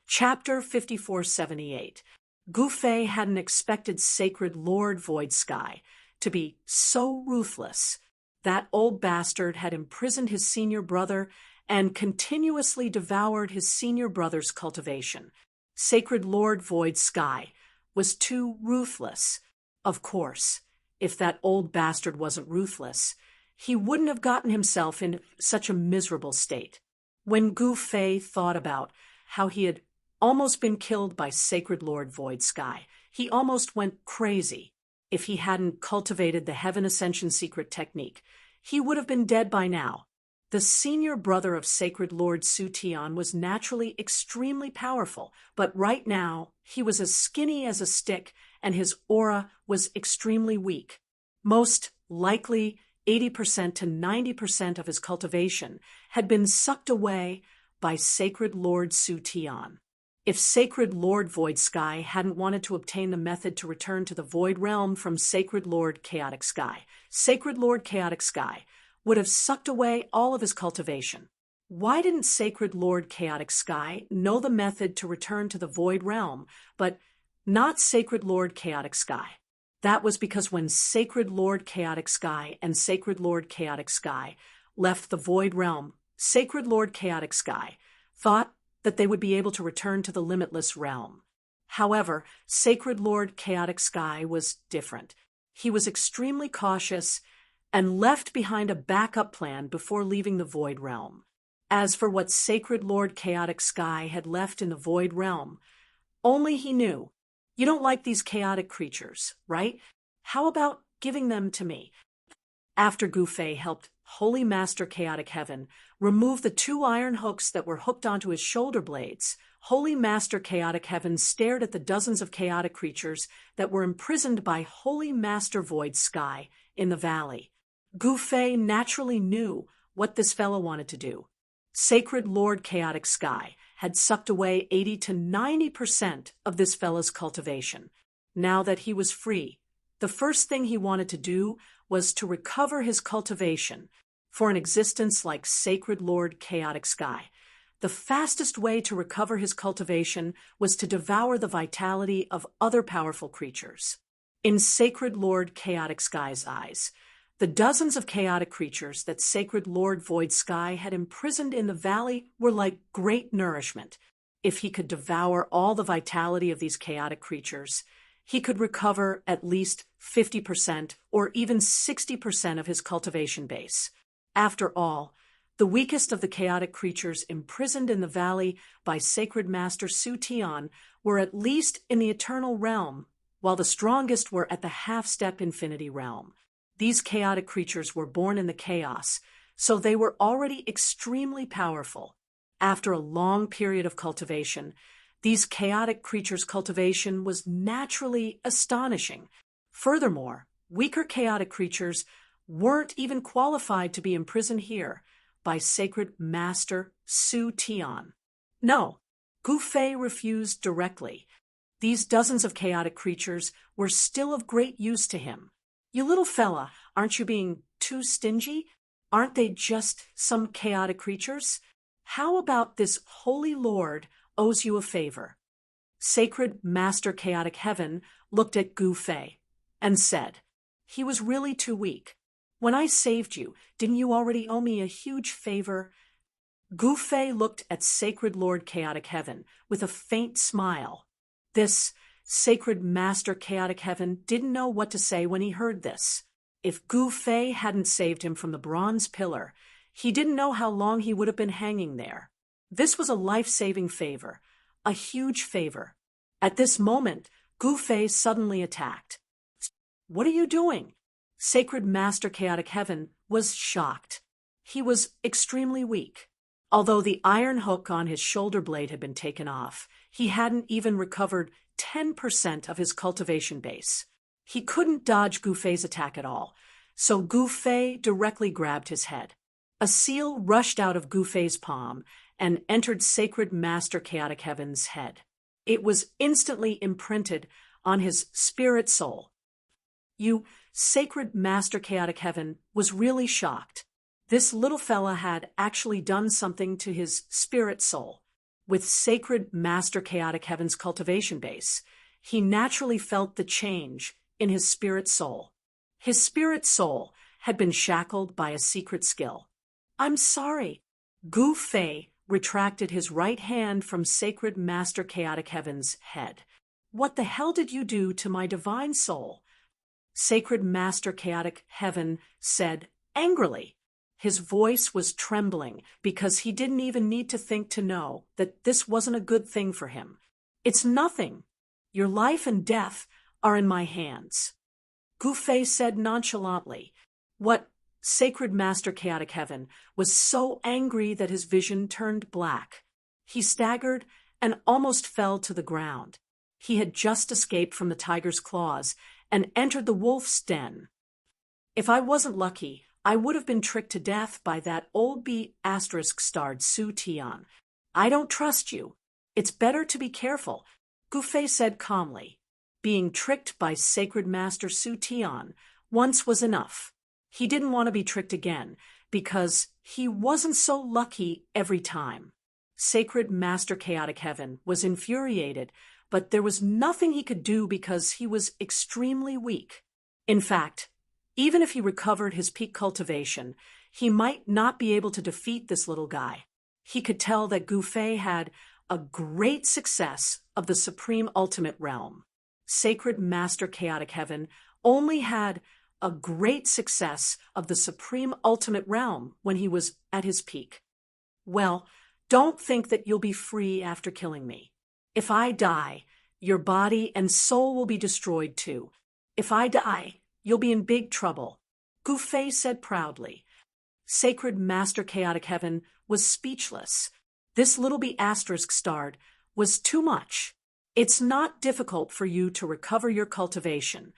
Chapter 5478. Gu Fei hadn't expected Sacred Lord Void Sky to be so ruthless. That old bastard had imprisoned his senior brother and continuously devoured his senior brother's cultivation. Sacred Lord Void Sky was too ruthless. Of course, if that old bastard wasn't ruthless, he wouldn't have gotten himself in such a miserable state. When Gu Fei thought about how he had almost been killed by Sacred Lord Void Sky, he almost went crazy. If he hadn't cultivated the Heaven Ascension secret technique, he would have been dead by now. The senior brother of Sacred Lord Su Tian was naturally extremely powerful, but right now he was as skinny as a stick and his aura was extremely weak. Most likely 80% to 90% of his cultivation had been sucked away by Sacred Lord Su Tian. If Sacred Lord Void Sky hadn't wanted to obtain the method to return to the Void Realm from Sacred Lord Chaotic Sky, Sacred Lord Chaotic Sky would have sucked away all of his cultivation. Why didn't Sacred Lord Chaotic Sky know the method to return to the Void Realm, but not Sacred Lord Chaotic Sky? That was because when Sacred Lord Chaotic Sky and Sacred Lord Chaotic Sky left the Void Realm, Sacred Lord Chaotic Sky thought that they would be able to return to the limitless realm. However, Sacred Lord Chaotic Sky was different. He was extremely cautious and left behind a backup plan before leaving the Void Realm. As for what Sacred Lord Chaotic Sky had left in the Void Realm, only he knew. You don't like these chaotic creatures, right? How about giving them to me? After Gu Fei helped Holy Master Chaotic Heaven remove the 2 iron hooks that were hooked onto his shoulder blades, Holy Master Chaotic Heaven stared at the dozens of chaotic creatures that were imprisoned by Holy Master Void Sky in the valley. Gu Fei naturally knew what this fellow wanted to do. Sacred Lord Chaotic Sky had sucked away 80 to 90% of this fellow's cultivation. Now that he was free, the first thing he wanted to do was to recover his cultivation for an existence like Sacred Lord Chaotic Sky. The fastest way to recover his cultivation was to devour the vitality of other powerful creatures. In Sacred Lord Chaotic Sky's eyes, the dozens of chaotic creatures that Sacred Lord Void Sky had imprisoned in the valley were like great nourishment. If he could devour all the vitality of these chaotic creatures, he could recover at least 50% or even 60% of his cultivation base. After all, the weakest of the chaotic creatures imprisoned in the valley by Sacred Master Su Tian were at least in the Eternal Realm, while the strongest were at the half-step Infinity Realm. These chaotic creatures were born in the chaos, so they were already extremely powerful. After a long period of cultivation, these chaotic creatures' cultivation was naturally astonishing. Furthermore, weaker chaotic creatures weren't even qualified to be imprisoned here by Sacred Master Su Tian. No, Gu Fei refused directly. These dozens of chaotic creatures were still of great use to him. You little fella, aren't you being too stingy? Aren't they just some chaotic creatures? How about this Holy Lord owes you a favor? Sacred Master Chaotic Heaven looked at Gu Fei and said, he was really too weak. When I saved you, didn't you already owe me a huge favor? Gu Fei looked at Sacred Lord Chaotic Heaven with a faint smile. This Sacred Master Chaotic Heaven didn't know what to say when he heard this. If Gu Fei hadn't saved him from the bronze pillar, he didn't know how long he would have been hanging there. This was a life-saving favor, a huge favor. At this moment, Gu Fei suddenly attacked. What are you doing? Sacred Master Chaotic Heaven was shocked. He was extremely weak. Although the iron hook on his shoulder blade had been taken off, he hadn't even recovered 10% of his cultivation base. He couldn't dodge Gu Fei's attack at all, so Gu Fei directly grabbed his head. A seal rushed out of Gu Fei's palm and entered Sacred Master Chaotic Heaven's head. It was instantly imprinted on his spirit soul. Sacred Master Chaotic Heaven was really shocked. This little fella had actually done something to his spirit soul. with sacred Master Chaotic Heaven's cultivation base, he naturally felt the change in his spirit soul. His spirit soul had been shackled by a secret skill. "I'm sorry." Gu Fei retracted his right hand from sacred Master Chaotic Heaven's head. "What the hell did you do to my divine soul?" Sacred Master Chaotic Heaven said angrily. His voice was trembling because he didn't even need to think to know that this wasn't a good thing for him. "It's nothing. Your life and death are in my hands." Gu Fei said nonchalantly. What Sacred Master Chaotic Heaven was so angry that his vision turned black. He staggered and almost fell to the ground. He had just escaped from the tiger's claws and entered the wolf's den. "If I wasn't lucky, I would have been tricked to death by that old B***starred Su Tian. I don't trust you. It's better to be careful," Gu Fei said calmly. Being tricked by Sacred Master Su Tian once was enough. He didn't want to be tricked again, because he wasn't so lucky every time. Sacred Master Chaotic Heaven was infuriated, but there was nothing he could do because he was extremely weak. In fact, even if he recovered his peak cultivation, he might not be able to defeat this little guy. He could tell that Gu Fei had a great success of the Supreme Ultimate Realm. Sacred Master Chaotic Heaven only had a great success of the Supreme Ultimate Realm when he was at his peak. "Well, don't think that you'll be free after killing me. If I die, your body and soul will be destroyed too. If I die, you'll be in big trouble," Gu Fei said proudly. Sacred Master Chaotic Heaven was speechless. This little B***starred was too much. "It's not difficult for you to recover your cultivation.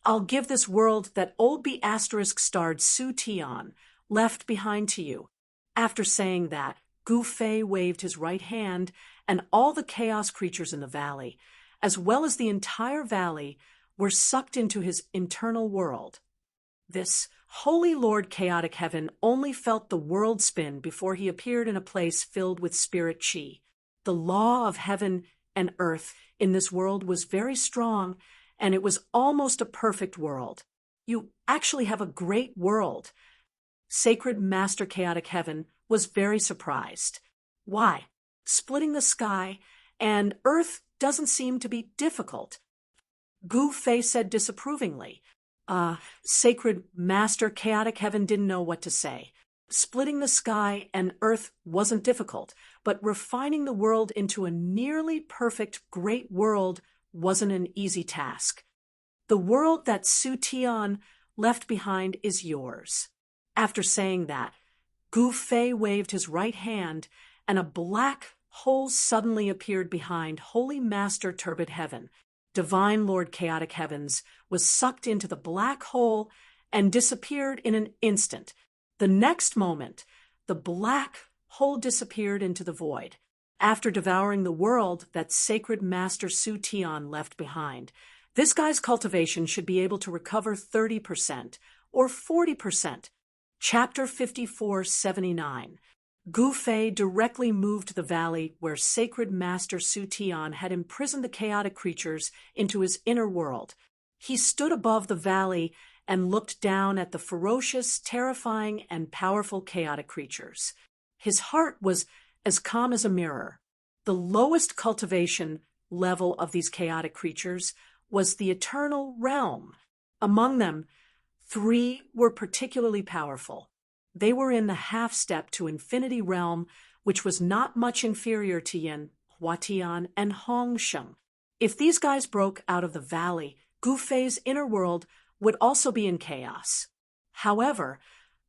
I'll give this world that old B***starred Su Tian left behind to you." After saying that, Gu Fei waved his right hand, and all the chaos creatures in the valley, as well as the entire valley, were sucked into his internal world. This Holy Lord Chaotic Heaven only felt the world spin before he appeared in a place filled with spirit chi. The law of heaven and earth in this world was very strong, and it was almost a perfect world. "You actually have a great world." Sacred Master Chaotic Heaven was very surprised. "Why? Splitting the sky and earth doesn't seem to be difficult," Gu Fei said disapprovingly. Sacred Master Chaotic Heaven didn't know what to say. Splitting the sky and earth wasn't difficult, but refining the world into a nearly perfect great world wasn't an easy task. "The world that Su Tian left behind is yours." After saying that, Gu Fei waved his right hand, and a black hole suddenly appeared behind Holy Master Turbid Heaven. Divine Lord Chaotic Heavens was sucked into the black hole and disappeared in an instant. The next moment, the black hole disappeared into the void. After devouring the world that Sacred Master Su Tian left behind, this guy's cultivation should be able to recover 30% or 40%. Chapter 5479. Gu Fei directly moved the valley where Sacred Master Su Tian had imprisoned the chaotic creatures into his inner world. He stood above the valley and looked down at the ferocious, terrifying, and powerful chaotic creatures. His heart was as calm as a mirror. The lowest cultivation level of these chaotic creatures was the Eternal Realm. Among them, 3 were particularly powerful. They were in the half-step to Infinity Realm, which was not much inferior to Yin, Huatian, and Hongsheng. If these guys broke out of the valley, Gu Fei's inner world would also be in chaos. However,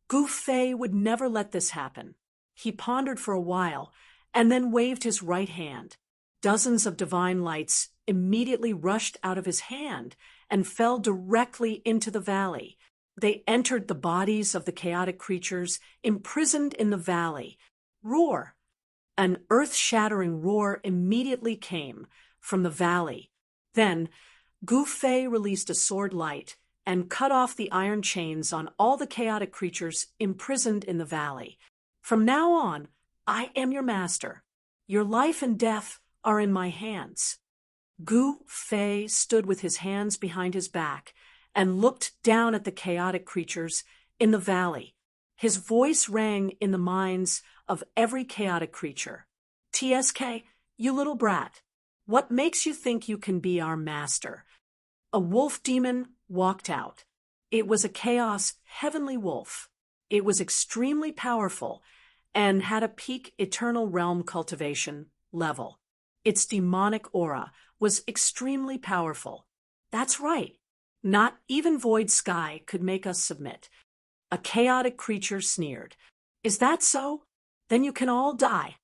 Gu Fei would never let this happen. He pondered for a while, and then waved his right hand. Dozens of divine lights immediately rushed out of his hand and fell directly into the valley. They entered the bodies of the chaotic creatures imprisoned in the valley. Roar! An earth-shattering roar immediately came from the valley. Then, Gu Fei released a sword light and cut off the iron chains on all the chaotic creatures imprisoned in the valley. "From now on, I am your master. Your life and death are in my hands. Gu Fei stood with his hands behind his back and looked down at the chaotic creatures in the valley. His voice rang in the minds of every chaotic creature. TSK, you little brat, what makes you think you can be our master? A wolf demon walked out. It was a chaos heavenly wolf. It was extremely powerful and had a peak eternal realm cultivation level. Its demonic aura was extremely powerful. That's right. Not even Void Sky could make us submit. A chaotic creature sneered. Is that so? Then you can all die.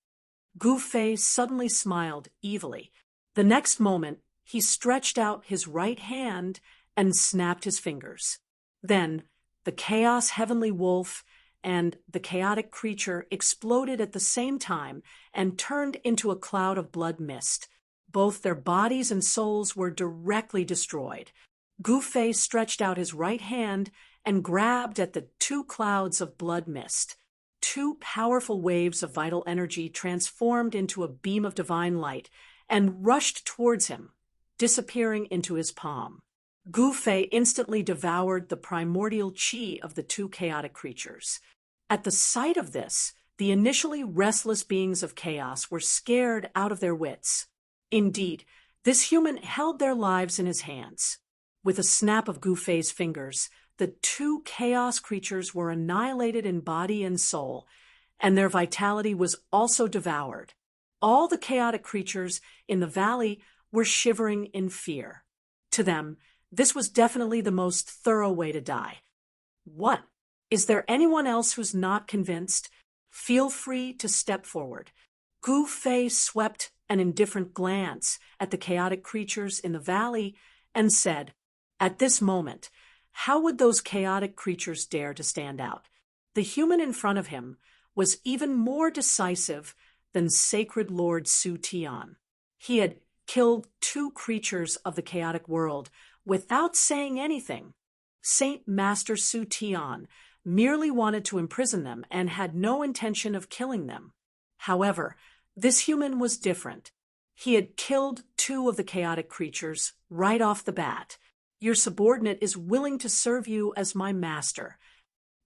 Gu Fei suddenly smiled evilly. The next moment, he stretched out his right hand and snapped his fingers. Then, the chaos heavenly wolf and the chaotic creature exploded at the same time and turned into a cloud of blood mist. Both their bodies and souls were directly destroyed. Gu Fei stretched out his right hand and grabbed at the two clouds of blood mist. Two powerful waves of vital energy transformed into a beam of divine light and rushed towards him, disappearing into his palm. Gu Fei instantly devoured the primordial qi of the two chaotic creatures. At the sight of this, the initially restless beings of chaos were scared out of their wits. Indeed, this human held their lives in his hands. With a snap of Gu Fei's fingers, the two chaos creatures were annihilated in body and soul, and their vitality was also devoured. All the chaotic creatures in the valley were shivering in fear. To them, this was definitely the most thorough way to die. What? Is there anyone else who's not convinced? Feel free to step forward. Gu Fei swept an indifferent glance at the chaotic creatures in the valley and said, "At this moment, how would those chaotic creatures dare to stand out?" The human in front of him was even more decisive than Sacred Lord Su Tian. He had killed two creatures of the chaotic world without saying anything. Saint Master Su Tian merely wanted to imprison them and had no intention of killing them. However, this human was different. He had killed two of the chaotic creatures right off the bat. Your subordinate is willing to serve you as my master.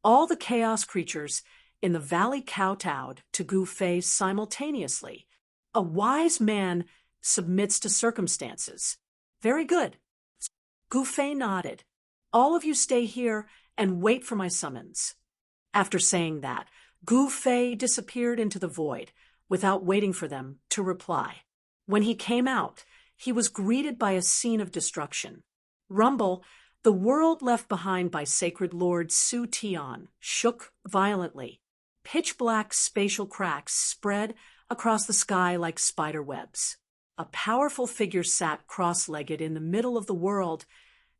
All the chaos creatures in the valley kowtowed to Gu Fei simultaneously. A wise man submits to circumstances. Very good. Gu Fei nodded. All of you stay here and wait for my summons. After saying that, Gu Fei disappeared into the void without waiting for them to reply. When he came out, he was greeted by a scene of destruction. Rumble, the world left behind by Sacred Lord Su Tian, shook violently. Pitch-black spatial cracks spread across the sky like spider webs. A powerful figure sat cross-legged in the middle of the world,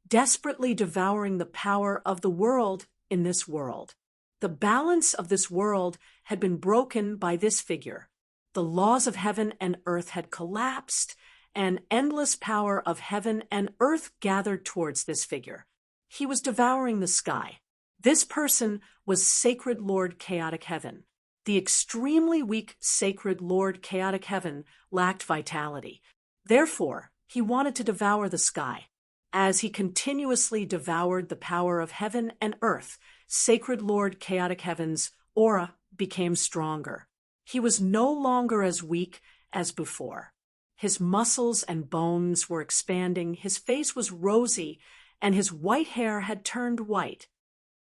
desperately devouring the power of the world in this world. The balance of this world had been broken by this figure. The laws of heaven and earth had collapsed, and endless power of heaven and earth gathered towards this figure. He was devouring the sky. This person was Sacred Lord Chaotic Heaven. The extremely weak Sacred Lord Chaotic Heaven lacked vitality. Therefore, he wanted to devour the sky. As he continuously devoured the power of heaven and earth, Sacred Lord Chaotic Heaven's aura became stronger. He was no longer as weak as before. His muscles and bones were expanding, his face was rosy, and his white hair had turned white.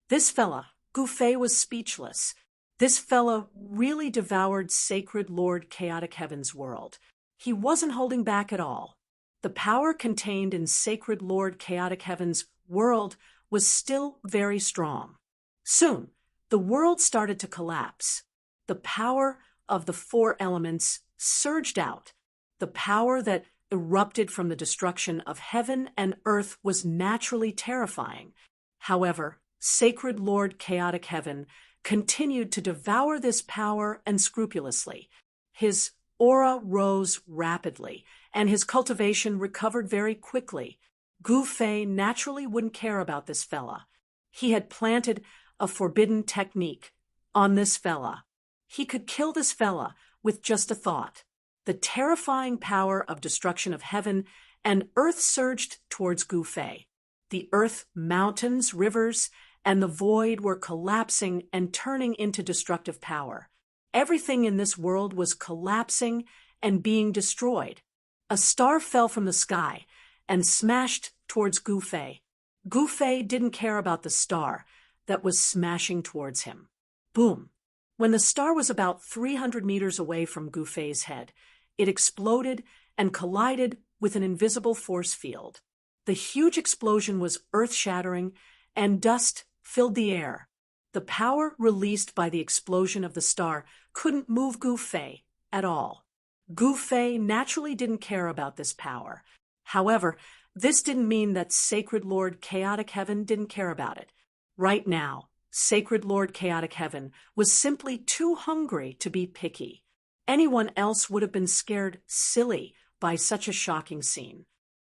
This fella, Gu Fei, was speechless. This fella really devoured Sacred Lord Chaotic Heaven's world. He wasn't holding back at all. The power contained in Sacred Lord Chaotic Heaven's world was still very strong. Soon, the world started to collapse. The power of the four elements surged out. The power that erupted from the destruction of heaven and earth was naturally terrifying. However, Sacred Lord Chaotic Heaven continued to devour this power unscrupulously. His aura rose rapidly, and his cultivation recovered very quickly. Gu Fei naturally wouldn't care about this fella. He had planted a forbidden technique on this fella. He could kill this fella with just a thought. The terrifying power of destruction of heaven and earth surged towards Gu Fei. The earth, mountains, rivers, and the void were collapsing and turning into destructive power. Everything in this world was collapsing and being destroyed. A star fell from the sky and smashed towards Gu Fei. Gu Fei didn't care about the star that was smashing towards him. Boom! When the star was about 300 meters away from Gu Fei's head, it exploded and collided with an invisible force field. The huge explosion was earth-shattering, and dust filled the air. The power released by the explosion of the star couldn't move Gu Fei at all. Gu Fei naturally didn't care about this power. However, this didn't mean that Sacred Lord Chaotic Heaven didn't care about it. Right now, Sacred Lord Chaotic Heaven was simply too hungry to be picky. Anyone else would have been scared silly by such a shocking scene.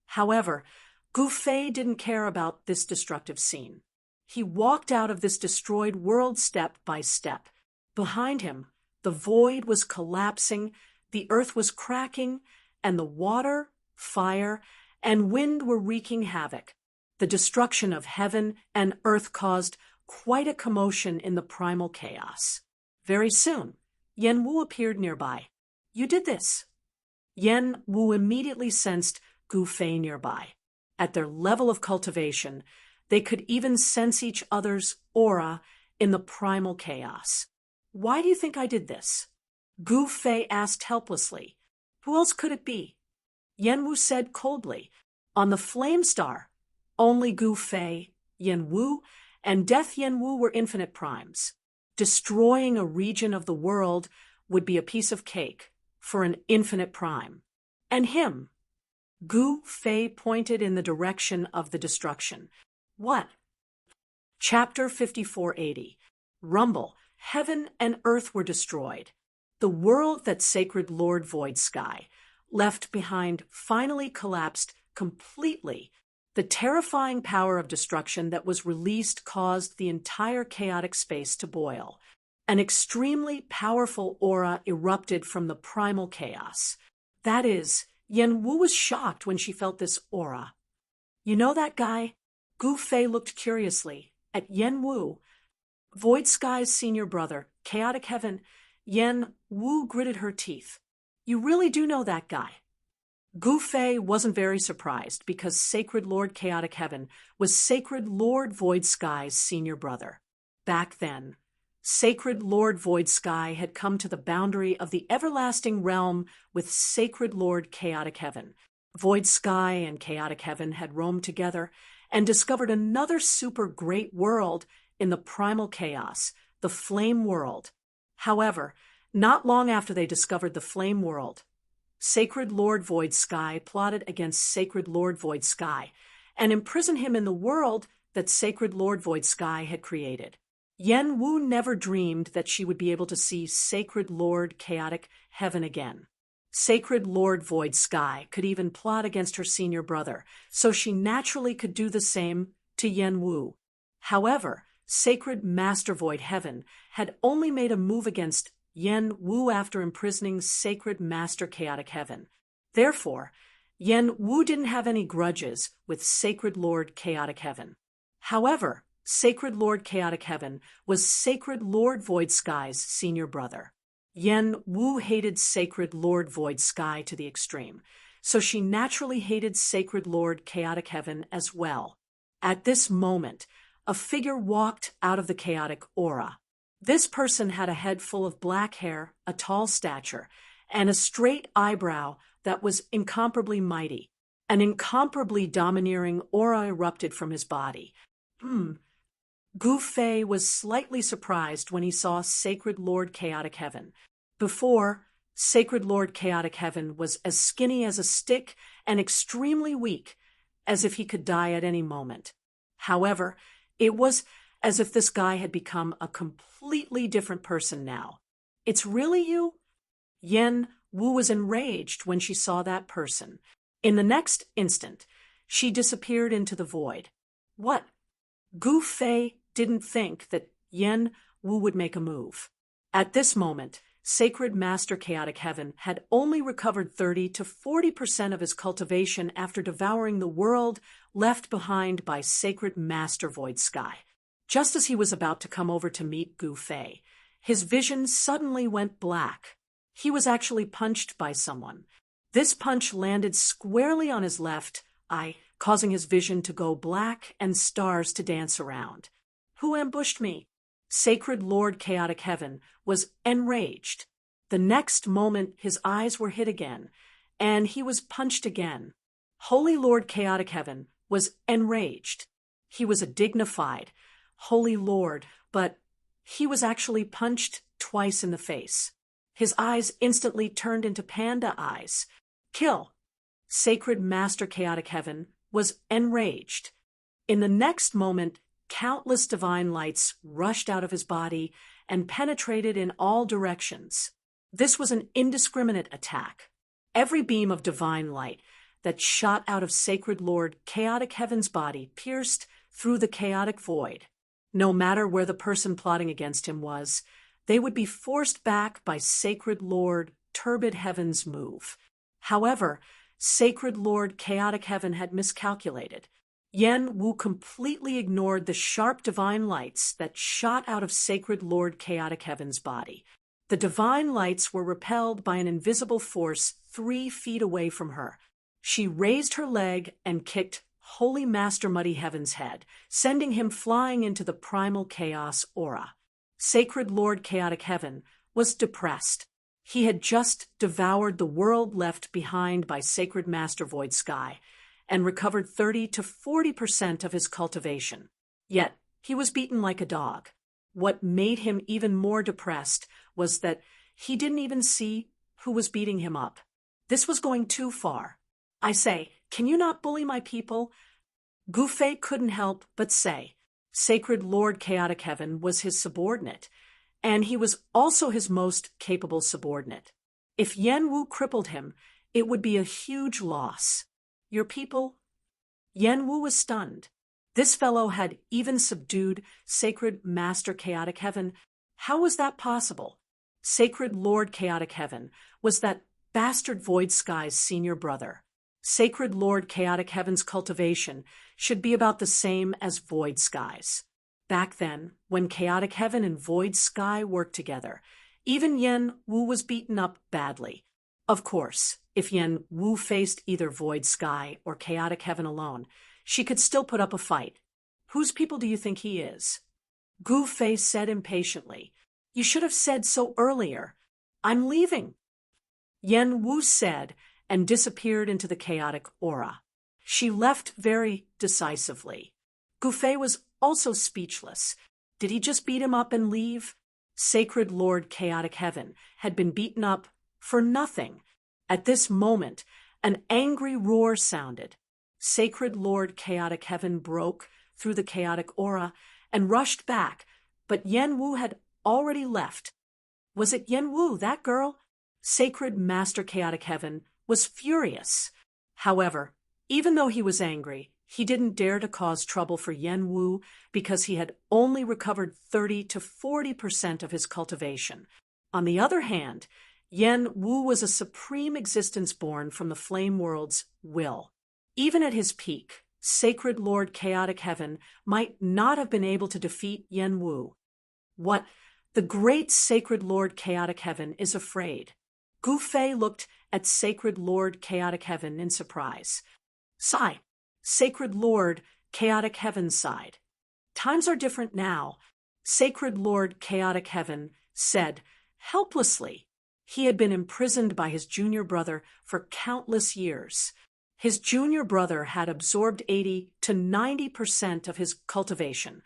However, Gu Fei didn't care about this destructive scene. He walked out of this destroyed world step by step. Behind him, the void was collapsing, the earth was cracking, and the water, fire, and wind were wreaking havoc. The destruction of heaven and earth caused quite a commotion in the primal chaos. Very soon, Yen Wu appeared nearby. "You did this." Yen Wu immediately sensed Gu Fei nearby. At their level of cultivation, they could even sense each other's aura in the primal chaos. "Why do you think I did this?" Gu Fei asked helplessly. "Who else could it be?" Yen Wu said coldly, "On the flame star, only Gu Fei, Yen Wu, and Death Yen Wu were infinite primes. Destroying a region of the world would be a piece of cake for an infinite prime. And him." Gu Fei pointed in the direction of the destruction. "What?" Chapter 5480. Rumble. Heaven and earth were destroyed. The world that Sacred Lord Void Sky left behind finally collapsed completely. The terrifying power of destruction that was released caused the entire chaotic space to boil. An extremely powerful aura erupted from the primal chaos. That is, Yen Wu was shocked when she felt this aura. "You know that guy?" Gu Fei looked curiously at Yen Wu. Void Sky's senior brother, Chaotic Heaven. Yen Wu gritted her teeth. "You really do know that guy?" Gu Fei wasn't very surprised because Sacred Lord Chaotic Heaven was Sacred Lord Void Sky's senior brother. Back then, Sacred Lord Void Sky had come to the boundary of the everlasting realm with Sacred Lord Chaotic Heaven. Void Sky and Chaotic Heaven had roamed together and discovered another super great world in the primal chaos, the Flame World. However, not long after they discovered the Flame World, Sacred Lord Void Sky plotted against Sacred Lord Void Sky and imprisoned him in the world that Sacred Lord Void Sky had created. Yen Wu never dreamed that she would be able to see Sacred Lord Chaotic Heaven again. Sacred Lord Void Sky could even plot against her senior brother, so she naturally could do the same to Yen Wu. However, Sacred Master Void Heaven had only made a move against Yen Wu after imprisoning Sacred Master Chaotic Heaven. Therefore, Yen Wu didn't have any grudges with Sacred Lord Chaotic Heaven. However, Sacred Lord Chaotic Heaven was Sacred Lord Void Sky's senior brother. Yen Wu hated Sacred Lord Void Sky to the extreme, so she naturally hated Sacred Lord Chaotic Heaven as well. At this moment, a figure walked out of the chaotic aura. This person had a head full of black hair, a tall stature, and a straight eyebrow that was incomparably mighty. An incomparably domineering aura erupted from his body. Gu Fei was slightly surprised when he saw Sacred Lord Chaotic Heaven. Before, Sacred Lord Chaotic Heaven was as skinny as a stick and extremely weak, as if he could die at any moment. However, it was as if this guy had become a completely different person now. "It's really you?" Yen Wu was enraged when she saw that person. In the next instant, she disappeared into the void. "What?" Gu Fei didn't think that Yen Wu would make a move. At this moment, Sacred Master Chaotic Heaven had only recovered 30 to 40% of his cultivation after devouring the world left behind by Sacred Master Void Sky. Just as he was about to come over to meet Gu Fei, his vision suddenly went black. He was actually punched by someone. This punch landed squarely on his left eye, causing his vision to go black and stars to dance around. Who ambushed me? Sacred Lord Chaotic Heaven was enraged. The next moment his eyes were hit again, and he was punched again. Holy Lord Chaotic Heaven was enraged. He was a dignified, holy lord, but he was actually punched twice in the face. His eyes instantly turned into panda eyes. Kill! Sacred Master Chaotic Heaven was enraged. In the next moment, countless divine lights rushed out of his body and penetrated in all directions. This was an indiscriminate attack. Every beam of divine light that shot out of Sacred Lord Chaotic Heaven's body pierced through the chaotic void. No matter where the person plotting against him was, they would be forced back by Sacred Lord Turbid Heaven's move. However, Sacred Lord Chaotic Heaven had miscalculated. Yen Wu completely ignored the sharp divine lights that shot out of Sacred Lord Chaotic Heaven's body. The divine lights were repelled by an invisible force 3 feet away from her. She raised her leg and kicked Holy Master Muddy Heaven's head, sending him flying into the primal chaos aura. Sacred Lord Chaotic Heaven was depressed. He had just devoured the world left behind by Sacred Master Void Sky and recovered 30 to 40% of his cultivation. Yet, he was beaten like a dog. What made him even more depressed was that he didn't even see who was beating him up. This was going too far. I say, can you not bully my people? Gu Fei couldn't help but say, Sacred Lord Chaotic Heaven was his subordinate, and he was also his most capable subordinate. If Yen Wu crippled him, it would be a huge loss. Your people? Yen Wu was stunned. This fellow had even subdued Sacred Master Chaotic Heaven. How was that possible? Sacred Lord Chaotic Heaven was that bastard Void Sky's senior brother. Sacred Lord Chaotic Heaven's cultivation should be about the same as Void Sky's. Back then, when Chaotic Heaven and Void Sky worked together, even Yen Wu was beaten up badly. Of course, if Yen Wu faced either Void Sky or Chaotic Heaven alone, she could still put up a fight. Whose people do you think he is? Gu Fei said impatiently, You should have said so earlier. I'm leaving. Yen Wu said and disappeared into the chaotic aura. She left very decisively. Gu Fei was also speechless. Did he just beat him up and leave? Sacred Lord Chaotic Heaven had been beaten up for nothing. At this moment, an angry roar sounded. Sacred Lord Chaotic Heaven broke through the chaotic aura and rushed back, but Yen Wu had already left. Was it Yen Wu, that girl? Sacred Master Chaotic Heaven was furious. However, even though he was angry, he didn't dare to cause trouble for Yen Wu because he had only recovered 30 to 40% of his cultivation. On the other hand, Yen Wu was a supreme existence born from the Flame World's will. Even at his peak, Sacred Lord Chaotic Heaven might not have been able to defeat Yen Wu. What? The great Sacred Lord Chaotic Heaven is afraid. Gu Fei looked at Sacred Lord Chaotic Heaven in surprise. Sigh. Sacred Lord Chaotic Heaven sighed. Times are different now, Sacred Lord Chaotic Heaven said helplessly. He had been imprisoned by his junior brother for countless years. His junior brother had absorbed 80 to 90% of his cultivation.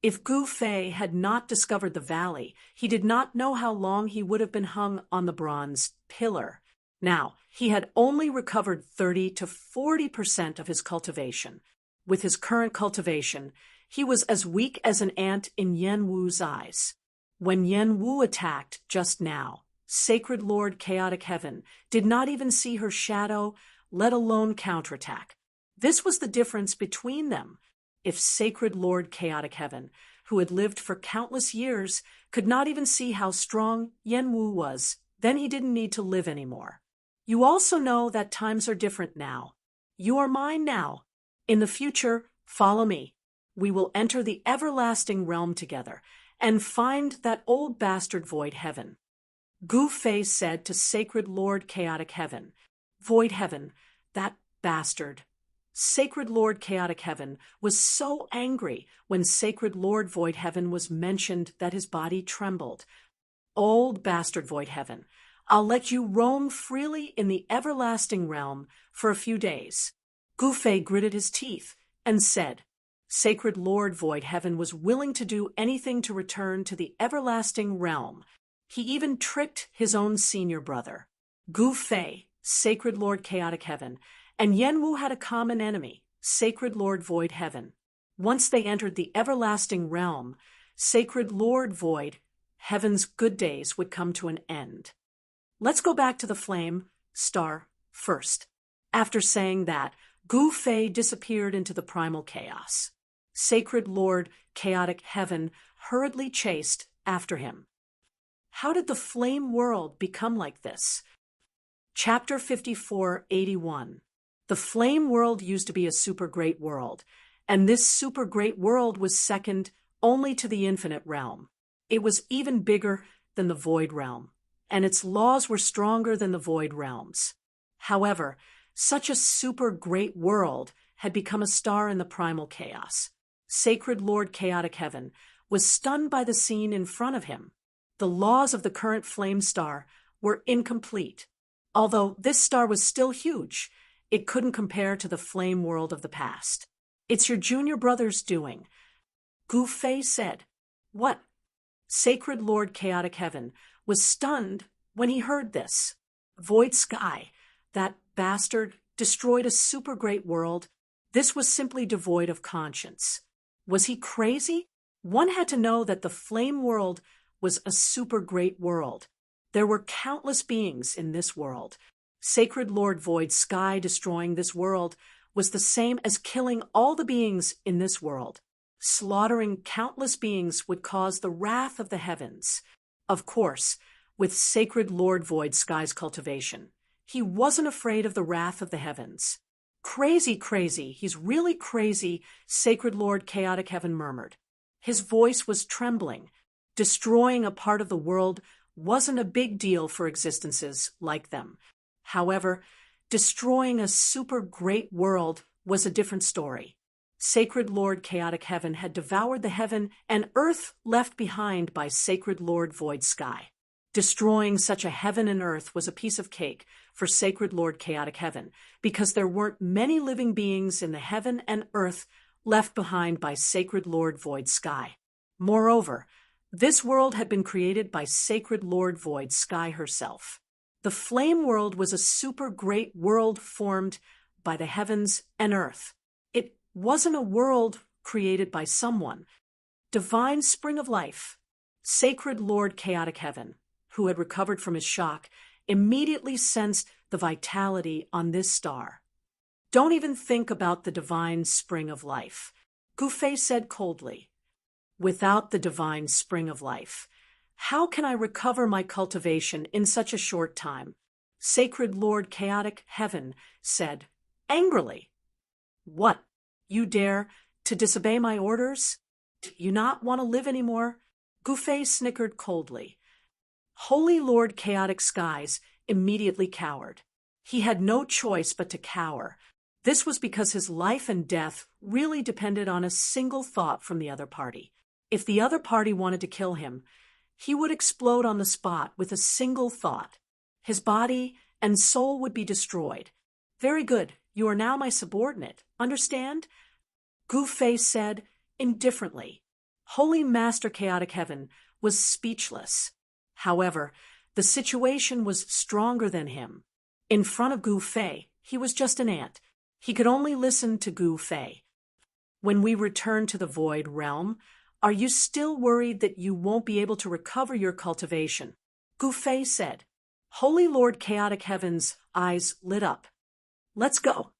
If Gu Fei had not discovered the valley, he did not know how long he would have been hung on the bronze pillar. Now, he had only recovered 30 to 40% of his cultivation. With his current cultivation, he was as weak as an ant in Yen Wu's eyes. When Yen Wu attacked just now, Sacred Lord Chaotic Heaven did not even see her shadow, let alone counterattack. This was the difference between them. If Sacred Lord Chaotic Heaven who had lived for countless years, could not even see how strong Yenwu was. Then he didn't need to live anymore. You also know that times are different now. You are mine now. In the future, follow me. We will enter the everlasting realm together and find that old bastard Void Heaven. Gu Fei said to Sacred Lord Chaotic Heaven, Void Heaven, that bastard. Sacred Lord Chaotic Heaven was so angry when Sacred Lord Void Heaven was mentioned that his body trembled. Old bastard Void Heaven, I'll let you roam freely in the everlasting realm for a few days. Gu Fei gritted his teeth and said, Sacred Lord Void Heaven was willing to do anything to return to the everlasting realm. He even tricked his own senior brother. Gu Fei, Sacred Lord Chaotic Heaven, and Yenwu had a common enemy, Sacred Lord Void Heaven. Once they entered the everlasting realm, Sacred Lord Void Heaven's good days would come to an end. Let's go back to the flame star first. After saying that, Gu Fei disappeared into the primal chaos. Sacred Lord Chaotic Heaven hurriedly chased after him. How did the flame world become like this? Chapter 54:81. The flame world used to be a super great world, and this super great world was second only to the infinite realm. It was even bigger than the void realm, and its laws were stronger than the void realms. However, such a super great world had become a star in the primal chaos. Sacred Lord Chaotic Heaven was stunned by the scene in front of him. The laws of the current flame star were incomplete. Although this star was still huge, it couldn't compare to the flame world of the past. It's your junior brother's doing, Gu Fei said. What? Sacred Lord Chaotic Heaven was stunned when he heard this. Void Sky, that bastard, destroyed a super great world. This was simply devoid of conscience. Was he crazy? One had to know that the flame world was a super great world. There were countless beings in this world. Sacred Lord Void Sky destroying this world was the same as killing all the beings in this world. Slaughtering countless beings would cause the wrath of the heavens. Of course, with Sacred Lord Void Sky's cultivation, he wasn't afraid of the wrath of the heavens. Crazy, crazy, he's really crazy, Sacred Lord Chaotic Heaven murmured. His voice was trembling. Destroying a part of the world wasn't a big deal for existences like them. However, destroying a super great world was a different story. Sacred Lord Chaotic Heaven had devoured the heaven and earth left behind by Sacred Lord Void Sky. Destroying such a heaven and earth was a piece of cake for Sacred Lord Chaotic Heaven, because there weren't many living beings in the heaven and earth left behind by Sacred Lord Void Sky. Moreover, this world had been created by Sacred Lord Void Sky herself. The flame world was a super great world formed by the heavens and earth. It wasn't a world created by someone. Divine Spring of Life, Sacred Lord Chaotic Heaven, who had recovered from his shock, immediately sensed the vitality on this star. Don't even think about the Divine Spring of Life, Gu Fei said coldly. Without the Divine Spring of Life, how can I recover my cultivation in such a short time? Sacred Lord Chaotic Heaven said, angrily. What? You dare to disobey my orders? Do you not want to live anymore? Gu Fei snickered coldly. Holy Lord Chaotic Skies immediately cowered. He had no choice but to cower. This was because his life and death really depended on a single thought from the other party. If the other party wanted to kill him, he would explode on the spot with a single thought. His body and soul would be destroyed. Very good, you are now my subordinate, understand? Gu Fei said indifferently. Holy Master Chaotic Heaven was speechless. However, the situation was stronger than him. In front of Gu Fei, he was just an ant. He could only listen to Gu Fei. When we return to the void realm, are you still worried that you won't be able to recover your cultivation? Gu Fei said. Holy Lord Chaotic Heaven's eyes lit up. Let's go.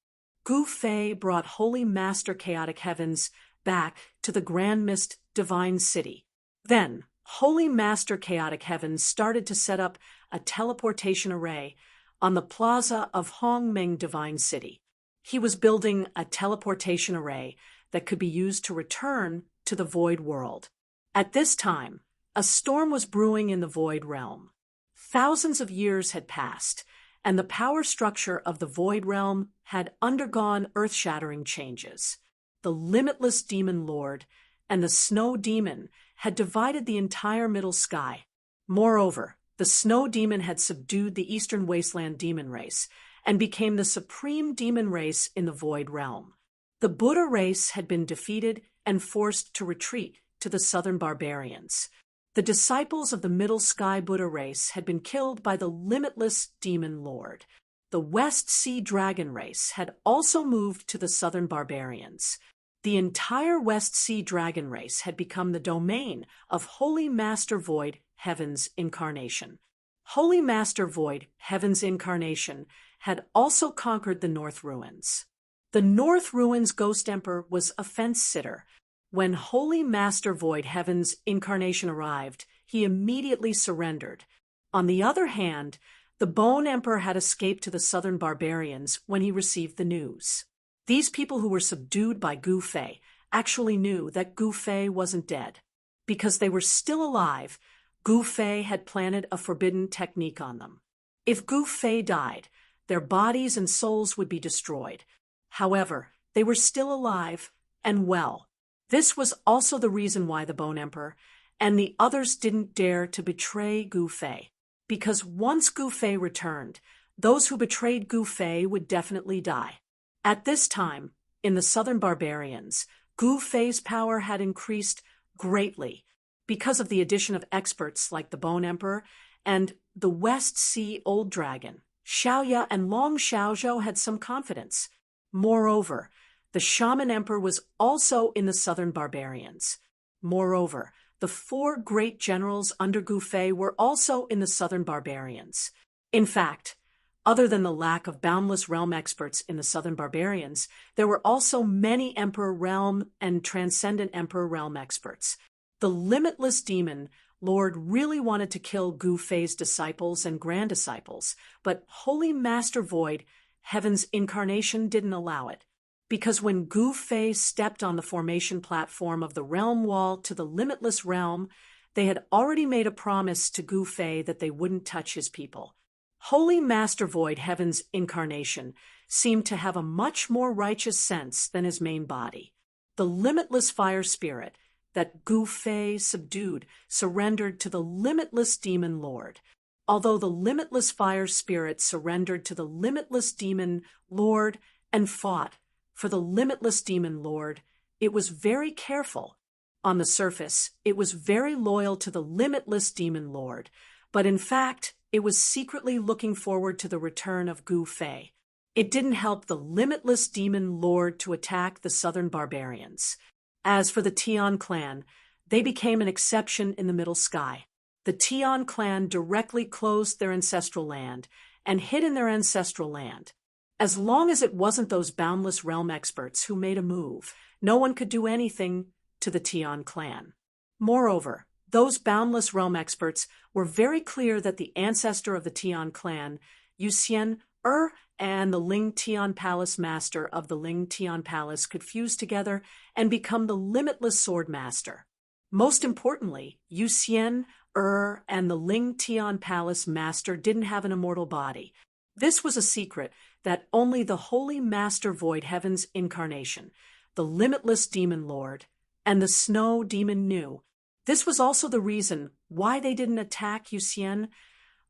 Gu Fei brought Holy Master Chaotic Heaven's back to the Grand Mist Divine City. Then, Holy Master Chaotic Heavens started to set up a teleportation array on the plaza of Hongmeng Divine City. He was building a teleportation array that could be used to return to the Void World. At this time, a storm was brewing in the Void Realm. Thousands of years had passed, and the power structure of the Void Realm had undergone earth-shattering changes. The limitless Demon Lord and the Snow Demon had divided the entire Middle Sky. Moreover, the Snow Demon had subdued the Eastern Wasteland demon race and became the supreme demon race in the Void Realm. The Buddha race had been defeated and forced to retreat to the Southern Barbarians. The disciples of the Middle Sky Buddha race had been killed by the limitless Demon Lord. The West Sea Dragon race had also moved to the Southern Barbarians. The entire West Sea Dragon race had become the domain of Holy Master Void Heaven's Incarnation. Holy Master Void Heaven's Incarnation had also conquered the North Ruins. The North Ruins Ghost Emperor was a fence-sitter. When Holy Master Void Heaven's Incarnation arrived, he immediately surrendered. On the other hand, the Bone Emperor had escaped to the Southern Barbarians when he received the news. These people who were subdued by Gu Fei actually knew that Gu Fei wasn't dead. Because they were still alive, Gu Fei had planted a forbidden technique on them. If Gu Fei died, their bodies and souls would be destroyed. However, they were still alive and well. This was also the reason why the Bone Emperor and the others didn't dare to betray Gu Fei. Because once Gu Fei returned, those who betrayed Gu Fei would definitely die. At this time, in the Southern Barbarians, Gu Fei's power had increased greatly because of the addition of experts like the Bone Emperor and the West Sea Old Dragon. Xiaoya and Long Xiaozhou had some confidence. Moreover, the Shaman Emperor was also in the Southern Barbarians. Moreover, the 4 great generals under Gu Fei were also in the Southern Barbarians. In fact, other than the lack of Boundless Realm experts in the Southern Barbarians, there were also many Emperor Realm and Transcendent Emperor Realm experts. The Limitless Demon Lord really wanted to kill Gu Fei's disciples and grand disciples, but Holy Master Void Heaven's Incarnation didn't allow it. Because when Gu Fei stepped on the formation platform of the Realm Wall to the Limitless Realm, they had already made a promise to Gu Fei that they wouldn't touch his people. Holy Master Void Heaven's Incarnation seemed to have a much more righteous sense than his main body. The limitless fire spirit that Gu Fei subdued surrendered to the limitless Demon Lord. Although the limitless fire spirit surrendered to the limitless Demon Lord and fought for the limitless Demon Lord, it was very careful. On the surface, it was very loyal to the limitless Demon Lord, but in fact, it was secretly looking forward to the return of Gu Fei. It didn't help the limitless Demon Lord to attack the Southern Barbarians. As for the Tian clan, they became an exception in the Middle Sky. The Tian clan directly closed their ancestral land and hid in their ancestral land. As long as it wasn't those Boundless Realm experts who made a move, no one could do anything to the Tian clan. Moreover, those Boundless Realm experts were very clear that the ancestor of the Tian clan, Yuxian and the Ling Tian Palace Master of the Ling Tian Palace could fuse together and become the Limitless Sword Master. Most importantly, Yuxian and the Ling Tian Palace Master didn't have an immortal body. This was a secret that only the Holy Master Void Heaven's Incarnation, the Limitless Demon Lord, and the Snow Demon knew. This was also the reason why they didn't attack Yuxian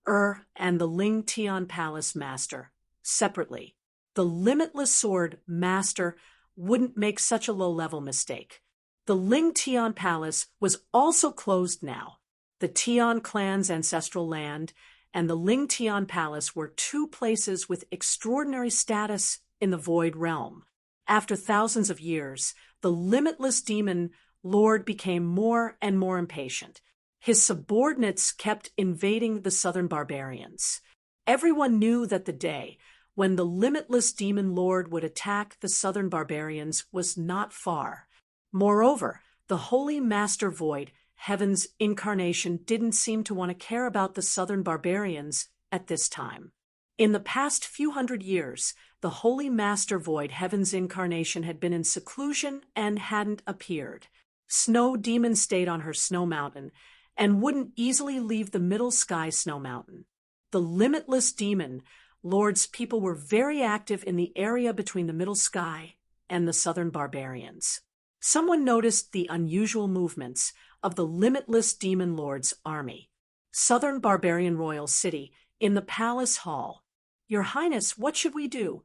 and the Ling Tian Palace Master separately. The Limitless Sword Master wouldn't make such a low-level mistake. The Ling Tian Palace was also closed now. The Tian clan's ancestral land and the Ling Tian Palace were 2 places with extraordinary status in the Void Realm. After thousands of years, the Limitless Demon Lord became more and more impatient. His subordinates kept invading the Southern Barbarians. Everyone knew that the day when the Limitless Demon Lord would attack the Southern Barbarians was not far. Moreover, the Holy Master Void, Heaven's incarnation, didn't seem to want to care about the southern barbarians at this time. In the past few hundred years, the Holy Master Void, Heaven's incarnation, had been in seclusion and hadn't appeared. Snow Demon stayed on her snow mountain and wouldn't easily leave the Middle Sky Snow Mountain. The Limitless Demon Lord's people were very active in the area between the Middle Sky and the southern barbarians. Someone noticed the unusual movements of the Limitless Demon Lord's army. Southern Barbarian Royal City, in the Palace Hall. "Your Highness, what should we do?"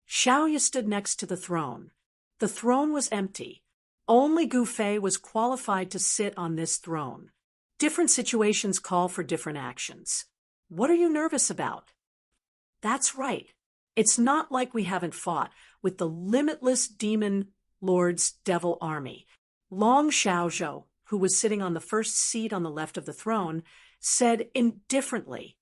Xiaoya stood next to the throne. The throne was empty. Only Gu Fei was qualified to sit on this throne. Different situations call for different actions. "What are you nervous about?" "That's right. It's not like we haven't fought with the Limitless Demon Lord's devil army." Long Xiaozhou, who was sitting on the first seat on the left of the throne, said indifferently.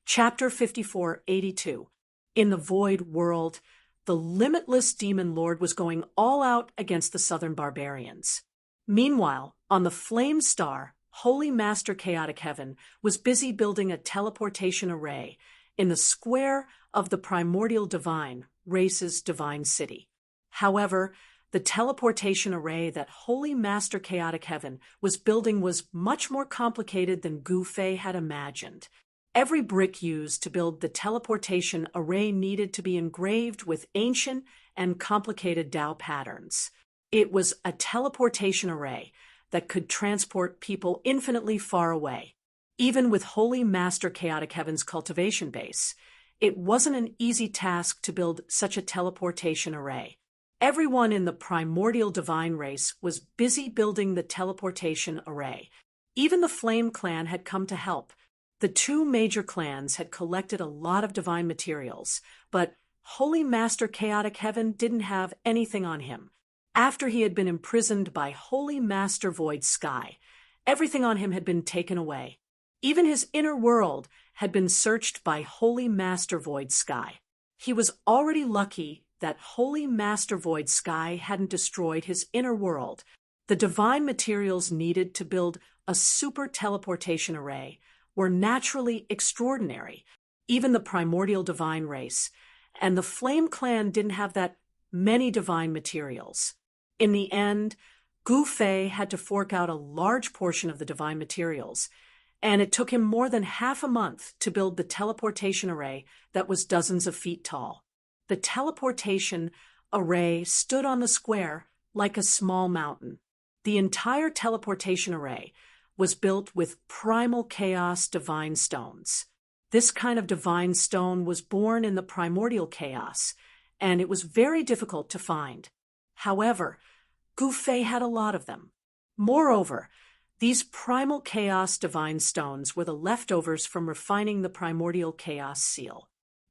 Chapter 5482. In the Void World, the Limitless Demon Lord was going all out against the southern barbarians. Meanwhile, on the Flame Star, Holy Master Chaotic Heaven was busy building a teleportation array in the square of the Primordial Divine, Race's Divine City. However, the teleportation array that Holy Master Chaotic Heaven was building was much more complicated than Gu Fei had imagined. Every brick used to build the teleportation array needed to be engraved with ancient and complicated Dao patterns. It was a teleportation array that could transport people infinitely far away. Even with Holy Master Chaotic Heaven's cultivation base, it wasn't an easy task to build such a teleportation array. Everyone in the Primordial Divine Race was busy building the teleportation array. Even the Flame Clan had come to help. The two major clans had collected a lot of divine materials, but Holy Master Chaotic Heaven didn't have anything on him. After he had been imprisoned by Holy Master Void Sky, everything on him had been taken away. Even his inner world had been searched by Holy Master Void Sky. He was already lucky that Holy Master Void Sky hadn't destroyed his inner world. The divine materials needed to build a super teleportation array were naturally extraordinary. Even the Primordial Divine Race and the Flame Clan didn't have that many divine materials. In the end, Gu Fei had to fork out a large portion of the divine materials, and it took him more than half a month to build the teleportation array that was dozens of feet tall. The teleportation array stood on the square like a small mountain. The entire teleportation array was built with primal chaos divine stones. This kind of divine stone was born in the primordial chaos, and it was very difficult to find. However, Gu Fei had a lot of them. Moreover, these primal chaos divine stones were the leftovers from refining the primordial chaos seal.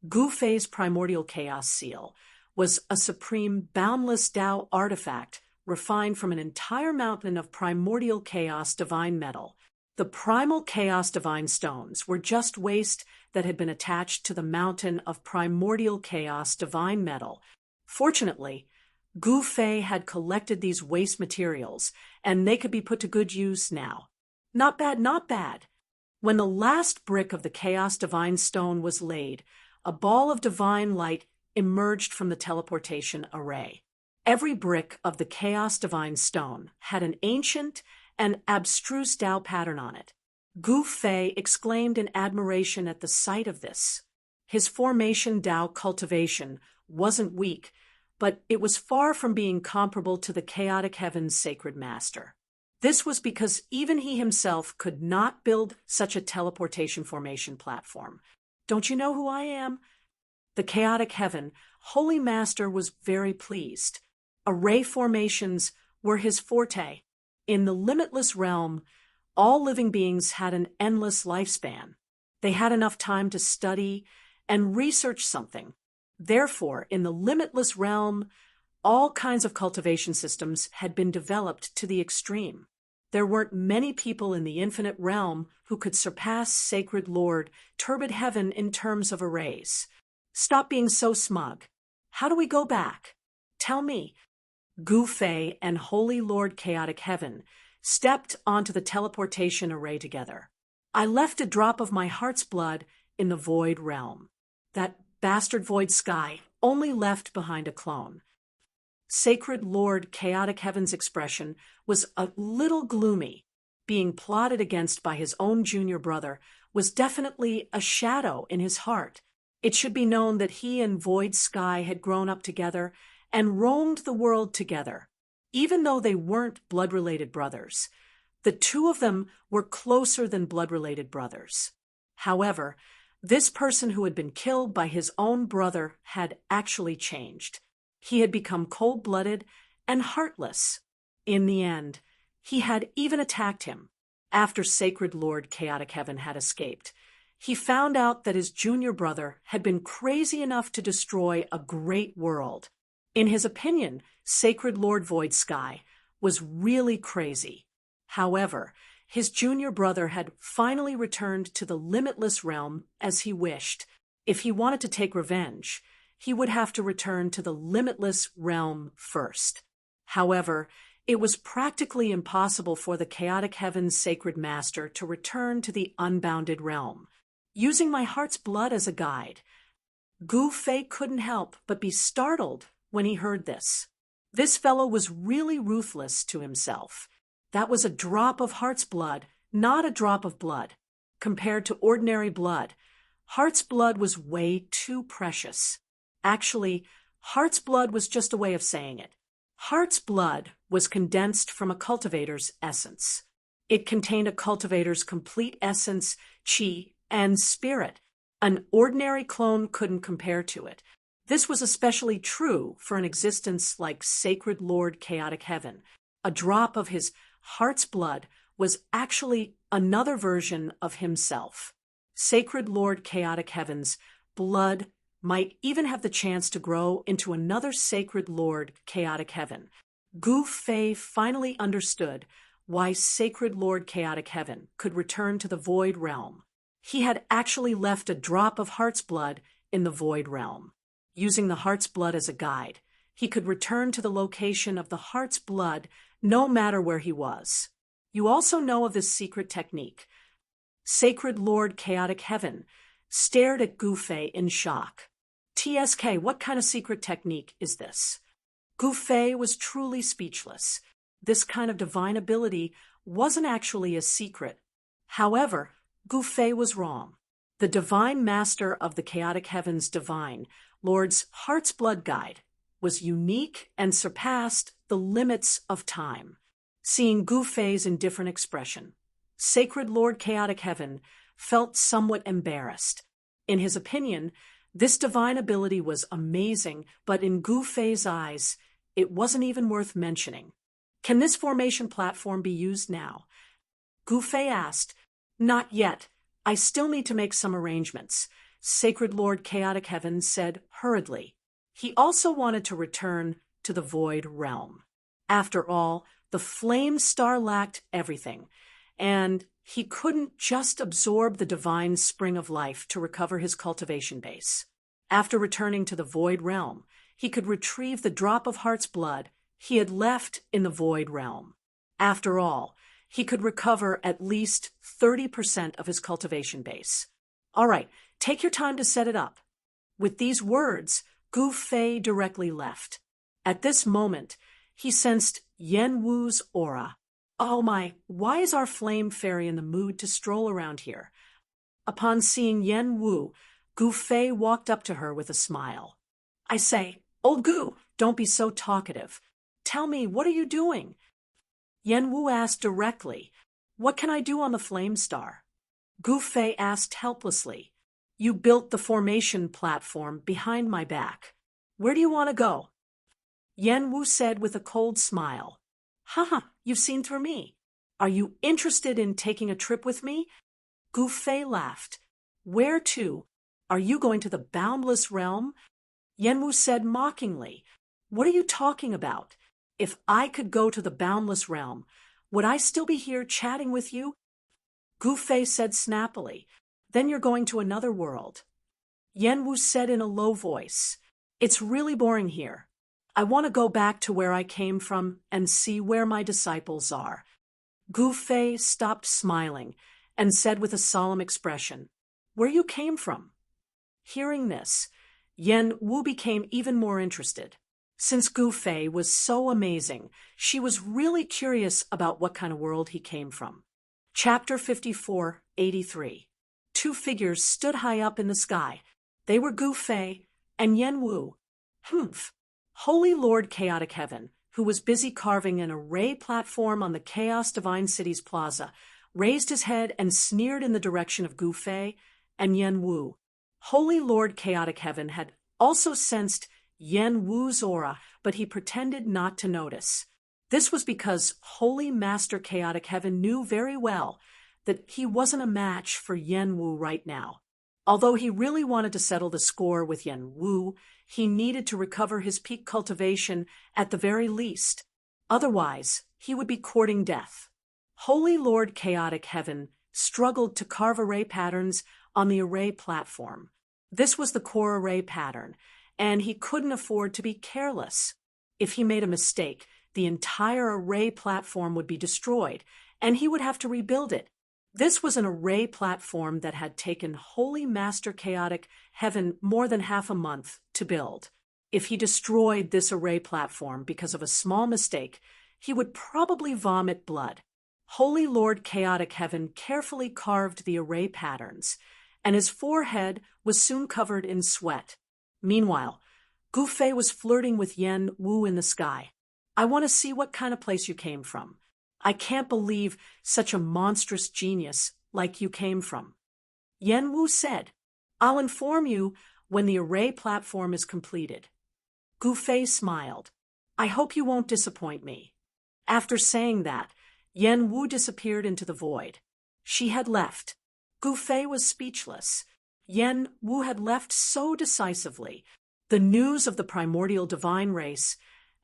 Gu Fei's primordial chaos seal was a supreme boundless Tao artifact refined from an entire mountain of primordial chaos divine metal. The primal chaos divine stones were just waste that had been attached to the mountain of primordial chaos divine metal. Fortunately, Gu Fei had collected these waste materials, and they could be put to good use now. Not bad, not bad. When the last brick of the chaos divine stone was laid, a ball of divine light emerged from the teleportation array. Every brick of the chaos divine stone had an ancient and abstruse Tao pattern on it. Gu Fei exclaimed in admiration at the sight of this. His formation Tao cultivation wasn't weak, but it was far from being comparable to the Chaotic Heaven's sacred master. This was because even he himself could not build such a teleportation formation platform. Don't you know who I am? The Chaotic Heaven, Holy Master, was very pleased. Array formations were his forte. In the limitless realm, all living beings had an endless lifespan. They had enough time to study and research something. Therefore, in the limitless realm, all kinds of cultivation systems had been developed to the extreme. There weren't many people in the infinite realm who could surpass Sacred Lord, Turbid Heaven in terms of arrays. Stop being so smug. How do we go back? Tell me. Gu Fei and Holy Lord Chaotic Heaven stepped onto the teleportation array together. I left a drop of my heart's blood in the void realm. That bastard void sky only left behind a clone. Sacred Lord Chaotic Heaven's expression was a little gloomy. Being plotted against by his own junior brother was definitely a shadow in his heart. It should be known that he and Void Sky had grown up together and roamed the world together. Even though they weren't blood-related brothers, the two of them were closer than blood-related brothers. However, this person who had been killed by his own brother had actually changed. He had become cold-blooded and heartless. In the end, he had even attacked him. After Sacred Lord Chaotic Heaven had escaped, he found out that his junior brother had been crazy enough to destroy a great world. In his opinion, Sacred Lord Void Sky was really crazy. However, his junior brother had finally returned to the limitless realm as he wished. If he wanted to take revenge, he would have to return to the limitless realm first. However, it was practically impossible for the Chaotic Heaven's Sacred Master to return to the unbounded realm. Using my heart's blood as a guide, Gu Fei couldn't help but be startled when he heard this. This fellow was really ruthless to himself. That was a drop of heart's blood, not a drop of blood. Compared to ordinary blood, heart's blood was way too precious. Actually, heart's blood was just a way of saying it. Heart's blood was condensed from a cultivator's essence. It contained a cultivator's complete essence, chi, and spirit. An ordinary clone couldn't compare to it. This was especially true for an existence like Sacred Lord Chaotic Heaven. A drop of his heart's blood was actually another version of himself. Sacred Lord Chaotic Heaven's blood might even have the chance to grow into another Sacred Lord Chaotic Heaven. Gu Fei finally understood why Sacred Lord Chaotic Heaven could return to the Void Realm. He had actually left a drop of heart's blood in the Void Realm. Using the heart's blood as a guide, he could return to the location of the heart's blood no matter where he was. You also know of this secret technique. Sacred Lord Chaotic Heaven stared at Gu Fei in shock. TSK, what kind of secret technique is this? Gu Fei was truly speechless. This kind of divine ability wasn't actually a secret. However, Gu Fei was wrong. The Divine Master of the Chaotic Heaven's Divine Lord's Heart's Blood Guide was unique and surpassed the limits of time. Seeing Gu Fei's indifferent expression, Sacred Lord Chaotic Heaven felt somewhat embarrassed. In his opinion, this divine ability was amazing, but in Gu Fei's eyes, it wasn't even worth mentioning. Can this formation platform be used now? Gu Fei asked. Not yet. I still need to make some arrangements, Sacred Lord Chaotic Heaven said hurriedly. He also wanted to return to the Void Realm. After all, the Flame Star lacked everything, and he couldn't just absorb the divine spring of life to recover his cultivation base. After returning to the Void Realm, he could retrieve the drop of heart's blood he had left in the Void Realm. After all, he could recover at least 30% of his cultivation base. All right, take your time to set it up. With these words, Gu Fei directly left. At this moment, he sensed Yen Wu's aura. Oh my, why is our flame fairy in the mood to stroll around here? Upon seeing Yen Wu, Gu Fei walked up to her with a smile. I say, old Gu, don't be so talkative. Tell me, what are you doing? Yen Wu asked directly, what can I do on the Flame Star? Gu Fei asked helplessly, you built the formation platform behind my back. Where do you want to go? Yen Wu said with a cold smile, haha, you've seen through me. Are you interested in taking a trip with me? Gu Fei laughed. Where to? Are you going to the boundless realm? Yen Wu said mockingly, what are you talking about? If I could go to the boundless realm, would I still be here chatting with you? Gu Fei said snappily, then you're going to another world. Yen Wu said in a low voice, it's really boring here. I want to go back to where I came from and see where my disciples are. Gu Fei stopped smiling and said with a solemn expression, "Where you came from?" Hearing this, Yen Wu became even more interested. Since Gu Fei was so amazing, she was really curious about what kind of world he came from. Chapter 54:83. Two figures stood high up in the sky. They were Gu Fei and Yen Wu. Humph! Holy Lord Chaotic Heaven, who was busy carving an array platform on the Chaos Divine City's plaza, raised his head and sneered in the direction of Gu Fei and Yen Wu. Holy Lord Chaotic Heaven had also sensed Yen Wu's aura, but he pretended not to notice. This was because Holy Master Chaotic Heaven knew very well that he wasn't a match for Yen Wu right now. Although he really wanted to settle the score with Yen Wu, he needed to recover his peak cultivation at the very least. Otherwise, he would be courting death. Holy Lord Chaotic Heaven struggled to carve array patterns on the array platform. This was the core array pattern, and he couldn't afford to be careless. If he made a mistake, the entire array platform would be destroyed, and he would have to rebuild it. This was an array platform that had taken Holy Master Chaotic Heaven more than half a month to build. If he destroyed this array platform because of a small mistake, he would probably vomit blood. Holy Lord Chaotic Heaven carefully carved the array patterns, and his forehead was soon covered in sweat. Meanwhile, Gu Fei was flirting with Yen Wu in the sky. "I want to see what kind of place you came from. I can't believe such a monstrous genius like you came from." Yen Wu said, "I'll inform you when the array platform is completed." Gu Fei smiled. "I hope you won't disappoint me." After saying that, Yen Wu disappeared into the void. She had left. Gu Fei was speechless. Yen Wu had left so decisively. The news of the primordial divine race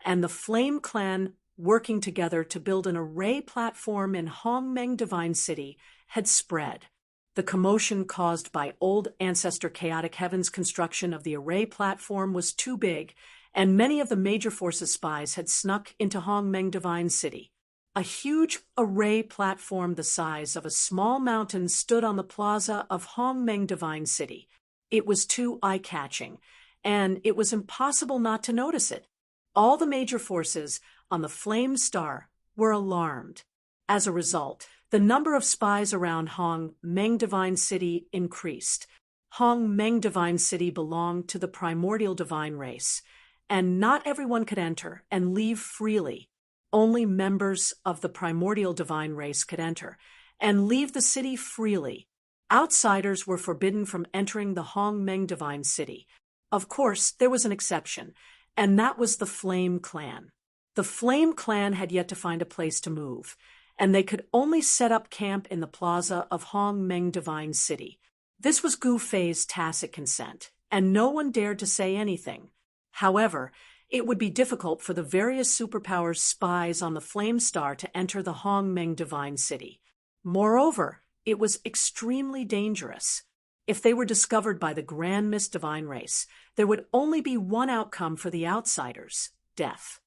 and the Flame Clan working together to build an array platform in Hongmeng Divine City had spread. The commotion caused by old ancestor Chaotic Heaven's construction of the array platform was too big, and many of the major forces spies had snuck into Hongmeng Divine City. A huge array platform the size of a small mountain stood on the plaza of Hongmeng Divine City. It was too eye-catching, and it was impossible not to notice it. All the major forces on the Flame Star were alarmed. As a result, the number of spies around Hongmeng Divine City increased. Hongmeng Divine City belonged to the primordial divine race, and not everyone could enter and leave freely. Only members of the primordial divine race could enter and leave the city freely. Outsiders were forbidden from entering the Hongmeng Divine City. Of course, there was an exception, and that was the Flame Clan. The Flame Clan had yet to find a place to move, and they could only set up camp in the plaza of Hongmeng Divine City. This was Gu Fei's tacit consent, and no one dared to say anything. However, it would be difficult for the various superpowers spies on the Flame Star to enter the Hongmeng Divine City. Moreover, it was extremely dangerous. If they were discovered by the Grand Mist Divine Race, there would only be one outcome for the outsiders: death.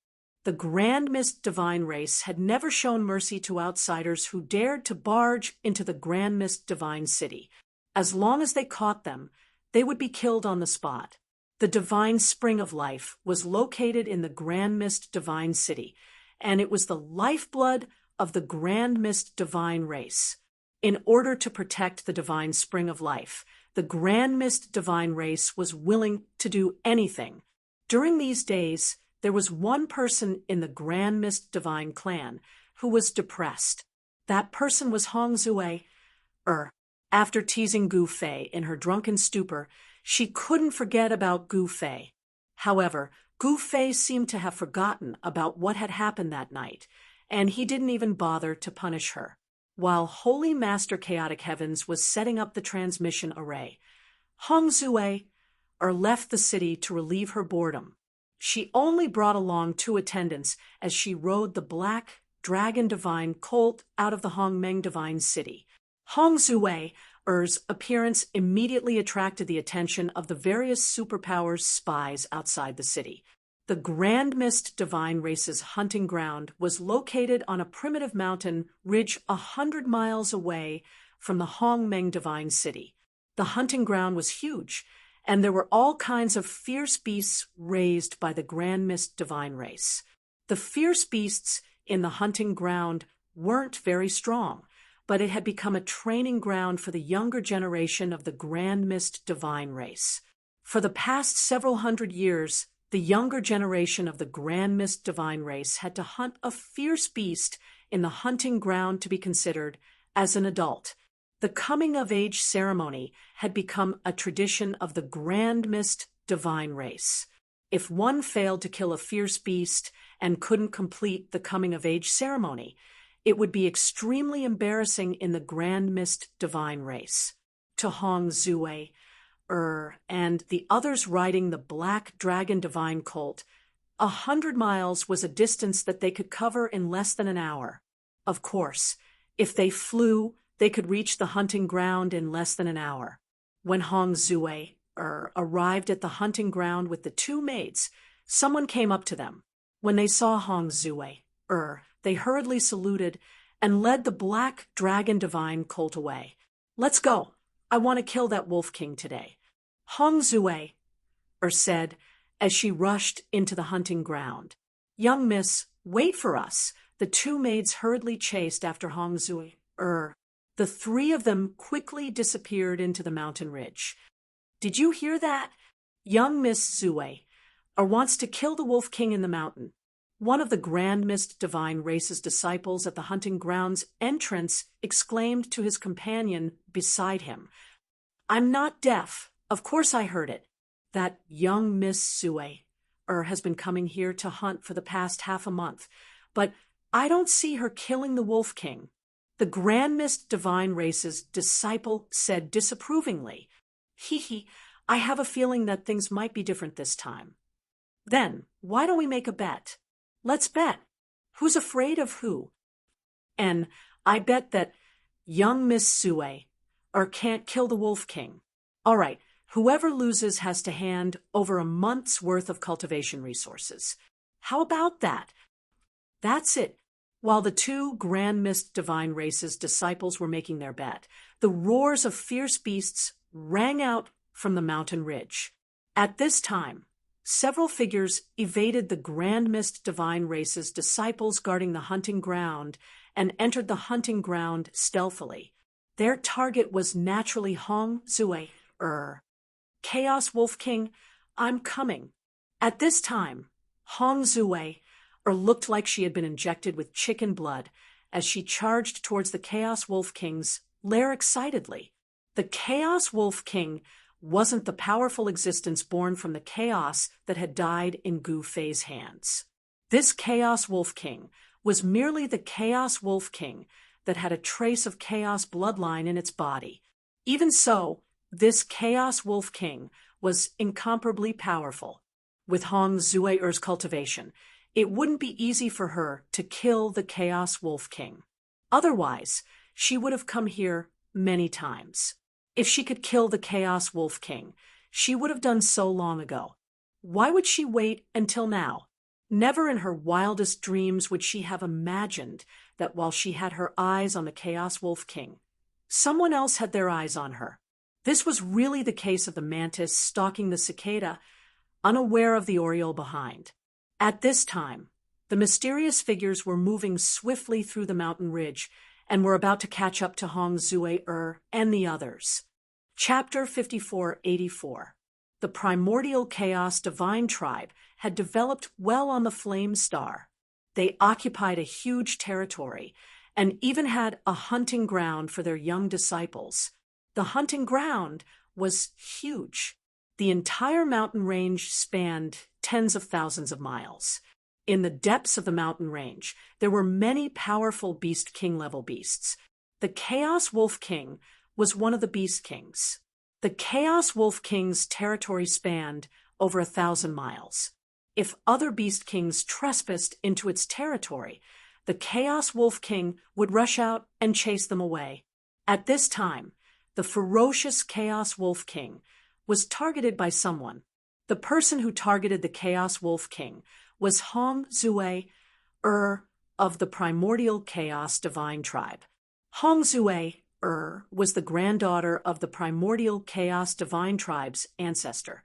The Grand Mist Divine Race had never shown mercy to outsiders who dared to barge into the Grand Mist Divine City. As long as they caught them, they would be killed on the spot. The Divine Spring of Life was located in the Grand Mist Divine City, and it was the lifeblood of the Grand Mist Divine Race. In order to protect the Divine Spring of Life, the Grand Mist Divine Race was willing to do anything. During these days, there was one person in the Grand Mist Divine Clan who was depressed. That person was Hong Zue. After teasing Gu Fei in her drunken stupor, she couldn't forget about Gu Fei. However, Gu Fei seemed to have forgotten about what had happened that night, and he didn't even bother to punish her. While Holy Master Chaotic Heavens was setting up the transmission array, Hong Zue left the city to relieve her boredom. She only brought along 2 attendants as she rode the Black Dragon Divine Colt out of the Hongmeng Divine City. Hong Zue's appearance immediately attracted the attention of the various superpowers spies outside the city. The Grand Mist Divine Race's hunting ground was located on a primitive mountain ridge 100 miles away from the Hongmeng Divine City. The hunting ground was huge, and there were all kinds of fierce beasts raised by the Grand Mist Divine Race. The fierce beasts in the hunting ground weren't very strong, but it had become a training ground for the younger generation of the Grand Mist Divine Race. For the past several hundred years, the younger generation of the Grand Mist Divine Race had to hunt a fierce beast in the hunting ground to be considered as an adult. The coming-of-age ceremony had become a tradition of the Grand Mist Divine Race. If one failed to kill a fierce beast and couldn't complete the coming-of-age ceremony, it would be extremely embarrassing in the Grand Mist Divine Race. To Hong Zue, and the others riding the Black Dragon Divine Colt, 100 miles was a distance that they could cover in less than an hour. Of course, if they flew, they could reach the hunting ground in less than an hour. When Hong Zue arrived at the hunting ground with the two maids, someone came up to them. When they saw Hong Zue, they hurriedly saluted and led the Black Dragon Divine Colt away. "Let's go. I want to kill that Wolf King today," Hong Zue said as she rushed into the hunting ground. "Young miss, wait for us." The two maids hurriedly chased after Hong Zue. The three of them quickly disappeared into the mountain ridge. "Did you hear that? Young Miss Zue wants to kill the Wolf King in the mountain." One of the Grand Mist Divine Race's disciples at the hunting ground's entrance exclaimed to his companion beside him, "I'm not deaf. Of course I heard it. That young Miss Zue has been coming here to hunt for the past half a month, but I don't see her killing the Wolf King." The Grand Mist Divine Race's disciple said disapprovingly, "Hee, I have a feeling that things might be different this time." "Then, why don't we make a bet? Let's bet. Who's afraid of who?" "And I bet that young Miss Zue can't kill the Wolf King." "All right, whoever loses has to hand over a month's worth of cultivation resources." "How about that?" That's it. While the two Grand Mist Divine Race's disciples were making their bet, the roars of fierce beasts rang out from the mountain ridge. At this time, several figures evaded the Grand Mist Divine Race's disciples guarding the hunting ground and entered the hunting ground stealthily. Their target was naturally Hong Zue. "Chaos Wolf King, I'm coming." At this time, Hong Zue looked like she had been injected with chicken blood as she charged towards the Chaos Wolf King's lair excitedly. The Chaos Wolf King wasn't the powerful existence born from the chaos that had died in Gu Fei's hands. This Chaos Wolf King was merely the Chaos Wolf King that had a trace of chaos bloodline in its body. Even so, this Chaos Wolf King was incomparably powerful. With Hong Zue's cultivation, it wouldn't be easy for her to kill the Chaos Wolf King. Otherwise, she would have come here many times. If she could kill the Chaos Wolf King, she would have done so long ago. Why would she wait until now? Never in her wildest dreams would she have imagined that while she had her eyes on the Chaos Wolf King, someone else had their eyes on her. This was really the case of the mantis stalking the cicada, unaware of the oriole behind. At this time, the mysterious figures were moving swiftly through the mountain ridge and were about to catch up to Hong Zue and the others. Chapter 5484. The primordial chaos divine tribe had developed well on the Flame Star. They occupied a huge territory and even had a hunting ground for their young disciples. The hunting ground was huge. The entire mountain range spanned tens of thousands of miles. In the depths of the mountain range, there were many powerful Beast King-level beasts. The Chaos Wolf King was one of the Beast Kings. The Chaos Wolf King's territory spanned over 1,000 miles. If other Beast Kings trespassed into its territory, the Chaos Wolf King would rush out and chase them away. At this time, the ferocious Chaos Wolf King was targeted by someone. The The person who targeted the Chaos Wolf King was Hong Zue of the primordial Chaos Divine Tribe. Hong Zue was the granddaughter of the primordial Chaos Divine Tribe's ancestor,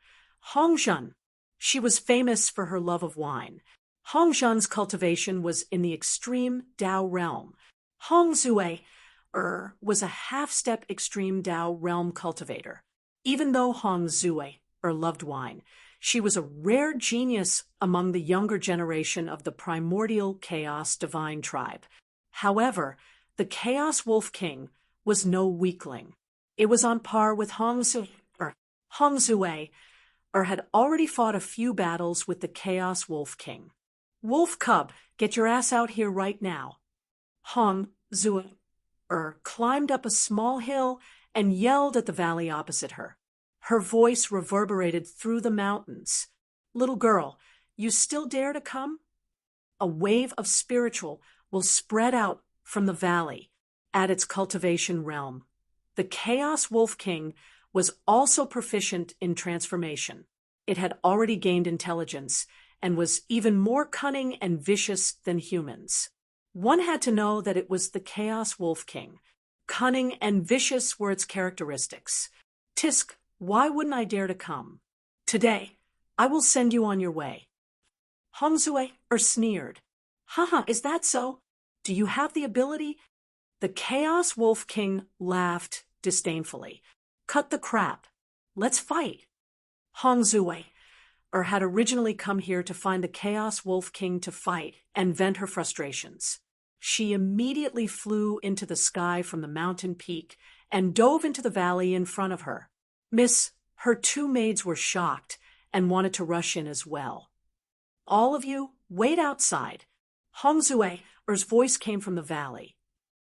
Hong Zhen. She was famous for her love of wine. Hong Zhen's cultivation was in the extreme Dao realm. Hong Zue was a half-step extreme Dao realm cultivator. Even though Hong Zue loved wine, she was a rare genius among the younger generation of the primordial Chaos Divine Tribe. However, the Chaos Wolf King was no weakling. It was on par with Hong Zue, had already fought a few battles with the Chaos Wolf King. Wolf Cub, get your ass out here right now. Hong Zue climbed up a small hill and yelled at the valley opposite her. Her voice reverberated through the mountains. Little girl, you still dare to come? A wave of spiritual will spread out from the valley at its cultivation realm. The Chaos Wolf King was also proficient in transformation. It had already gained intelligence and was even more cunning and vicious than humans. One had to know that it was the Chaos Wolf King. Cunning and vicious were its characteristics. Tisk, why wouldn't I dare to come? Today, I will send you on your way. Hong Zue sneered. Haha, is that so? Do you have the ability? The Chaos Wolf King laughed disdainfully. Cut the crap. Let's fight. Hong Zue had originally come here to find the Chaos Wolf King to fight and vent her frustrations. She immediately flew into the sky from the mountain peak and dove into the valley in front of her. Miss, her two maids were shocked and wanted to rush in as well. All of you, wait outside. Hong Zue's voice came from the valley.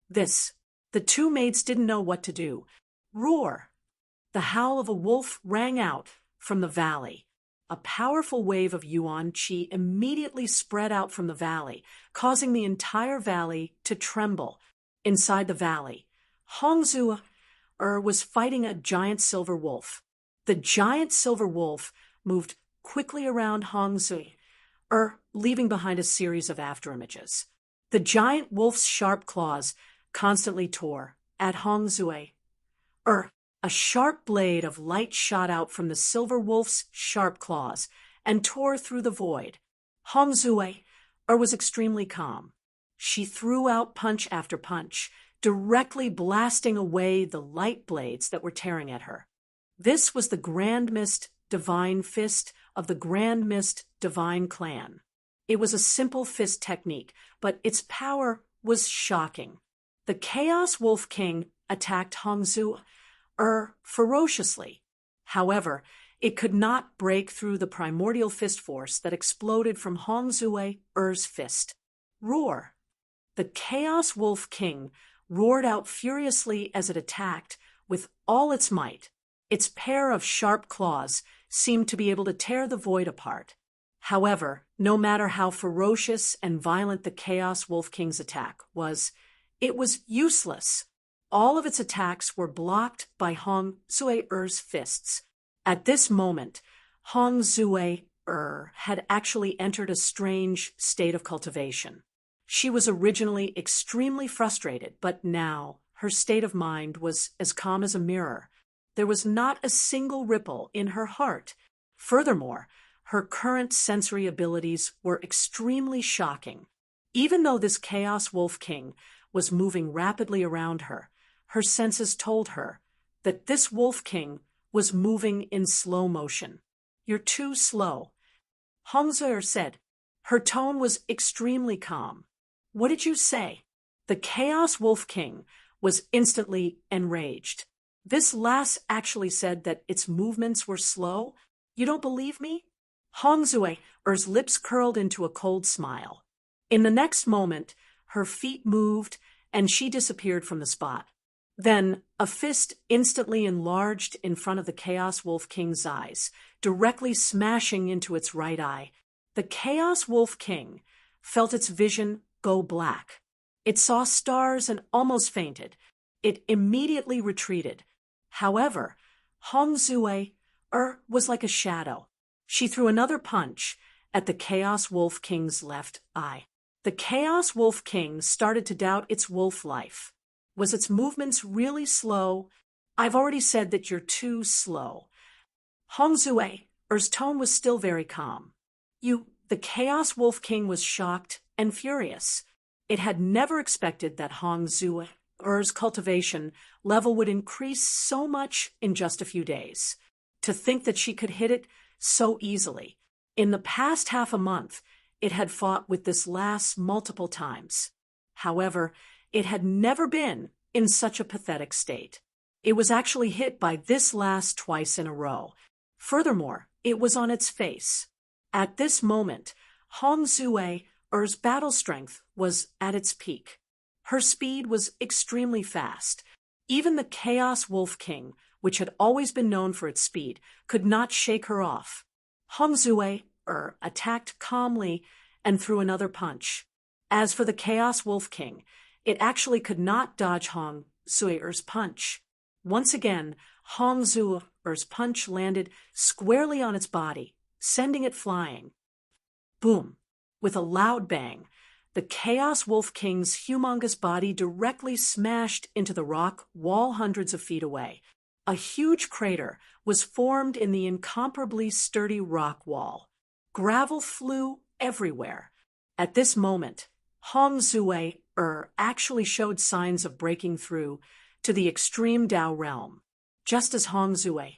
The two maids didn't know what to do. Roar! The howl of a wolf rang out from the valley. A powerful wave of yuan qi immediately spread out from the valley, causing the entire valley to tremble. Inside the valley, Hong Zue was fighting a giant silver wolf. The giant silver wolf moved quickly around Hong Zue, leaving behind a series of afterimages. The giant wolf's sharp claws constantly tore at Hong Zue. A sharp blade of light shot out from the silver wolf's sharp claws and tore through the void. Hong Zue was extremely calm. She threw out punch after punch, directly blasting away the light blades that were tearing at her. This was the Grand Mist Divine Fist of the Grand Mist Divine Clan. It was a simple fist technique, but its power was shocking. The Chaos Wolf King attacked Hong Zue ferociously. However, it could not break through the primordial fist force that exploded from Hong Zue's fist. Roar! The Chaos Wolf King roared out furiously as it attacked with all its might. Its pair of sharp claws seemed to be able to tear the void apart. However, no matter how ferocious and violent the Chaos Wolf King's attack was, it was useless. All of its attacks were blocked by Hong Zue's fists. At this moment, Hong Zue had actually entered a strange state of cultivation. She was originally extremely frustrated, but now her state of mind was as calm as a mirror. There was not a single ripple in her heart. Furthermore, her current sensory abilities were extremely shocking. Even though this Chaos Wolf King was moving rapidly around her, her senses told her that this Wolf King was moving in slow motion. You're too slow, Hong Zue said. Her tone was extremely calm. What did you say? The Chaos Wolf King was instantly enraged. This lass actually said that its movements were slow? You don't believe me? Hong Zue's lips curled into a cold smile. In the next moment, her feet moved and she disappeared from the spot. Then, a fist instantly enlarged in front of the Chaos Wolf King's eyes, directly smashing into its right eye. The Chaos Wolf King felt its vision go black. It saw stars and almost fainted. It immediately retreated. However, Hong Zue was like a shadow. She threw another punch at the Chaos Wolf King's left eye. The Chaos Wolf King started to doubt its wolf life. Was its movements really slow? I've already said that you're too slow. Hong Zue's tone was still very calm. The Chaos Wolf King was shocked and furious. It had never expected that Hong Zue's cultivation level would increase so much in just a few days. To think that she could hit it so easily. In the past half a month, it had fought with this lass multiple times. However, it had never been in such a pathetic state. It was actually hit by this lass twice in a row. Furthermore, it was on its face. At this moment, Hong Zue's battle strength was at its peak. Her speed was extremely fast. Even the Chaos Wolf King, which had always been known for its speed, could not shake her off. Hong Zue attacked calmly and threw another punch. As for the Chaos Wolf King, it actually could not dodge Hong Zue's punch. Once again, Hong Zue's punch landed squarely on its body, sending it flying. Boom! With a loud bang, the Chaos Wolf King's humongous body directly smashed into the rock wall hundreds of feet away. A huge crater was formed in the incomparably sturdy rock wall. Gravel flew everywhere. At this moment, Hong Zue actually showed signs of breaking through to the extreme Dao realm. Just as Hong Zue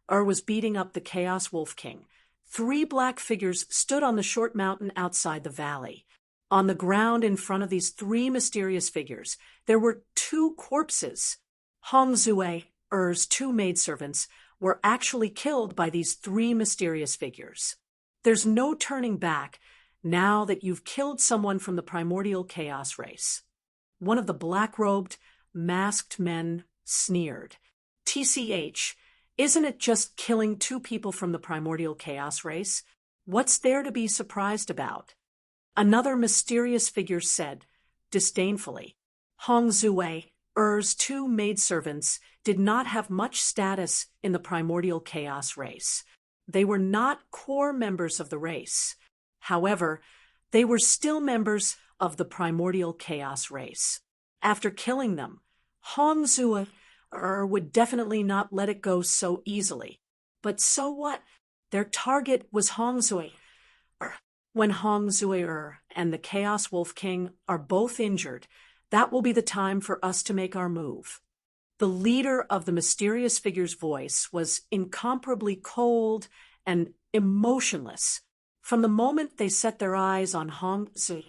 was beating up the Chaos Wolf King, 3 black figures stood on the short mountain outside the valley. On the ground in front of these 3 mysterious figures, there were 2 corpses. Hong Zue's 2 maidservants were actually killed by these 3 mysterious figures. There's no turning back now that you've killed someone from the primordial chaos race. One of the black-robed, masked men sneered. TCH, isn't it just killing 2 people from the primordial chaos race? What's there to be surprised about? Another mysterious figure said, disdainfully. Hong Zue's 2 maidservants did not have much status in the primordial chaos race. They were not core members of the race. However, they were still members of the primordial chaos race. After killing them, Hong Zue would definitely not let it go so easily. But so what? Their target was Hong Zue. When Hong Zue and the Chaos Wolf King are both injured, that will be the time for us to make our move. The leader of the mysterious figure's voice was incomparably cold and emotionless. From the moment they set their eyes on Hong Zue,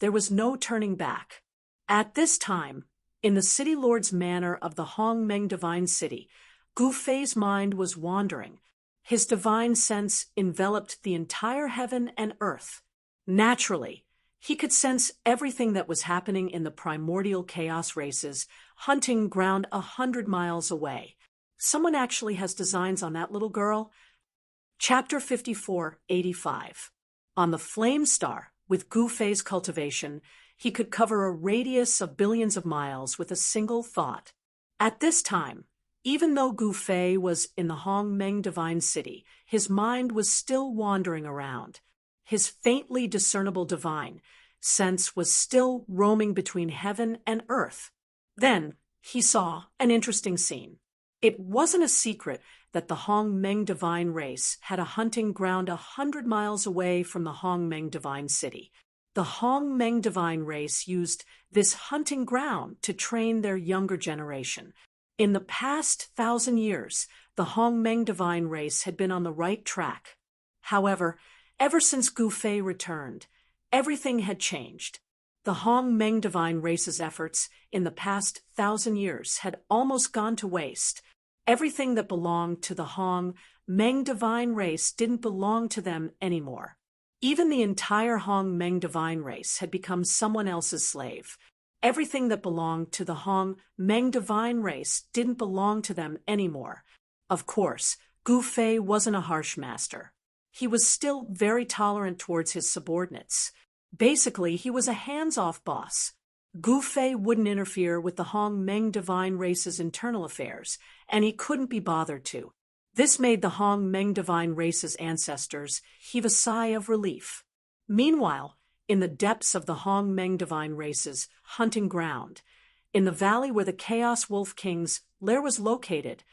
there was no turning back. At this time, in the city lord's manor of the Hong Meng Divine City, Gu Fei's mind was wandering. His divine sense enveloped the entire heaven and earth. Naturally, he could sense everything that was happening in the primordial chaos race's hunting ground 100 miles away. Someone actually has designs on that little girl. Chapter 5485. On the Flame Star, with Gu Fei's cultivation, he could cover a radius of billions of miles with a single thought. At this time, even though Gu Fei was in the Hong Meng Divine City, his mind was still wandering around. His faintly discernible divine sense was still roaming between heaven and earth. Then he saw an interesting scene. It wasn't a secret that the Hong Meng Divine race had a hunting ground 100 miles away from the Hong Meng Divine City. The Hong Meng Divine race used this hunting ground to train their younger generation. In the past 1,000 years, the Hong Meng Divine race had been on the right track. However, ever since Gu Fei returned, everything had changed. The Hong Meng Divine race's efforts in the past 1,000 years had almost gone to waste. Everything that belonged to the Hong Meng Divine race didn't belong to them anymore. Even the entire Hong Meng Divine race had become someone else's slave. Everything that belonged to the Hong Meng Divine race didn't belong to them anymore. Of course, Gu Fei wasn't a harsh master. He was still very tolerant towards his subordinates. Basically, he was a hands-off boss. Gu Fei wouldn't interfere with the Hong Meng Divine race's internal affairs, and he couldn't be bothered to. This made the Hong-Meng divine race's ancestors heave a sigh of relief. Meanwhile, in the depths of the Hong-Meng divine race's hunting ground, in the valley where the Chaos Wolf King's lair was located,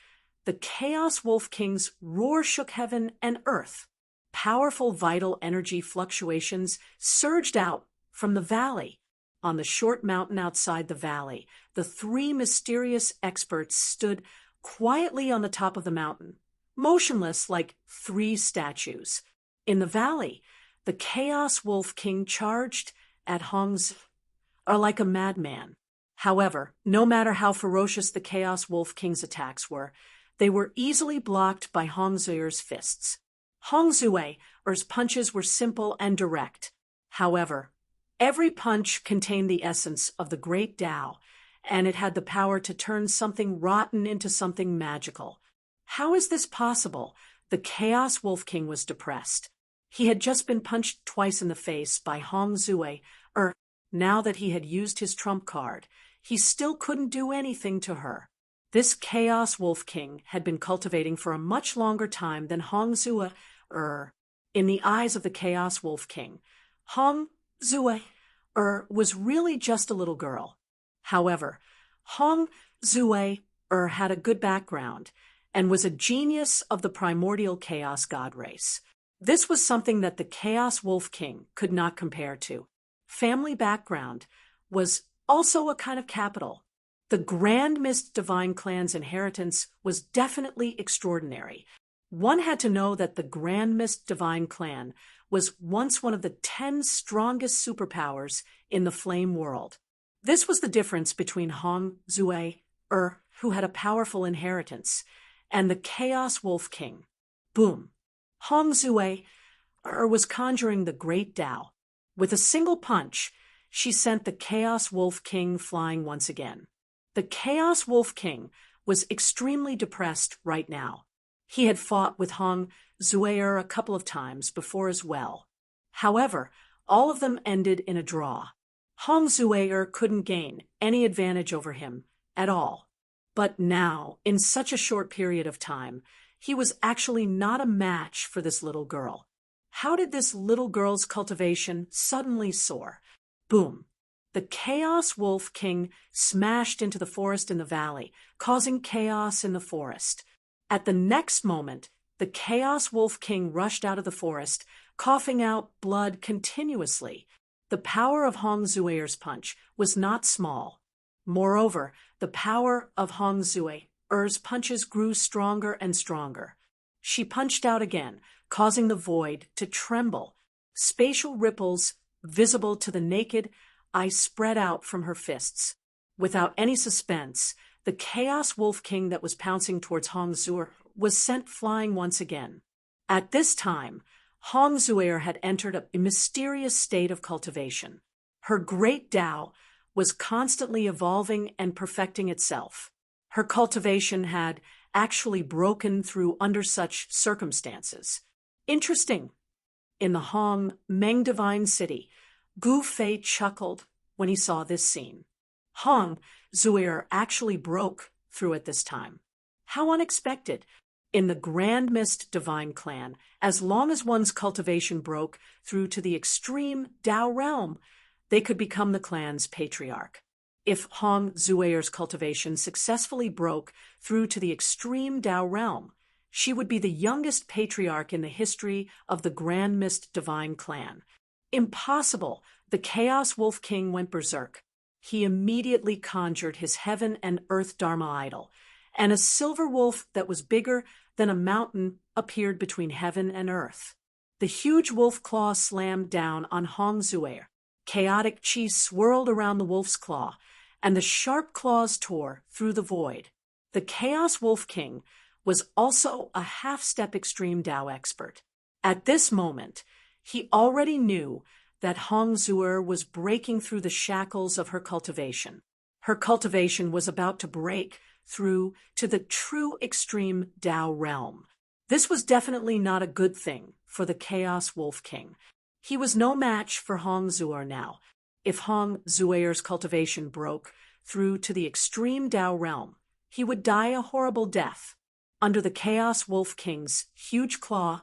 the Chaos Wolf King's roar shook heaven and earth. Powerful vital energy fluctuations surged out from the valley. On the short mountain outside the valley, the three mysterious experts stood quietly on the top of the mountain, motionless like three statues. In the valley, the Chaos Wolf King charged at Hong's like a madman. However, no matter how ferocious the Chaos Wolf King's attacks were, they were easily blocked by Hong Zue's fists. Hong Zue's punches were simple and direct. However, every punch contained the essence of the great Tao, and it had the power to turn something rotten into something magical. How is this possible? The Chaos Wolf King was depressed. He had just been punched twice in the face by Hong Zue. Now that he had used his trump card, he still couldn't do anything to her. This Chaos Wolf King had been cultivating for a much longer time than Hong Zue. In the eyes of the Chaos Wolf King, Hong Zue was really just a little girl. However, Hong Zue had a good background and was a genius of the primordial chaos god race. This was something that the Chaos Wolf King could not compare to. Family background was also a kind of capital. The Grand Mist Divine Clan's inheritance was definitely extraordinary. One had to know that the Grand Mist Divine Clan was once one of the 10 strongest superpowers in the Flame world. This was the difference between Hong Zue, who had a powerful inheritance, and the Chaos Wolf King. Boom! Hong Zue was conjuring the great Tao. With a single punch, she sent the Chaos Wolf King flying once again. The Chaos Wolf King was extremely depressed right now. He had fought with Hong Zue a couple of times before as well. However, all of them ended in a draw. Hong Zue couldn't gain any advantage over him at all. But now, in such a short period of time, he was actually not a match for this little girl. How did this little girl's cultivation suddenly soar? Boom! The Chaos Wolf King smashed into the forest in the valley, causing chaos in the forest. At the next moment, the Chaos Wolf King rushed out of the forest, coughing out blood continuously. The power of Hong Zue's punch was not small. Moreover, the power of Hong Zue's punches grew stronger and stronger. She punched out again, causing the void to tremble. Spatial ripples, visible to the naked eye, spread out from her fists. Without any suspense, the Chaos Wolf King that was pouncing towards Hong Zue was sent flying once again. At this time, Hong Zue had entered a mysterious state of cultivation. Her great Tao was constantly evolving and perfecting itself. Her cultivation had actually broken through under such circumstances. Interesting. In the Hong-Meng Divine City, Gu Fei chuckled when he saw this scene. Hong Zue actually broke through at this time. How unexpected. In the Grand Mist Divine Clan, as long as one's cultivation broke through to the extreme Tao realm, they could become the clan's patriarch. If Hong Zue's cultivation successfully broke through to the extreme Tao realm, she would be the youngest patriarch in the history of the Grand Mist Divine Clan. Impossible! The Chaos Wolf King went berserk. He immediately conjured his heaven and earth Dharma idol, and a silver wolf that was bigger than a mountain appeared between heaven and earth. The huge wolf claw slammed down on Hong Zue. Chaotic chi swirled around the wolf's claw, and the sharp claws tore through the void. The Chaos Wolf King was also a half-step extreme Tao expert. At this moment, he already knew that Hong Zue was breaking through the shackles of her cultivation. Her cultivation was about to break through to the true extreme Tao realm. This was definitely not a good thing for the Chaos Wolf King. He was no match for Hong Zue now. If Hong Zue's cultivation broke through to the extreme Tao realm, he would die a horrible death. Under the Chaos Wolf King's huge claw,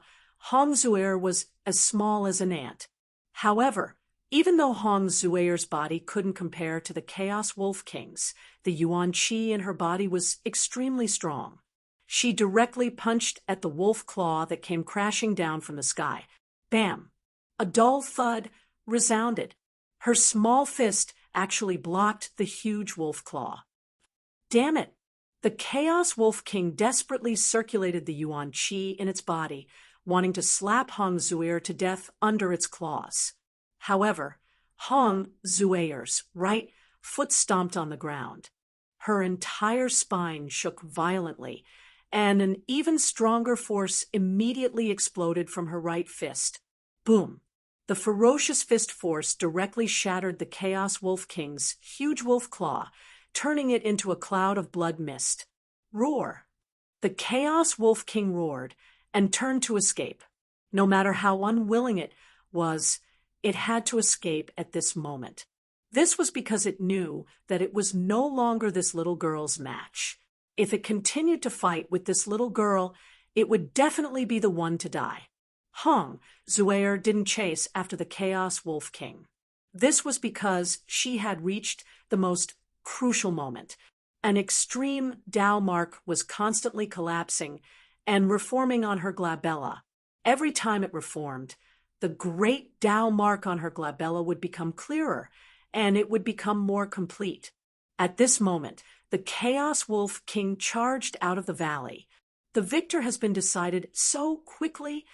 Hong Zuer was as small as an ant. However, even though Hong Zuer's body couldn't compare to the Chaos Wolf King's, the Yuan Qi in her body was extremely strong. She directly punched at the wolf claw that came crashing down from the sky. Bam! A dull thud resounded. Her small fist actually blocked the huge wolf claw. Damn it! The Chaos Wolf King desperately circulated the Yuan Qi in its body, wanting to slap Hong Zuer to death under its claws. However, Hong Zuer's right foot stomped on the ground. Her entire spine shook violently, and an even stronger force immediately exploded from her right fist. Boom! The ferocious fist force directly shattered the Chaos Wolf King's huge wolf claw, turning it into a cloud of blood mist. Roar! The Chaos Wolf King roared and turned to escape. No matter how unwilling it was, it had to escape at this moment. This was because it knew that it was no longer this little girl's match. If it continued to fight with this little girl, it would definitely be the one to die. Hong Zuer didn't chase after the Chaos Wolf King. This was because she had reached the most crucial moment. An extreme Dao mark was constantly collapsing and reforming on her glabella. Every time it reformed, the great Dao mark on her glabella would become clearer, and it would become more complete. At this moment, the Chaos Wolf King charged out of the valley. The victor has been decided so quickly.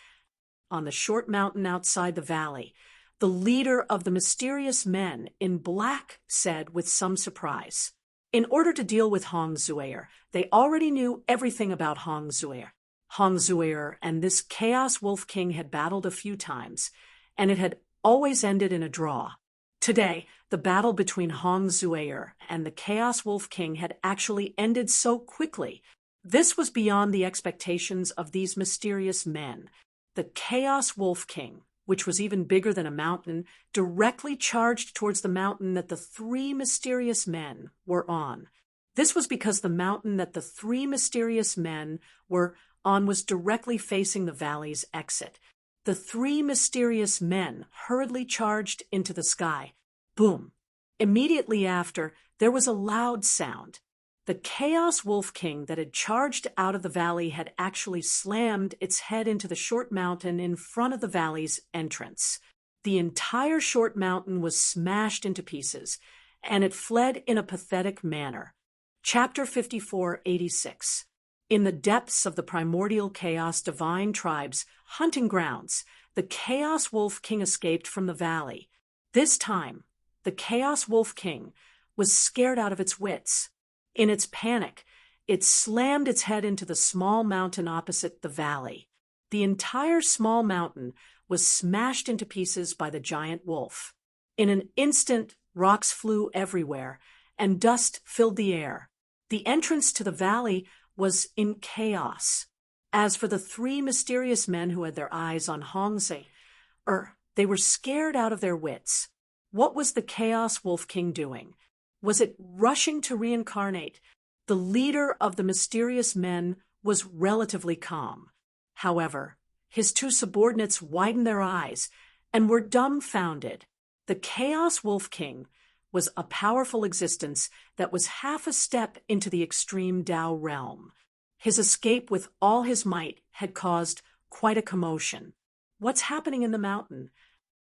On the short mountain outside the valley, the leader of the mysterious men in black said with some surprise. In order to deal with Hong Zuer, they already knew everything about Hong Zuer. Hong Zuer and this Chaos Wolf King had battled a few times, and it had always ended in a draw. Today, the battle between Hong Zuer and the Chaos Wolf King had actually ended so quickly. This was beyond the expectations of these mysterious men. The Chaos Wolf King, which was even bigger than a mountain, directly charged towards the mountain that the three mysterious men were on. This was because the mountain that the three mysterious men were on was directly facing the valley's exit. The three mysterious men hurriedly charged into the sky. Boom! Immediately after, there was a loud sound. The Chaos Wolf King that had charged out of the valley had actually slammed its head into the short mountain in front of the valley's entrance. The entire short mountain was smashed into pieces, and it fled in a pathetic manner. Chapter 5486. In the depths of the primordial chaos divine tribe's hunting grounds, the Chaos Wolf King escaped from the valley. This time, the Chaos Wolf King was scared out of its wits. In its panic, it slammed its head into the small mountain opposite the valley. The entire small mountain was smashed into pieces by the giant wolf. In an instant, rocks flew everywhere, and dust filled the air. The entrance to the valley was in chaos. As for the three mysterious men who had their eyes on Hong Zuer, they were scared out of their wits. What was the Chaos Wolf King doing? Was it rushing to reincarnate? The leader of the mysterious men was relatively calm. However, his two subordinates widened their eyes and were dumbfounded. The Chaos Wolf King was a powerful existence that was half a step into the extreme Dao realm. His escape with all his might had caused quite a commotion. What's happening in the mountain?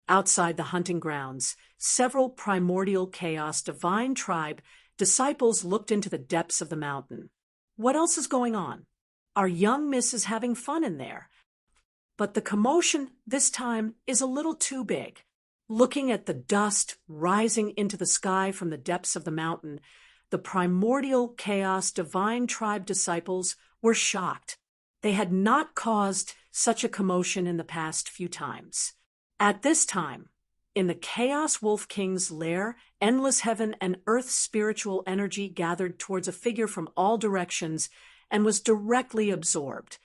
Outside the hunting grounds, several primordial chaos divine tribe disciples looked into the depths of the mountain. What else is going on? Our young miss is having fun in there. But the commotion this time is a little too big. Looking at the dust rising into the sky from the depths of the mountain, the primordial chaos divine tribe disciples were shocked. They had not caused such a commotion in the past few times. At this time, in the Chaos Wolf King's lair, endless heaven and earth's spiritual energy gathered towards a figure from all directions and was directly absorbed.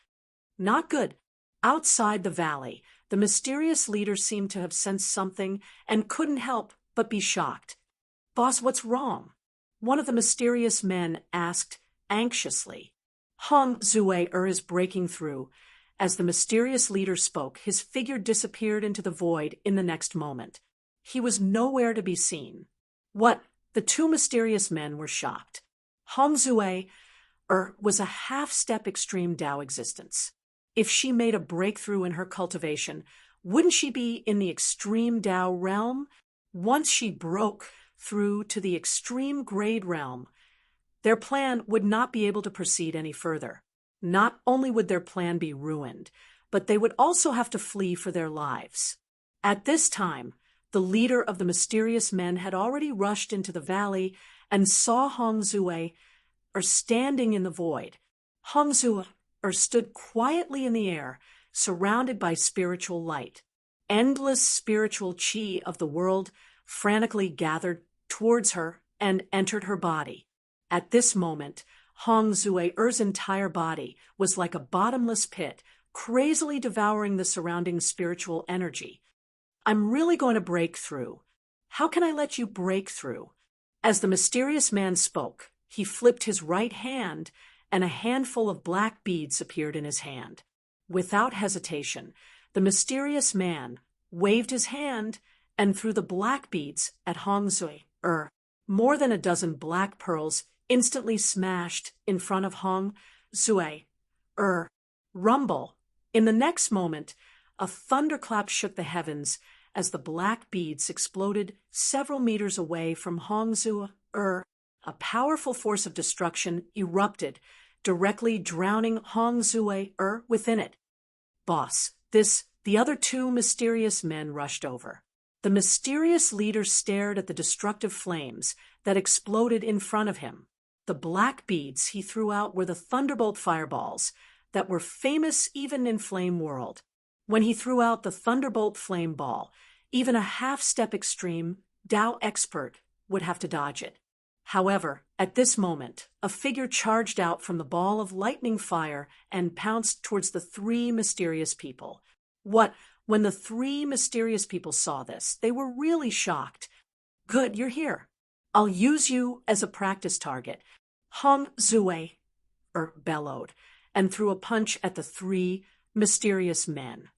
Not good. Outside the valley, the mysterious leader seemed to have sensed something and couldn't help but be shocked. "Boss, what's wrong?" One of the mysterious men asked anxiously. Hong Zue is breaking through. As the mysterious leader spoke, his figure disappeared into the void in the next moment. He was nowhere to be seen. What? The two mysterious men were shocked. Hong Zue was a half-step extreme Tao existence. If she made a breakthrough in her cultivation, wouldn't she be in the extreme Tao realm? Once she broke through to the extreme grade realm, their plan would not be able to proceed any further. Not only would their plan be ruined, but they would also have to flee for their lives. At this time, the leader of the mysterious men had already rushed into the valley and saw Hong Zue standing in the void. Hong Zue stood quietly in the air, surrounded by spiritual light. Endless spiritual qi of the world frantically gathered towards her and entered her body. At this moment, Hong Zue's entire body was like a bottomless pit, crazily devouring the surrounding spiritual energy. I'm really going to break through. How can I let you break through? As the mysterious man spoke, he flipped his right hand, and a handful of black beads appeared in his hand. Without hesitation, the mysterious man waved his hand and threw the black beads at Hong Zue. More than a dozen black pearls instantly smashed in front of Hong Zue. Rumble. In the next moment, a thunderclap shook the heavens as the black beads exploded several meters away from Hong Zue. A powerful force of destruction erupted, directly drowning Hong Zue within it. Boss, the other two mysterious men rushed over. The mysterious leader stared at the destructive flames that exploded in front of him. The black beads he threw out were the thunderbolt fireballs that were famous even in Flame World. When he threw out the thunderbolt flame ball, even a half-step extreme Tao expert would have to dodge it. However, at this moment, a figure charged out from the ball of lightning fire and pounced towards the three mysterious people. When the three mysterious people saw this, they were really shocked. Good, you're here. I'll use you as a practice target. Hong Zue bellowed and threw a punch at the three mysterious men.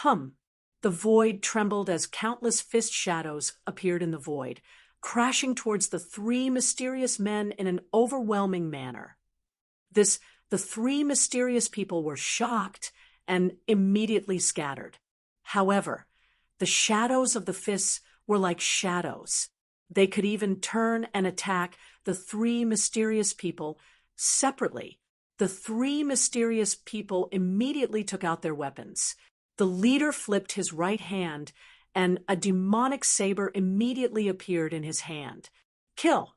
The void trembled as countless fist shadows appeared in the void, crashing towards the three mysterious men in an overwhelming manner. The three mysterious people were shocked and immediately scattered. However, the shadows of the fists were like shadows. They could even turn and attack the three mysterious people separately. The three mysterious people immediately took out their weapons. The leader flipped his right hand, and a demonic saber immediately appeared in his hand. Kill!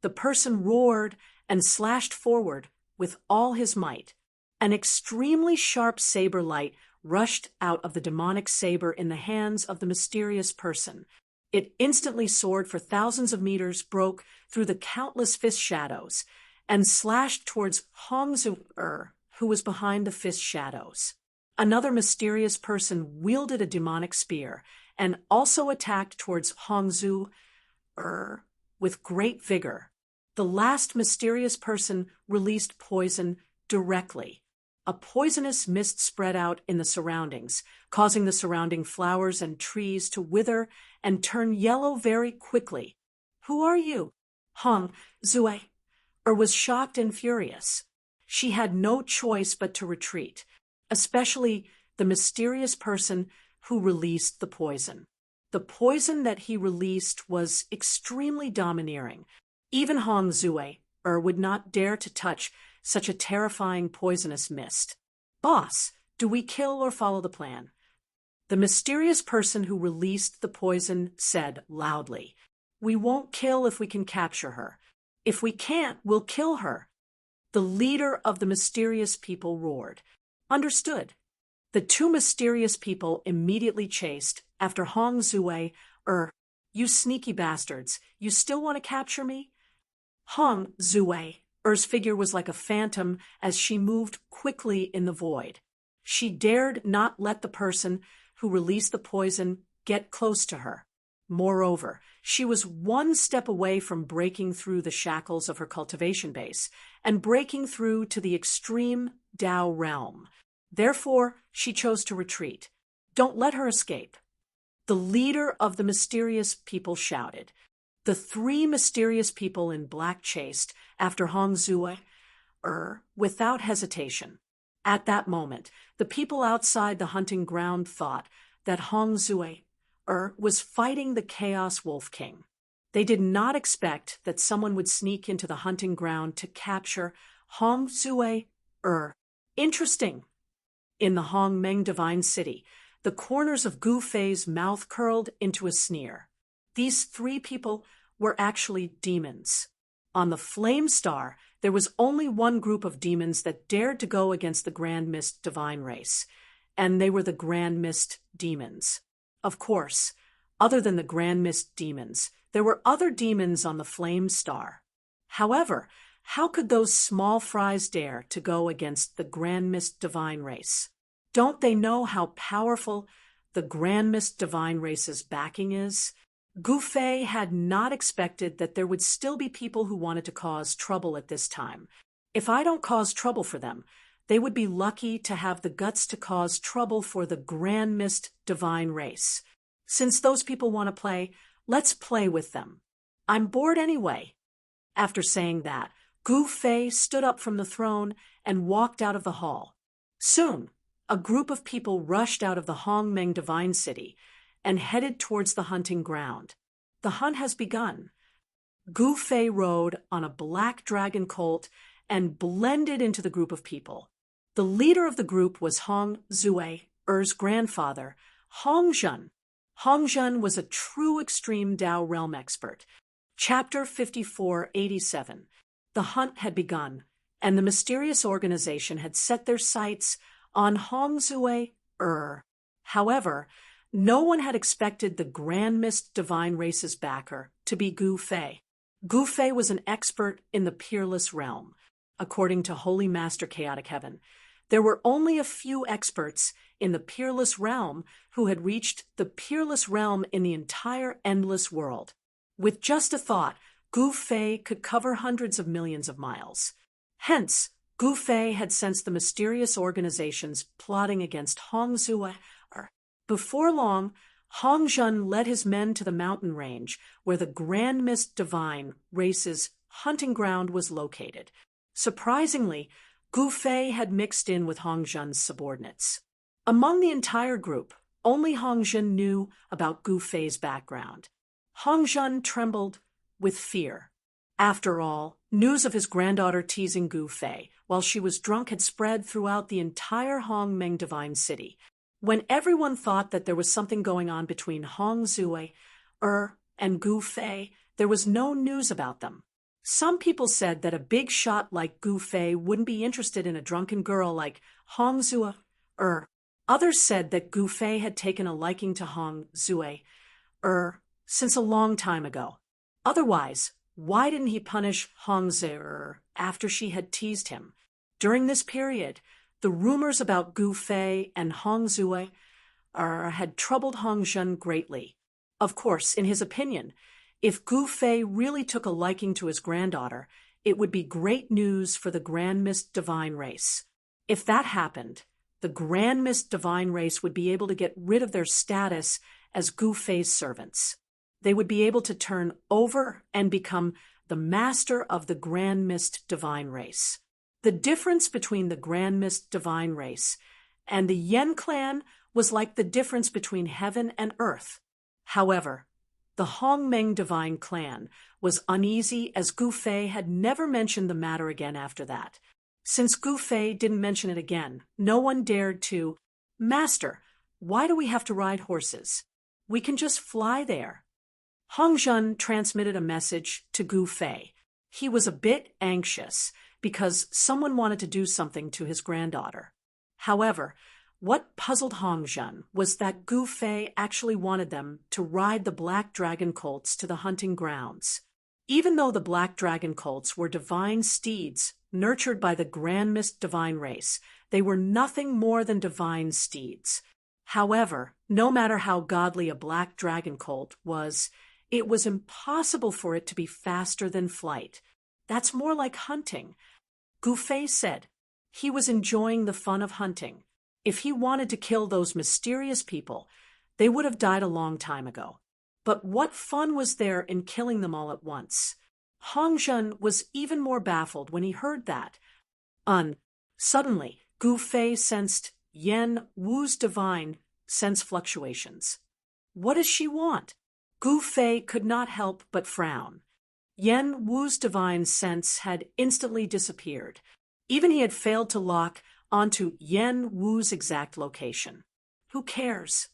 The person roared and slashed forward with all his might. An extremely sharp saber light rushed out of the demonic saber in the hands of the mysterious person. It instantly soared for thousands of meters, broke through the countless fist shadows, and slashed towards Hong Zue, who was behind the fist shadows. Another mysterious person wielded a demonic spear and also attacked towards Hong Zue with great vigor. The last mysterious person released poison directly. A poisonous mist spread out in the surroundings, causing the surrounding flowers and trees to wither and turn yellow very quickly. Who are you? Hong Zue was shocked and furious. She had no choice but to retreat, especially the mysterious person who released the poison. The poison that he released was extremely domineering. Even Hong Zue would not dare to touch such a terrifying poisonous mist. Boss, do we kill or follow the plan? The mysterious person who released the poison said loudly, "We won't kill if we can capture her. If we can't, we'll kill her." The leader of the mysterious people roared. Understood. The two mysterious people immediately chased after Hong Zue. You sneaky bastards, you still want to capture me? Hong Zue's figure was like a phantom as she moved quickly in the void. She dared not let the person who released the poison get close to her. Moreover, she was one step away from breaking through the shackles of her cultivation base and breaking through to the extreme Tao realm. Therefore, she chose to retreat. Don't let her escape. The leader of the mysterious people shouted. The three mysterious people in black chased after Hong Zue, without hesitation. At that moment, the people outside the hunting ground thought that Hong Zue, was fighting the Chaos Wolf King. They did not expect that someone would sneak into the hunting ground to capture Hong Zue, Interesting. In the Hong Meng Divine City, the corners of Gu Fei's mouth curled into a sneer. These three people were actually demons. On the Flame Star, there was only one group of demons that dared to go against the Grand Mist Divine Race, and they were the Grand Mist Demons. Of course, other than the Grand Mist Demons, there were other demons on the Flame Star. However, how could those small fries dare to go against the Grand Mist Divine Race? Don't they know how powerful the Grand Mist Divine Race's backing is? Gu Fei had not expected that there would still be people who wanted to cause trouble at this time. If I don't cause trouble for them, they would be lucky to have the guts to cause trouble for the Grand Mist Divine Race. Since those people want to play, let's play with them. I'm bored anyway. After saying that, Gu Fei stood up from the throne and walked out of the hall. Soon, a group of people rushed out of the Hong Meng Divine City and headed towards the hunting ground. The hunt has begun. Gu Fei rode on a black dragon colt and blended into the group of people. The leader of the group was Hong Zue, grandfather, Hong Zhen. Hong Zhen was a true extreme Tao realm expert. Chapter 5487. The hunt had begun, and the mysterious organization had set their sights on Hong Zue, However, no one had expected the Grand Mist Divine Race's backer to be Gu Fei. Gu Fei was an expert in the Peerless Realm. According to Holy Master Chaotic Heaven, there were only a few experts in the Peerless Realm who had reached the Peerless Realm in the entire endless world. With just a thought, Gu Fei could cover hundreds of millions of miles. Hence, Gu Fei had sensed the mysterious organizations plotting against Hong Zue. Before long, Hong Zhen led his men to the mountain range where the Grand Mist Divine Race's hunting ground was located. Surprisingly, Gu Fei had mixed in with Hong Zhen's subordinates. Among the entire group, only Hong Zhen knew about Gu Fei's background. Hong Zhen trembled with fear. After all, news of his granddaughter teasing Gu Fei while she was drunk had spread throughout the entire Hong Meng Divine City. When everyone thought that there was something going on between Hong Zue, and Gu Fei, there was no news about them. Some people said that a big shot like Gu Fei wouldn't be interested in a drunken girl like Hong Zue, Others said that Gu Fei had taken a liking to Hong Zue, since a long time ago. Otherwise, why didn't he punish Hong Zue after she had teased him? During this period, the rumors about Gu Fei and Hong Zue had troubled Hong Zhen greatly. Of course, in his opinion, if Gu Fei really took a liking to his granddaughter, it would be great news for the Grand Mist Divine Race. If that happened, the Grand Mist Divine Race would be able to get rid of their status as Gu Fei's servants. They would be able to turn over and become the master of the Grand Mist Divine Race. The difference between the Grand Mist Divine Race and the Yen clan was like the difference between heaven and earth. However, the Hong Meng Divine Clan was uneasy as Gu Fei had never mentioned the matter again after that. Since Gu Fei didn't mention it again, no one dared to, "Master, why do we have to ride horses? We can just fly there." Hong Zhen transmitted a message to Gu Fei. He was a bit anxious because someone wanted to do something to his granddaughter. However, what puzzled Hong Zhen was that Gu Fei actually wanted them to ride the black dragon colts to the hunting grounds. Even though the black dragon colts were divine steeds nurtured by the Grand Mist Divine Race, they were nothing more than divine steeds. However, no matter how godly a black dragon colt was, it was impossible for it to be faster than flight. That's more like hunting. Gouffet said he was enjoying the fun of hunting. If he wanted to kill those mysterious people, they would have died a long time ago. But what fun was there in killing them all at once? Hong Zhen was even more baffled when he heard that. Suddenly, Gouffet sensed Yen Wu's divine sense fluctuations. What does she want? Gouffet could not help but frown. Yen Wu's divine sense had instantly disappeared. Even he had failed to lock onto Yen Wu's exact location. Who cares?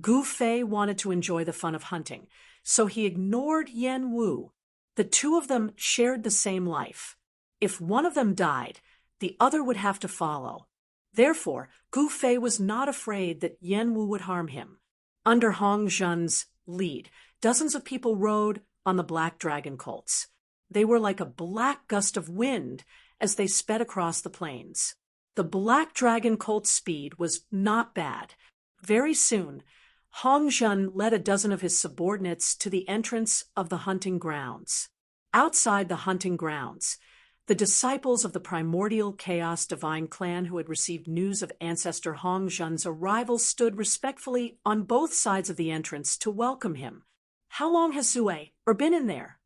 Gouffet wanted to enjoy the fun of hunting, so he ignored Yen Wu. The two of them shared the same life. If one of them died, the other would have to follow. Therefore, Gouffet was not afraid that Yen Wu would harm him. Under Hong Zhen's lead, dozens of people rode on the black dragon colts. They were like a black gust of wind as they sped across the plains. The black dragon colt's speed was not bad. Very soon, Hong Zhen led a dozen of his subordinates to the entrance of the hunting grounds. Outside the hunting grounds, the disciples of the primordial chaos divine clan who had received news of ancestor Hong Zhen's arrival stood respectfully on both sides of the entrance to welcome him. How long has Zue been in there?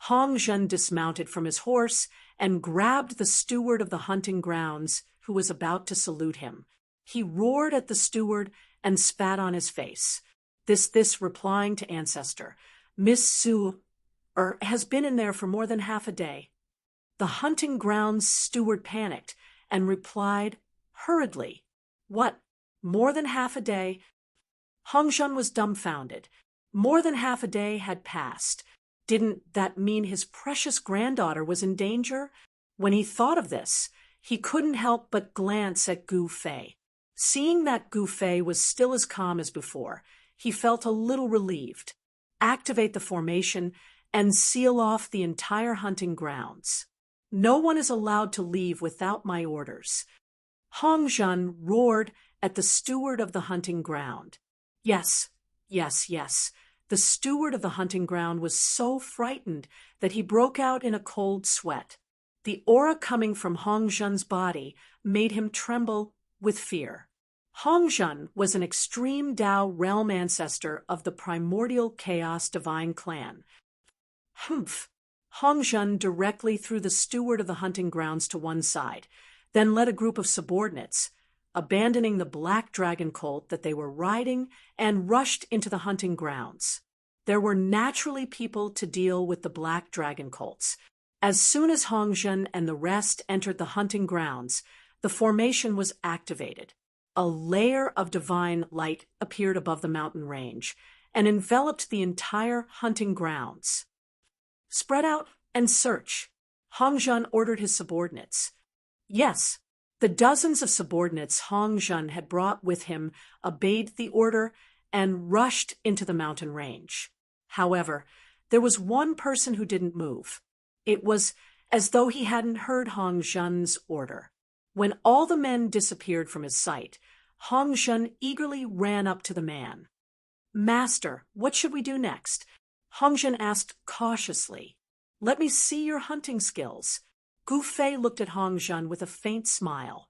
Hong Zhen dismounted from his horse and grabbed the steward of the hunting grounds who was about to salute him. He roared at the steward and spat on his face. This replying to ancestor, Miss Zue has been in there for more than half a day. The hunting grounds steward panicked and replied hurriedly, What, more than half a day? Hong Zhen was dumbfounded. More than half a day had passed. Didn't that mean his precious granddaughter was in danger? When he thought of this, he couldn't help but glance at Gouffet. Seeing that Gouffet was still as calm as before, he felt a little relieved. Activate the formation and seal off the entire hunting grounds. No one is allowed to leave without my orders. Hong Zhen roared at the steward of the hunting ground. Yes. The steward of the hunting ground was so frightened that he broke out in a cold sweat. The aura coming from Hong Zhen's body made him tremble with fear. Hong Zhen was an extreme Tao realm ancestor of the primordial chaos divine clan. Humph! Hong Zhen directly threw the steward of the hunting grounds to one side, then led a group of subordinates, abandoning the black dragon colt that they were riding, and rushed into the hunting grounds. There were naturally people to deal with the black dragon colts. As soon as Hong Zhen and the rest entered the hunting grounds, the formation was activated. A layer of divine light appeared above the mountain range and enveloped the entire hunting grounds. Spread out and search, Hong Zhen ordered his subordinates. Yes, the dozens of subordinates Hong Zhen had brought with him obeyed the order and rushed into the mountain range. However, there was one person who didn't move. It was as though he hadn't heard Hong Zhen's order. When all the men disappeared from his sight, Hong Zhen eagerly ran up to the man. Master, what should we do next? Hong Zhen asked cautiously. Let me see your hunting skills. Gouffet looked at Hong Zhen with a faint smile.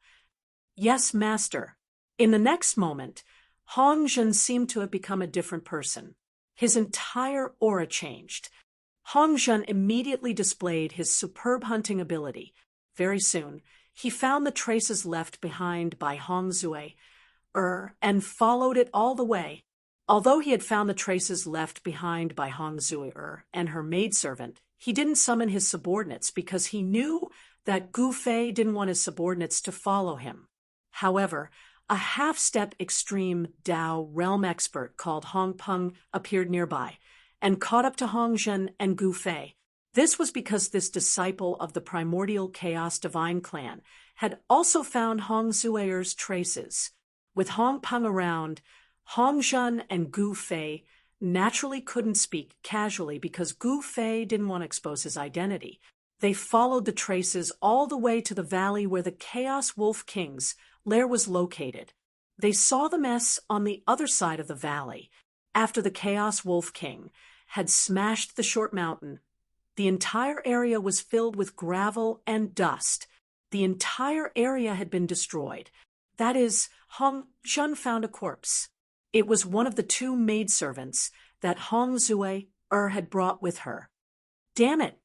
Yes, master. In the next moment, Hong Zhen seemed to have become a different person. His entire aura changed. Hong Zhen immediately displayed his superb hunting ability. Very soon, he found the traces left behind by Hong Zue, and followed it all the way. Although he had found the traces left behind by Hong Zue and her maidservant, he didn't summon his subordinates because he knew that Gouffet didn't want his subordinates to follow him. However, a half-step extreme Tao realm expert called Hong Peng appeared nearby and caught up to Hong Zhen and Gouffet. This was because this disciple of the primordial chaos divine clan had also found Hong Zue's traces. With Hong Peng around, Hong Zhen and Gouffet naturally couldn't speak casually because Gouffet didn't want to expose his identity. They followed the traces all the way to the valley where the Chaos Wolf King's lair was located. They saw the mess on the other side of the valley. After the Chaos Wolf King had smashed the short mountain, the entire area was filled with gravel and dust. The entire area had been destroyed. That is, Hong Zhen found a corpse. It was one of the two maidservants that Hong Zui had brought with her. Damn it!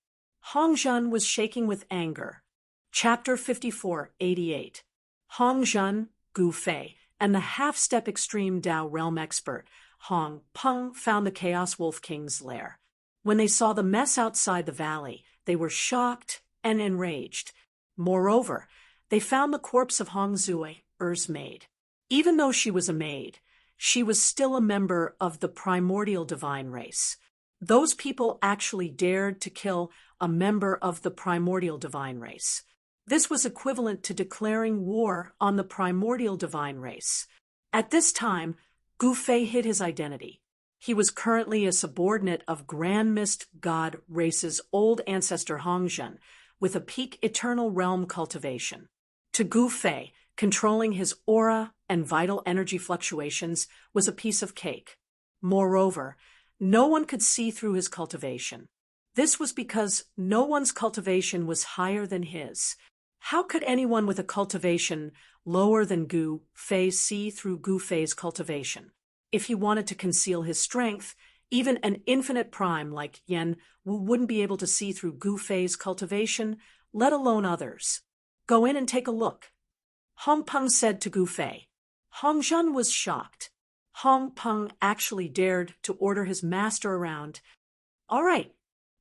Hong Zhen was shaking with anger. Chapter 54-88. Hong Zhen, Gu Fei, and the half-step extreme Dao realm expert, Hong Peng, found the Chaos Wolf King's lair. When they saw the mess outside the valley, they were shocked and enraged. Moreover, they found the corpse of Hong Zui's maid. Even though she was a maid, she was still a member of the primordial divine race. Those people actually dared to kill a member of the primordial divine race. This was equivalent to declaring war on the primordial divine race. At this time, Gu Fei hid his identity. He was currently a subordinate of Grand Mist God race's old ancestor Hong Zhen, with a peak eternal realm cultivation. To Gu Fei, controlling his aura and vital energy fluctuations was a piece of cake. Moreover, no one could see through his cultivation. This was because no one's cultivation was higher than his. How could anyone with a cultivation lower than Gu Fei see through Gu Fei's cultivation? If he wanted to conceal his strength, even an infinite prime like Yan Wu wouldn't be able to see through Gu Fei's cultivation, let alone others. Go in and take a look, Hong Peng said to Gu Fei. Hong Zhen was shocked. Hong Peng actually dared to order his master around. All right.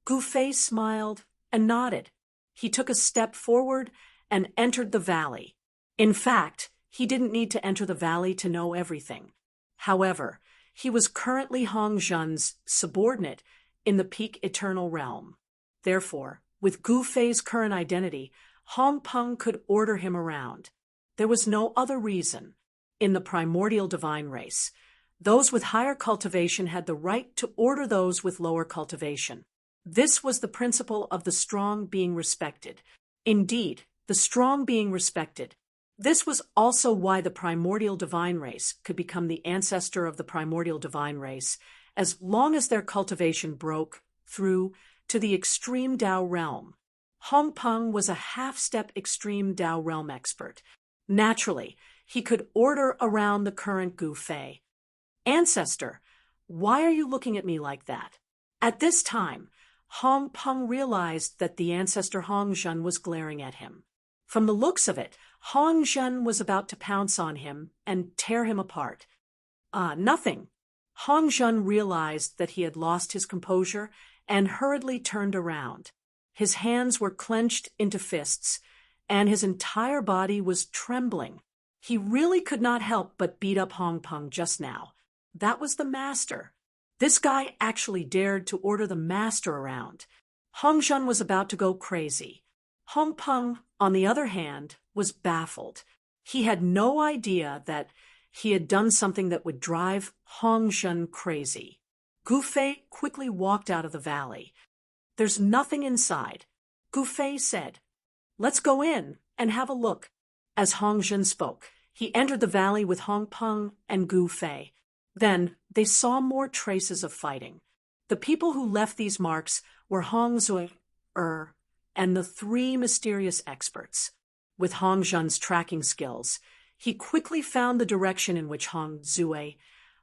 Gu Fei smiled and nodded. He took a step forward and entered the valley. In fact, he didn't need to enter the valley to know everything. However, he was currently Hong Zhen's subordinate in the peak eternal realm. Therefore, with Gu Fei's current identity, Hong Peng could order him around. There was no other reason. In the primordial divine race, those with higher cultivation had the right to order those with lower cultivation. This was the principle of the strong being respected. Indeed, the strong being respected. This was also why the primordial divine race could become the ancestor of the primordial divine race, as long as their cultivation broke through to the extreme Dao realm. Hong Peng was a half-step extreme Dao realm expert. Naturally, he could order around the current Gu Fei. Ancestor, why are you looking at me like that? At this time, Hong Peng realized that the ancestor Hong Zhen was glaring at him. From the looks of it, Hong Zhen was about to pounce on him and tear him apart. Nothing. Hong Zhen realized that he had lost his composure and hurriedly turned around. His hands were clenched into fists, and his entire body was trembling. He really could not help but beat up Hong Peng just now. That was the master. This guy actually dared to order the master around. Hong Zhen was about to go crazy. Hong Peng, on the other hand, was baffled. He had no idea that he had done something that would drive Hong Zhen crazy. Gu Fei quickly walked out of the valley. There's nothing inside, Gu Fei said. Let's go in and have a look. As Hong Zhen spoke, he entered the valley with Hong Peng and Gu Fei. Then they saw more traces of fighting. The people who left these marks were Hong Zui and the three mysterious experts. With Hong Zhen's tracking skills, he quickly found the direction in which Hong Zui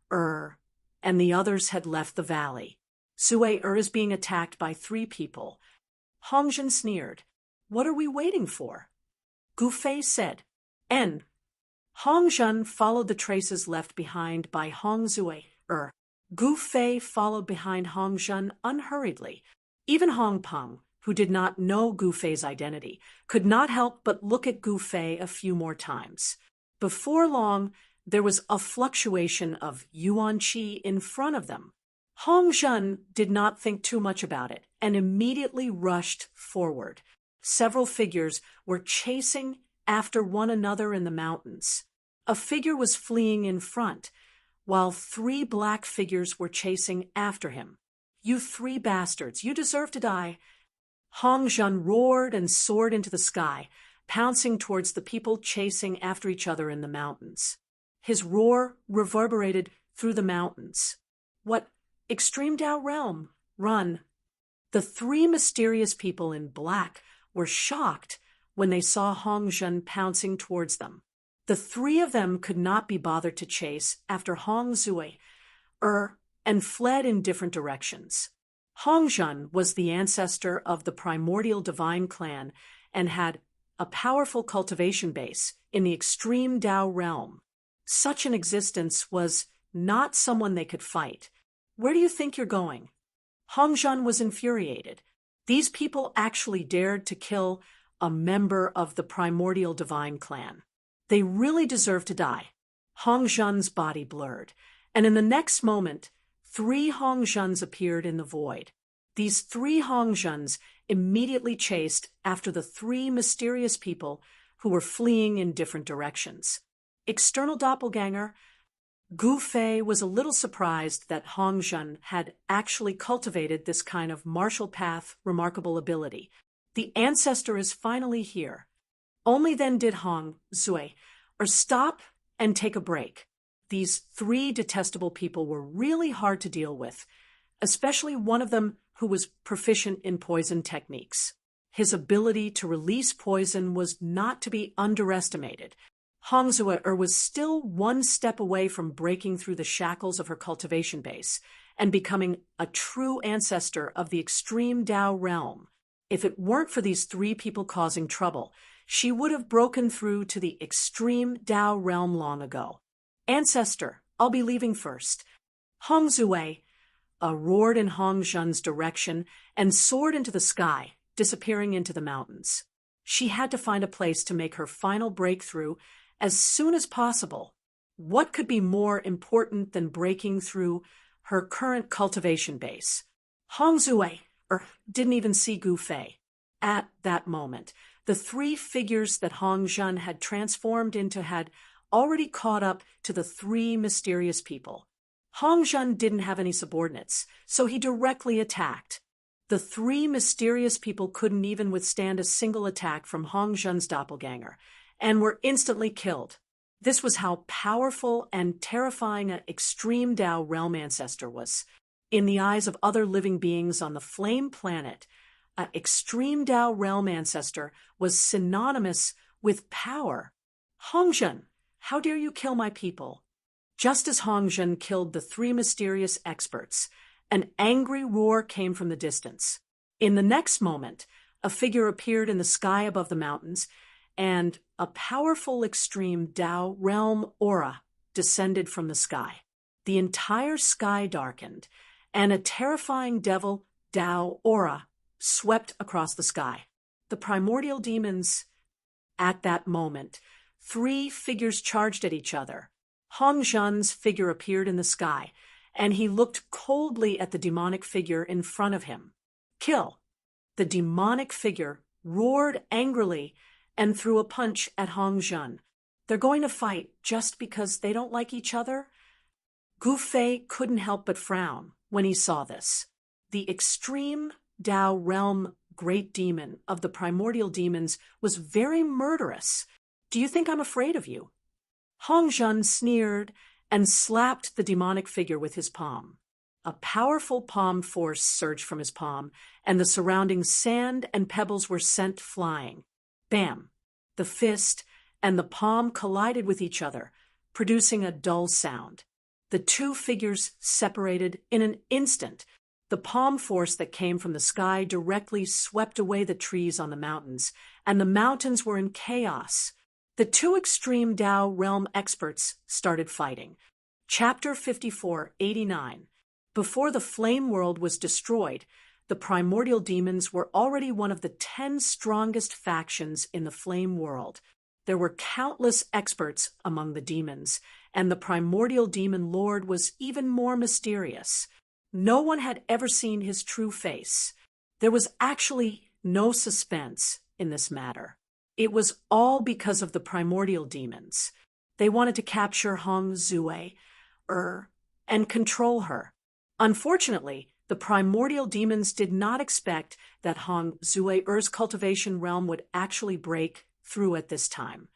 and the others had left the valley. Zui is being attacked by three people. Hong Zhen sneered. What are we waiting for? Gu Fei said. Hong Zhen followed the traces left behind by Hong Zui. Gu Fei followed behind Hong Zhen unhurriedly. Even Hong Peng, who did not know Gu Fei's identity, could not help but look at Gu Fei a few more times. Before long, there was a fluctuation of yuan qi in front of them. Hong Zhen did not think too much about it and immediately rushed forward. Several figures were chasing after one another in the mountains. A figure was fleeing in front, while three black figures were chasing after him. You three bastards, you deserve to die. Hong Zhen roared and soared into the sky, pouncing towards the people chasing after each other in the mountains. His roar reverberated through the mountains. What extreme Tao realm? Run! The three mysterious people in black were shocked when they saw Hong Zhen pouncing towards them. The three of them could not be bothered to chase after Hong Zui, and fled in different directions. Hong Zhen was the ancestor of the primordial divine clan and had a powerful cultivation base in the extreme Tao realm. Such an existence was not someone they could fight. Where do you think you're going? Hong Zhen was infuriated. These people actually dared to kill a member of the primordial divine clan. They really deserve to die. Hong Zhen's body blurred, and in the next moment, 3 Hong Zhens appeared in the void. These 3 Hong Zhens immediately chased after the 3 mysterious people who were fleeing in different directions. External doppelganger, Gu Fei was a little surprised that Hong Zhen had actually cultivated this kind of martial path remarkable ability. The ancestor is finally here. Only then did Hong Zui stop and take a break. These 3 detestable people were really hard to deal with, especially one of them who was proficient in poison techniques. His ability to release poison was not to be underestimated. Hong Zui was still one step away from breaking through the shackles of her cultivation base and becoming a true ancestor of the extreme Tao realm. If it weren't for these 3 people causing trouble, she would have broken through to the extreme Tao realm long ago. Ancestor, I'll be leaving first. Hong Zui roared in Hong Zhen's direction and soared into the sky, disappearing into the mountains. She had to find a place to make her final breakthrough as soon as possible. What could be more important than breaking through her current cultivation base? Hong Zui didn't even see Gu Fei. At that moment, the 3 figures that Hong Zhen had transformed into had already caught up to the 3 mysterious people. Hong Zhen didn't have any subordinates, so he directly attacked. The 3 mysterious people couldn't even withstand a single attack from Hong Zhen's doppelganger, and were instantly killed. This was how powerful and terrifying an extreme Tao realm ancestor was. In the eyes of other living beings on the Flame Planet, an extreme Tao realm ancestor was synonymous with power. Hong Zhen, how dare you kill my people? Just as Hong Zhen killed the 3 mysterious experts, an angry roar came from the distance. In the next moment, a figure appeared in the sky above the mountains, and a powerful extreme Tao realm aura descended from the sky. The entire sky darkened, and a terrifying devil Tao aura swept across the sky. The primordial demons. At that moment, 3 figures charged at each other. Hong Zhen's figure appeared in the sky, and he looked coldly at the demonic figure in front of him. Kill! The demonic figure roared angrily and threw a punch at Hong Zhen. They're going to fight just because they don't like each other? Gu Fei couldn't help but frown when he saw this. The extreme Tao realm great demon of the primordial demons was very murderous. Do you think I'm afraid of you? Hong Zhen sneered and slapped the demonic figure with his palm. A powerful palm force surged from his palm, and the surrounding sand and pebbles were sent flying. Bam! The fist and the palm collided with each other, producing a dull sound. The 2 figures separated in an instant. The palm force that came from the sky directly swept away the trees on the mountains, and the mountains were in chaos. The 2 extreme Tao realm experts started fighting. Chapter 54:89. Before the flame world was destroyed, the primordial demons were already one of the 10 strongest factions in the flame world. There were countless experts among the demons, and the primordial demon lord was even more mysterious. No one had ever seen his true face. There was actually no suspense in this matter. It was all because of the primordial demons. They wanted to capture Hong Zui, and control her. Unfortunately, the primordial demons did not expect that Hong Zui's cultivation realm would actually break through at this time.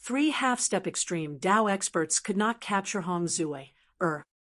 Three half-step extreme Dao experts could not capture Hong Zue.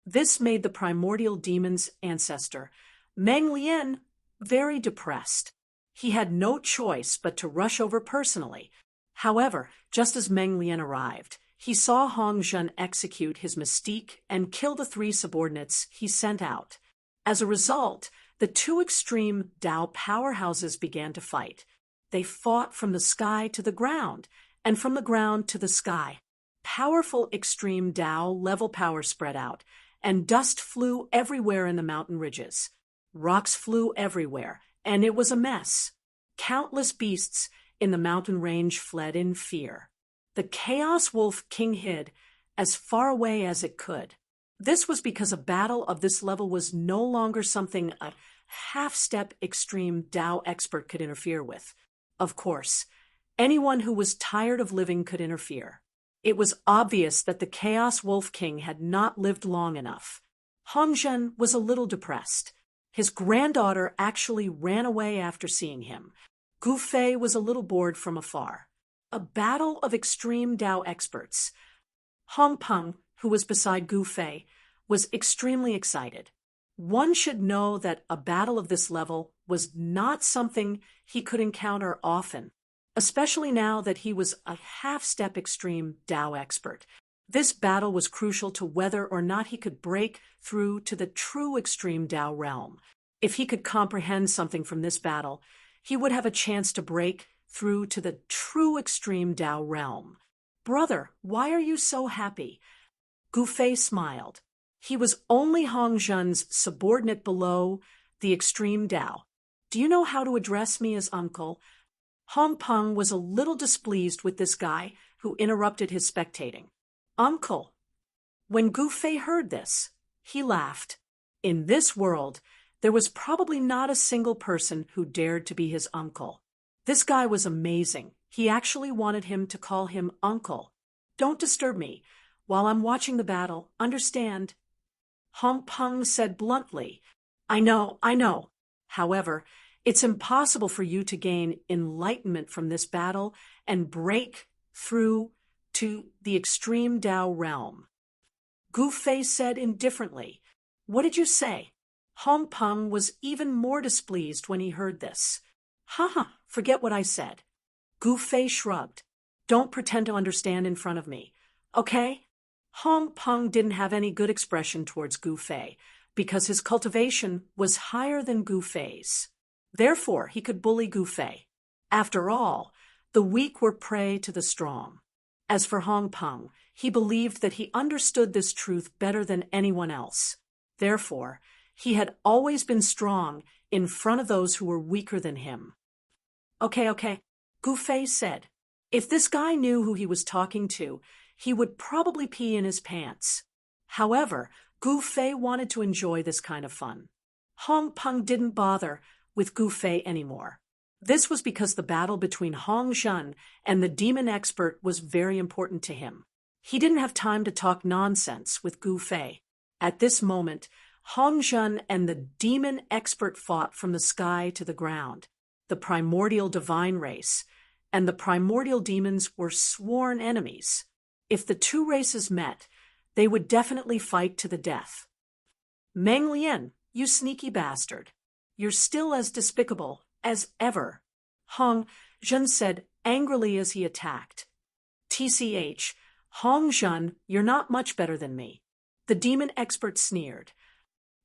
This made the primordial demon's ancestor, Meng Lian, very depressed. He had no choice but to rush over personally. However, just as Meng Lian arrived, he saw Hong Zhun execute his mystique and kill the three subordinates he sent out. As a result, the two extreme Dao powerhouses began to fight. They fought from the sky to the ground, and from the ground to the sky. Powerful extreme Dao level power spread out, and dust flew everywhere in the mountain ridges. Rocks flew everywhere, and it was a mess. Countless beasts in the mountain range fled in fear. The Chaos Wolf King hid as far away as it could. This was because a battle of this level was no longer something a half-step extreme Dao expert could interfere with. Of course, anyone who was tired of living could interfere. It was obvious that the Chaos Wolf King had not lived long enough. Hong Zhun was a little depressed. His granddaughter actually ran away after seeing him. Gu Fei was a little bored from afar. A battle of extreme Dao experts. Hong Peng, who was beside Gu Fei, was extremely excited. One should know that a battle of this level was not something he could encounter often, especially now that he was a half-step extreme Dao expert. This battle was crucial to whether or not he could break through to the true extreme Dao realm. If he could comprehend something from this battle, he would have a chance to break through to the true extreme Dao realm. "Brother, why are you so happy?" Gu Fei smiled. He was only Hong Zhun's subordinate below the extreme Dao. "Do you know how to address me as uncle?" Hong Peng was a little displeased with this guy who interrupted his spectating. "Uncle." When Gu Fei heard this, he laughed. In this world, there was probably not a single person who dared to be his uncle. This guy was amazing. He actually wanted him to call him uncle. "Don't disturb me while I'm watching the battle, understand?" Hong Peng said bluntly, I know. However, it's impossible for you to gain enlightenment from this battle and break through to the extreme Dao realm." Gu Fei said indifferently, "What did you say?" Hong Peng was even more displeased when he heard this. Forget what I said." Gu Fei shrugged. "Don't pretend to understand in front of me, okay?" Hong Peng didn't have any good expression towards Gu Fei because his cultivation was higher than Gu Fei's. Therefore, he could bully Gu Fei. After all, the weak were prey to the strong. As for Hong Peng, he believed that he understood this truth better than anyone else. Therefore, he had always been strong in front of those who were weaker than him. Okay, Gu Fei said. If this guy knew who he was talking to, he would probably pee in his pants. However, Gu Fei wanted to enjoy this kind of fun. Hong Peng didn't bother with Gu Fei anymore. This was because the battle between Hong Zhun and the demon expert was very important to him. He didn't have time to talk nonsense with Gu Fei. At this moment, Hong Zhun and the demon expert fought from the sky to the ground. The primordial divine race and the primordial demons were sworn enemies. If the two races met, they would definitely fight to the death. "Meng Lian, you sneaky bastard. You're still as despicable as ever," Hong Zhun said angrily as he attacked. "TCH, Hong Zhun, you're not much better than me," the demon expert sneered.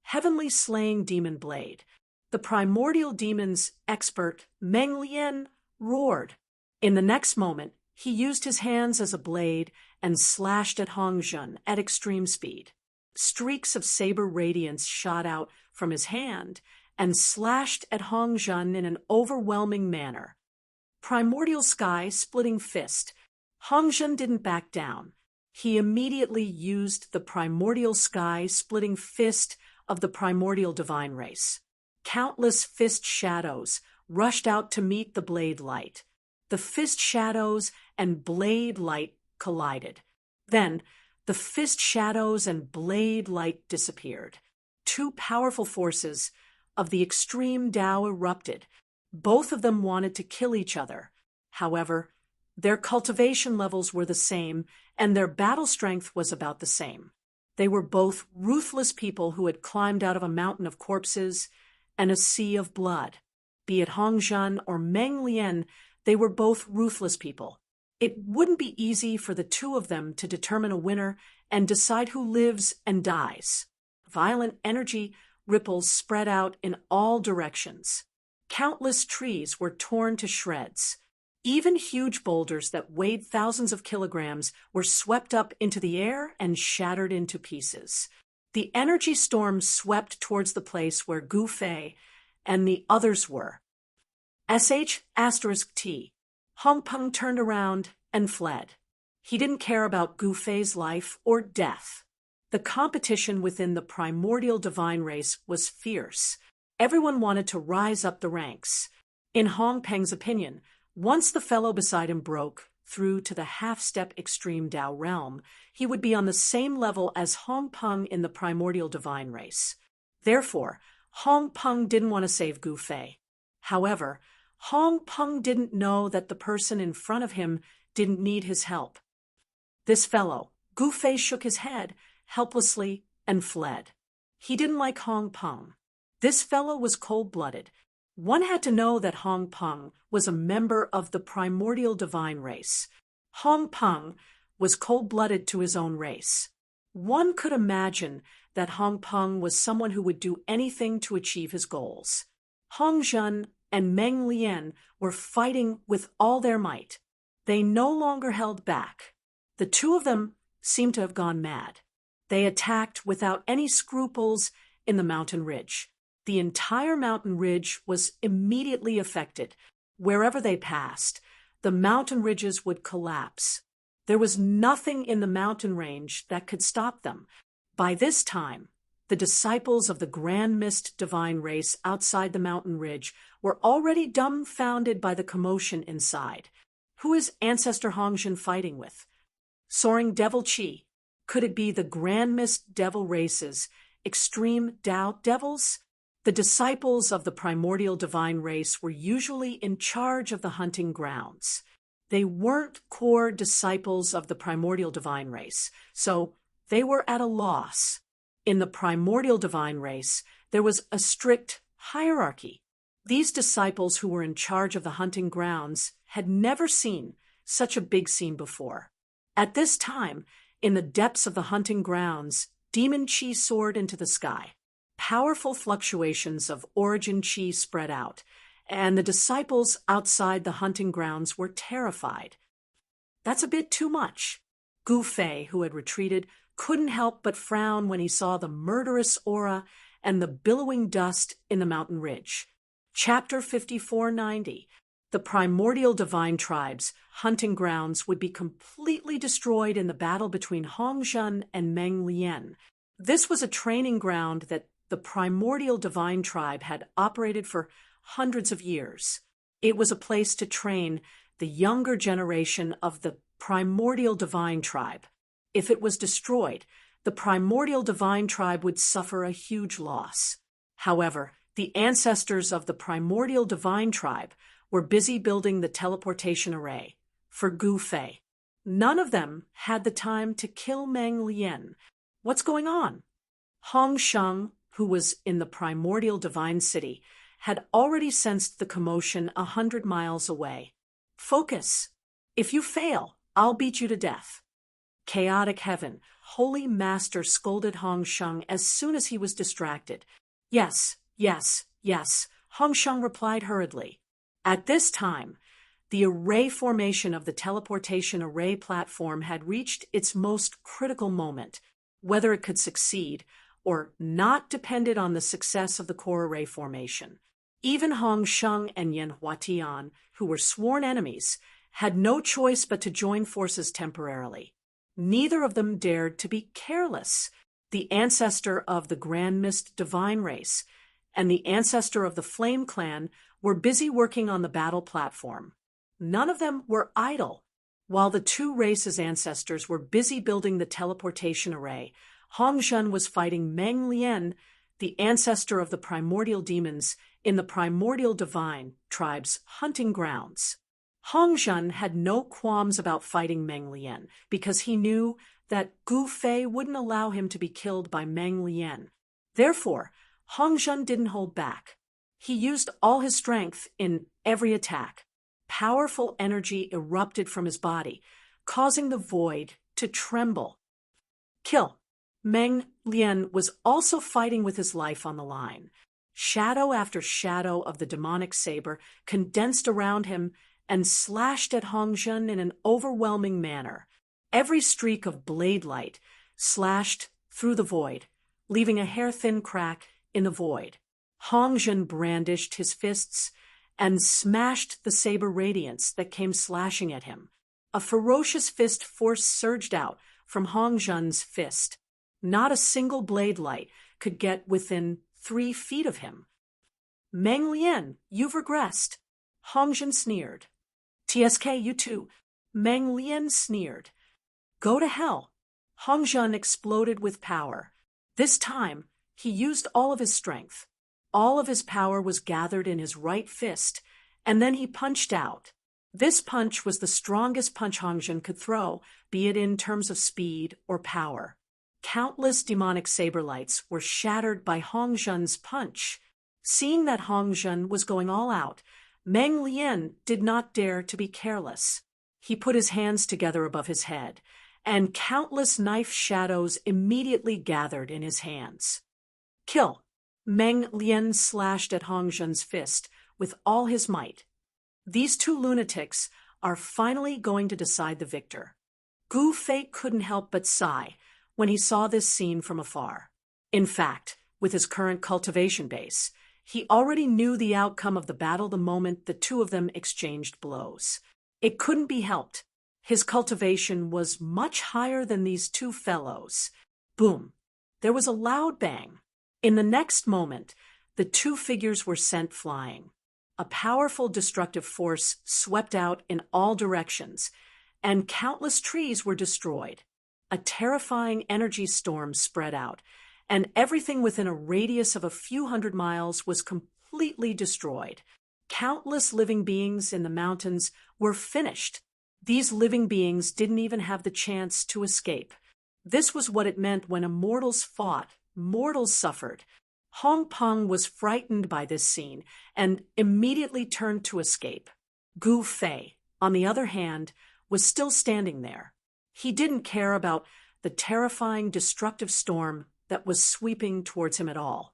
Heavenly slaying demon blade. The primordial demon's expert, Meng Lian, roared. In the next moment, he used his hands as a blade and slashed at Hong Zhun at extreme speed. Streaks of saber radiance shot out from his hand and slashed at Hong Zhun in an overwhelming manner. Primordial sky splitting fist. Hong Zhun didn't back down. He immediately used the primordial sky splitting fist of the primordial divine race. Countless fist shadows rushed out to meet the blade light. The fist shadows and blade light collided. Then, the fist shadows and blade light disappeared. Two powerful forces of the extreme Dao erupted. Both of them wanted to kill each other. However, Their cultivation levels were the same, and their battle strength was about the same. They were both ruthless people who had climbed out of a mountain of corpses and a sea of blood. Be it Hong Zhan or Meng Lian, they were both ruthless people. It wouldn't be easy for the two of them to determine a winner and decide who lives and dies. Violent energy ripples spread out in all directions. Countless trees were torn to shreds. Even huge boulders that weighed thousands of kilograms were swept up into the air and shattered into pieces. The energy storm swept towards the place where Gu Fei and the others were. *T. Hong Peng turned around and fled. He didn't care about Gu Fei's life or death. The competition within the primordial divine race was fierce. Everyone wanted to rise up the ranks. In Hong Peng's opinion, once the fellow beside him broke through to the half-step extreme Tao realm, he would be on the same level as Hong Peng in the primordial divine race. Therefore, Hong Peng didn't want to save Gu Fei. However, Hong Peng didn't know that the person in front of him didn't need his help. This fellow, Gu Fei, shook his head helplessly and fled. He didn't like Hong Peng. This fellow was cold-blooded. One had to know that Hong Peng was a member of the primordial divine race. Hong Peng was cold-blooded to his own race. One could imagine that Hong Peng was someone who would do anything to achieve his goals. Hong Zhan and Meng Lian were fighting with all their might. They no longer held back. The two of them seemed to have gone mad. They attacked without any scruples in the mountain ridge. The entire mountain ridge was immediately affected. Wherever they passed, the mountain ridges would collapse. There was nothing in the mountain range that could stop them. By this time, the disciples of the Grand Mist divine race outside the mountain ridge were already dumbfounded by the commotion inside. Who is Ancestor Hong Zhan fighting with? Soaring Devil Qi. Could it be the Grand Mist devil races, extreme Tao devils? The disciples of the primordial divine race were usually in charge of the hunting grounds. They weren't core disciples of the primordial divine race, so they were at a loss. In the primordial divine race, there was a strict hierarchy. These disciples who were in charge of the hunting grounds had never seen such a big scene before. At this time, in the depths of the hunting grounds, demon qi soared into the sky. Powerful fluctuations of origin qi spread out, and the disciples outside the hunting grounds were terrified. That's a bit too much. Gu Fei, who had retreated, couldn't help but frown when he saw the murderous aura and the billowing dust in the mountain ridge. Chapter 5490. The primordial divine tribe's hunting grounds would be completely destroyed in the battle between Hong Zhan and Meng Lian. This was a training ground that the primordial divine tribe had operated for hundreds of years. It was a place to train the younger generation of the primordial divine tribe. If it was destroyed, the primordial divine tribe would suffer a huge loss. However, the ancestors of the primordial divine tribe were busy building the teleportation array for Gu Fei. None of them had the time to kill Meng Lian. What's going on? Hong Sheng, who was in the primordial divine city, had already sensed the commotion 100 miles away. Focus. If you fail, I'll beat you to death. Chaotic heaven, Holy Master scolded Hong Sheng as soon as he was distracted. Yes, yes, yes, Hong Sheng replied hurriedly. At this time, the array formation of the teleportation array platform had reached its most critical moment. Whether it could succeed or not depended on the success of the core array formation. Even Hong Sheng and Yan Huatian, who were sworn enemies, had no choice but to join forces temporarily. Neither of them dared to be careless. The ancestor of the Grand Mist divine race and the ancestor of the Flame clan were busy working on the battle platform. None of them were idle. While the two races' ancestors were busy building the teleportation array, Hong Zhan was fighting Meng Lian, the ancestor of the primordial demons, in the primordial divine tribe's hunting grounds. Hong Zhen had no qualms about fighting Meng Lian because he knew that Gu Fei wouldn't allow him to be killed by Meng Lian. Therefore, Hong Zhen didn't hold back. He used all his strength in every attack. Powerful energy erupted from his body, causing the void to tremble. Kill. Meng Lian was also fighting with his life on the line. Shadow after shadow of the demonic saber condensed around him and slashed at Hong Zhen in an overwhelming manner. Every streak of blade light slashed through the void, leaving a hair-thin crack in the void. Hong Zhen brandished his fists and smashed the saber radiance that came slashing at him. A ferocious fist force surged out from Hong Zhen's fist. Not a single blade light could get within 3 feet of him. Meng Lian, you've regressed. Hong Zhen sneered. TSK, you too. Meng Lian sneered. Go to hell. Hong Zhen exploded with power. This time, he used all of his strength. All of his power was gathered in his right fist, and then he punched out. This punch was the strongest punch Hong Zhen could throw, be it in terms of speed or power. Countless demonic saber lights were shattered by Hong Zhen's punch. Seeing that Hong Zhen was going all out, Meng Lian did not dare to be careless. He put his hands together above his head, and countless knife shadows immediately gathered in his hands. Kill! Meng Lian slashed at Hong Zhen's fist with all his might. These 2 lunatics are finally going to decide the victor. Gu Fei couldn't help but sigh when he saw this scene from afar. In fact, with his current cultivation base, he already knew the outcome of the battle the moment the 2 of them exchanged blows. It couldn't be helped. His cultivation was much higher than these 2 fellows. Boom! There was a loud bang. In the next moment, the 2 figures were sent flying. A powerful destructive force swept out in all directions, and countless trees were destroyed. A terrifying energy storm spread out, and everything within a radius of a few hundred miles was completely destroyed. Countless living beings in the mountains were finished. These living beings didn't even have the chance to escape. This was what it meant when immortals fought. Mortals suffered. Hong Peng was frightened by this scene and immediately turned to escape. Gu Fei, on the other hand, was still standing there. He didn't care about the terrifying, destructive storm that was sweeping towards him at all.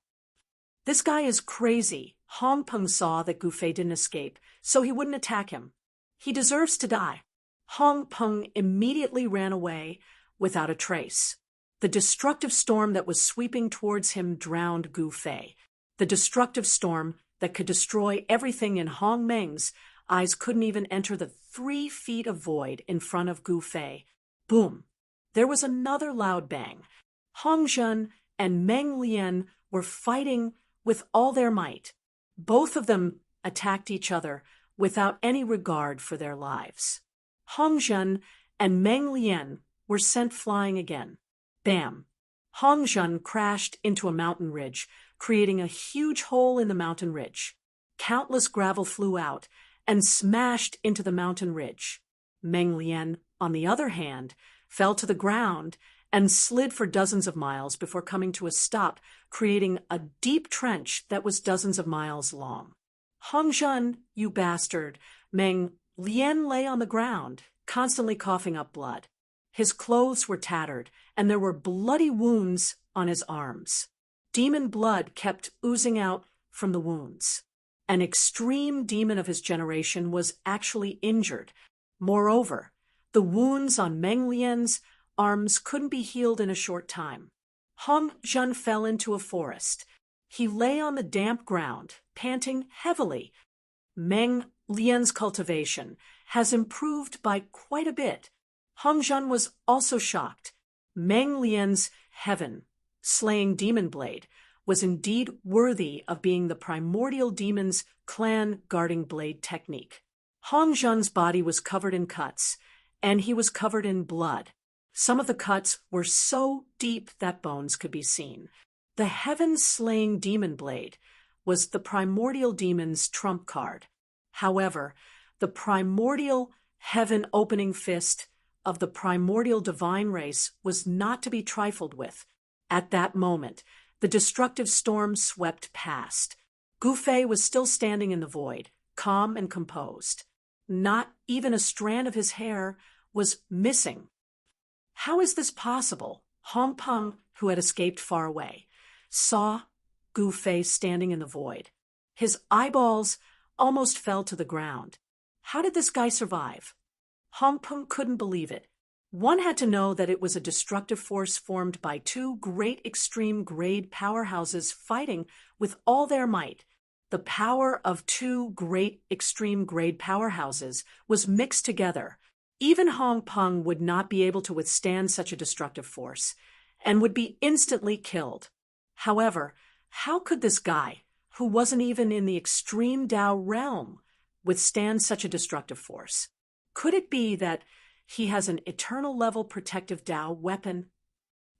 This guy is crazy. Hong Peng saw that Gu Fei didn't escape, so he wouldn't attack him. He deserves to die. Hong Peng immediately ran away without a trace. The destructive storm that was sweeping towards him drowned Gu Fei. The destructive storm that could destroy everything in Hong Meng's eyes couldn't even enter the 3 feet of void in front of Gu Fei. Boom! There was another loud bang. Hong Zhen and Meng Lian were fighting with all their might. Both of them attacked each other without any regard for their lives. Hong Zhen and Meng Lian were sent flying again. Bam! Hong Zhen crashed into a mountain ridge, creating a huge hole in the mountain ridge. Countless gravel flew out and smashed into the mountain ridge. Meng Lian, on the other hand, fell to the ground and slid for dozens of miles before coming to a stop, creating a deep trench that was dozens of miles long. Hong Zhen, you bastard! Meng Lian lay on the ground, constantly coughing up blood. His clothes were tattered, and there were bloody wounds on his arms. Demon blood kept oozing out from the wounds. An extreme demon of his generation was actually injured. Moreover, the wounds on Meng Lian's arms couldn't be healed in a short time. Hong Zhen fell into a forest. He lay on the damp ground, panting heavily. Meng Lian's cultivation has improved by quite a bit. Hong Zhen was also shocked. Meng Lian's heaven, slaying demon blade, was indeed worthy of being the primordial demon's clan guarding blade technique. Hong Zhen's body was covered in cuts, and he was covered in blood. Some of the cuts were so deep that bones could be seen. The heaven-slaying demon blade was the primordial demon's trump card. However, The primordial heaven-opening fist of the primordial divine race was not to be trifled with. At that moment, the destructive storm swept past. Gu Fei was still standing in the void, calm and composed. Not even a strand of his hair was missing. How is this possible? Hong Peng, who had escaped far away, saw Gu Fei standing in the void. His eyeballs almost fell to the ground. How did this guy survive? Hong Peng couldn't believe it. One had to know that it was a destructive force formed by two great extreme grade powerhouses fighting with all their might. The power of two great extreme grade powerhouses was mixed together. Even Hong Peng would not be able to withstand such a destructive force, and would be instantly killed. However, how could this guy, who wasn't even in the extreme Tao realm, withstand such a destructive force? Could it be that he has an eternal level protective Tao weapon?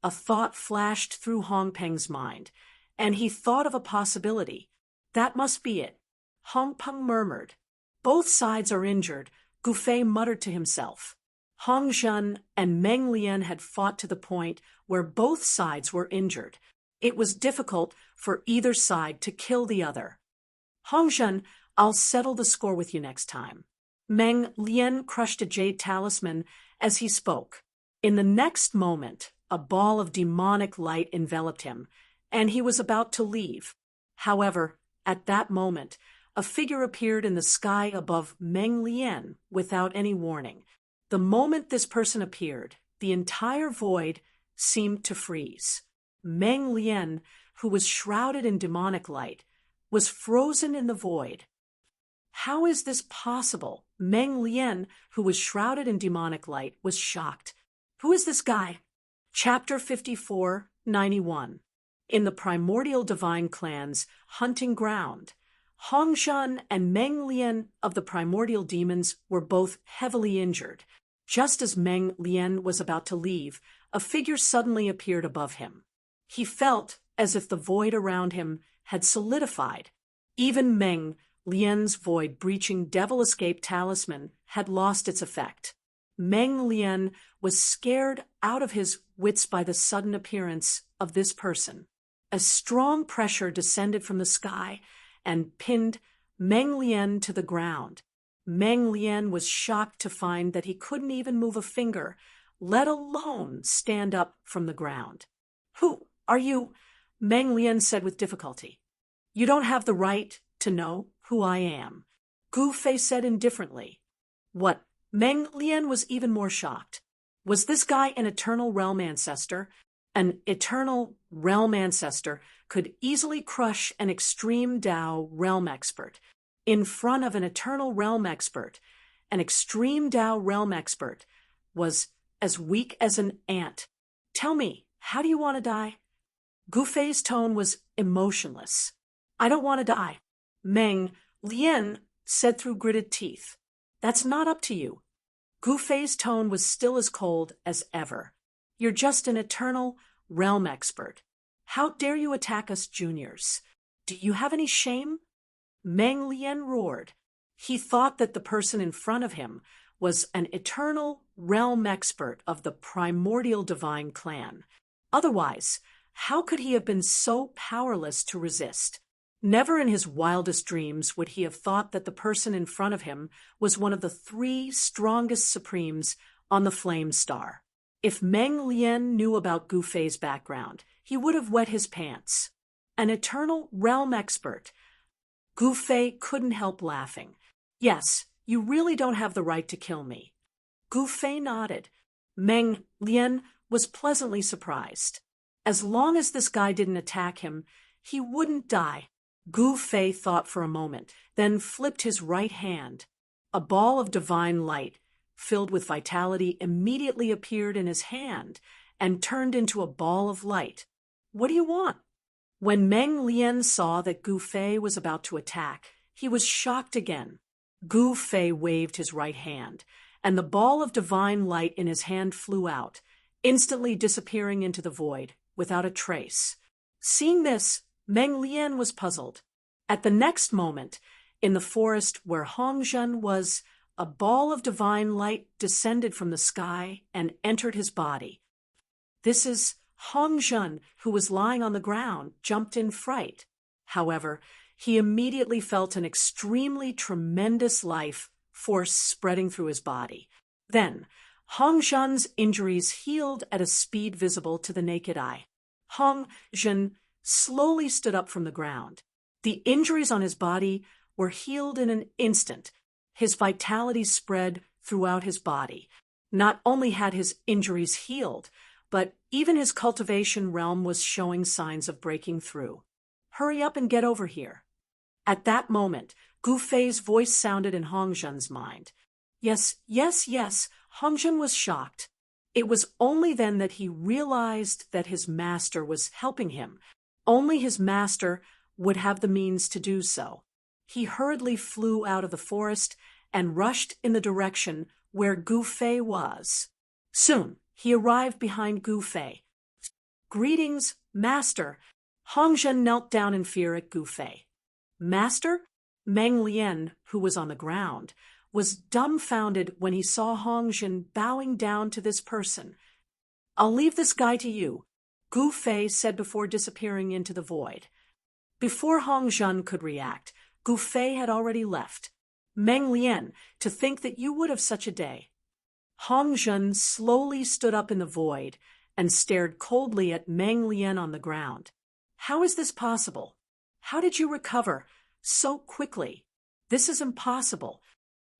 A thought flashed through Hong Peng's mind, and he thought of a possibility. That must be it. Hong Peng murmured. Both sides are injured, Gu Fei muttered to himself. Hong Zhen and Meng Lian had fought to the point where both sides were injured. It was difficult for either side to kill the other. Hong Zhen, I'll settle the score with you next time. Meng Lian crushed a jade talisman as he spoke. In the next moment, a ball of demonic light enveloped him, and he was about to leave. However, at that moment, a figure appeared in the sky above Meng Lian without any warning. The moment this person appeared, the entire void seemed to freeze. Meng Lian, who was shrouded in demonic light, was frozen in the void. How is this possible? Meng Lian, who was shrouded in demonic light, was shocked. Who is this guy? Chapter 54:91. In the primordial divine clan's hunting ground, Hong Zhen and Meng Lian of the primordial demons were both heavily injured. Just as Meng Lian was about to leave, a figure suddenly appeared above him. He felt as if the void around him had solidified. Even Meng Lian's void-breaching devil escape talisman had lost its effect. Meng Lian was scared out of his wits by the sudden appearance of this person. A strong pressure descended from the sky and pinned Meng Lian to the ground. Meng Lian was shocked to find that he couldn't even move a finger, let alone stand up from the ground. "Who are you?" Meng Lian said with difficulty. "You don't have the right to know who I am," Gu Fei said indifferently. What? Meng Lian was even more shocked. Was this guy an eternal realm ancestor? An eternal realm ancestor could easily crush an extreme Tao realm expert. In front of an eternal realm expert, an extreme Tao realm expert was as weak as an ant. "Tell me, how do you want to die?" Gu Fei's tone was emotionless. "I don't want to die," Meng Lian said through gritted teeth. "That's not up to you." Gu Fei's tone was still as cold as ever. "You're just an eternal realm expert. How dare you attack us juniors? Do you have any shame?" Meng Lian roared. He thought that the person in front of him was an eternal realm expert of the primordial divine clan. Otherwise, how could he have been so powerless to resist? Never in his wildest dreams would he have thought that the person in front of him was one of the three strongest supremes on the Flame Star. If Meng Lian knew about Gu Fei's background, he would have wet his pants. An eternal realm expert. Gu Fei couldn't help laughing. "Yes, you really don't have the right to kill me." Gu Fei nodded. Meng Lian was pleasantly surprised. As long as this guy didn't attack him, he wouldn't die. Gu Fei thought for a moment, then flipped his right hand. A ball of divine light, filled with vitality, immediately appeared in his hand and turned into a ball of light. "What do you want?" When Meng Lian saw that Gu Fei was about to attack, he was shocked again. Gu Fei waved his right hand, and the ball of divine light in his hand flew out, instantly disappearing into the void, without a trace. Seeing this, Meng Lian was puzzled. At the next moment, In the forest where Hongzhen was, a ball of divine light descended from the sky and entered his body. This is Hongzhen, who was lying on the ground, jumped in fright. However, he immediately felt an extremely tremendous life force spreading through his body. Then, Hongzhen's injuries healed at a speed visible to the naked eye. Hongzhen slowly stood up from the ground. The injuries on his body were healed in an instant. His vitality spread throughout his body. Not only had his injuries healed, but even his cultivation realm was showing signs of breaking through. Hurry up and get over here. At that moment, Gu Fei's voice sounded in Hongzhen's mind. Yes, yes, yes, Hongzhen was shocked. It was only then that he realized that his master was helping him. Only his master would have the means to do so. He hurriedly flew out of the forest and rushed in the direction where Gu Fei was. Soon, he arrived behind Gu Fei. Greetings, master. Hongzhen knelt down in fear at Gu Fei. Master? Meng Lian, who was on the ground, was dumbfounded when he saw Hongzhen bowing down to this person. I'll leave this guy to you, Gu Fei said before disappearing into the void. Before Hongzhen could react, Gu Fei had already left. Meng Lian, to think that you would have such a day. Hongzhen slowly stood up in the void and stared coldly at Meng Lian on the ground. How is this possible? How did you recover so quickly? This is impossible.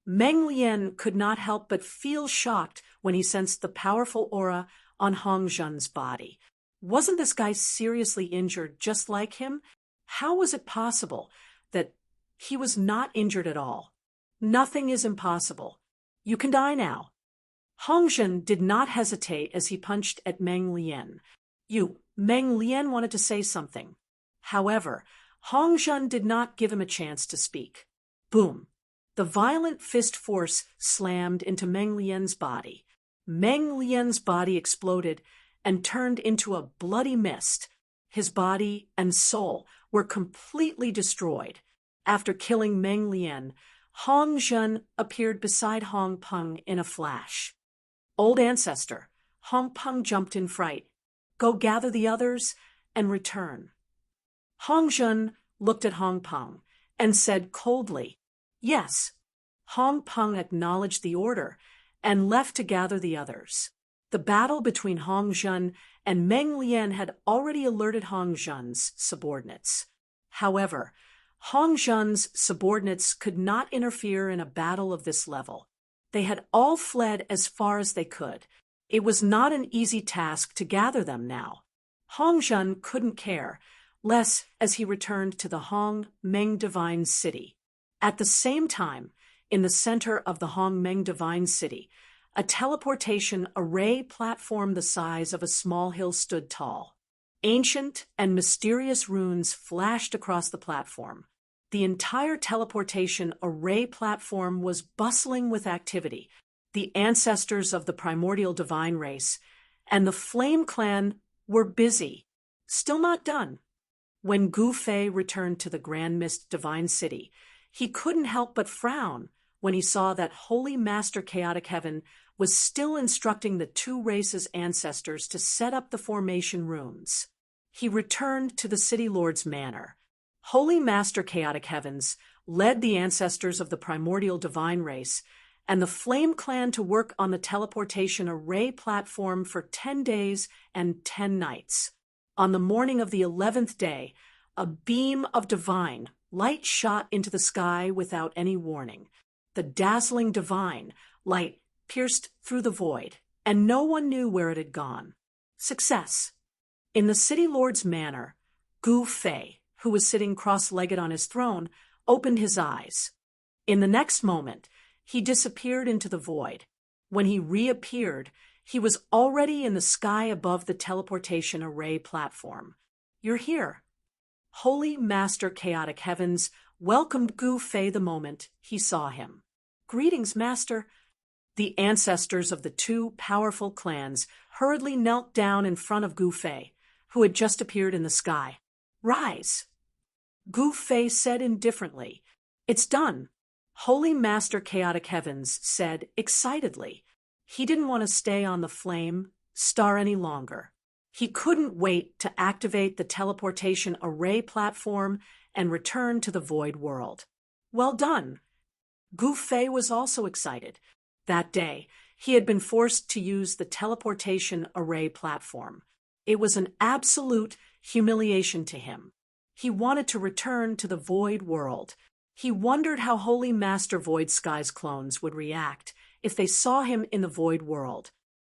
Meng Lian could not help but feel shocked when he sensed the powerful aura on Hongzhen's body. Wasn't this guy seriously injured just like him? How was it possible that he was not injured at all? Nothing is impossible. You can die now. Hongzhen did not hesitate as he punched at Meng Lian. Meng Lian wanted to say something. However, Hongzhen did not give him a chance to speak. Boom! The violent fist force slammed into Meng Lian's body. Meng Lian's body exploded and turned into a bloody mist. His body and soul were completely destroyed. After killing Meng Lian, Hongzhen appeared beside Hong Peng in a flash. Old ancestor, Hong Peng jumped in fright. Go gather the others and return. Hongzhen looked at Hong Peng and said coldly, Yes. Hong Peng acknowledged the order and left to gather the others. The battle between Hongzhen and Meng Lian had already alerted Hongzhen's subordinates. However, Hongzhen's subordinates could not interfere in a battle of this level. They had all fled as far as they could. It was not an easy task to gather them now. Hongzhen couldn't care less as he returned to the Hong-Meng Divine City. At the same time, in the center of the Hong-Meng Divine City, a teleportation array platform the size of a small hill stood tall. Ancient and mysterious runes flashed across the platform. The entire teleportation array platform was bustling with activity. The ancestors of the primordial divine race and the Flame Clan were busy. Still not done. When Gu Fei returned to the Grand Mist Divine City, he couldn't help but frown when he saw that Holy Master Chaotic Heaven was still instructing the two races' ancestors to set up the formation runes. He returned to the City Lord's manor. Holy Master Chaotic Heavens led the ancestors of the primordial divine race and the Flame Clan to work on the teleportation array platform for 10 days and 10 nights. On the morning of the 11th day, a beam of divine light shot into the sky without any warning. The dazzling divine light pierced through the void, and no one knew where it had gone. Success. In the City Lord's manor, Gu Fei, who was sitting cross-legged on his throne, opened his eyes. In the next moment, he disappeared into the void. When he reappeared, he was already in the sky above the teleportation array platform. You're here. Holy Master Chaotic Heavens welcomed Gu Fei the moment he saw him. Greetings, Master. The ancestors of the two powerful clans hurriedly knelt down in front of Gu Fei, who had just appeared in the sky. Rise. Gu Fei said indifferently, It's done, Holy Master Chaotic Heavens said excitedly. He didn't want to stay on the flame star any longer. He couldn't wait to activate the teleportation array platform and return to the void world. Well done. Gu Fei was also excited. That day, he had been forced to use the teleportation array platform. It was an absolute humiliation to him. He wanted to return to the void world. He wondered how Holy Master Void Sky's clones would react if they saw him in the void world.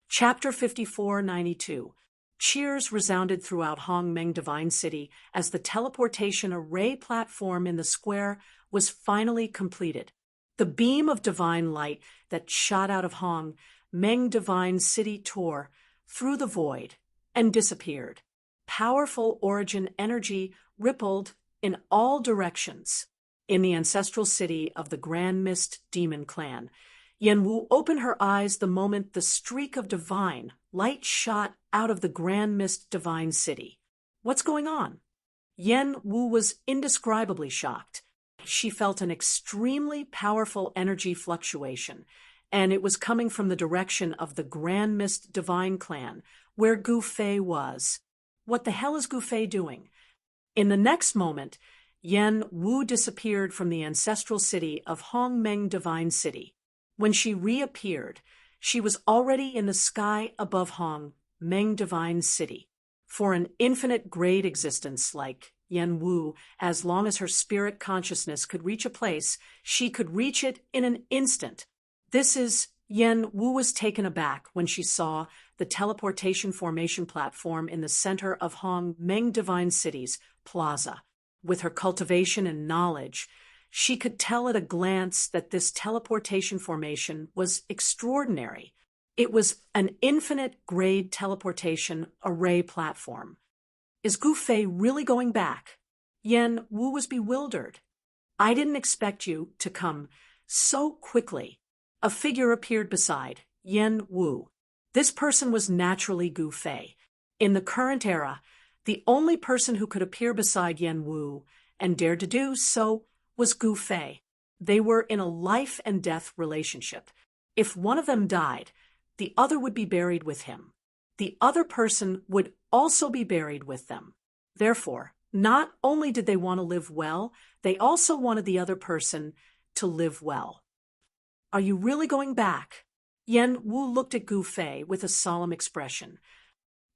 Chapter 5492. Cheers resounded throughout Hong Meng Divine City as the teleportation array platform in the square was finally completed. The beam of divine light that shot out of Hong Meng Divine City tore through the void and disappeared. Powerful origin energy rippled in all directions. In the ancestral city of the Grand Mist Demon Clan, Yen Wu opened her eyes the moment the streak of divine light shot out of the Grand Mist Divine City. What's going on? Yen Wu was indescribably shocked. She felt an extremely powerful energy fluctuation, and it was coming from the direction of the Grand Mist Divine Clan, where Gu Fei was. What the hell is Gu Fei doing? In the next moment, Yen Wu disappeared from the ancestral city of Hong Meng Divine City. When she reappeared, she was already in the sky above Hong Meng Divine City. For an infinite grade existence like Yen Wu, as long as her spirit consciousness could reach a place, she could reach it in an instant. Yen Wu was taken aback when she saw the teleportation formation platform in the center of Hong Meng Divine City's plaza. With her cultivation and knowledge, she could tell at a glance that this teleportation formation was extraordinary. It was an infinite-grade teleportation array platform. Is Gu Fei really going back? Yen Wu was bewildered. I didn't expect you to come so quickly. A figure appeared beside Yen Wu. This person was naturally Gu Fei. In the current era, the only person who could appear beside Yen Wu and dared to do so was Gu Fei. They were in a life and death relationship. If one of them died, the other would be buried with him. The other person would also be buried with them. Therefore, not only did they want to live well, they also wanted the other person to live well. Are you really going back? Yen Wu looked at Gu Fei with a solemn expression.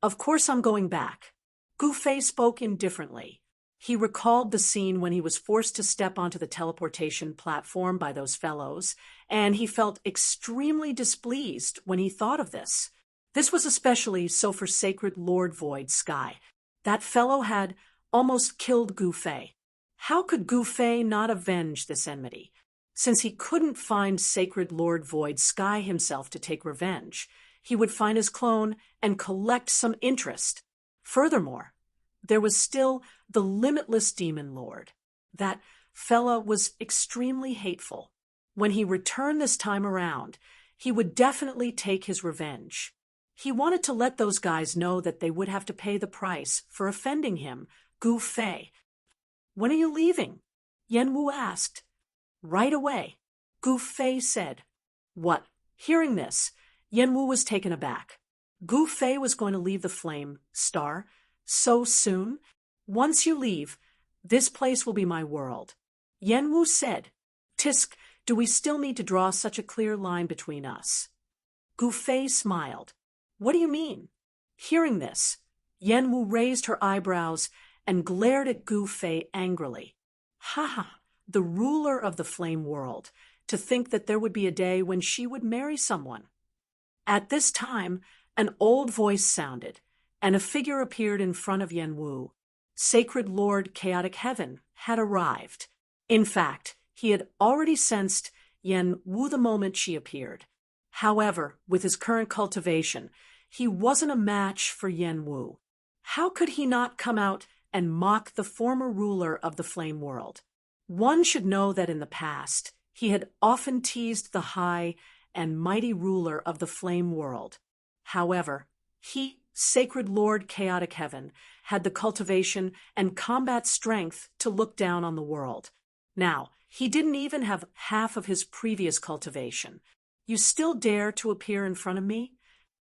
Of course I'm going back. Gu Fei spoke indifferently. He recalled the scene when he was forced to step onto the teleportation platform by those fellows, and he felt extremely displeased when he thought of this. This was especially so for Sacred Lord Void Sky. That fellow had almost killed Gu Fei. How could Gu Fei not avenge this enmity? Since he couldn't find Sacred Lord Void Sky himself to take revenge, he would find his clone and collect some interest. Furthermore, there was still the limitless Demon Lord. That fella was extremely hateful. When he returned this time around, he would definitely take his revenge. He wanted to let those guys know that they would have to pay the price for offending him, Gu Fei. When are you leaving? Yen Wu asked. Right away, Gu Fei said. What? Hearing this, Yen Wu was taken aback. Gu Fei was going to leave the flame star so soon? Once you leave, this place will be my world. Yen Wu said. Tisk, do we still need to draw such a clear line between us? Gu Fei smiled. What do you mean? Hearing this, Yen Wu raised her eyebrows and glared at Gu Fei angrily. Ha ha, the ruler of the flame world, to think that there would be a day when she would marry someone. At this time, an old voice sounded, and a figure appeared in front of Yen Wu. Sacred Lord Chaotic Heaven had arrived. In fact, he had already sensed Yen Wu the moment she appeared. However, with his current cultivation, he wasn't a match for Yen Wu. How could he not come out and mock the former ruler of the flame world? One should know that in the past, he had often teased the high and mighty ruler of the flame world. However, he, Sacred Lord Chaotic Heaven, had the cultivation and combat strength to look down on the world. Now, he didn't even have half of his previous cultivation. You still dare to appear in front of me?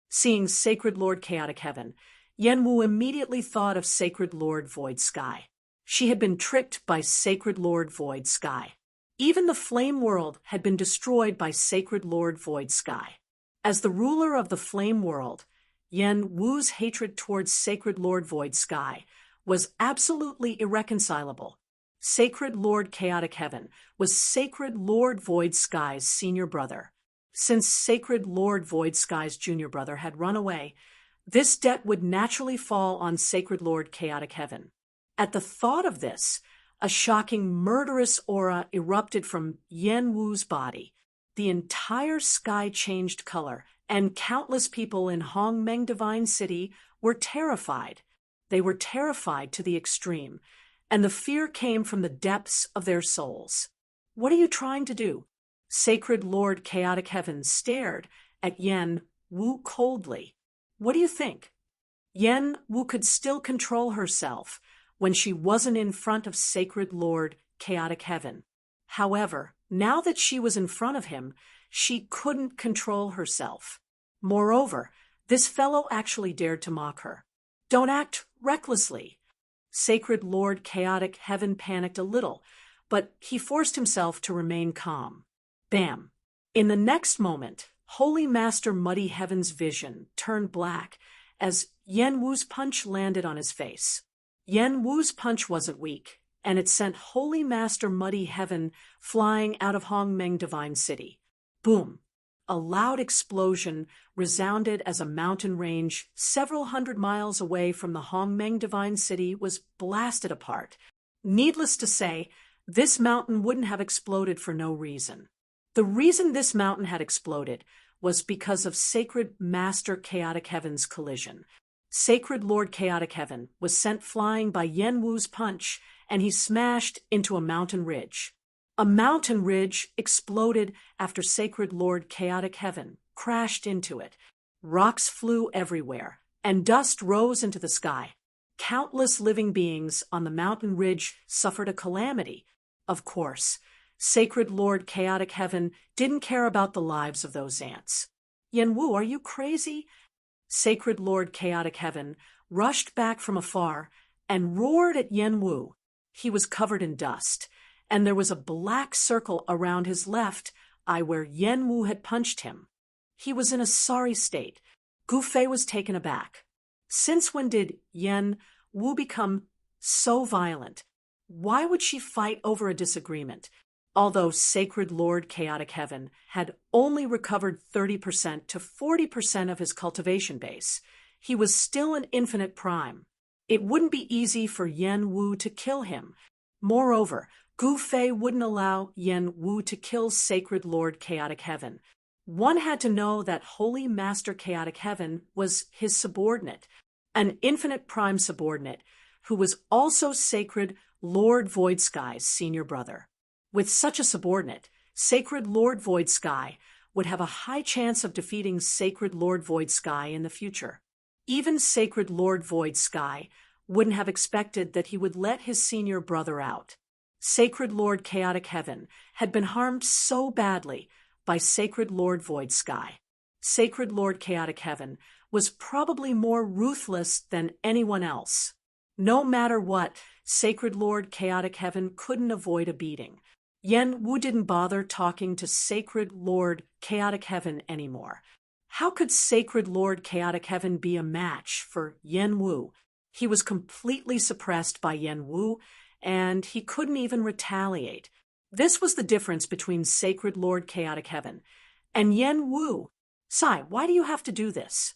Seeing Sacred Lord Chaotic Heaven, Yenwu immediately thought of Sacred Lord Void Sky. She had been tricked by Sacred Lord Void Sky. Even the flame world had been destroyed by Sacred Lord Void Sky. As the ruler of the flame world, Yenwu's hatred towards Sacred Lord Void Sky was absolutely irreconcilable. Sacred Lord Chaotic Heaven was Sacred Lord Void Sky's senior brother. Since Sacred Lord Void Sky's junior brother had run away, this debt would naturally fall on Sacred Lord Chaotic Heaven. At the thought of this, a shocking murderous aura erupted from Yenwu's body. The entire sky changed color, and countless people in Hongmeng Divine City were terrified. They were terrified to the extreme, and the fear came from the depths of their souls. What are you trying to do? Sacred Lord Chaotic Heaven stared at Yenwu coldly. What do you think? Yenwu could still control herself when she wasn't in front of Sacred Lord Chaotic Heaven. However, now that she was in front of him, she couldn't control herself. Moreover, this fellow actually dared to mock her. Don't act recklessly. Sacred Lord Chaotic Heaven panicked a little, but he forced himself to remain calm. Bam! In the next moment, Holy Master Muddy Heaven's vision turned black as Yenwu's punch landed on his face. Yenwu's punch wasn't weak, and it sent Holy Master Muddy Heaven flying out of Hongmeng Divine City. Boom! A loud explosion resounded as a mountain range several hundred miles away from the Hongmeng Divine City was blasted apart. Needless to say, this mountain wouldn't have exploded for no reason. The reason this mountain had exploded was because of Sacred Master Chaotic Heaven's collision. Sacred Lord Chaotic Heaven was sent flying by Yenwu's punch, and he smashed into a mountain ridge. A mountain ridge exploded after Sacred Lord Chaotic Heaven crashed into it. Rocks flew everywhere, and dust rose into the sky. Countless living beings on the mountain ridge suffered a calamity. Of course, Sacred Lord Chaotic Heaven didn't care about the lives of those ants. Yenwu, are you crazy? Sacred Lord Chaotic Heaven rushed back from afar and roared at Yenwu. He was covered in dust, and there was a black circle around his left eye where Yenwu had punched him. He was in a sorry state. Gufei was taken aback. Since when did Yenwu become so violent? Why would she fight over a disagreement? Although Sacred Lord Chaotic Heaven had only recovered 30% to 40% of his cultivation base, he was still an infinite prime. It wouldn't be easy for Yenwu to kill him. Moreover, Gufei wouldn't allow Yenwu to kill Sacred Lord Chaotic Heaven. One had to know that Holy Master Chaotic Heaven was his subordinate, an infinite prime subordinate, who was also Sacred Lord Void Sky's senior brother. With such a subordinate, Sacred Lord Void Sky would have a high chance of defeating Sacred Lord Void Sky in the future. Even Sacred Lord Void Sky wouldn't have expected that he would let his senior brother out. Sacred Lord Chaotic Heaven had been harmed so badly by Sacred Lord Void Sky. Sacred Lord Chaotic Heaven was probably more ruthless than anyone else. No matter what, Sacred Lord Chaotic Heaven couldn't avoid a beating. Yenwu didn't bother talking to Sacred Lord Chaotic Heaven anymore. How could Sacred Lord Chaotic Heaven be a match for Yenwu? He was completely suppressed by Yenwu, and he couldn't even retaliate. This was the difference between Sacred Lord Chaotic Heaven and Yenwu. Sai, why do you have to do this?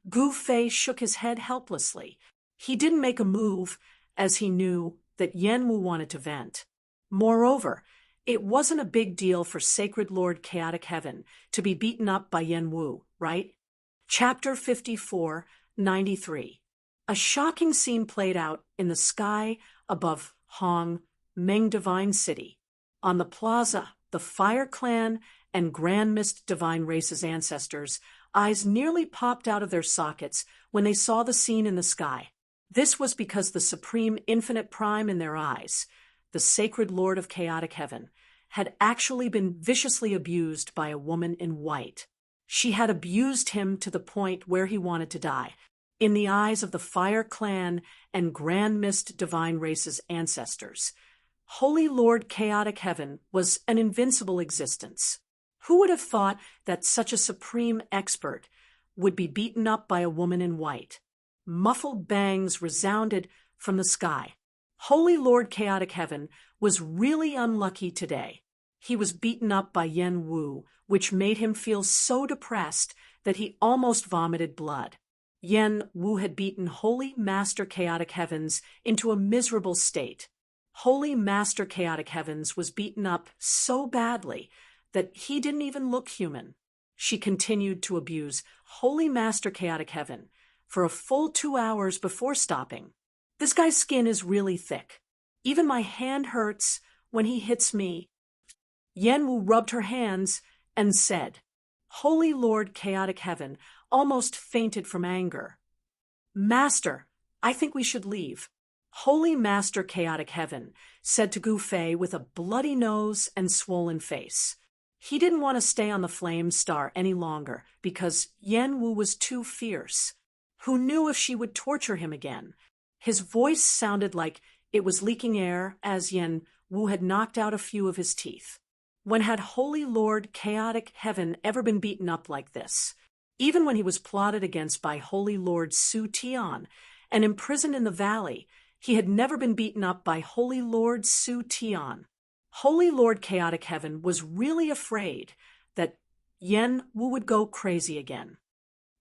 Gufei shook his head helplessly. He didn't make a move, as he knew that Yenwu wanted to vent. Moreover, it wasn't a big deal for Sacred Lord Chaotic Heaven to be beaten up by Yenwu, right? Chapter 54, 93. A shocking scene played out in the sky above Hongmeng Divine City. On the plaza, the Fire Clan and Grand Mist Divine Race's ancestors' eyes nearly popped out of their sockets when they saw the scene in the sky. This was because the Supreme Infinite Prime in their eyes, the sacred lord of chaotic heaven, had actually been viciously abused by a woman in white. She had abused him to the point where he wanted to die, in the eyes of the Fire Clan and Grand Mist Divine Race's ancestors. Holy Lord Chaotic Heaven was an invincible existence. Who would have thought that such a supreme expert would be beaten up by a woman in white? Muffled bangs resounded from the sky. Holy Lord Chaotic Heaven was really unlucky today. He was beaten up by Yen Wu, which made him feel so depressed that he almost vomited blood. Yen Wu had beaten Holy Master Chaotic Heavens into a miserable state. Holy Master Chaotic Heavens was beaten up so badly that he didn't even look human. She continued to abuse Holy Master Chaotic Heaven for a full 2 hours before stopping. This guy's skin is really thick. Even my hand hurts when he hits me. Yen Wu rubbed her hands and said, Holy Lord Chaotic Heaven almost fainted from anger. Master, I think we should leave. Holy Master Chaotic Heaven said to Gu Fei with a bloody nose and swollen face. He didn't want to stay on the Flame Star any longer because Yen Wu was too fierce. Who knew if she would torture him again? His voice sounded like it was leaking air as Yen Wu had knocked out a few of his teeth. When had Holy Lord Chaotic Heaven ever been beaten up like this? Even when he was plotted against by Holy Lord Su Tian and imprisoned in the valley, he had never been beaten up by Holy Lord Su Tian. Holy Lord Chaotic Heaven was really afraid that Yen Wu would go crazy again.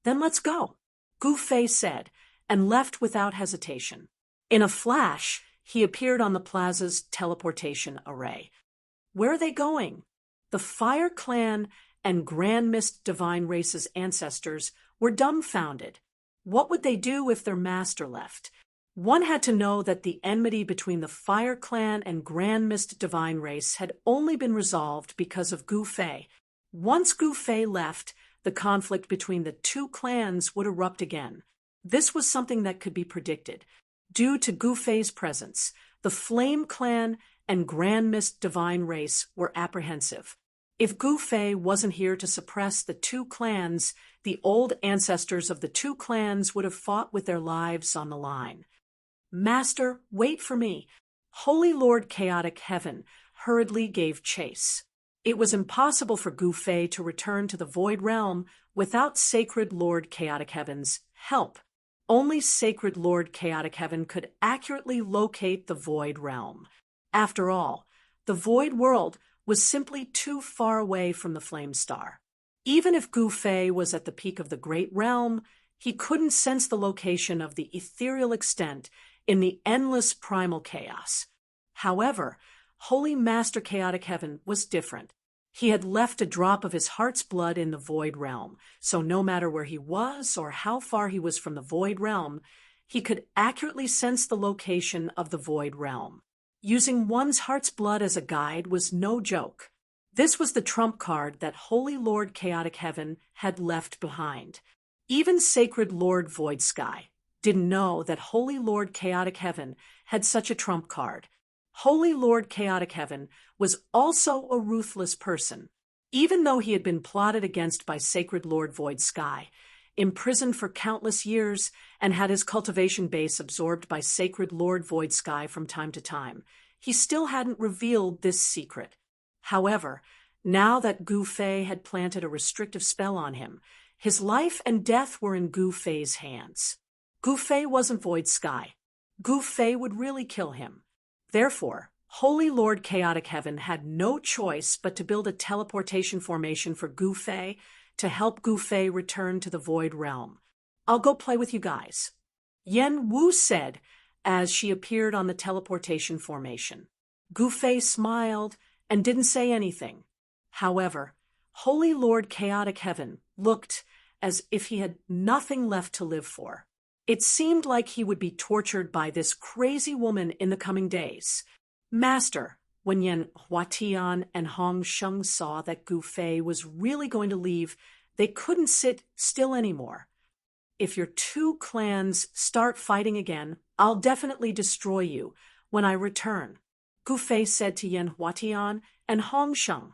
Then let's go, Gu Fei said, and left without hesitation. In a flash, he appeared on the plaza's teleportation array. Where are they going? The Fire Clan and Grand Mist Divine Race's ancestors were dumbfounded. What would they do if their master left? One had to know that the enmity between the Fire Clan and Grand Mist Divine Race had only been resolved because of Gu Fei. Once Gu Fei left, the conflict between the two clans would erupt again. This was something that could be predicted. Due to Gu Fei's presence, the Flame Clan and Grand Mist Divine Race were apprehensive. If Gu Fei wasn't here to suppress the two clans, the old ancestors of the two clans would have fought with their lives on the line. Master, wait for me. Holy Lord Chaotic Heaven hurriedly gave chase. It was impossible for Gu Fei to return to the Void Realm without Sacred Lord Chaotic Heaven's help. Only Sacred Lord Chaotic Heaven could accurately locate the Void Realm. After all, the Void World was simply too far away from the Flame Star. Even if Gu Fei was at the peak of the Great Realm, he couldn't sense the location of the ethereal extent in the endless primal chaos. However, Holy Master Chaotic Heaven was different. He had left a drop of his heart's blood in the Void Realm, so no matter where he was or how far he was from the Void Realm, he could accurately sense the location of the Void Realm. Using one's heart's blood as a guide was no joke. This was the trump card that Holy Lord Chaotic Heaven had left behind. Even Sacred Lord Void Sky didn't know that Holy Lord Chaotic Heaven had such a trump card. Holy Lord Chaotic Heaven was also a ruthless person. Even though he had been plotted against by Sacred Lord Void Sky, imprisoned for countless years, and had his cultivation base absorbed by Sacred Lord Void Sky from time to time, he still hadn't revealed this secret. However, now that Gu Fei had planted a restrictive spell on him, his life and death were in Gu Fei's hands. Gu Fei wasn't Void Sky. Gu Fei would really kill him. Therefore, Holy Lord Chaotic Heaven had no choice but to build a teleportation formation for Gu Fei to help Gu Fei return to the Void Realm. I'll go play with you guys, Yen Wu said as she appeared on the teleportation formation. Gu Fei smiled and didn't say anything. However, Holy Lord Chaotic Heaven looked as if he had nothing left to live for. It seemed like he would be tortured by this crazy woman in the coming days. Master, when Yen Huatian and Hong Sheng saw that Gu Fei was really going to leave, they couldn't sit still anymore. If your two clans start fighting again, I'll definitely destroy you when I return, Gu Fei said to Yan Huatian and Hong Sheng.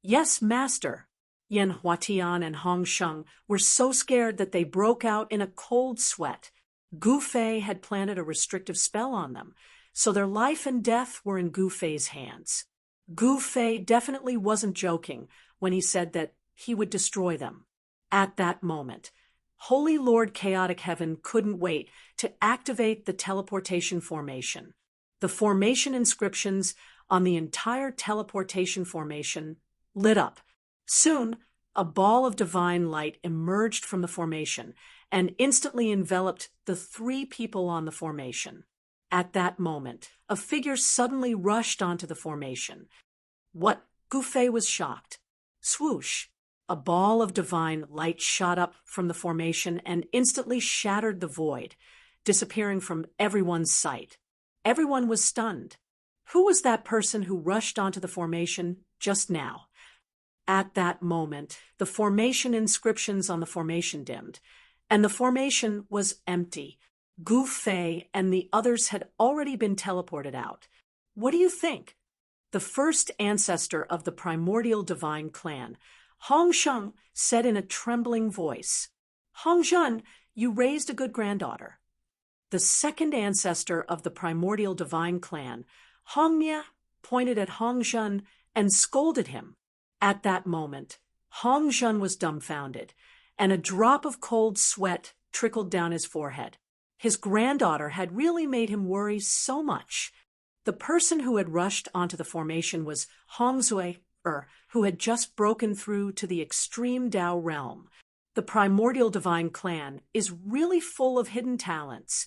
Yes, master. Yan Huatian and Hong Sheng were so scared that they broke out in a cold sweat. Gu Fei had planted a restrictive spell on them, so their life and death were in Gu Fei's hands. Gu Fei definitely wasn't joking when he said that he would destroy them. At that moment, Holy Lord Chaotic Heaven couldn't wait to activate the teleportation formation. The formation inscriptions on the entire teleportation formation lit up. Soon, a ball of divine light emerged from the formation and instantly enveloped the 3 people on the formation. At that moment, a figure suddenly rushed onto the formation. What? Gu Fei was shocked. Swoosh! A ball of divine light shot up from the formation and instantly shattered the void, disappearing from everyone's sight. Everyone was stunned. Who was that person who rushed onto the formation just now? At that moment, the formation inscriptions on the formation dimmed, and the formation was empty. Gu Fei and the others had already been teleported out. What do you think? The first ancestor of the primordial divine clan, Hong Sheng, said in a trembling voice. Hong Sheng, you raised a good granddaughter. The second ancestor of the primordial divine clan, Hong Mia, pointed at Hong Sheng and scolded him. At that moment, Hong Sheng was dumbfounded, and a drop of cold sweat trickled down his forehead. His granddaughter had really made him worry so much. The person who had rushed onto the formation was Hong Zui, who had just broken through to the extreme Dao realm. The primordial divine clan is really full of hidden talents.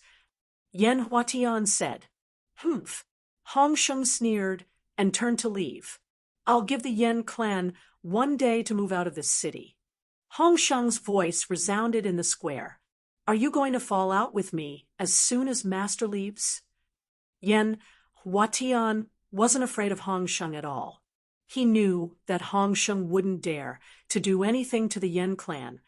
Yan Huatian said. Humph. Hong Sheng sneered and turned to leave. I'll give the Yan clan 1 day to move out of this city. Hong Sheng's voice resounded in the square. Are you going to fall out with me as soon as master leaves? Yan Huatian wasn't afraid of Hong Sheng at all. He knew that Hong Sheng wouldn't dare to do anything to the Yan clan,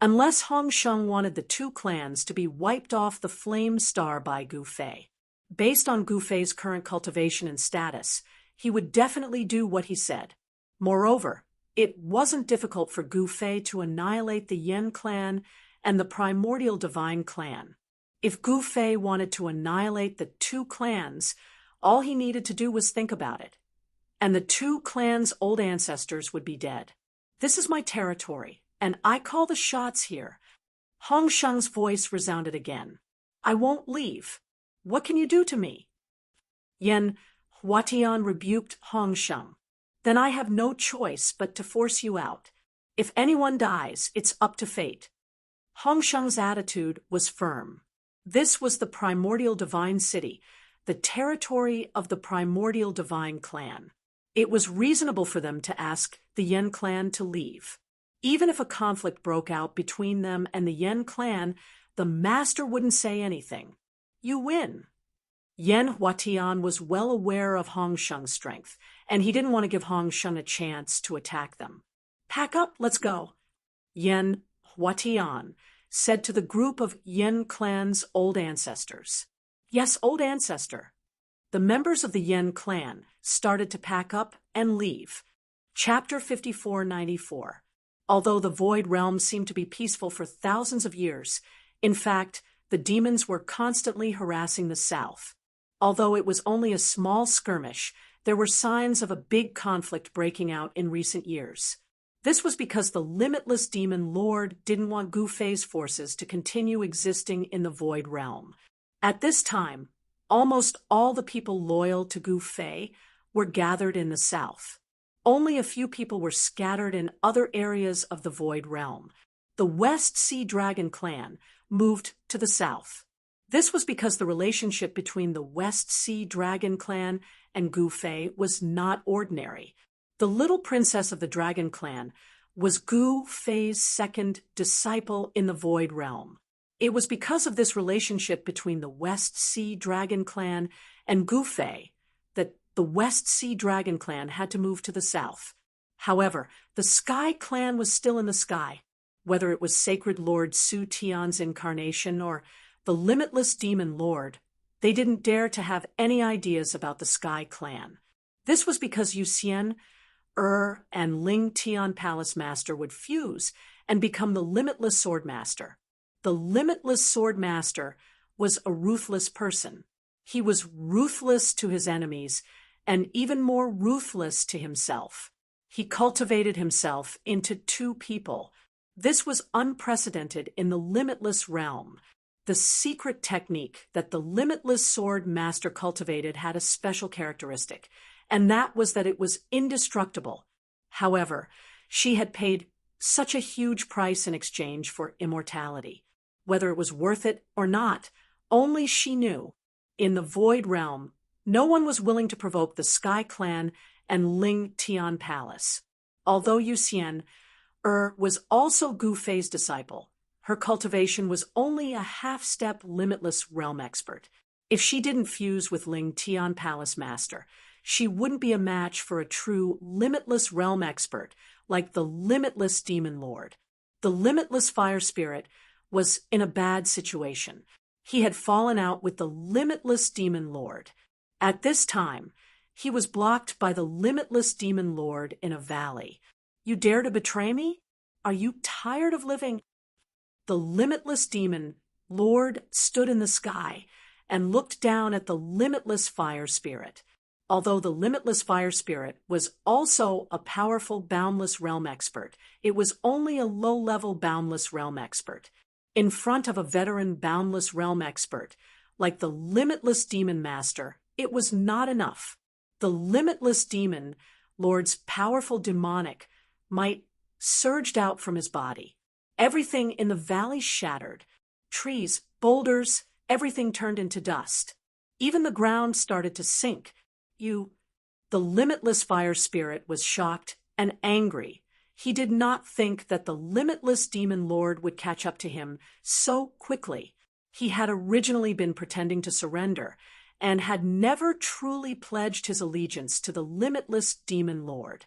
unless Hong Sheng wanted the 2 clans to be wiped off the flame star by Gu Fei. Based on Gu Fei's current cultivation and status, he would definitely do what he said. Moreover, it wasn't difficult for Gu Fei to annihilate the Yan clan and the primordial divine clan. If Gu Fei wanted to annihilate the 2 clans, all he needed to do was think about it, and the 2 clans' old ancestors would be dead. This is my territory, and I call the shots here. Hong Sheng's voice resounded again. I won't leave. What can you do to me? Yan Huatian rebuked Hong Sheng. Then I have no choice but to force you out. If anyone dies, it's up to fate. Hong Sheng's attitude was firm. This was the primordial divine city, the territory of the primordial divine clan. It was reasonable for them to ask the Yan clan to leave. Even if a conflict broke out between them and the Yan clan, the master wouldn't say anything. You win. Yan Huatian was well aware of Hong Sheng's strength, and he didn't want to give Hong Sheng a chance to attack them. Pack up, let's go. Yan Huatian said to the group of Yan clan's old ancestors. Yes, old ancestor. The members of the Yan clan started to pack up and leave. Chapter 5494. Although the Void Realm seemed to be peaceful for thousands of years, in fact, the demons were constantly harassing the south. Although it was only a small skirmish, there were signs of a big conflict breaking out in recent years. This was because the limitless demon lord didn't want Gu Fei's forces to continue existing in the Void Realm. At this time, almost all the people loyal to Gu Fei were gathered in the south. Only a few people were scattered in other areas of the Void Realm. The West Sea Dragon clan moved to the south. This was because the relationship between the West Sea Dragon clan and Gu Fei was not ordinary. The little princess of the Dragon clan was Gu Fei's second disciple in the Void Realm. It was because of this relationship between the West Sea Dragon clan and Gu Fei that the West Sea Dragon clan had to move to the south. However, the Sky clan was still in the sky. Whether it was Sacred Lord Su Tian's incarnation or the limitless demon lord, They didn't dare to have any ideas about the Sky Clan. This was because Yuxian, and Ling Tian Palace Master would fuse and become the Limitless Sword Master. The Limitless Sword Master was a ruthless person. He was ruthless to his enemies and even more ruthless to himself. He cultivated himself into two people. This was unprecedented in the Limitless realm. The secret technique that the Limitless Sword Master cultivated had a special characteristic, and that was that it was indestructible. However, she had paid such a huge price in exchange for immortality. Whether it was worth it or not, only she knew. In the Void Realm, no one was willing to provoke the Sky Clan and Ling Tian Palace. Although Yuxian was also Gu Fei's disciple, her cultivation was only a half-step Limitless Realm expert. If she didn't fuse with Ling Tian Palace Master, she wouldn't be a match for a true Limitless Realm expert like the Limitless Demon Lord. The Limitless Fire Spirit was in a bad situation. He had fallen out with the Limitless Demon Lord. At this time, he was blocked by the Limitless Demon Lord in a valley. You dare to betray me? Are you tired of living? The Limitless Demon Lord stood in the sky and looked down at the Limitless Fire Spirit. Although the Limitless Fire Spirit was also a powerful Boundless Realm expert, it was only a low-level Boundless Realm expert. In front of a veteran Boundless Realm expert, like the Limitless Demon Master, it was not enough. The Limitless Demon Lord's powerful demonic might surged out from his body. Everything in the valley shattered. Trees, boulders, everything turned into dust. Even the ground started to sink. The Limitless Fire Spirit was shocked and angry. He did not think that the Limitless Demon Lord would catch up to him so quickly. He had originally been pretending to surrender and had never truly pledged his allegiance to the Limitless Demon Lord.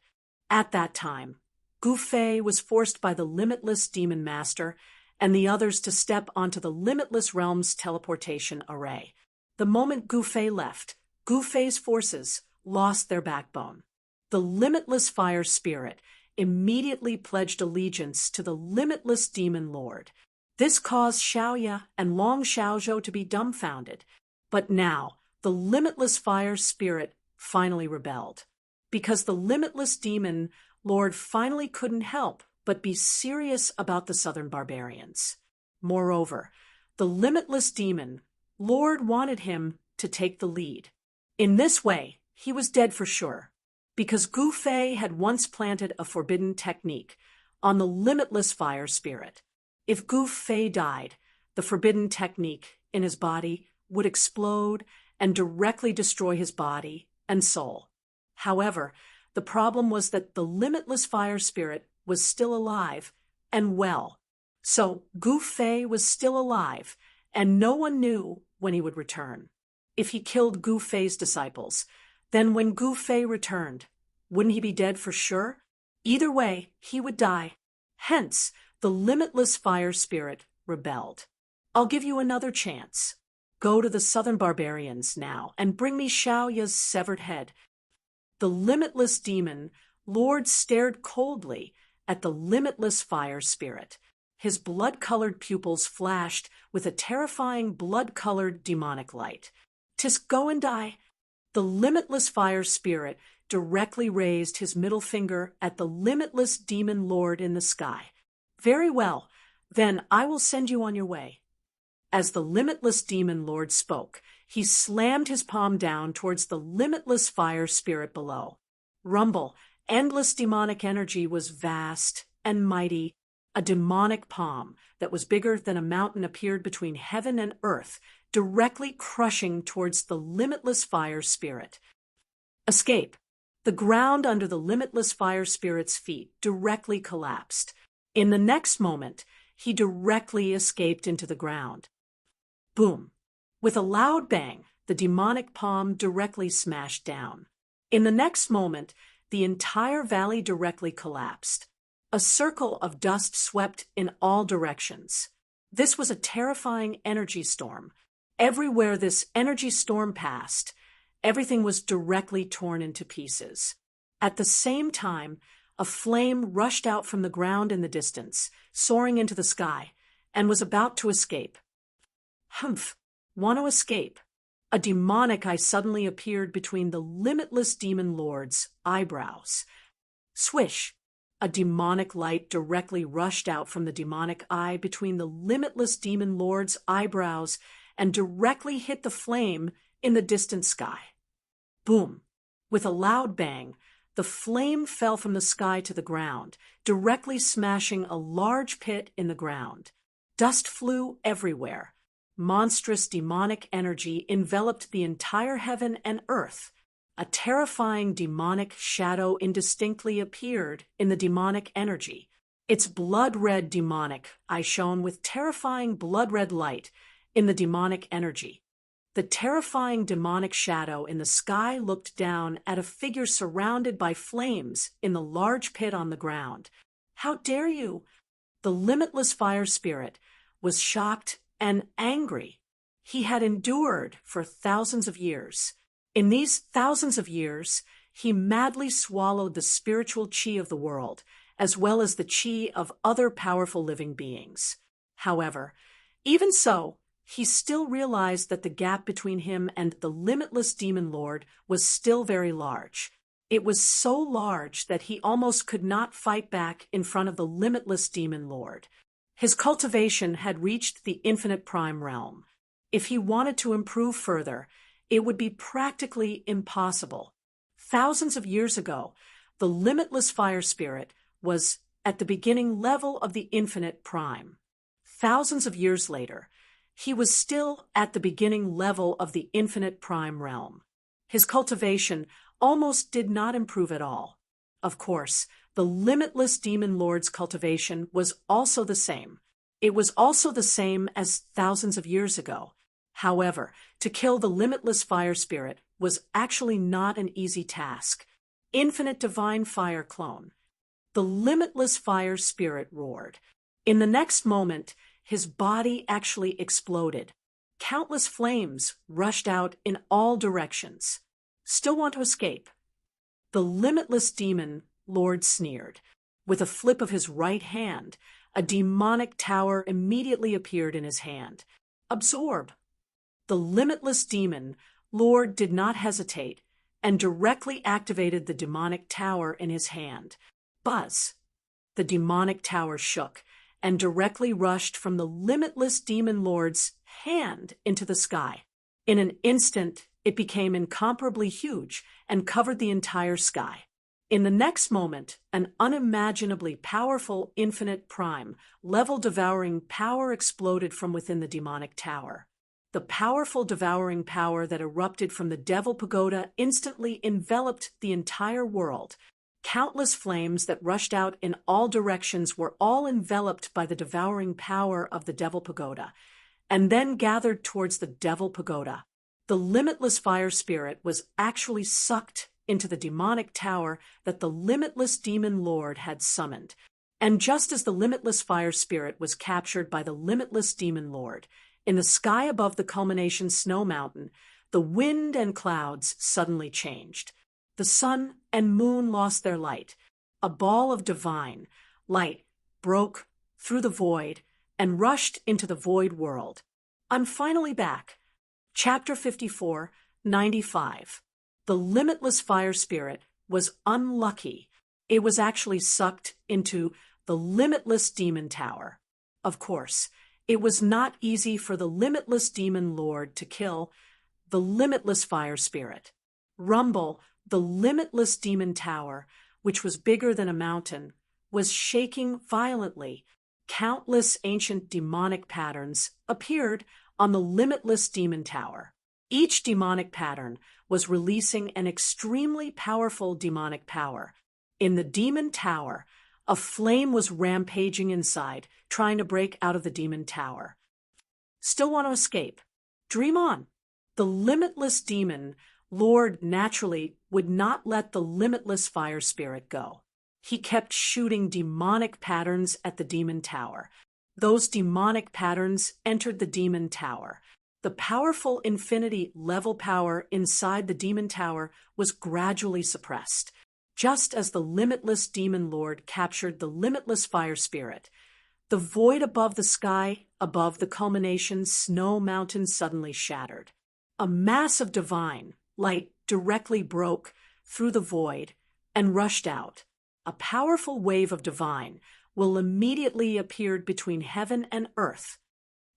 At that time, Gu Fei was forced by the Limitless Demon Master and the others to step onto the Limitless Realm's teleportation array. The moment Gu Fei left, Gu Fei's forces lost their backbone. The Limitless Fire Spirit immediately pledged allegiance to the Limitless Demon Lord. This caused Xiaoya and Long Xiaozhou to be dumbfounded. But now, the Limitless Fire Spirit finally rebelled. Because the Limitless Demon Lord finally couldn't help but be serious about the Southern barbarians. Moreover, the Limitless Demon Lord wanted him to take the lead. In this way, he was dead for sure, because Gu Fei had once planted a forbidden technique on the Limitless Fire Spirit. If Gu Fei died, the forbidden technique in his body would explode and directly destroy his body and soul. However, the problem was that the Limitless Fire Spirit was still alive and well. So Gu Fei was still alive, and no one knew when he would return. If he killed Gu Fei's disciples, then when Gu Fei returned, wouldn't he be dead for sure? Either way, he would die. Hence, the Limitless Fire Spirit rebelled. I'll give you another chance. Go to the Southern barbarians now and bring me Xiaoya's severed head. The Limitless Demon Lord stared coldly at the Limitless Fire Spirit. His blood-colored pupils flashed with a terrifying blood-colored demonic light. "'Tis go and die." The Limitless Fire Spirit directly raised his middle finger at the Limitless Demon Lord in the sky. "Very well, then I will send you on your way." As the Limitless Demon Lord spoke, he slammed his palm down towards the Limitless Fire Spirit below. Rumble, endless demonic energy was vast and mighty. A demonic palm that was bigger than a mountain appeared between heaven and earth, directly crushing towards the Limitless Fire Spirit. Escape. The ground under the Limitless Fire Spirit's feet directly collapsed. In the next moment, he directly escaped into the ground. Boom. With a loud bang, the demonic palm directly smashed down. In the next moment, the entire valley directly collapsed. A circle of dust swept in all directions. This was a terrifying energy storm. Everywhere this energy storm passed, everything was directly torn into pieces. At the same time, a flame rushed out from the ground in the distance, soaring into the sky, and was about to escape. Humph! Want to escape? A demonic eye suddenly appeared between the limitless demon lord's eyebrows. Swish! A demonic light directly rushed out from the demonic eye between the limitless demon lord's eyebrows and directly hit the flame in the distant sky. Boom! With a loud bang, the flame fell from the sky to the ground, directly smashing a large pit in the ground. Dust flew everywhere. Monstrous demonic energy enveloped the entire heaven and earth. A terrifying demonic shadow indistinctly appeared in the demonic energy. Its blood-red demonic eye shone with terrifying blood-red light in the demonic energy. The terrifying demonic shadow in the sky looked down at a figure surrounded by flames in the large pit on the ground. How dare you? The limitless fire spirit was shocked and angry. He had endured for thousands of years. In these thousands of years, he madly swallowed the spiritual chi of the world, as well as the chi of other powerful living beings. However, even so, he still realized that the gap between him and the limitless demon lord was still very large. It was so large that he almost could not fight back in front of the limitless demon lord. His cultivation had reached the infinite prime realm. If he wanted to improve further, it would be practically impossible. Thousands of years ago, the limitless fire spirit was at the beginning level of the infinite prime. Thousands of years later, he was still at the beginning level of the infinite prime realm. His cultivation almost did not improve at all. Of course, the limitless demon lord's cultivation was also the same. It was also the same as thousands of years ago. However, to kill the limitless fire spirit was actually not an easy task. Infinite divine fire clone. The limitless fire spirit roared. In the next moment, his body actually exploded. Countless flames rushed out in all directions. Still want to escape? The limitless demon lord sneered. With a flip of his right hand, a demonic tower immediately appeared in his hand. Absorb! The limitless demon lord did not hesitate and directly activated the demonic tower in his hand. Buzz! The demonic tower shook and directly rushed from the limitless demon lord's hand into the sky. In an instant, it became incomparably huge and covered the entire sky. In the next moment, an unimaginably powerful infinite prime, level-devouring power exploded from within the demonic tower. The powerful devouring power that erupted from the Devil Pagoda instantly enveloped the entire world. Countless flames that rushed out in all directions were all enveloped by the devouring power of the Devil Pagoda, and then gathered towards the Devil Pagoda. The limitless fire spirit was actually sucked into the demonic tower that the limitless demon lord had summoned. And just as the limitless fire spirit was captured by the limitless demon lord, in the sky above the culmination snow mountain, the wind and clouds suddenly changed. The sun and moon lost their light. A ball of divine light broke through the void and rushed into the void world. I'm finally back. Chapter 54, 95. The limitless fire spirit was unlucky. It was actually sucked into the limitless demon tower. Of course, it was not easy for the limitless demon lord to kill the limitless fire spirit. Rumble, the limitless demon tower, which was bigger than a mountain, was shaking violently. Countless ancient demonic patterns appeared on the limitless demon tower. Each demonic pattern was releasing an extremely powerful demonic power. In the demon tower, a flame was rampaging inside, trying to break out of the demon tower. Still want to escape? Dream on. The limitless demon lord naturally would not let the limitless fire spirit go. He kept shooting demonic patterns at the demon tower. Those demonic patterns entered the demon tower. The powerful infinity-level power inside the demon tower was gradually suppressed, just as the limitless demon lord captured the limitless fire spirit. The void above the sky, above the culmination snow mountain suddenly shattered. A mass of divine light directly broke through the void and rushed out. A powerful wave of divine will immediately appeared between heaven and earth.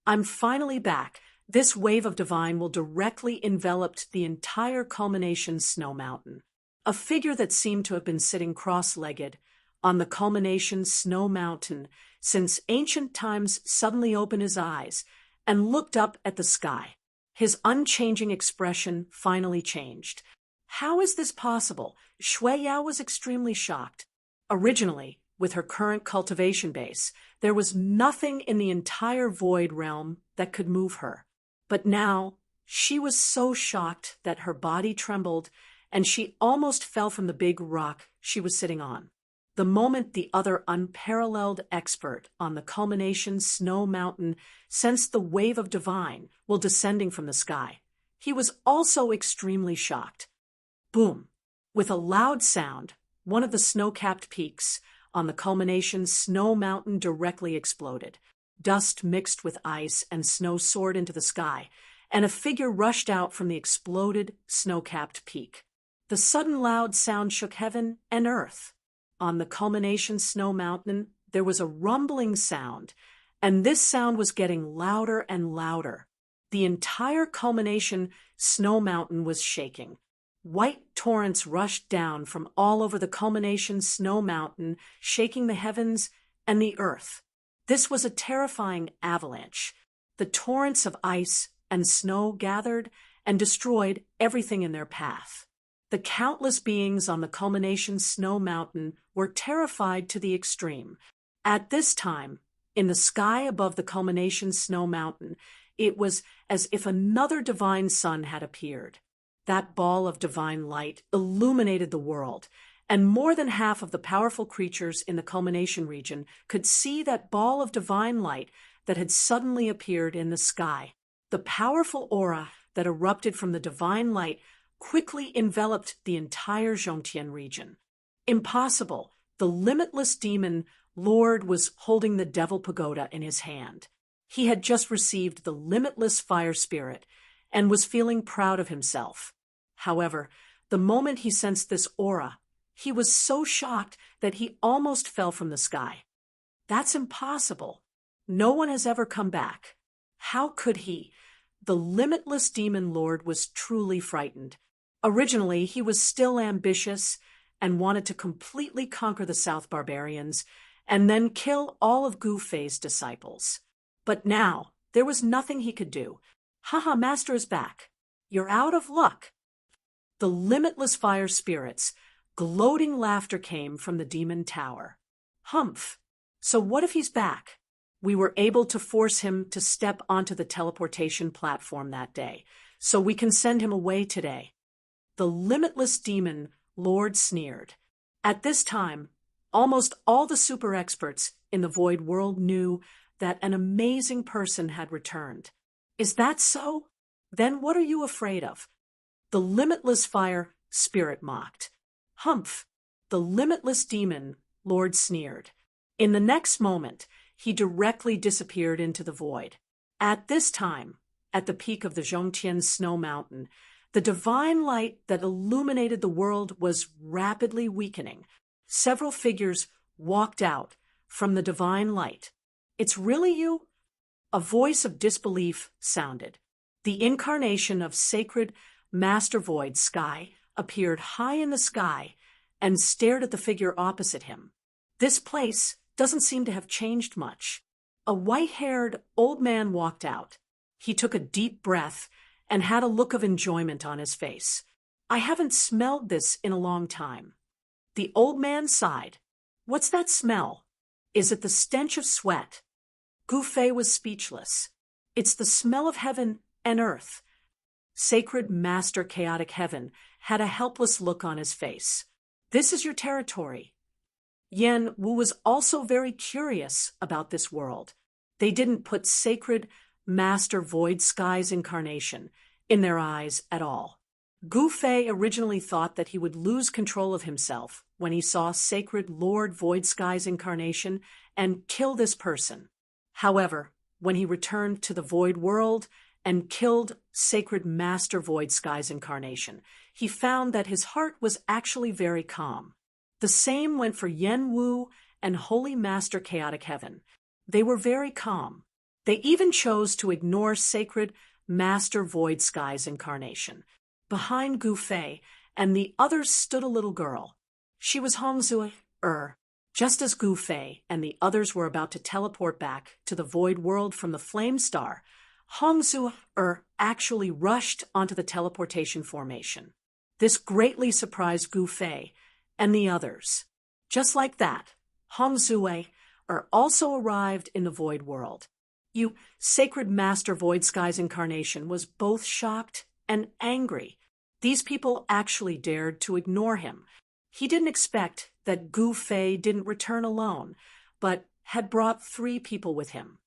I'm finally back. This wave of divine will directly envelop the entire culmination snow mountain. A figure that seemed to have been sitting cross-legged on the culmination snow mountain since ancient times suddenly opened his eyes and looked up at the sky. His unchanging expression finally changed. How is this possible? Shui Yao was extremely shocked. Originally, with her current cultivation base, there was nothing in the entire void realm that could move her. But now, she was so shocked that her body trembled and she almost fell from the big rock she was sitting on. The moment the other unparalleled expert on the culmination snow mountain sensed the wave of divine while descending from the sky, he was also extremely shocked. Boom! With a loud sound, one of the snow-capped peaks on the culmination snow mountain directly exploded. Dust mixed with ice and snow soared into the sky, and a figure rushed out from the exploded snow-capped peak. The sudden loud sound shook heaven and earth. On the culmination snow mountain, there was a rumbling sound, and this sound was getting louder and louder. The entire culmination snow mountain was shaking. White torrents rushed down from all over the culmination snow mountain, shaking the heavens and the earth. This was a terrifying avalanche. The torrents of ice and snow gathered and destroyed everything in their path. The countless beings on the culmination snow mountain were terrified to the extreme. At this time, in the sky above the culmination snow mountain, it was as if another divine sun had appeared. That ball of divine light illuminated the world, and more than half of the powerful creatures in the culmination region could see that ball of divine light that had suddenly appeared in the sky. The powerful aura that erupted from the divine light quickly enveloped the entire Zhongtian region. Impossible! The limitless demon lord was holding the devil pagoda in his hand. He had just received the limitless fire spirit and was feeling proud of himself. However, the moment he sensed this aura, he was so shocked that he almost fell from the sky. That's impossible. No one has ever come back. How could he? The limitless demon lord was truly frightened. Originally, he was still ambitious and wanted to completely conquer the South barbarians and then kill all of Gu Fei's disciples. But now, there was nothing he could do. Haha, Master is back. You're out of luck. The limitless fire spirits, gloating laughter came from the demon tower. Humph! So what if he's back? We were able to force him to step onto the teleportation platform that day, so we can send him away today. The limitless demon lord sneered. At this time, almost all the super experts in the void world knew that an amazing person had returned. Is that so? Then what are you afraid of? The limitless fire spirit mocked. Humph! The limitless demon lord sneered. In the next moment, he directly disappeared into the void. At this time, at the peak of the Zhongtian snow mountain, the divine light that illuminated the world was rapidly weakening. Several figures walked out from the divine light. It's really you? A voice of disbelief sounded. The incarnation of sacred Master Void Sky appeared high in the sky and stared at the figure opposite him. This place doesn't seem to have changed much. A white-haired old man walked out. He took a deep breath and had a look of enjoyment on his face. I haven't smelled this in a long time. The old man sighed. What's that smell? Is it the stench of sweat? Gu Fei was speechless. It's the smell of heaven and earth. Sacred Master Chaotic Heaven had a helpless look on his face. This is your territory. Yan Wu was also very curious about this world. They didn't put sacred Master Void Sky's incarnation in their eyes at all. Gu Fei originally thought that he would lose control of himself when he saw Sacred Lord Void Sky's incarnation and kill this person. However, when he returned to the Void World and killed Sacred Master Void Sky's incarnation, he found that his heart was actually very calm. The same went for Yen Wu and Holy Master Chaotic Heaven. They were very calm. They even chose to ignore Sacred Master Void Sky's incarnation. Behind Gu Fei and the others stood a little girl. She was Hongzue. Just as Gu Fei and the others were about to teleport back to the Void World from the Flame Star, Hongzue actually rushed onto the teleportation formation. This greatly surprised Gu Fei and the others. Just like that, Hongzue also arrived in the Void World. Sacred Master Void Sky's incarnation was both shocked and angry. These people actually dared to ignore him. He didn't expect that Gu Fei didn't return alone, but had brought 3 people with him.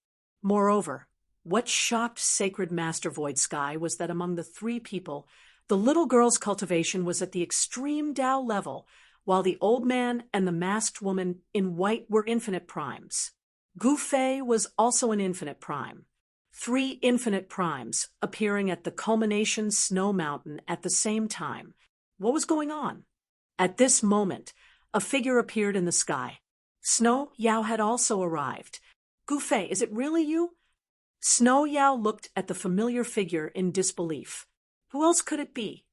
Moreover, what shocked Sacred Master Void Sky was that among the 3 people, the little girl's cultivation was at the extreme Tao level, while the old man and the masked woman in white were infinite primes. Gu Fei was also an infinite prime. 3 infinite primes appearing at the culmination snow mountain at the same time. What was going on? At this moment, a figure appeared in the sky. Snow Yao had also arrived. Gu Fei, is it really you? Snow Yao looked at the familiar figure in disbelief. Who else could it be?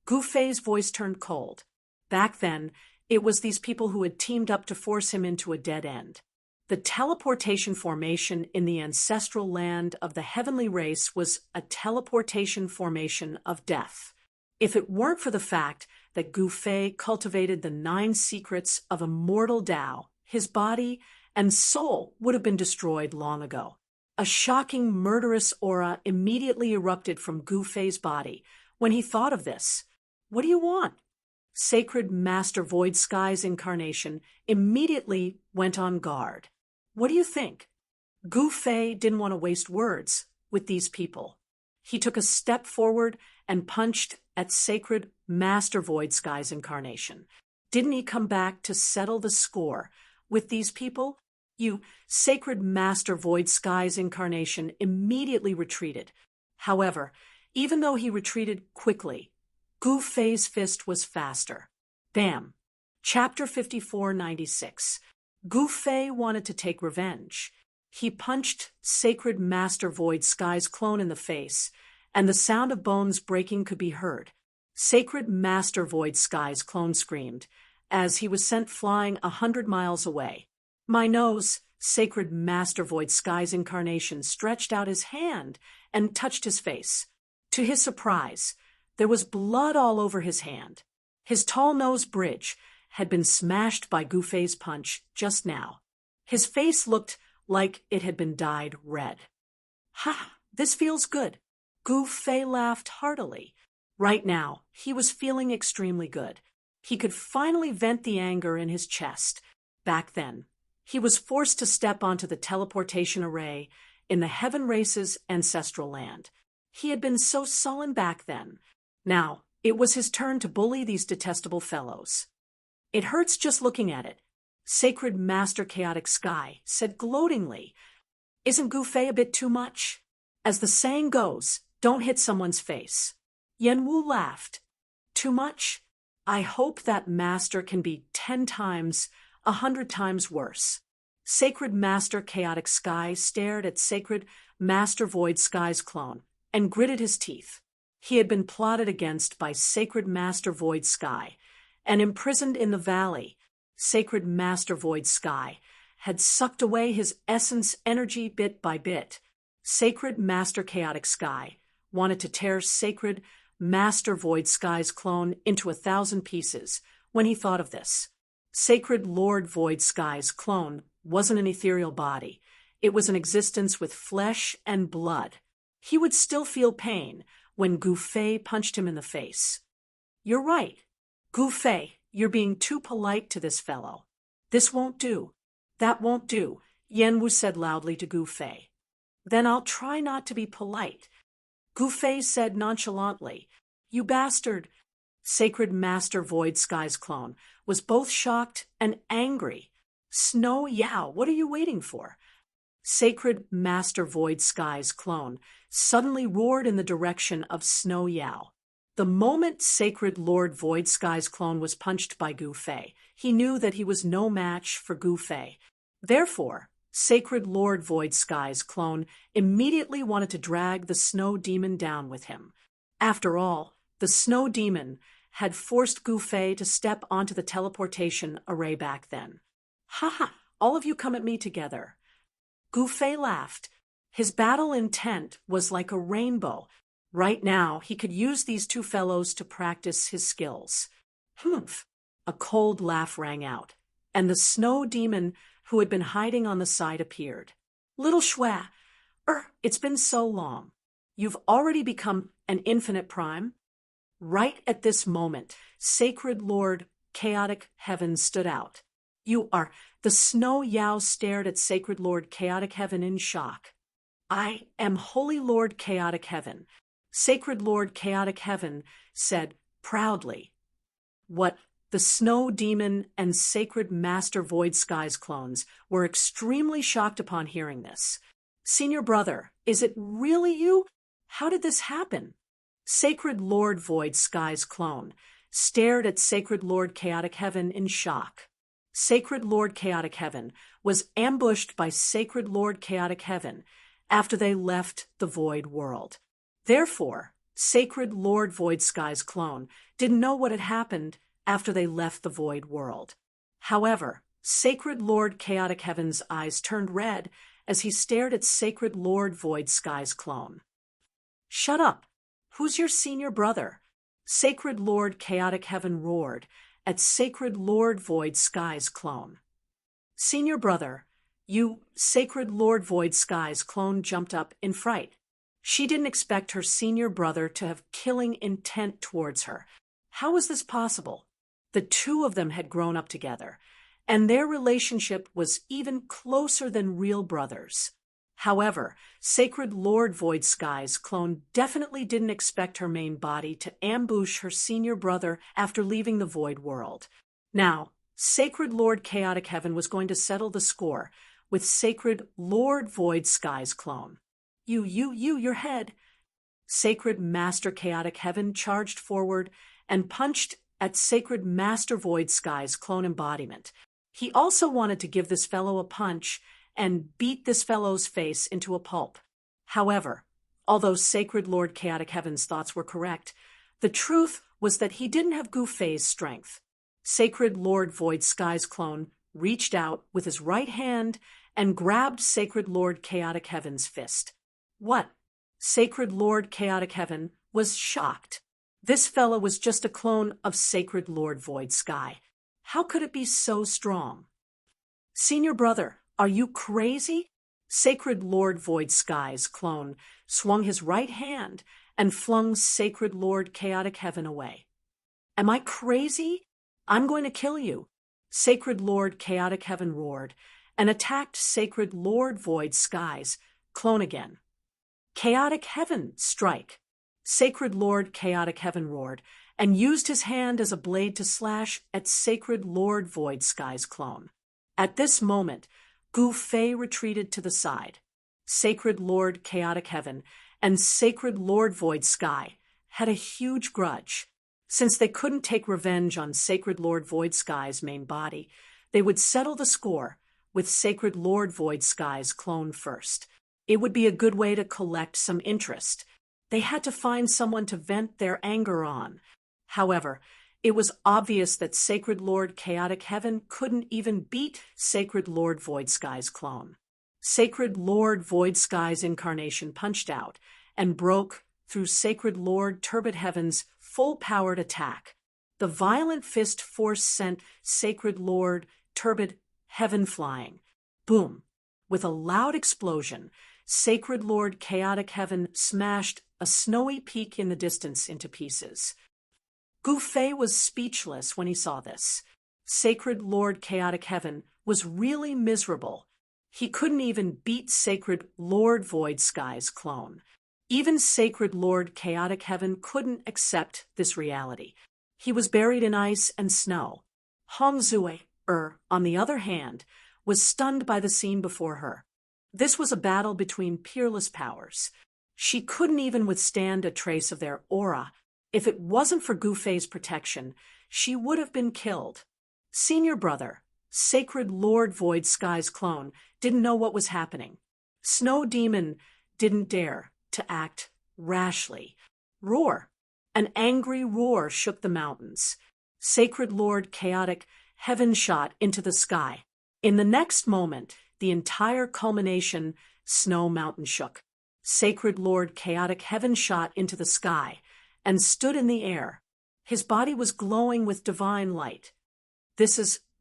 Gu Fei's voice turned cold. Back then, it was these people who had teamed up to force him into a dead end. The teleportation formation in the ancestral land of the heavenly race was a teleportation formation of death. If it weren't for the fact that Gu Fei cultivated the 9 secrets of immortal Tao, his body and soul would have been destroyed long ago. A shocking, murderous aura immediately erupted from Gu Fei's body when he thought of this. What do you want? Sacred Master Void Sky's incarnation immediately went on guard. What do you think? Gu Fei didn't want to waste words with these people. He took a step forward and punched at Sacred Master Void Sky's incarnation. Didn't he come back to settle the score with these people? Sacred Master Void Sky's incarnation immediately retreated. However, even though he retreated quickly, Gu Fei's fist was faster. Bam! Chapter 5496. Gu Fei wanted to take revenge. He punched Sacred Master Void Sky's clone in the face, and the sound of bones breaking could be heard. Sacred Master Void Sky's clone screamed as he was sent flying 100 miles away. My nose! Sacred Master Void Sky's incarnation stretched out his hand and touched his face. To his surprise, there was blood all over his hand. His tall nose bridge had been smashed by Gu Fei's punch just now. His face looked like it had been dyed red. Ha! This feels good. Gu Fei laughed heartily. Right now, he was feeling extremely good. He could finally vent the anger in his chest. Back then, he was forced to step onto the teleportation array in the Heaven Race's ancestral land. He had been so sullen back then. Now, it was his turn to bully these detestable fellows. It hurts just looking at it, Sacred Master Chaotic Sky said gloatingly. Isn't Gu Fei a bit too much? As the saying goes, don't hit someone's face. Yen Wu laughed. Too much? I hope that master can be 10 times, 100 times worse. Sacred Master Chaotic Sky stared at Sacred Master Void Sky's clone and gritted his teeth. He had been plotted against by Sacred Master Void Sky, and imprisoned in the valley. Sacred Master Void Sky had sucked away his essence energy bit by bit. Sacred Master Chaotic Sky wanted to tear Sacred Master Void Sky's clone into 1,000 pieces when he thought of this. Sacred Lord Void Sky's clone wasn't an ethereal body. It was an existence with flesh and blood. He would still feel pain when Gu Fei punched him in the face. You're right. Gu Fei, you're being too polite to this fellow. This won't do. That won't do, Yen Wu said loudly to Gu Fei. Then I'll try not to be polite. Gufei said nonchalantly. You bastard! Sacred Master Void Sky's clone was both shocked and angry. Snow Yao, what are you waiting for? Sacred Master Void Sky's clone suddenly roared in the direction of Snow Yao. The moment Sacred Lord Void Sky's clone was punched by Gufei, he knew that he was no match for Gufei. Therefore, Sacred Lord Void Sky's clone immediately wanted to drag the Snow Demon down with him. After all, the Snow Demon had forced Gufei to step onto the teleportation array back then. Ha ha! All of you come at me together. Gufei laughed. His battle intent was like a rainbow. Right now, he could use these two fellows to practice his skills. Humph! A cold laugh rang out, and the Snow Demon, who had been hiding on the side, appeared. Little Shua, it's been so long. You've already become an infinite prime? Right at this moment, Sacred Lord Chaotic Heaven stood out. You are. The Snow Yao stared at Sacred Lord Chaotic Heaven in shock. I am Holy Lord Chaotic Heaven. Sacred Lord Chaotic Heaven said proudly. What? The Snow Demon and Sacred Master Void Sky's clones were extremely shocked upon hearing this. Senior brother, is it really you? How did this happen? Sacred Lord Void Sky's clone stared at Sacred Lord Chaotic Heaven in shock. Sacred Lord Chaotic Heaven was ambushed by Sacred Lord Chaotic Heaven after they left the Void World. Therefore, Sacred Lord Void Sky's clone didn't know what had happened after they left the Void World. However, Sacred Lord Chaotic Heaven's eyes turned red as he stared at Sacred Lord Void Sky's clone. Shut up! Who's your senior brother? Sacred Lord Chaotic Heaven roared at Sacred Lord Void Sky's clone. Senior brother, you. Sacred Lord Void Sky's clone jumped up in fright. She didn't expect her senior brother to have killing intent towards her. How was this possible? The two of them had grown up together, and their relationship was even closer than real brothers. However, Sacred Lord Void Sky's clone definitely didn't expect her main body to ambush her senior brother after leaving the Void World. Now, Sacred Lord Chaotic Heaven was going to settle the score with Sacred Lord Void Sky's clone. Your head. Sacred Master Chaotic Heaven charged forward and punched at Sacred Master Void Sky's clone embodiment. He also wanted to give this fellow a punch and beat this fellow's face into a pulp. However, although Sacred Lord Chaotic Heaven's thoughts were correct, the truth was that he didn't have Gufei's strength. Sacred Lord Void Sky's clone reached out with his right hand and grabbed Sacred Lord Chaotic Heaven's fist. What? Sacred Lord Chaotic Heaven was shocked. This fellow was just a clone of Sacred Lord Void Sky. How could it be so strong? Senior brother, are you crazy? Sacred Lord Void Sky's clone swung his right hand and flung Sacred Lord Chaotic Heaven away. Am I crazy? I'm going to kill you. Sacred Lord Chaotic Heaven roared and attacked Sacred Lord Void Sky's clone again. Chaotic Heaven, strike! Sacred Lord Chaotic Heaven roared and used his hand as a blade to slash at Sacred Lord Void Sky's clone. At this moment, Gufei retreated to the side. Sacred Lord Chaotic Heaven and Sacred Lord Void Sky had a huge grudge. Since they couldn't take revenge on Sacred Lord Void Sky's main body, they would settle the score with Sacred Lord Void Sky's clone first. It would be a good way to collect some interest. They had to find someone to vent their anger on. However, it was obvious that Sacred Lord Chaotic Heaven couldn't even beat Sacred Lord Void Sky's clone. Sacred Lord Void Sky's incarnation punched out and broke through Sacred Lord Turbid Heaven's full-powered attack. The violent fist force sent Sacred Lord Turbid Heaven flying. Boom! With a loud explosion, Sacred Lord Chaotic Heaven smashed a snowy peak in the distance into pieces. Gufei was speechless when he saw this. Sacred Lord Chaotic Heaven was really miserable. He couldn't even beat Sacred Lord Void Sky's clone. Even Sacred Lord Chaotic Heaven couldn't accept this reality. He was buried in ice and snow. Hongzue, on the other hand, was stunned by the scene before her. This was a battle between peerless powers. She couldn't even withstand a trace of their aura. If it wasn't for Gu Fei's protection, she would have been killed. Senior brother, Sacred Lord Void Sky's clone, didn't know what was happening. Snow Demon didn't dare to act rashly. Roar! An angry roar shook the mountains. Sacred Lord Chaotic Heaven shot into the sky. In the next moment, the entire culmination Snow Mountain shook. Sacred Lord Chaotic Heaven shot into the sky and stood in the air. His body was glowing with divine light.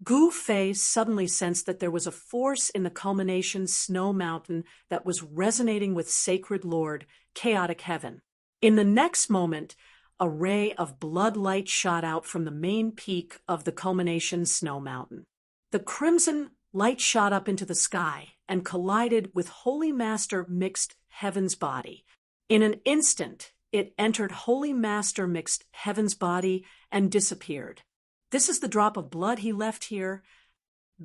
Gu Fei suddenly sensed that there was a force in the culmination Snow Mountain that was resonating with Sacred Lord Chaotic Heaven. In the next moment, a ray of blood light shot out from the main peak of the culmination Snow Mountain. The crimson light shot up into the sky and collided with Holy Master Mixed Heaven's body. In an instant, it entered Holy Master Mixed Heaven's body and disappeared. This is the drop of blood he left here.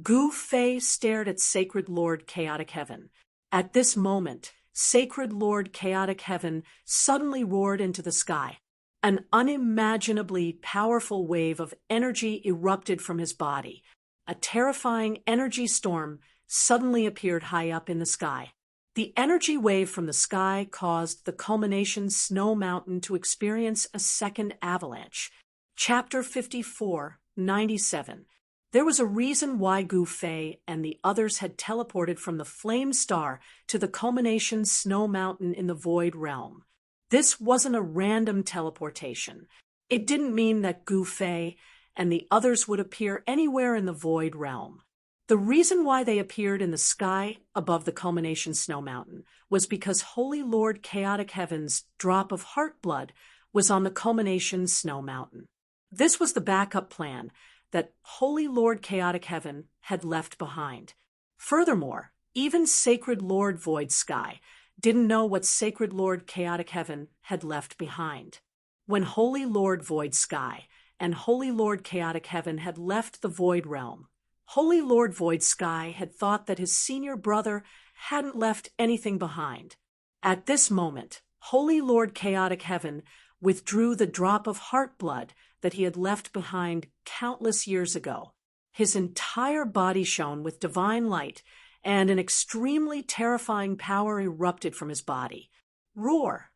Gu Fei stared at Sacred Lord Chaotic Heaven. At this moment, Sacred Lord Chaotic Heaven suddenly roared into the sky. An unimaginably powerful wave of energy erupted from his body. A terrifying energy storm suddenly appeared high up in the sky. The energy wave from the sky caused the culmination Snow Mountain to experience a second avalanche. Chapter 54, 97. There was a reason why Gu Fei and the others had teleported from the Flame Star to the culmination Snow Mountain in the Void Realm. This wasn't a random teleportation. It didn't mean that Gu Fei and the others would appear anywhere in the Void Realm. The reason why they appeared in the sky above the culmination Snow Mountain was because Holy Lord Chaotic Heaven's drop of heart blood was on the culmination Snow Mountain. This was the backup plan that Holy Lord Chaotic Heaven had left behind. Furthermore, even Sacred Lord Void Sky didn't know what Sacred Lord Chaotic Heaven had left behind. When Holy Lord Void Sky and Holy Lord Chaotic Heaven had left the Void Realm, Holy Lord Void Sky had thought that his senior brother hadn't left anything behind. At this moment, Holy Lord Chaotic Heaven withdrew the drop of heart blood that he had left behind countless years ago. His entire body shone with divine light, and an extremely terrifying power erupted from his body. Roar!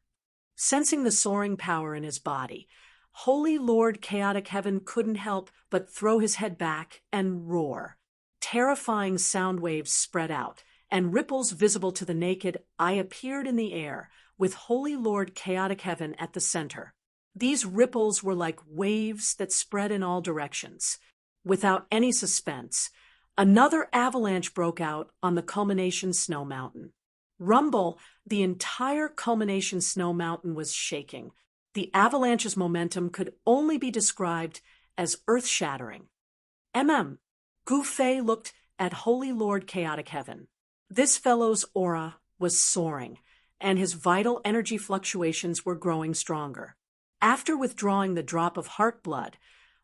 Sensing the soaring power in his body, Holy Lord Chaotic Heaven couldn't help but throw his head back and roar. Terrifying sound waves spread out, and ripples visible to the naked eye appeared in the air, with Holy Lord Chaotic Heaven at the center. These ripples were like waves that spread in all directions. Without any suspense, another avalanche broke out on the culmination Snow Mountain. Rumble, the entire culmination Snow Mountain was shaking. The avalanche's momentum could only be described as earth-shattering. Gu Fei looked at Holy Lord Chaotic Heaven. This fellow's aura was soaring, and his vital energy fluctuations were growing stronger. After withdrawing the drop of heart blood,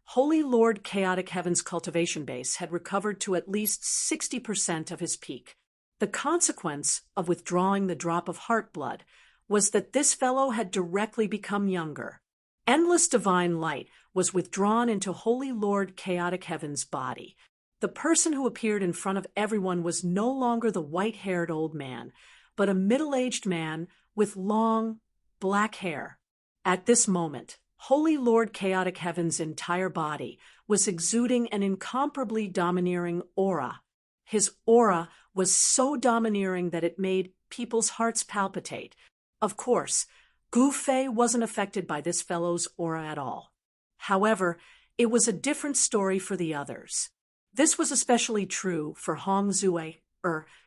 Holy Lord Chaotic Heaven's cultivation base had recovered to at least 60% of his peak. The consequence of withdrawing the drop of heart blood was that this fellow had directly become younger. Endless divine light was withdrawn into Holy Lord Chaotic Heaven's body. The person who appeared in front of everyone was no longer the white-haired old man, but a middle-aged man with long, black hair. At this moment, Holy Lord Chaotic Heaven's entire body was exuding an incomparably domineering aura. His aura was so domineering that it made people's hearts palpitate. Of course, Gu Fei wasn't affected by this fellow's aura at all. However, it was a different story for the others. This was especially true for Hongzue,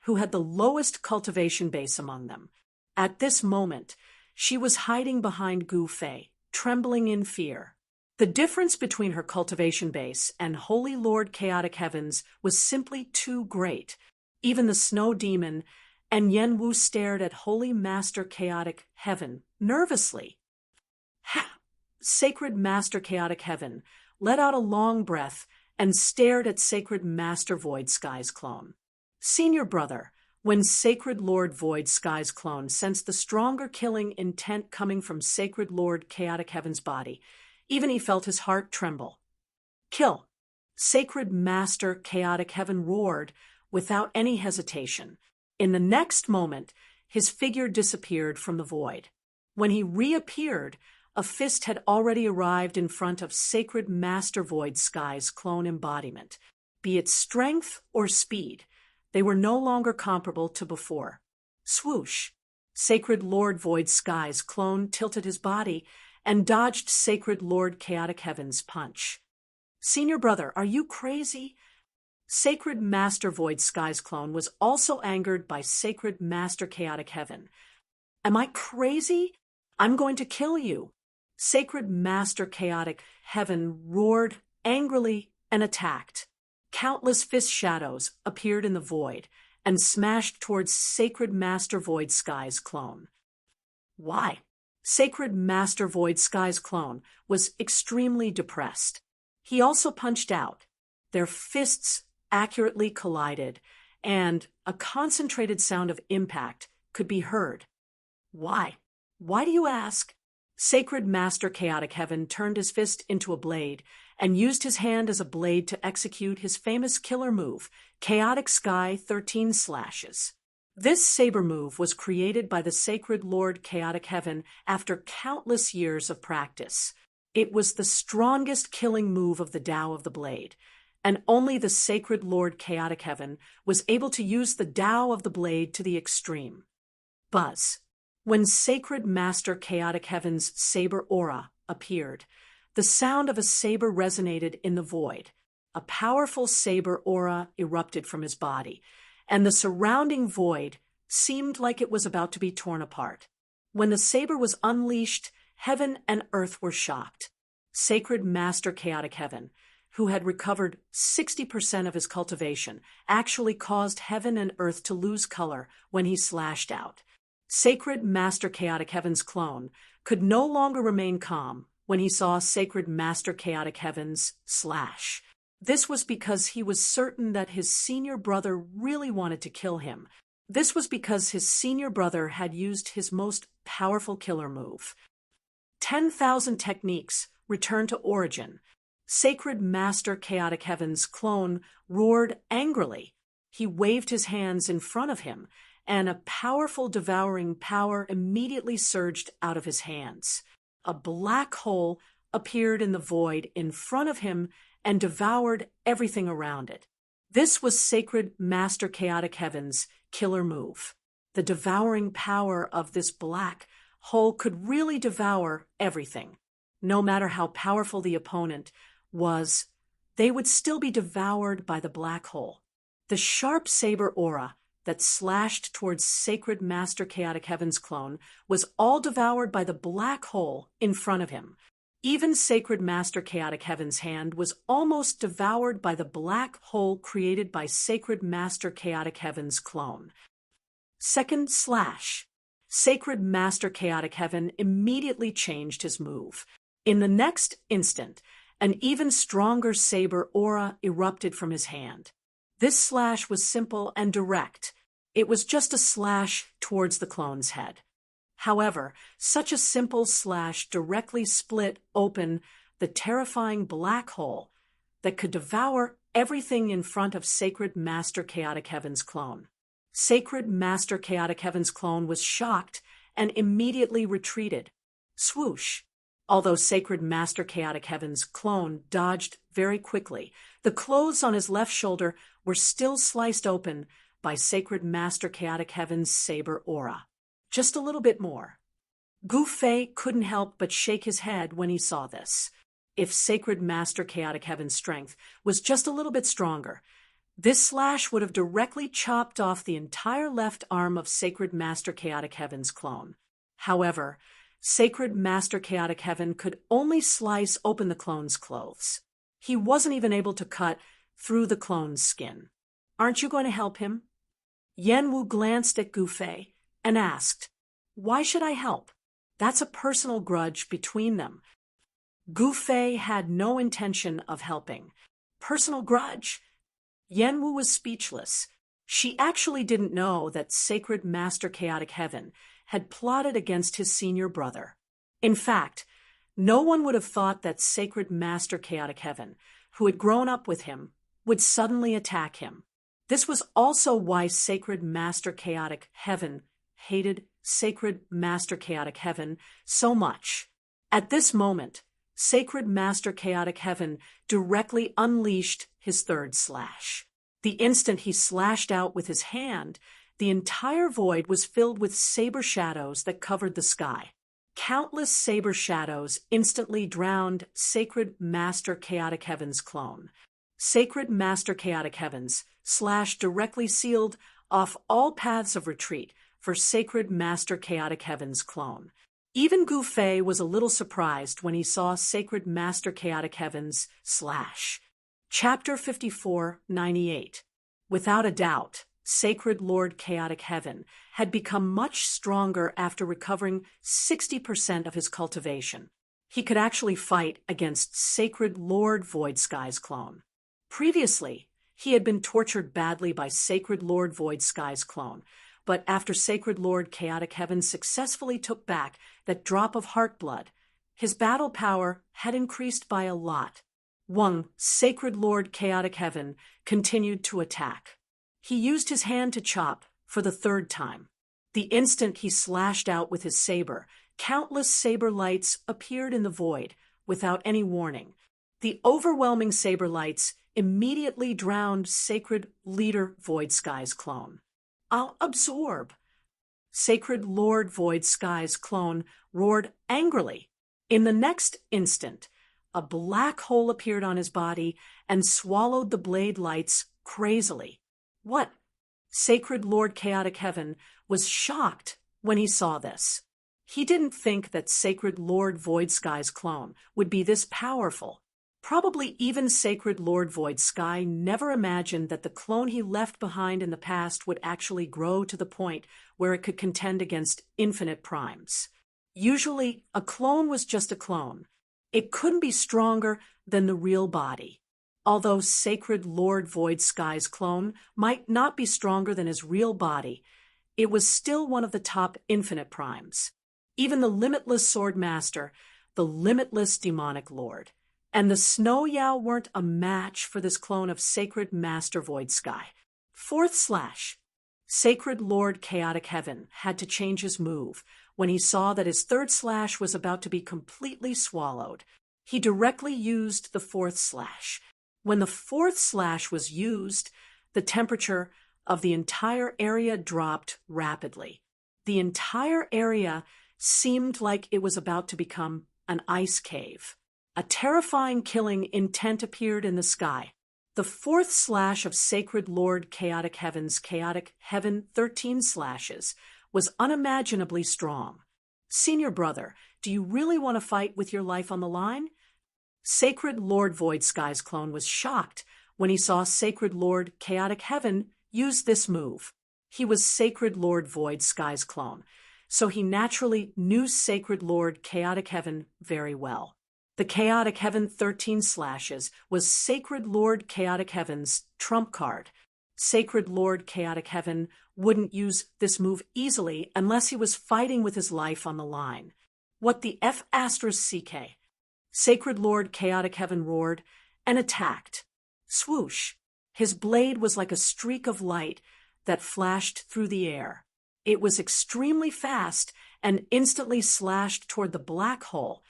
who had the lowest cultivation base among them. At this moment, she was hiding behind Gu Fei, trembling in fear. The difference between her cultivation base and Holy Lord Chaotic Heaven's was simply too great. Even the Snow Demon and Yen Wu stared at Holy Master Chaotic Heaven nervously. Ha! Sacred Master Chaotic Heaven let out a long breath and stared at Sacred Master Void Sky's clone. Senior brother, when Sacred Lord Void Sky's clone sensed the stronger killing intent coming from Sacred Lord Chaotic Heaven's body, even he felt his heart tremble. Kill! Sacred Master Chaotic Heaven roared without any hesitation. In the next moment, his figure disappeared from the void. When he reappeared, a fist had already arrived in front of Sacred Master Void Sky's clone embodiment. Be it strength or speed, they were no longer comparable to before. Swoosh! Sacred Lord Void Sky's clone tilted his body and dodged Sacred Lord Chaotic Heaven's punch. Senior brother, are you crazy? Sacred Master Void Sky's clone was also angered by Sacred Master Chaotic Heaven. Am I crazy? I'm going to kill you. Sacred Master Chaotic Heaven roared angrily and attacked. Countless fist shadows appeared in the void and smashed towards Sacred Master Void Sky's clone. Why? Sacred Master Void Sky's clone was extremely depressed. He also punched out. Their fists accurately collided, and a concentrated sound of impact could be heard. Why? Why do you ask? Sacred Master Chaotic Heaven turned his fist into a blade and used his hand as a blade to execute his famous killer move, Chaotic Sky 13 Slashes. This saber move was created by the Sacred Lord Chaotic Heaven after countless years of practice. It was the strongest killing move of the Tao of the Blade, and only the Sacred Lord Chaotic Heaven was able to use the Tao of the Blade to the extreme. Buzz. When Sacred Master Chaotic Heaven's saber aura appeared, the sound of a saber resonated in the void. A powerful saber aura erupted from his body, and the surrounding void seemed like it was about to be torn apart. When the saber was unleashed, heaven and earth were shocked. Sacred Master Chaotic Heaven, who had recovered 60% of his cultivation, actually caused heaven and earth to lose color when he slashed out. Sacred Master Chaotic Heaven's clone could no longer remain calm when he saw Sacred Master Chaotic Heaven's slash. This was because he was certain that his senior brother really wanted to kill him. This was because his senior brother had used his most powerful killer move. 10,000 techniques returned to origin. Sacred Master Chaotic Heaven's clone roared angrily. He waved his hands in front of him, and a powerful devouring power immediately surged out of his hands. A black hole appeared in the void in front of him and devoured everything around it. This was Sacred Master Chaotic Heaven's killer move. The devouring power of this black hole could really devour everything. No matter how powerful the opponent was, they would still be devoured by the black hole. The sharp saber aura that slashed towards Sacred Master Chaotic Heaven's clone was all devoured by the black hole in front of him. Even Sacred Master Chaotic Heaven's hand was almost devoured by the black hole created by Sacred Master Chaotic Heaven's clone. Second slash. Sacred Master Chaotic Heaven immediately changed his move. In the next instant, an even stronger saber aura erupted from his hand. This slash was simple and direct. It was just a slash towards the clone's head. However, such a simple slash directly split open the terrifying black hole that could devour everything in front of Sacred Master Chaotic Heaven's clone. Sacred Master Chaotic Heaven's clone was shocked and immediately retreated. Swoosh! Although Sacred Master Chaotic Heaven's clone dodged very quickly, the clothes on his left shoulder were still sliced open by Sacred Master Chaotic Heaven's saber aura. Just a little bit more. Gu Fei couldn't help but shake his head when he saw this. If Sacred Master Chaotic Heaven's strength was just a little bit stronger, this slash would have directly chopped off the entire left arm of Sacred Master Chaotic Heaven's clone. However, Sacred Master Chaotic Heaven could only slice open the clone's clothes. He wasn't even able to cut through the clone's skin. Aren't you going to help him? Yan Wu glanced at Gu Fei and asked, "Why should I help? That's a personal grudge between them." Gu Fei had no intention of helping. Personal grudge? Yan Wu was speechless. She actually didn't know that Sacred Master Chaotic Heaven had plotted against his senior brother. In fact, no one would have thought that Sacred Master Chaotic Heaven, who had grown up with him, would suddenly attack him. This was also why Sacred Master Chaotic Heaven hated Sacred Master Chaotic Heaven so much. At this moment, Sacred Master Chaotic Heaven directly unleashed his third slash. The instant he slashed out with his hand, the entire void was filled with saber shadows that covered the sky. Countless saber shadows instantly drowned Sacred Master Chaotic Heaven's clone. Sacred Master Chaotic Heaven's slash directly sealed off all paths of retreat for Sacred Master Chaotic Heaven's clone. Even Gu Fei was a little surprised when he saw Sacred Master Chaotic Heaven's slash. Chapter 54-98. Without a doubt, Sacred Lord Chaotic Heaven had become much stronger after recovering 60% of his cultivation. He could actually fight against Sacred Lord Void Sky's clone. Previously, he had been tortured badly by Sacred Lord Void Sky's clone, but after Sacred Lord Chaotic Heaven successfully took back that drop of heart blood, his battle power had increased by a lot. Sacred Lord Chaotic Heaven continued to attack. He used his hand to chop for the third time. The instant he slashed out with his saber, countless saber lights appeared in the void without any warning. The overwhelming saber lights immediately drowned Sacred Leader Void Sky's clone. "I'll absorb." Sacred Lord Void Sky's clone roared angrily. In the next instant, a black hole appeared on his body and swallowed the blade lights crazily. What? Sacred Lord Chaotic Heaven was shocked when he saw this. He didn't think that Sacred Lord Void Sky's clone would be this powerful. Probably even Sacred Lord Void Sky never imagined that the clone he left behind in the past would actually grow to the point where it could contend against infinite primes. Usually, a clone was just a clone. It couldn't be stronger than the real body. Although Sacred Lord Void Sky's clone might not be stronger than his real body, it was still one of the top infinite primes. Even the Limitless Sword Master, the Limitless Demonic Lord, and the Snow Yao weren't a match for this clone of Sacred Master Void Sky. Fourth slash. Sacred Lord Chaotic Heaven had to change his move when he saw that his third slash was about to be completely swallowed. He directly used the fourth slash. When the fourth slash was used, the temperature of the entire area dropped rapidly. The entire area seemed like it was about to become an ice cave. A terrifying killing intent appeared in the sky. The fourth slash of Sacred Lord Chaotic Heaven's Chaotic Heaven 13 slashes was unimaginably strong. Senior brother, do you really want to fight with your life on the line? Sacred Lord Void Sky's clone was shocked when he saw Sacred Lord Chaotic Heaven use this move. He was Sacred Lord Void Sky's clone, so he naturally knew Sacred Lord Chaotic Heaven very well. The Chaotic Heaven 13 slashes was Sacred Lord Chaotic Heaven's trump card. Sacred Lord Chaotic Heaven wouldn't use this move easily unless he was fighting with his life on the line. What the F***CK? Sacred Lord Chaotic Heaven roared and attacked. Swoosh! His blade was like a streak of light that flashed through the air. It was extremely fast and instantly slashed toward the black hole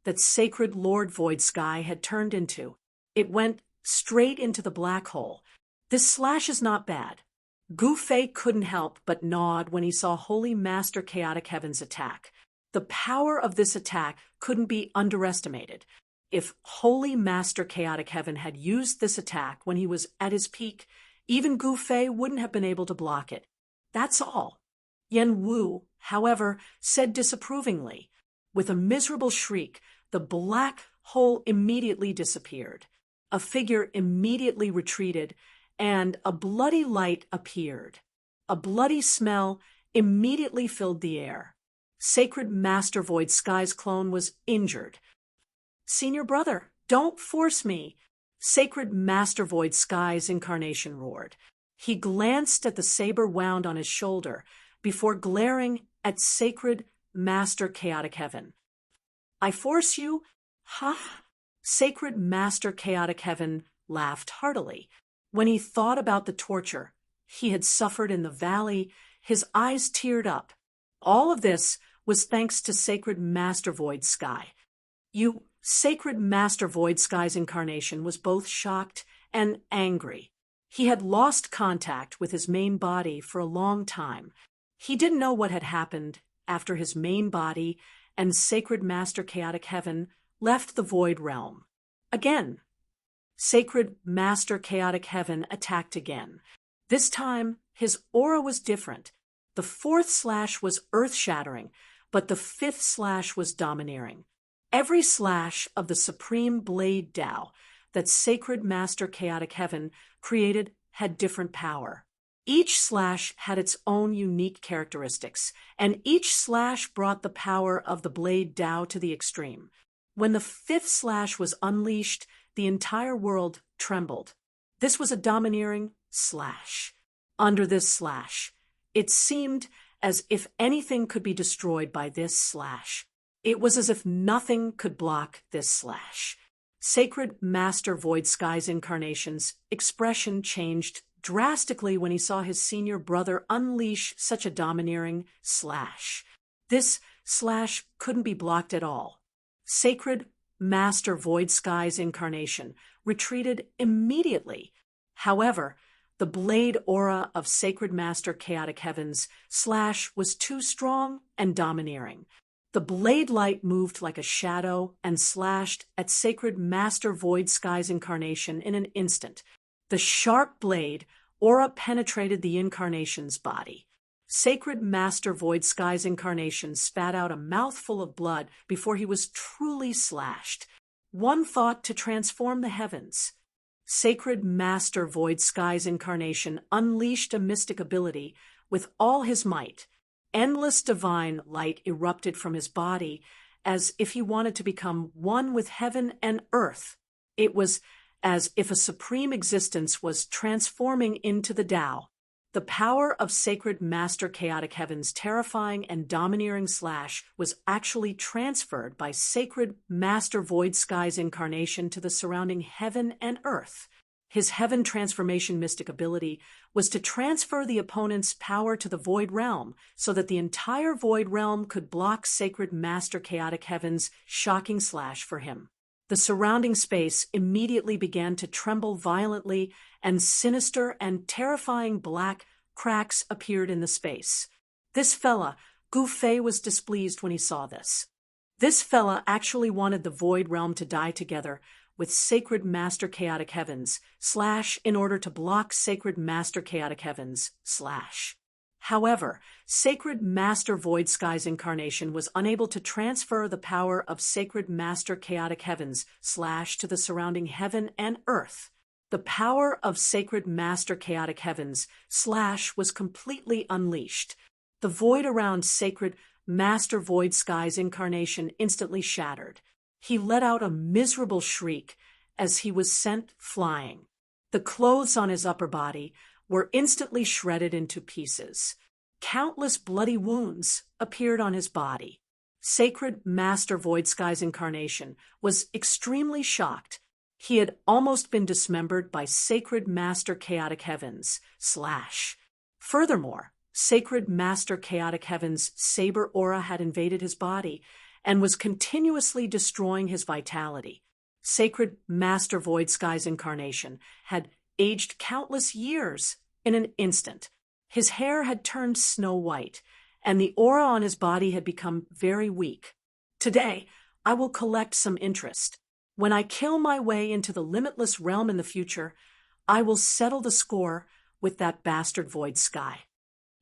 that Sacred Lord Void Sky had turned into. It went straight into the black hole. This slash is not bad. Gu Fei couldn't help but nod when he saw Holy Master Chaotic Heaven's attack. The power of this attack couldn't be underestimated. If Holy Master Chaotic Heaven had used this attack when he was at his peak, even Gu Fei wouldn't have been able to block it. That's all. Yan Wu, however, said disapprovingly. With a miserable shriek, the black hole immediately disappeared. A figure immediately retreated, and a bloody light appeared. A bloody smell immediately filled the air. Sacred Master Void Sky's clone was injured. "Senior brother, don't force me!" Sacred Master Void Sky's incarnation roared. He glanced at the saber wound on his shoulder before glaring at Sacred Master Chaotic Heaven. "I force you? Ha!" Sacred Master Chaotic Heaven laughed heartily. When he thought about the torture he had suffered in the valley, his eyes teared up. All of this was thanks to Sacred Master Void Sky. Sacred Master Void Sky's incarnation was both shocked and angry. He had lost contact with his main body for a long time. He didn't know what had happened after his main body and Sacred Master Chaotic Heaven left the Void Realm. Again, Sacred Master Chaotic Heaven attacked again. This time, his aura was different. The fourth slash was earth-shattering, but the fifth slash was domineering. Every slash of the Supreme Blade Tao that Sacred Master Chaotic Heaven created had different power. Each slash had its own unique characteristics, and each slash brought the power of the Blade Tao to the extreme. When the fifth slash was unleashed, the entire world trembled. This was a domineering slash. Under this slash, it seemed as if anything could be destroyed by this slash. It was as if nothing could block this slash. Sacred Master Void Sky's incarnation's expression changed drastically when he saw his senior brother unleash such a domineering slash. This slash couldn't be blocked at all. Sacred Master Void Sky's incarnation retreated immediately. However, the blade aura of Sacred Master Chaotic Heaven's slash was too strong and domineering. The blade light moved like a shadow and slashed at Sacred Master Void Sky's incarnation in an instant. The sharp blade aura penetrated the incarnation's body. Sacred Master Void Sky's incarnation spat out a mouthful of blood before he was truly slashed. One thought to transform the heavens. Sacred Master Void Sky's incarnation unleashed a mystic ability with all his might. Endless divine light erupted from his body as if he wanted to become one with heaven and earth. It was as if a supreme existence was transforming into the Tao. The power of Sacred Master Chaotic Heaven's terrifying and domineering slash was actually transferred by Sacred Master Void Sky's incarnation to the surrounding heaven and earth. His heaven transformation mystic ability was to transfer the opponent's power to the Void Realm so that the entire Void Realm could block Sacred Master Chaotic Heaven's shocking slash for him. The surrounding space immediately began to tremble violently, and sinister and terrifying black cracks appeared in the space. This fella, Gu Fei, was displeased when he saw this. This fella actually wanted the Void Realm to die together with Sacred Master Chaotic Heaven's slash in order to block Sacred Master Chaotic Heaven's slash. However, Sacred Master Void Sky's incarnation was unable to transfer the power of Sacred Master Chaotic Heaven's slash to the surrounding heaven and earth. The power of Sacred Master Chaotic Heaven's slash was completely unleashed. The void around Sacred Master Void Sky's incarnation instantly shattered. He let out a miserable shriek as he was sent flying. The clothes on his upper body were instantly shredded into pieces. Countless bloody wounds appeared on his body. Sacred Master Void Sky's incarnation was extremely shocked. He had almost been dismembered by Sacred Master Chaotic Heaven's slash. Furthermore, Sacred Master Chaotic Heaven's saber aura had invaded his body and was continuously destroying his vitality. Sacred Master Void Sky's incarnation had aged countless years in an instant. His hair had turned snow white, and the aura on his body had become very weak. Today, I will collect some interest. When I kill my way into the limitless realm in the future, I will settle the score with that bastard Void Sky.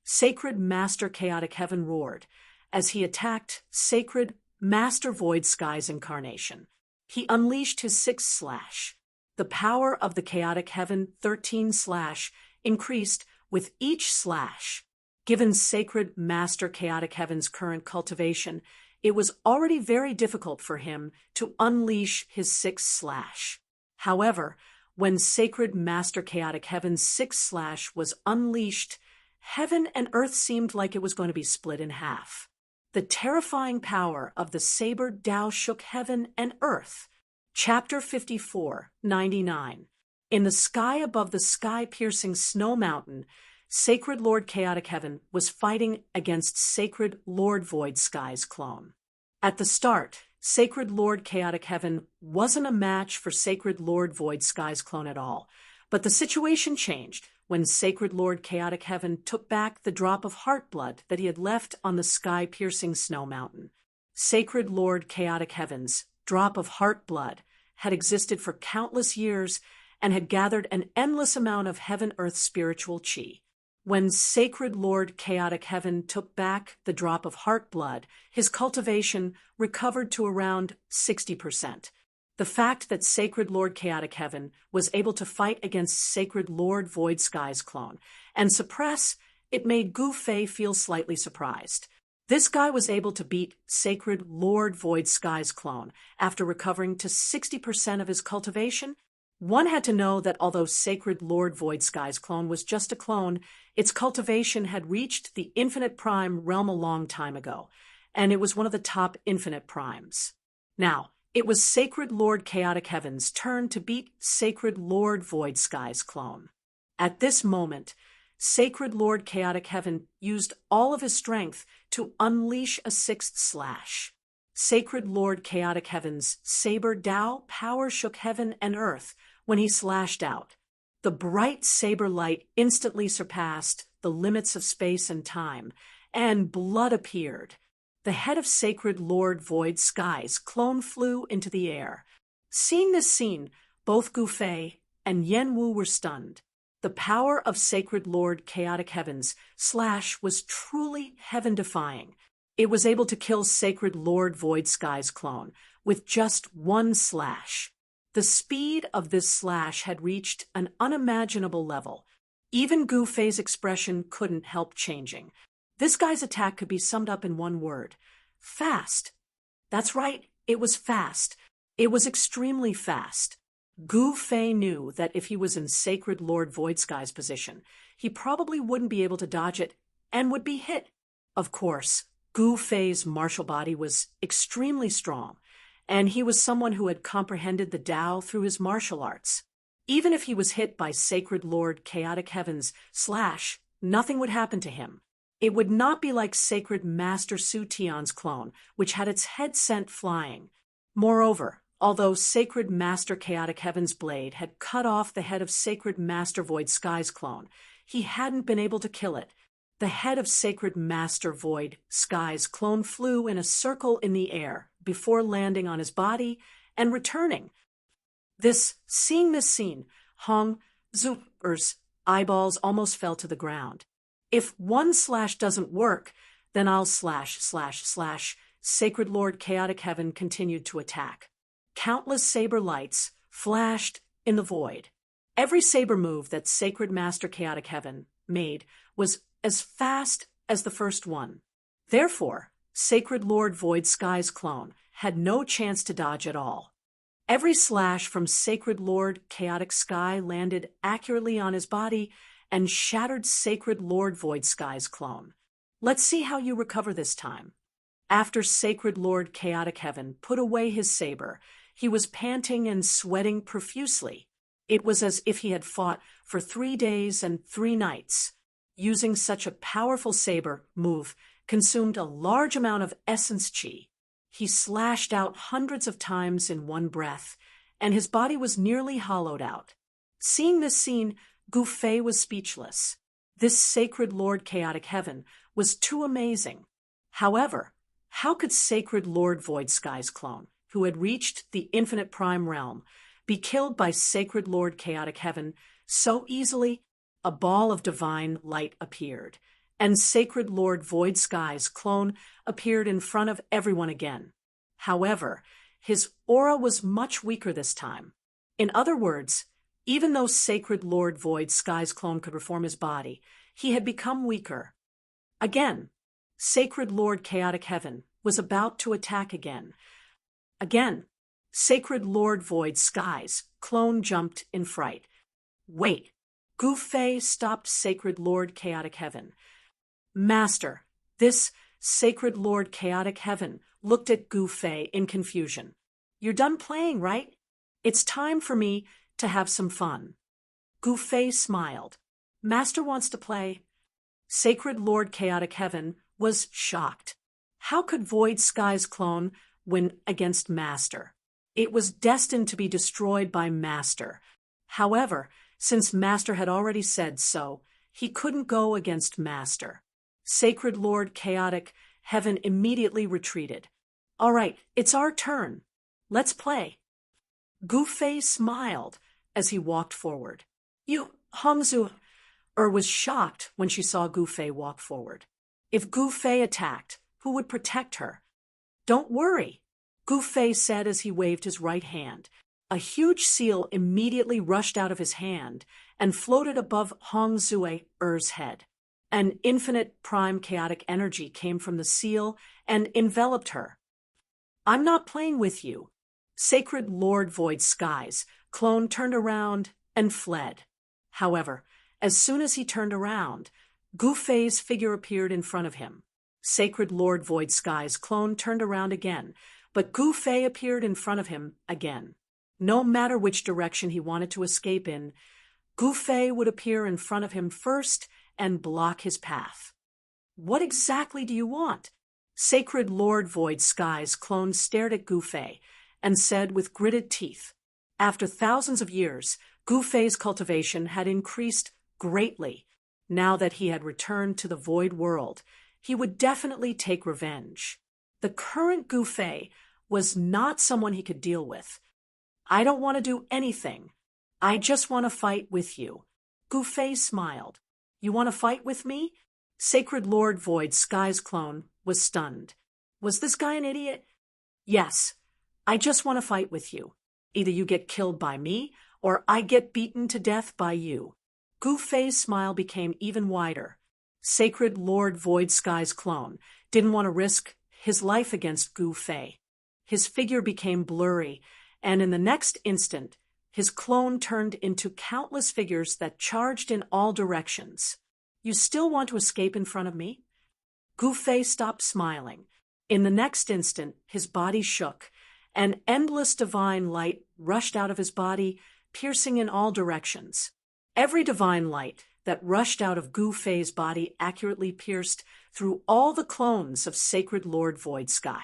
Sacred Master Chaotic Heaven roared as he attacked Sacred Master Void Sky's incarnation. He unleashed his sixth slash. The power of the Chaotic Heaven 13 slash increased With each slash, given Sacred Master Chaotic Heaven's current cultivation, it was already very difficult for him to unleash his sixth slash. However, when Sacred Master Chaotic Heaven's sixth slash was unleashed, heaven and earth seemed like it was going to be split in half. The terrifying power of the saber Tao shook heaven and earth. Chapter 54, 99. In the sky above the sky-piercing snow mountain, Sacred Lord Chaotic Heaven was fighting against Sacred Lord Void Sky's clone. At the start, Sacred Lord Chaotic Heaven wasn't a match for Sacred Lord Void Sky's clone at all, but the situation changed when Sacred Lord Chaotic Heaven took back the drop of heart blood that he had left on the sky-piercing snow mountain. Sacred Lord Chaotic Heaven's drop of heart blood had existed for countless years and had gathered an endless amount of heaven-earth spiritual chi. When Sacred Lord Chaotic Heaven took back the drop of heart blood, his cultivation recovered to around 60%. The fact that Sacred Lord Chaotic Heaven was able to fight against Sacred Lord Void Sky's clone and suppress it made Gu Fei feel slightly surprised. This guy was able to beat Sacred Lord Void Sky's clone after recovering to 60% of his cultivation. One had to know that although Sacred Lord Void Sky's clone was just a clone, its cultivation had reached the infinite prime realm a long time ago, and it was one of the top infinite primes. Now, it was Sacred Lord Chaotic Heaven's turn to beat Sacred Lord Void Sky's clone. At this moment, Sacred Lord Chaotic Heaven used all of his strength to unleash a sixth slash. Sacred Lord Chaotic Heaven's saber Tao power shook heaven and earth when he slashed out. The bright saber light instantly surpassed the limits of space and time, and blood appeared. The head of Sacred Lord Void Sky's clone flew into the air. Seeing this scene, both Gu Fei and Yen Wu were stunned. The power of Sacred Lord Chaotic Heaven's slash was truly heaven-defying. It was able to kill Sacred Lord Void Sky's clone with just one slash. The speed of this slash had reached an unimaginable level. Even Gu Fei's expression couldn't help changing. This guy's attack could be summed up in one word: fast. That's right, it was fast. It was extremely fast. Gu Fei knew that if he was in Sacred Lord Void Sky's position, he probably wouldn't be able to dodge it and would be hit. Of course, Gu Fei's martial body was extremely strong, and he was someone who had comprehended the Tao through his martial arts. Even if he was hit by Sacred Lord Chaotic Heaven's slash, nothing would happen to him. It would not be like Sacred Master Su Tian's clone, which had its head sent flying. Moreover, although Sacred Master Chaotic Heaven's blade had cut off the head of Sacred Master Void Sky's clone, he hadn't been able to kill it. The head of Sacred Master Void Sky's clone flew in a circle in the air before landing on his body and returning. Seeing this scene, Hong Zhu's eyeballs almost fell to the ground. If one slash doesn't work, then I'll slash. Sacred Lord Chaotic Heaven continued to attack. Countless saber lights flashed in the void. Every saber move that Sacred Master Chaotic Heaven made was as fast as the first one. Therefore, Sacred Lord Void Sky's clone had no chance to dodge at all. Every slash from Sacred Lord Chaotic Sky landed accurately on his body and shattered Sacred Lord Void Sky's clone. Let's see how you recover this time. After Sacred Lord Chaotic Heaven put away his saber, he was panting and sweating profusely. It was as if he had fought for 3 days and 3 nights. Using such a powerful saber move consumed a large amount of essence chi. He slashed out hundreds of times in one breath, and his body was nearly hollowed out. Seeing this scene, Gu Fei was speechless. This Sacred Lord Chaotic Heaven was too amazing. However, how could Sacred Lord Void Sky's clone, who had reached the infinite prime realm, be killed by Sacred Lord Chaotic Heaven so easily? A ball of divine light appeared, and Sacred Lord Void Sky's clone appeared in front of everyone again. However, his aura was much weaker this time. In other words, Even though Sacred Lord Void Sky's clone could reform his body, he had become weaker. Again, Sacred Lord Chaotic Heaven was about to attack again. Again, Sacred Lord Void Sky's clone jumped in fright. Wait! Gu Fei stopped Sacred Lord Chaotic Heaven. Master, this Sacred Lord Chaotic Heaven looked at Gu Fei in confusion. You're done playing, right? It's time for me to have some fun. Gu Fei smiled. Master wants to play. Sacred Lord Chaotic Heaven was shocked. How could Void Sky's clone win against Master? It was destined to be destroyed by Master. However, since Master had already said so, he couldn't go against Master. Sacred Lord Chaotic Heaven immediately retreated. All right, it's our turn. Let's play. Gu Fei smiled as he walked forward. Hongzu was shocked when she saw Gu Fei walk forward. If Gu Fei attacked, who would protect her? Don't worry, Gu Fei said as he waved his right hand. A huge seal immediately rushed out of his hand and floated above Hongzue's head. An infinite prime chaotic energy came from the seal and enveloped her. I'm not playing with you. Sacred Lord Void Sky's clone turned around and fled. However, as soon as he turned around, Gu Fei's figure appeared in front of him. Sacred Lord Void Sky's clone turned around again, but Gu Fei appeared in front of him again. No matter which direction he wanted to escape in, Gu Fei would appear in front of him first and block his path. What exactly do you want? Sacred Lord Void Sky's clone stared at Gu Fei and said with gritted teeth. After thousands of years, Gu Fei's cultivation had increased greatly. Now that he had returned to the void world, he would definitely take revenge. The current Gu Fei was not someone he could deal with. I don't want to do anything. I just want to fight with you. Gu Fei smiled. You want to fight with me? Sacred Lord Void Sky's clone was stunned. Was this guy an idiot? Yes. I just want to fight with you. Either you get killed by me, or I get beaten to death by you. Gu Fei's smile became even wider. Sacred Lord Void Sky's clone didn't want to risk his life against Gu Fei. His figure became blurry, and in the next instant, his clone turned into countless figures that charged in all directions. You still want to escape in front of me? Gu Fei stopped smiling. In the next instant, his body shook, and endless divine light rushed out of his body, piercing in all directions. Every divine light that rushed out of Gu Fei's body accurately pierced through all the clones of Sacred Lord Void Sky.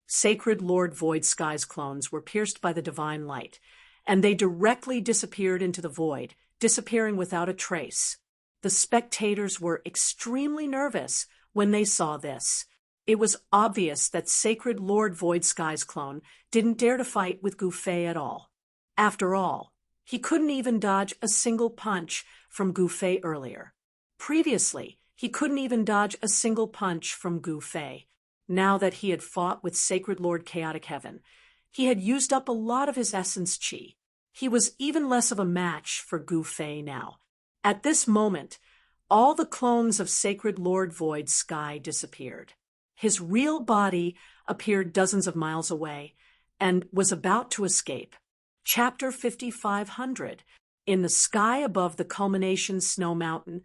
Sacred Lord Void Sky's clones were pierced by the divine light, and they directly disappeared into the void, disappearing without a trace. The spectators were extremely nervous when they saw this. It was obvious that Sacred Lord Void Sky's clone didn't dare to fight with Gu Fei at all. After all, he couldn't even dodge a single punch from Gu Fei earlier. Previously, he couldn't even dodge a single punch from Gu Fei. Now that he had fought with Sacred Lord Chaotic Heaven, he had used up a lot of his essence chi. He was even less of a match for Gu Fei now. At this moment, all the clones of Sacred Lord Void Sky disappeared. His real body appeared dozens of miles away and was about to escape. Chapter 5500. In the sky above the culmination snow mountain,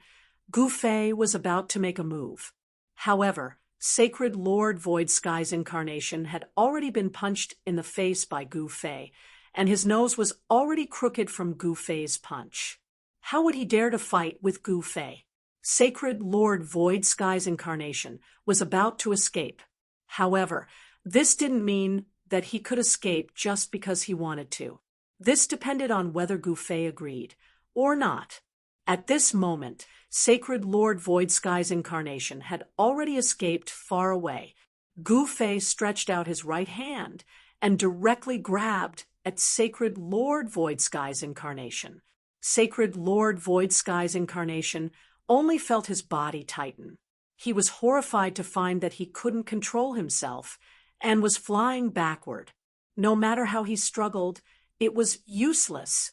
Gu Fei was about to make a move. However, Sacred Lord Void Sky's incarnation had already been punched in the face by Gu Fei, and his nose was already crooked from Gu Fei's punch. How would he dare to fight with Gu Fei? Sacred Lord Void Sky's incarnation was about to escape. However, this didn't mean that he could escape just because he wanted to. This depended on whether Gu Fei agreed or not. At this moment, Sacred Lord Void Sky's incarnation had already escaped far away. Gu Fei stretched out his right hand and directly grabbed at Sacred Lord Void Sky's incarnation. Sacred Lord Void Sky's incarnation only felt his body tighten. He was horrified to find that he couldn't control himself and was flying backward. No matter how he struggled, it was useless.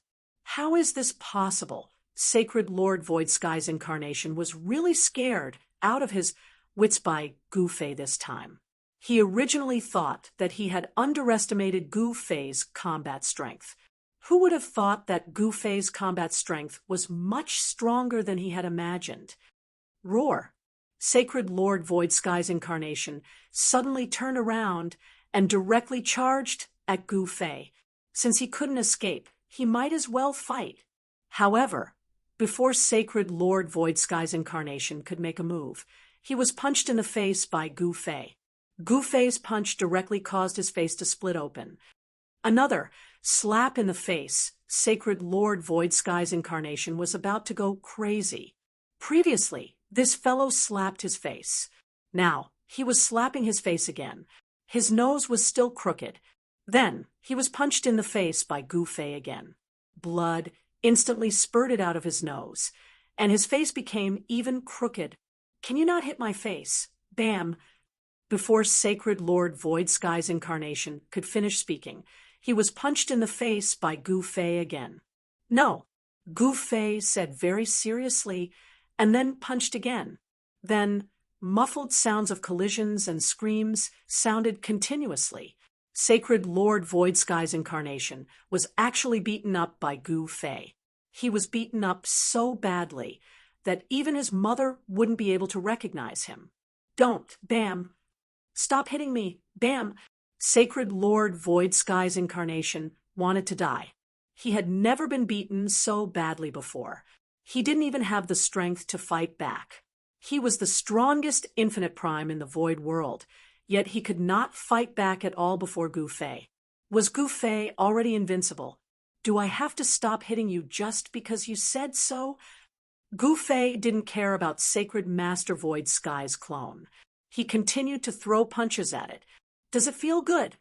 How is this possible? Sacred Lord Void Sky's incarnation was really scared out of his wits by Gu Fei this time. He originally thought that he had underestimated Gu Fei's combat strength. Who would have thought that Gu Fei's combat strength was much stronger than he had imagined? Roar! Sacred Lord Void Sky's incarnation suddenly turned around and directly charged at Gu Fei. Since he couldn't escape, he might as well fight. However, before Sacred Lord Void Sky's incarnation could make a move, he was punched in the face by Gu Fei. Gu Fei's punch directly caused his face to split open. Another slap in the face. Sacred Lord Void Sky's incarnation was about to go crazy. Previously, this fellow slapped his face. Now, he was slapping his face again. His nose was still crooked. Then, he was punched in the face by Gu Fei again. Blood instantly spurted out of his nose, and his face became even crooked. Can you not hit my face? Bam! Before Sacred Lord Void Sky's incarnation could finish speaking, he was punched in the face by Gu Fei again. No, Gu Fei said very seriously, and then punched again. Then, muffled sounds of collisions and screams sounded continuously. Sacred Lord Void Sky's incarnation was actually beaten up by Gu Fei. He was beaten up so badly that even his mother wouldn't be able to recognize him. Don't, bam! Stop hitting me, bam! Sacred Lord Void Sky's incarnation wanted to die. He had never been beaten so badly before. He didn't even have the strength to fight back. He was the strongest infinite prime in the void world, yet he could not fight back at all before Gu Fei. Was Gu Fei already invincible? Do I have to stop hitting you just because you said so? Gu Fei didn't care about Sacred Master Void Sky's clone. He continued to throw punches at it. Does it feel good?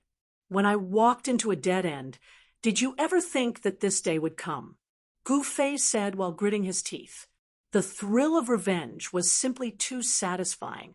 When I walked into a dead end, did you ever think that this day would come? Gu Fei said while gritting his teeth. The thrill of revenge was simply too satisfying.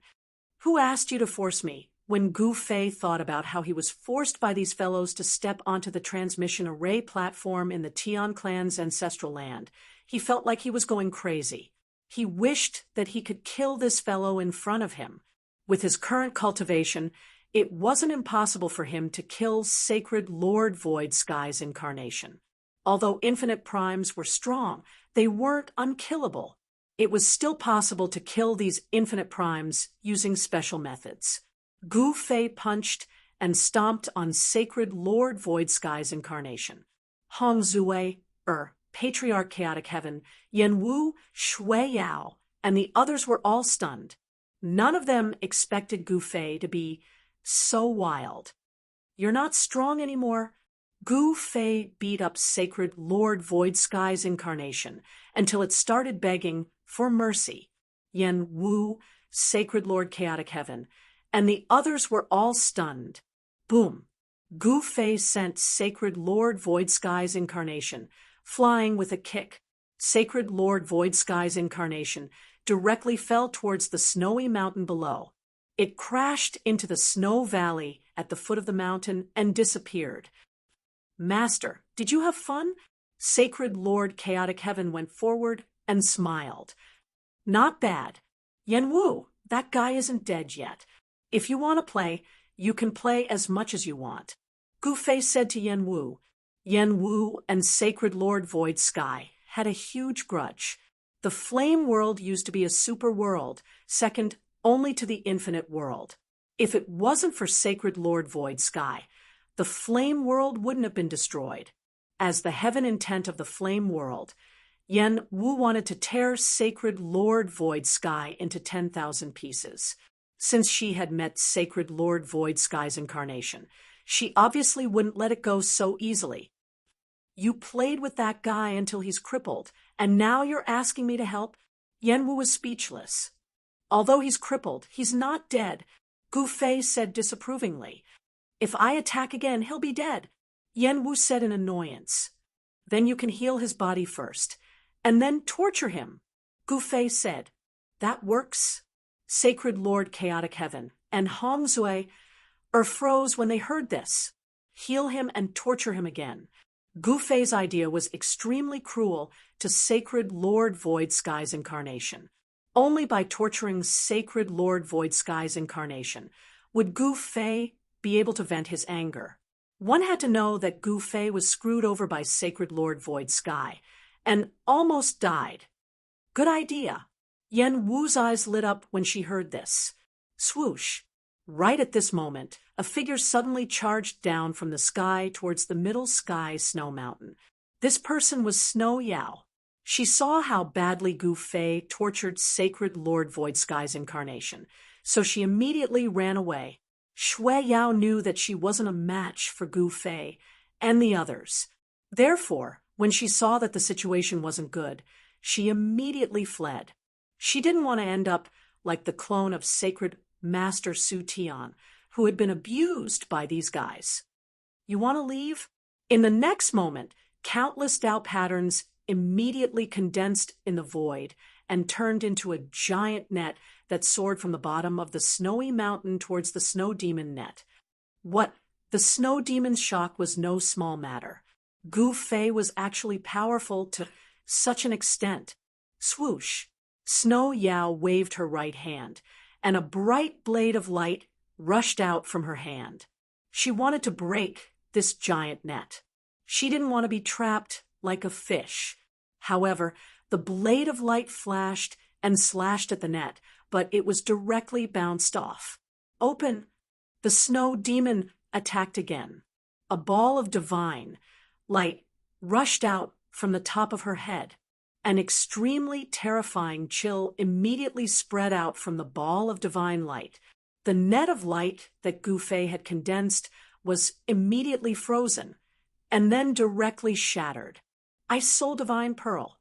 Who asked you to force me? When Gu Fei thought about how he was forced by these fellows to step onto the transmission array platform in the Tian clan's ancestral land, he felt like he was going crazy. He wished that he could kill this fellow in front of him. With his current cultivation, it wasn't impossible for him to kill Sacred Lord Void Sky's incarnation. Although infinite primes were strong, they weren't unkillable. It was still possible to kill these infinite primes using special methods. Gu Fei punched and stomped on Sacred Lord Void Sky's incarnation. Hong Zue, Patriarch Chaotic Heaven, Yen Wu, Shui Yao, and the others were all stunned. None of them expected Gu Fei to be so wild. You're not strong anymore. Gu Fei beat up Sacred Lord Void Sky's incarnation until it started begging for mercy. Yen Wu, Sacred Lord Chaotic Heaven, and the others were all stunned. Boom! Gu Fei sent Sacred Lord Void Sky's incarnation flying with a kick. Sacred Lord Void Sky's incarnation directly fell towards the snowy mountain below. It crashed into the snow valley at the foot of the mountain and disappeared. Master, did you have fun? Sacred Lord Chaotic Heaven went forward and smiled. Not bad. Yen Wu, that guy isn't dead yet. If you want to play, you can play as much as you want. Gu Fei said to Yen Wu. Yen Wu and Sacred Lord Void Sky had a huge grudge. The flame world used to be a super world, second only to the infinite world. If it wasn't for Sacred Lord Void Sky, the flame world wouldn't have been destroyed. As the heaven intent of the flame world, Yen Wu wanted to tear Sacred Lord Void Sky into 10,000 pieces. Since she had met Sacred Lord Void Sky's incarnation, she obviously wouldn't let it go so easily. You played with that guy until he's crippled, and now you're asking me to help? Yen Wu was speechless. Although he's crippled, he's not dead, Gu Fei said disapprovingly. If I attack again, he'll be dead, Yen Wu said in annoyance. Then you can heal his body first, and then torture him, Gu Fei said. That works. Sacred Lord Chaotic Heaven and Hong Zue froze when they heard this. Heal him and torture him again. Gu Fei's idea was extremely cruel to Sacred Lord Void Sky's incarnation. Only by torturing Sacred Lord Void Sky's incarnation would Gu Fei be able to vent his anger. One had to know that Gu Fei was screwed over by Sacred Lord Void Sky and almost died. Good idea. Yen Wu's eyes lit up when she heard this. Swoosh! Right at this moment, a figure suddenly charged down from the sky towards the middle sky snow mountain. This person was Snow Yao. She saw how badly Gu Fei tortured Sacred Lord Void Sky's incarnation, so she immediately ran away. Shui Yao knew that she wasn't a match for Gu Fei and the others. Therefore, when she saw that the situation wasn't good, she immediately fled. She didn't want to end up like the clone of Sacred Master Su Tian, who had been abused by these guys. You want to leave? In the next moment, countless Tao patterns immediately condensed in the void and turned into a giant net that soared from the bottom of the snowy mountain towards the snow demon net. What? The snow demon's shock was no small matter. Gu Fei was actually powerful to such an extent. Swoosh! Snow Yao waved her right hand, and a bright blade of light rushed out from her hand. She wanted to break this giant net. She didn't want to be trapped like a fish. However, the blade of light flashed and slashed at the net, but it was directly bounced off. Open! The snow demon attacked again. A ball of divine light rushed out from the top of her head. An extremely terrifying chill immediately spread out from the ball of divine light. The net of light that Gu Fei had condensed was immediately frozen, and then directly shattered. Ice Soul Divine Pearl.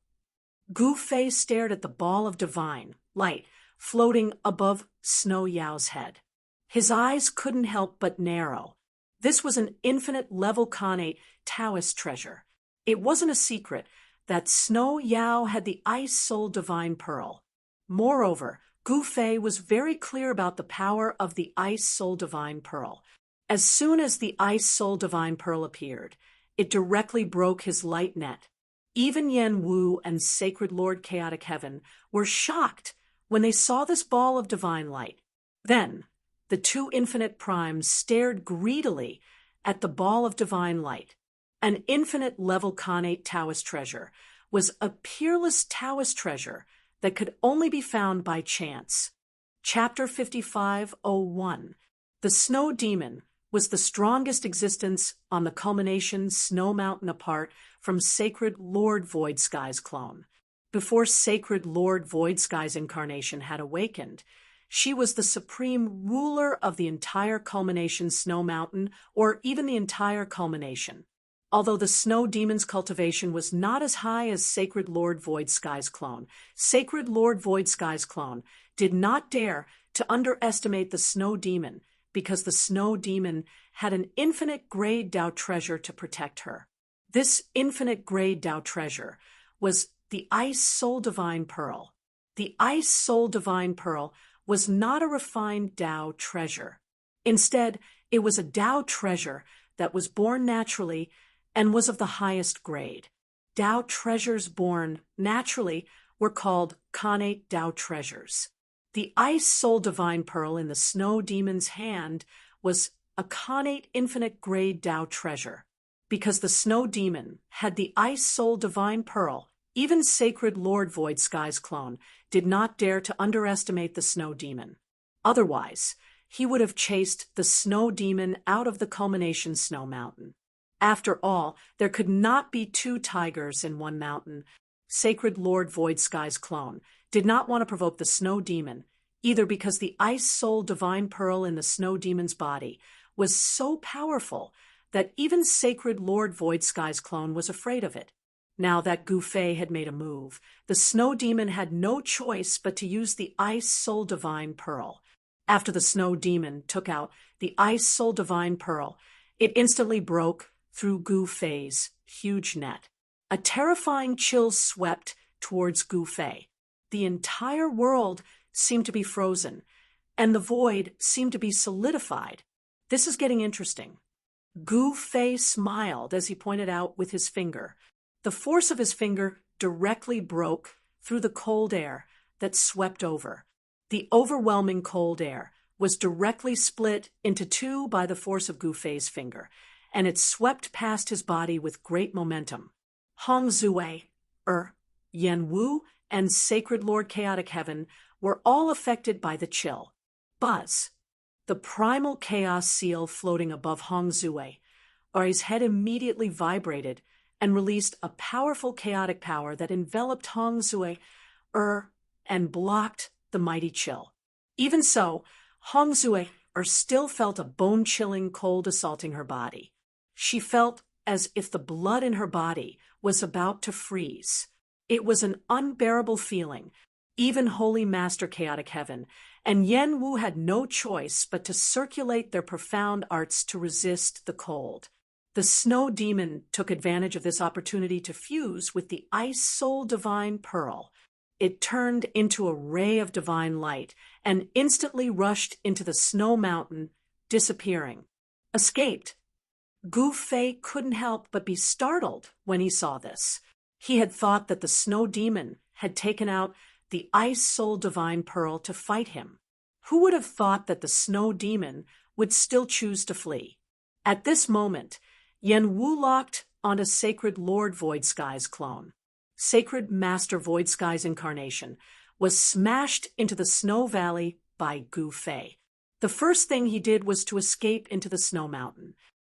Gu Fei stared at the ball of divine light floating above Snow Yao's head. His eyes couldn't help but narrow. This was an infinite level Khanate Taoist treasure. It wasn't a secret that Snow Yao had the Ice Soul Divine Pearl. Moreover, Gu Fei was very clear about the power of the Ice Soul Divine Pearl. As soon as the Ice Soul Divine Pearl appeared, it directly broke his light net. Even Yen Wu and Sacred Lord Chaotic Heaven were shocked when they saw this ball of divine light. Then, the two infinite primes stared greedily at the ball of divine light. An infinite level Khanate Taoist treasure was a peerless Taoist treasure that could only be found by chance. Chapter 55:01. The Snow Demon was the strongest existence on the culmination Snow Mountain apart from Sacred Lord Void Sky's clone. Before Sacred Lord Void Sky's incarnation had awakened, she was the supreme ruler of the entire culmination Snow Mountain, or even the entire culmination. Although the Snow Demon's cultivation was not as high as Sacred Lord Void Sky's clone, Sacred Lord Void Sky's clone did not dare to underestimate the Snow Demon because the Snow Demon had an infinite grade Tao treasure to protect her. This infinite grade Tao treasure was the Ice Soul Divine Pearl. The Ice Soul Divine Pearl was not a refined Tao treasure. Instead, it was a Tao treasure that was born naturally and was of the highest grade. Tao treasures born naturally were called Khanate Tao treasures. The Ice Soul Divine Pearl in the Snow Demon's hand was a Khanate infinite grade Tao treasure. Because the Snow Demon had the Ice Soul Divine Pearl, even Sacred Lord Void Sky's clone did not dare to underestimate the Snow Demon. Otherwise, he would have chased the Snow Demon out of the culmination Snow Mountain. After all, there could not be two tigers in one mountain. Sacred Lord Void Sky's clone did not want to provoke the Snow Demon, either because the Ice Soul Divine Pearl in the Snow Demon's body was so powerful that even Sacred Lord Void Sky's clone was afraid of it. Now that Gu Fei had made a move, the Snow Demon had no choice but to use the Ice Soul Divine Pearl. After the Snow Demon took out the Ice Soul Divine Pearl, it instantly broke through Gu Fei's huge net. A terrifying chill swept towards Gu Fei. The entire world seemed to be frozen, and the void seemed to be solidified. This is getting interesting. Gu Fei smiled as he pointed out with his finger. The force of his finger directly broke through the cold air that swept over. The overwhelming cold air was directly split into two by the force of Gu Fei's finger, and it swept past his body with great momentum. Hong Zui, Yan Wu, and Sacred Lord Chaotic Heaven were all affected by the chill. Buzz. The primal chaos seal floating above Hong Zui, his head immediately vibrated and released a powerful chaotic power that enveloped Hong Zui, and blocked the mighty chill. Even so, Hong Zui, still felt a bone-chilling cold assaulting her body. She felt as if the blood in her body was about to freeze. It was an unbearable feeling. Even Holy Master Chaotic Heaven and Yan Wu had no choice but to circulate their profound arts to resist the cold. The Snow Demon took advantage of this opportunity to fuse with the Ice Soul Divine Pearl. It turned into a ray of divine light and instantly rushed into the snow mountain, disappearing. Escaped. Gu Fei couldn't help but be startled when he saw this. He had thought that the Snow Demon had taken out the Ice Soul Divine Pearl to fight him. Who would have thought that the Snow Demon would still choose to flee? At this moment, Yan Wu locked onto Sacred Lord Void Sky's clone. Sacred Master Void Sky's incarnation was smashed into the Snow Valley by Gu Fei. The first thing he did was to escape into the Snow Mountain.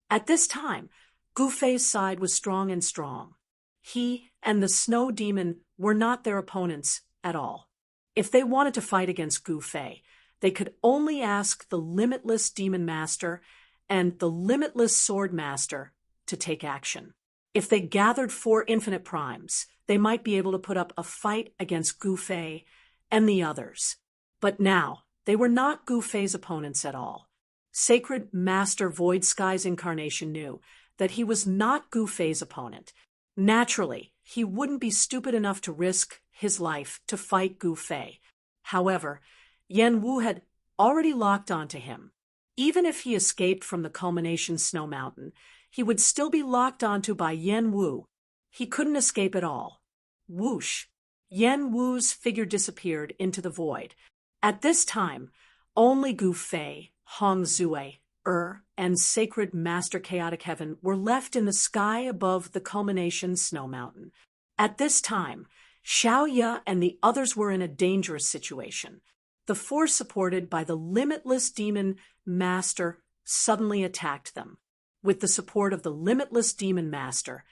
At this time, Gu Fei's side was strong and strong. He and the Snow Demon were not their opponents at all. If they wanted to fight against Gu Fei, they could only ask the Limitless Demon Master and the Limitless Sword Master to take action. If they gathered 4 infinite primes, they might be able to put up a fight against Gu Fei and the others. But now, they were not Gu Fei's opponents at all. Sacred Master Void Sky's incarnation knew that he was not Gu Fei's opponent. Naturally, he wouldn't be stupid enough to risk his life to fight Gu Fei. However, Yan Wu had already locked onto him. Even if he escaped from the culmination Snow Mountain, he would still be locked onto by Yan Wu. He couldn't escape at all. Whoosh! Yan Wu's figure disappeared into the void. At this time, only Gu Fei, Hong Zui, and Sacred Master Chaotic Heaven were left in the sky above the culmination Snow Mountain. At this time, Xiaoya and the others were in a dangerous situation. The force supported by the Limitless Demon Master suddenly attacked them. With the support of the Limitless Demon Master,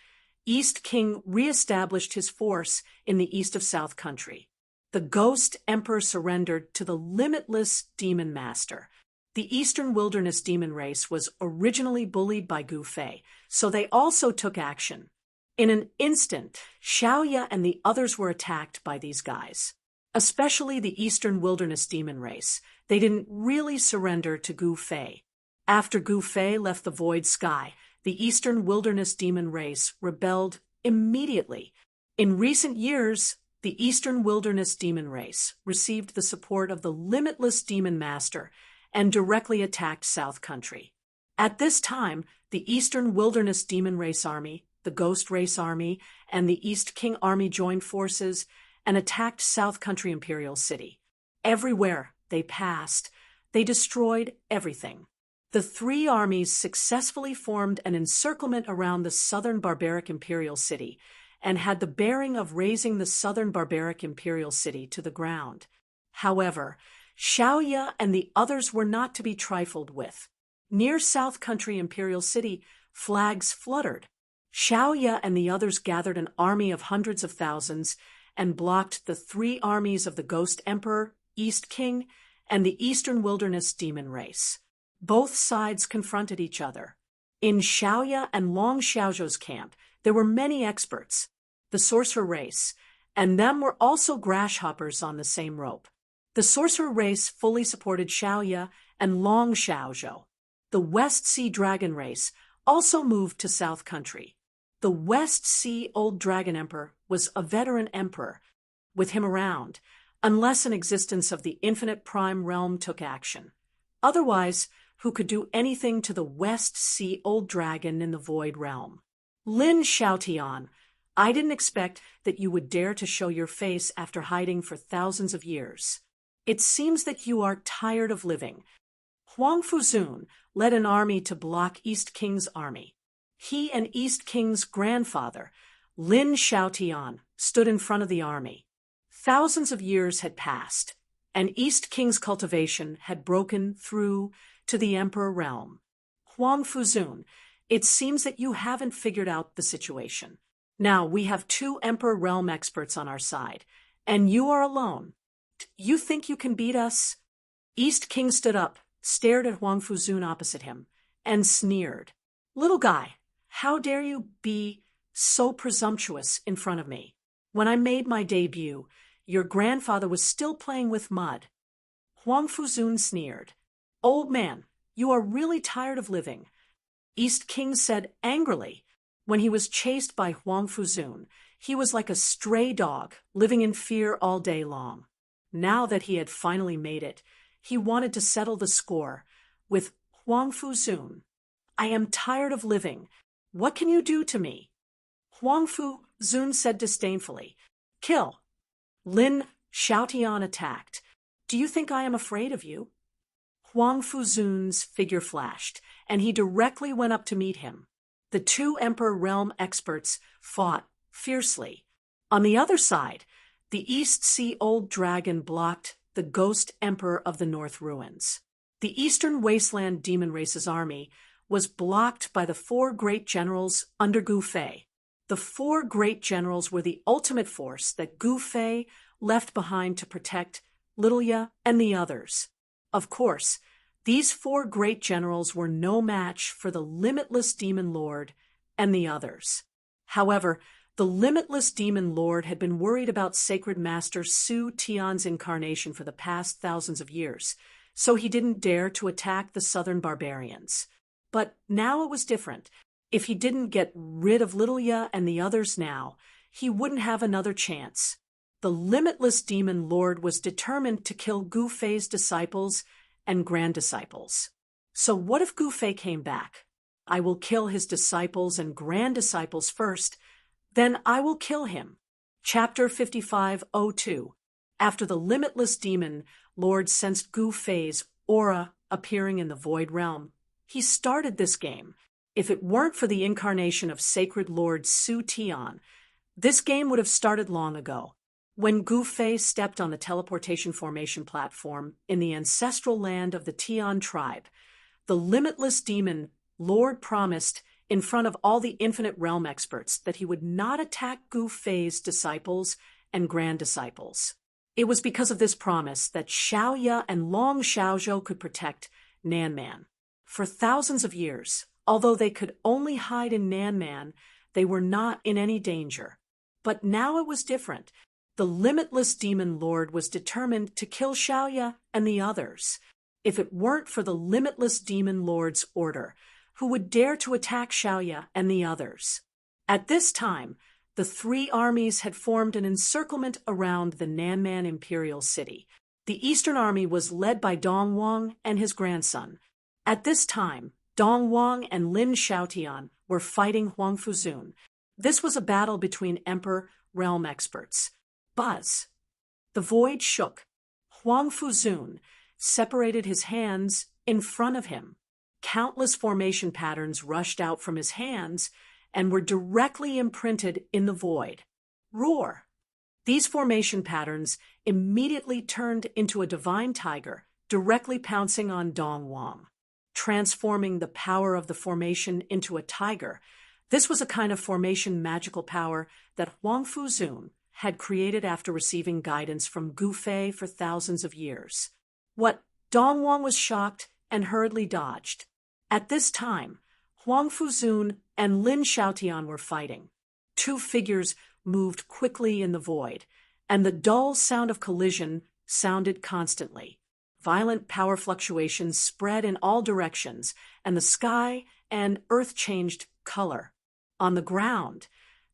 East King re-established his force in the east of South Country. The Ghost Emperor surrendered to the Limitless Demon Master. The Eastern Wilderness Demon race was originally bullied by Gu Fei, so they also took action. In an instant, Xiaoya and the others were attacked by these guys. Especially the Eastern Wilderness Demon race. They didn't really surrender to Gu Fei. After Gu Fei left the Void Sky, the Eastern Wilderness Demon race rebelled immediately. In recent years, the Eastern Wilderness Demon race received the support of the Limitless Demon Master and directly attacked South Country. At this time, the Eastern Wilderness Demon Race Army, the Ghost Race Army, and the East King Army joined forces and attacked South Country Imperial City. Everywhere they passed, they destroyed everything. The 3 armies successfully formed an encirclement around the southern barbaric Imperial City and had the bearing of razing the southern barbaric Imperial City to the ground. However, Xiaoya and the others were not to be trifled with. Near South Country Imperial City, flags fluttered. Xiaoya and the others gathered an army of hundreds of thousands and blocked the 3 armies of the Ghost Emperor, East King, and the Eastern Wilderness Demon race. Both sides confronted each other. In Xiaoya and Long Xiaozhou's camp, there were many experts. The sorcerer race, and them were also grasshoppers on the same rope. The sorcerer race fully supported Xiaoya and Long Xiaozhou. The West Sea Dragon race also moved to South Country. The West Sea Old Dragon Emperor was a veteran emperor, with him around, unless an existence of the Infinite Prime Realm took action. Otherwise, who could do anything to the West Sea Old Dragon in the Void Realm. Lin Xiaotian, I didn't expect that you would dare to show your face after hiding for thousands of years. It seems that you are tired of living. Huang Fuzun led an army to block East King's army. He and East King's grandfather, Lin Xiaotian, stood in front of the army. Thousands of years had passed, and East King's cultivation had broken through to the Emperor realm. Huang Fuzun, it seems that you haven't figured out the situation. Now we have 2 Emperor realm experts on our side, and you are alone. You think you can beat us? East King stood up, stared at Huang Fuzun opposite him, and sneered. Little guy, how dare you be so presumptuous in front of me? When I made my debut, your grandfather was still playing with mud. Huang Fuzun sneered. Old man, you are really tired of living. East King said angrily. When he was chased by Huang Fuzun, he was like a stray dog, living in fear all day long. Now that he had finally made it, he wanted to settle the score with Huang Fuzun. I am tired of living. What can you do to me? Huang Fuzun said disdainfully. Kill. Lin Xiaotian attacked. Do you think I am afraid of you? Huang Fuzun's figure flashed, and he directly went up to meet him. The 2 Emperor realm experts fought fiercely. On the other side, the East Sea Old Dragon blocked the Ghost Emperor of the North Ruins. The Eastern Wasteland Demon Race's army was blocked by the 4 great generals under Gu Fei. The 4 great generals were the ultimate force that Gu Fei left behind to protect Littleya and the others. Of course, these 4 great generals were no match for the Limitless Demon Lord and the others. However, the Limitless Demon Lord had been worried about Sacred Master Su Tian's incarnation for the past thousands of years, so he didn't dare to attack the southern barbarians. But now it was different. If he didn't get rid of Littleya and the others now, he wouldn't have another chance. The Limitless Demon Lord was determined to kill Gu Fei's disciples and grand-disciples. So what if Gu Fei came back? I will kill his disciples and grand-disciples first, then I will kill him. Chapter 55:02. After the Limitless Demon Lord sensed Gu Fei's aura appearing in the Void Realm, he started this game. If it weren't for the incarnation of Sacred Lord Su Tian, this game would have started long ago. When Gu Fei stepped on the teleportation formation platform in the ancestral land of the Tian tribe, the Limitless Demon Lord promised in front of all the Infinite Realm experts that he would not attack Gu Fei's disciples and grand-disciples. It was because of this promise that Xiaoya and Long Xiaozhou could protect Nanman. For thousands of years, although they could only hide in Nanman, they were not in any danger. But now it was different. The Limitless Demon Lord was determined to kill Xiaoya and the others. If it weren't for the Limitless Demon Lord's order, who would dare to attack Xiaoya and the others? At this time, the 3 armies had formed an encirclement around the Nanman Imperial City. The Eastern Army was led by Dong Wang and his grandson. At this time, Dong Wang and Lin Xiaotian were fighting Huang Fuzun. This was a battle between Emperor realm experts. Buzz. The void shook. Huang Fuzun separated his hands in front of him. Countless formation patterns rushed out from his hands and were directly imprinted in the void. Roar! These formation patterns immediately turned into a divine tiger, directly pouncing on Dong Wang, transforming the power of the formation into a tiger. This was a kind of formation magical power that Huang Fuzun had created after receiving guidance from Gu Fei for thousands of years. What? Dong Wang was shocked and hurriedly dodged. At this time, Huang Fuzun and Lin Xiaotian were fighting. 2 figures moved quickly in the void, and the dull sound of collision sounded constantly. Violent power fluctuations spread in all directions, and the sky and earth changed color. On the ground,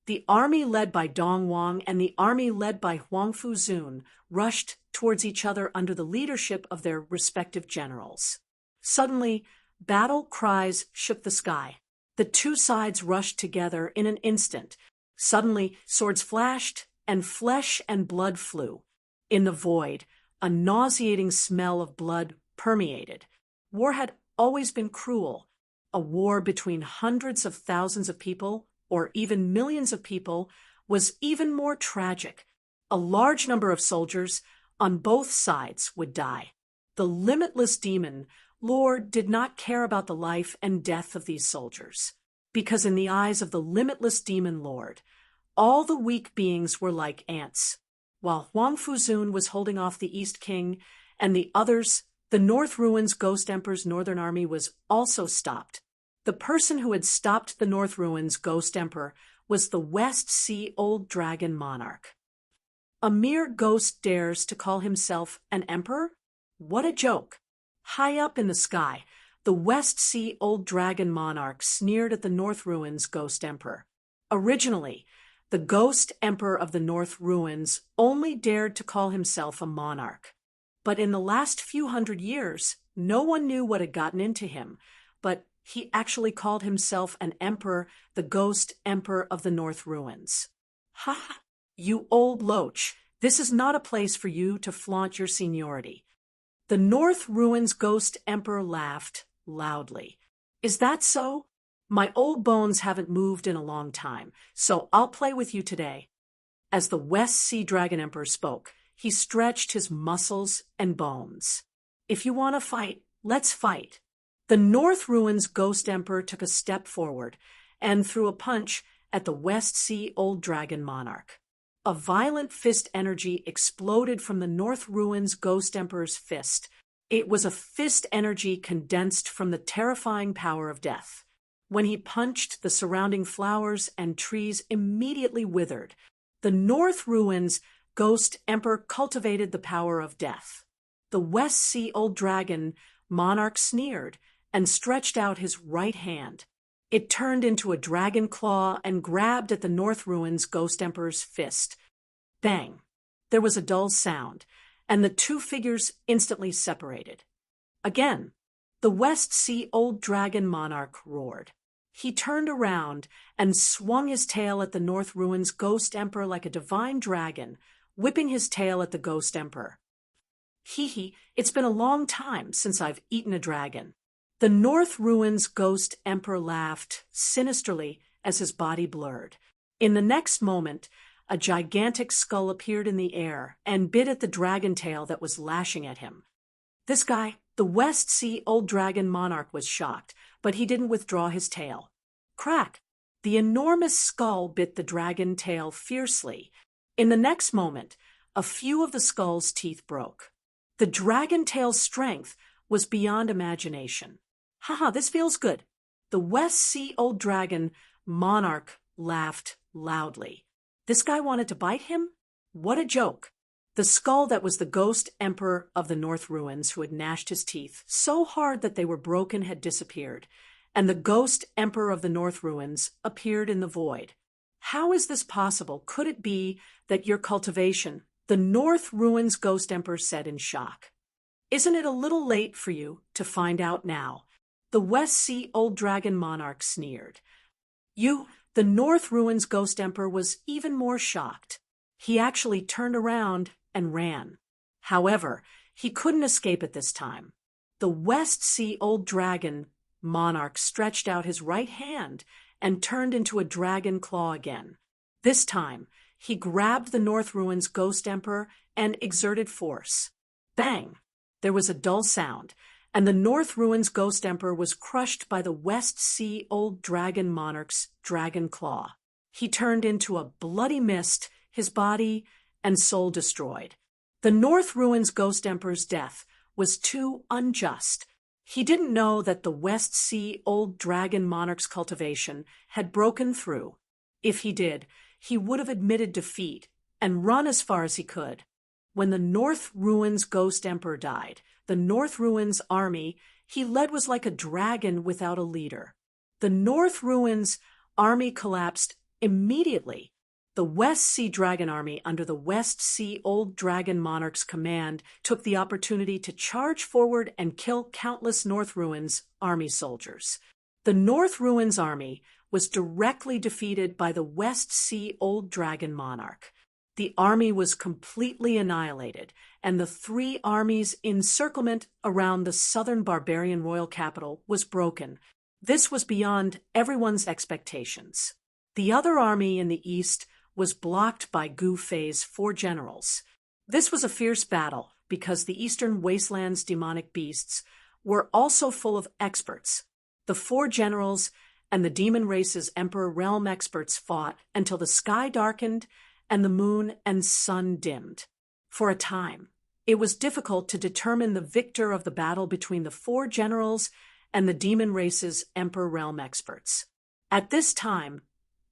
the army led by Dong Wang and the army led by Huang Fuzun rushed towards each other under the leadership of their respective generals. Suddenly, battle cries shook the sky. The two sides rushed together in an instant. Suddenly, swords flashed, and flesh and blood flew. In the void, a nauseating smell of blood permeated. War had always been cruel. A war between hundreds of thousands of people, or even millions of people, was even more tragic. A large number of soldiers on both sides would die. The limitless demon Lord did not care about the life and death of these soldiers, because in the eyes of the limitless demon Lord, all the weak beings were like ants. While Huang Fuzun was holding off the East King and the others, the North Ruins Ghost Emperor's northern army was also stopped. The person who had stopped the North Ruins Ghost Emperor was the West Sea Old Dragon Monarch. A mere ghost dares to call himself an emperor? What a joke! High up in the sky, the West Sea Old Dragon Monarch sneered at the North Ruins Ghost Emperor. Originally, the Ghost Emperor of the North Ruins only dared to call himself a monarch. But in the last few hundred years, no one knew what had gotten into him, but he actually called himself an emperor, the Ghost Emperor of the North Ruins. Ha ha! You old loach, this is not a place for you to flaunt your seniority. The North Ruins Ghost Emperor laughed loudly. Is that so? My old bones haven't moved in a long time, so I'll play with you today. As the West Sea Dragon Emperor spoke, he stretched his muscles and bones. If you want to fight, let's fight. The North Ruins Ghost Emperor took a step forward and threw a punch at the West Sea Old Dragon Monarch. A violent fist energy exploded from the North Ruins Ghost Emperor's fist. It was a fist energy condensed from the terrifying power of death. When he punched, the surrounding flowers and trees immediately withered. The North Ruins Ghost Emperor cultivated the power of death. The West Sea Old Dragon Monarch sneered and stretched out his right hand. It turned into a dragon claw and grabbed at the North Ruins Ghost Emperor's fist. Bang! There was a dull sound, and the two figures instantly separated. Again, the West Sea Old Dragon Monarch roared. He turned around and swung his tail at the North Ruins Ghost Emperor like a divine dragon, whipping his tail at the Ghost Emperor. Hee, it's been a long time since I've eaten a dragon. The North Ruins Ghost Emperor laughed sinisterly as his body blurred. In the next moment, a gigantic skull appeared in the air and bit at the dragon tail that was lashing at him. This guy, the West Sea Old Dragon Monarch, was shocked, but he didn't withdraw his tail. Crack! The enormous skull bit the dragon tail fiercely. In the next moment, a few of the skull's teeth broke. The dragon tail's strength was beyond imagination. Haha, this feels good. The West Sea Old Dragon Monarch laughed loudly. This guy wanted to bite him? What a joke. The skull that was the Ghost Emperor of the North Ruins, who had gnashed his teeth so hard that they were broken, had disappeared, and the Ghost Emperor of the North Ruins appeared in the void. How is this possible? Could it be that your cultivation, the North Ruins Ghost Emperor said in shock. Isn't it a little late for you to find out now? The West Sea Old Dragon Monarch sneered. The North Ruins Ghost Emperor was even more shocked. He actually turned around and ran. However, he couldn't escape at this time. The West Sea Old Dragon Monarch stretched out his right hand and turned into a dragon claw again. This time, he grabbed the North Ruins Ghost Emperor and exerted force. Bang! There was a dull sound, and the North Ruins Ghost Emperor was crushed by the West Sea Old Dragon Monarch's dragon claw. He turned into a bloody mist, his body and soul destroyed. The North Ruins Ghost Emperor's death was too unjust. He didn't know that the West Sea Old Dragon Monarch's cultivation had broken through. If he did, he would have admitted defeat and run as far as he could. When the North Ruins Ghost Emperor died, the North Ruins army he led was like a dragon without a leader. The North Ruins army collapsed immediately. The West Sea Dragon Army, under the West Sea Old Dragon Monarch's command, took the opportunity to charge forward and kill countless North Ruins army soldiers. The North Ruins army was directly defeated by the West Sea Old Dragon Monarch. The army was completely annihilated, and the three armies' encirclement around the southern barbarian royal capital was broken. This was beyond everyone's expectations. The other army in the east was blocked by Gu Fei's four generals. This was a fierce battle because the eastern wasteland's demonic beasts were also full of experts. The four generals and the demon race's emperor realm experts fought until the sky darkened and the moon and sun dimmed. For a time, it was difficult to determine the victor of the battle between the four generals and the demon race's emperor realm experts. At this time,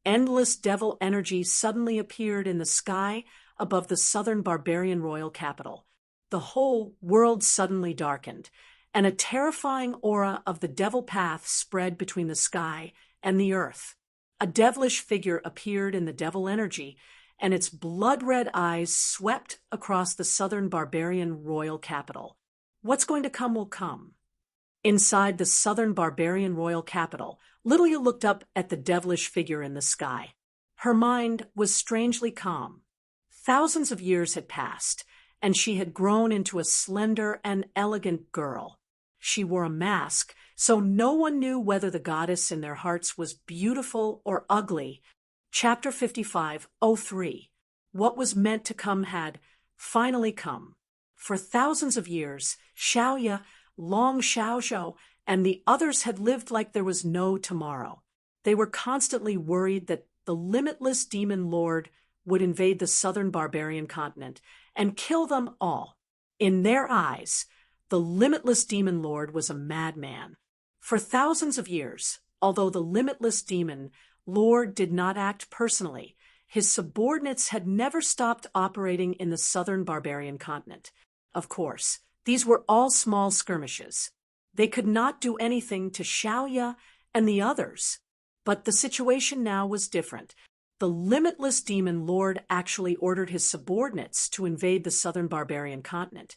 endless devil energy suddenly appeared in the sky above the southern barbarian royal capital. The whole world suddenly darkened, and a terrifying aura of the devil path spread between the sky and the earth. A devilish figure appeared in the devil energy, and its blood-red eyes swept across the southern barbarian royal capital. What's going to come will come. Inside the southern barbarian royal capital, Lilia looked up at the devilish figure in the sky. Her mind was strangely calm. Thousands of years had passed, and she had grown into a slender and elegant girl. She wore a mask, so no one knew whether the goddess in their hearts was beautiful or ugly. Chapter 55:03. What was meant to come had finally come. For thousands of years, Xiaoya, Long Xiaozhou, and the others had lived like there was no tomorrow. They were constantly worried that the limitless demon lord would invade the southern barbarian continent and kill them all. In their eyes, the limitless demon lord was a madman. For thousands of years, although the limitless demon lord did not act personally, his subordinates had never stopped operating in the southern barbarian continent. Of course, these were all small skirmishes. They could not do anything to Xiaoya and the others. But the situation now was different. The limitless demon lord actually ordered his subordinates to invade the southern barbarian continent,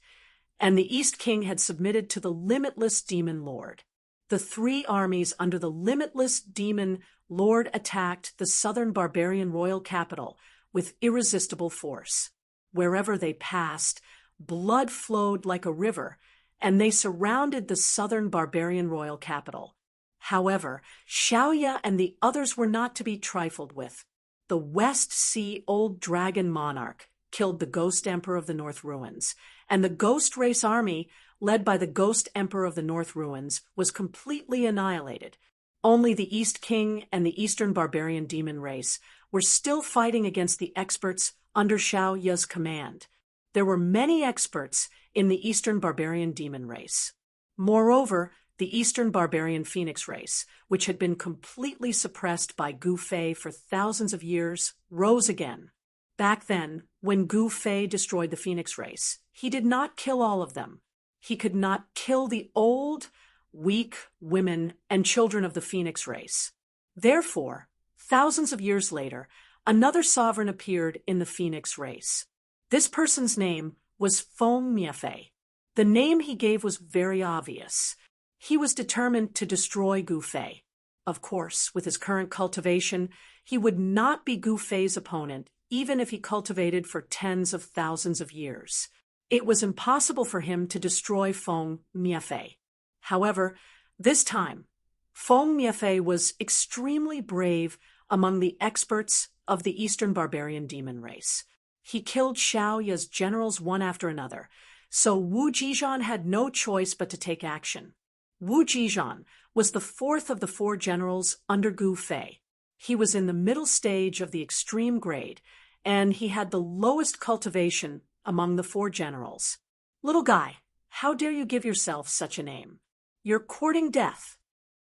and the East King had submitted to the limitless demon lord. The three armies under the limitless demon lord attacked the southern barbarian royal capital with irresistible force. Wherever they passed, blood flowed like a river, and they surrounded the southern barbarian royal capital. However, Xiaoya and the others were not to be trifled with. The West Sea Old Dragon Monarch killed the Ghost Emperor of the North Ruins, and the Ghost Race Army, led by the Ghost Emperor of the North Ruins, was completely annihilated. Only the East King and the Eastern Barbarian Demon Race were still fighting against the experts under Xiaoya's command. There were many experts in the Eastern Barbarian Demon Race. Moreover, the Eastern Barbarian Phoenix Race, which had been completely suppressed by Gu Fei for thousands of years, rose again. Back then, when Gu Fei destroyed the Phoenix Race, he did not kill all of them. He could not kill the old, weak women and children of the Phoenix Race. Therefore, thousands of years later, another sovereign appeared in the Phoenix Race. This person's name was Feng Miefei. The name he gave was very obvious. He was determined to destroy Gu Fei. Of course, with his current cultivation, he would not be Gu Fei's opponent, even if he cultivated for tens of thousands of years. It was impossible for him to destroy Feng Miefei. However, this time, Feng Miefei was extremely brave among the experts of the Eastern Barbarian Demon Race. He killed Xiaoya's generals one after another, so Wu Jizhan had no choice but to take action. Wu Jizhan was the fourth of the four generals under Gu Fei. He was in the middle stage of the extreme grade, and he had the lowest cultivation among the four generals. Little guy, how dare you give yourself such a name? You're courting death.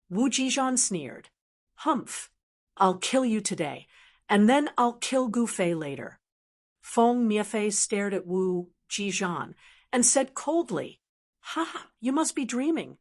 Wu Jizhan sneered. Humph, I'll kill you today, and then I'll kill Gu Fei later. Feng Miefei stared at Wu Jizhan and said coldly, "Ha, you must be dreaming."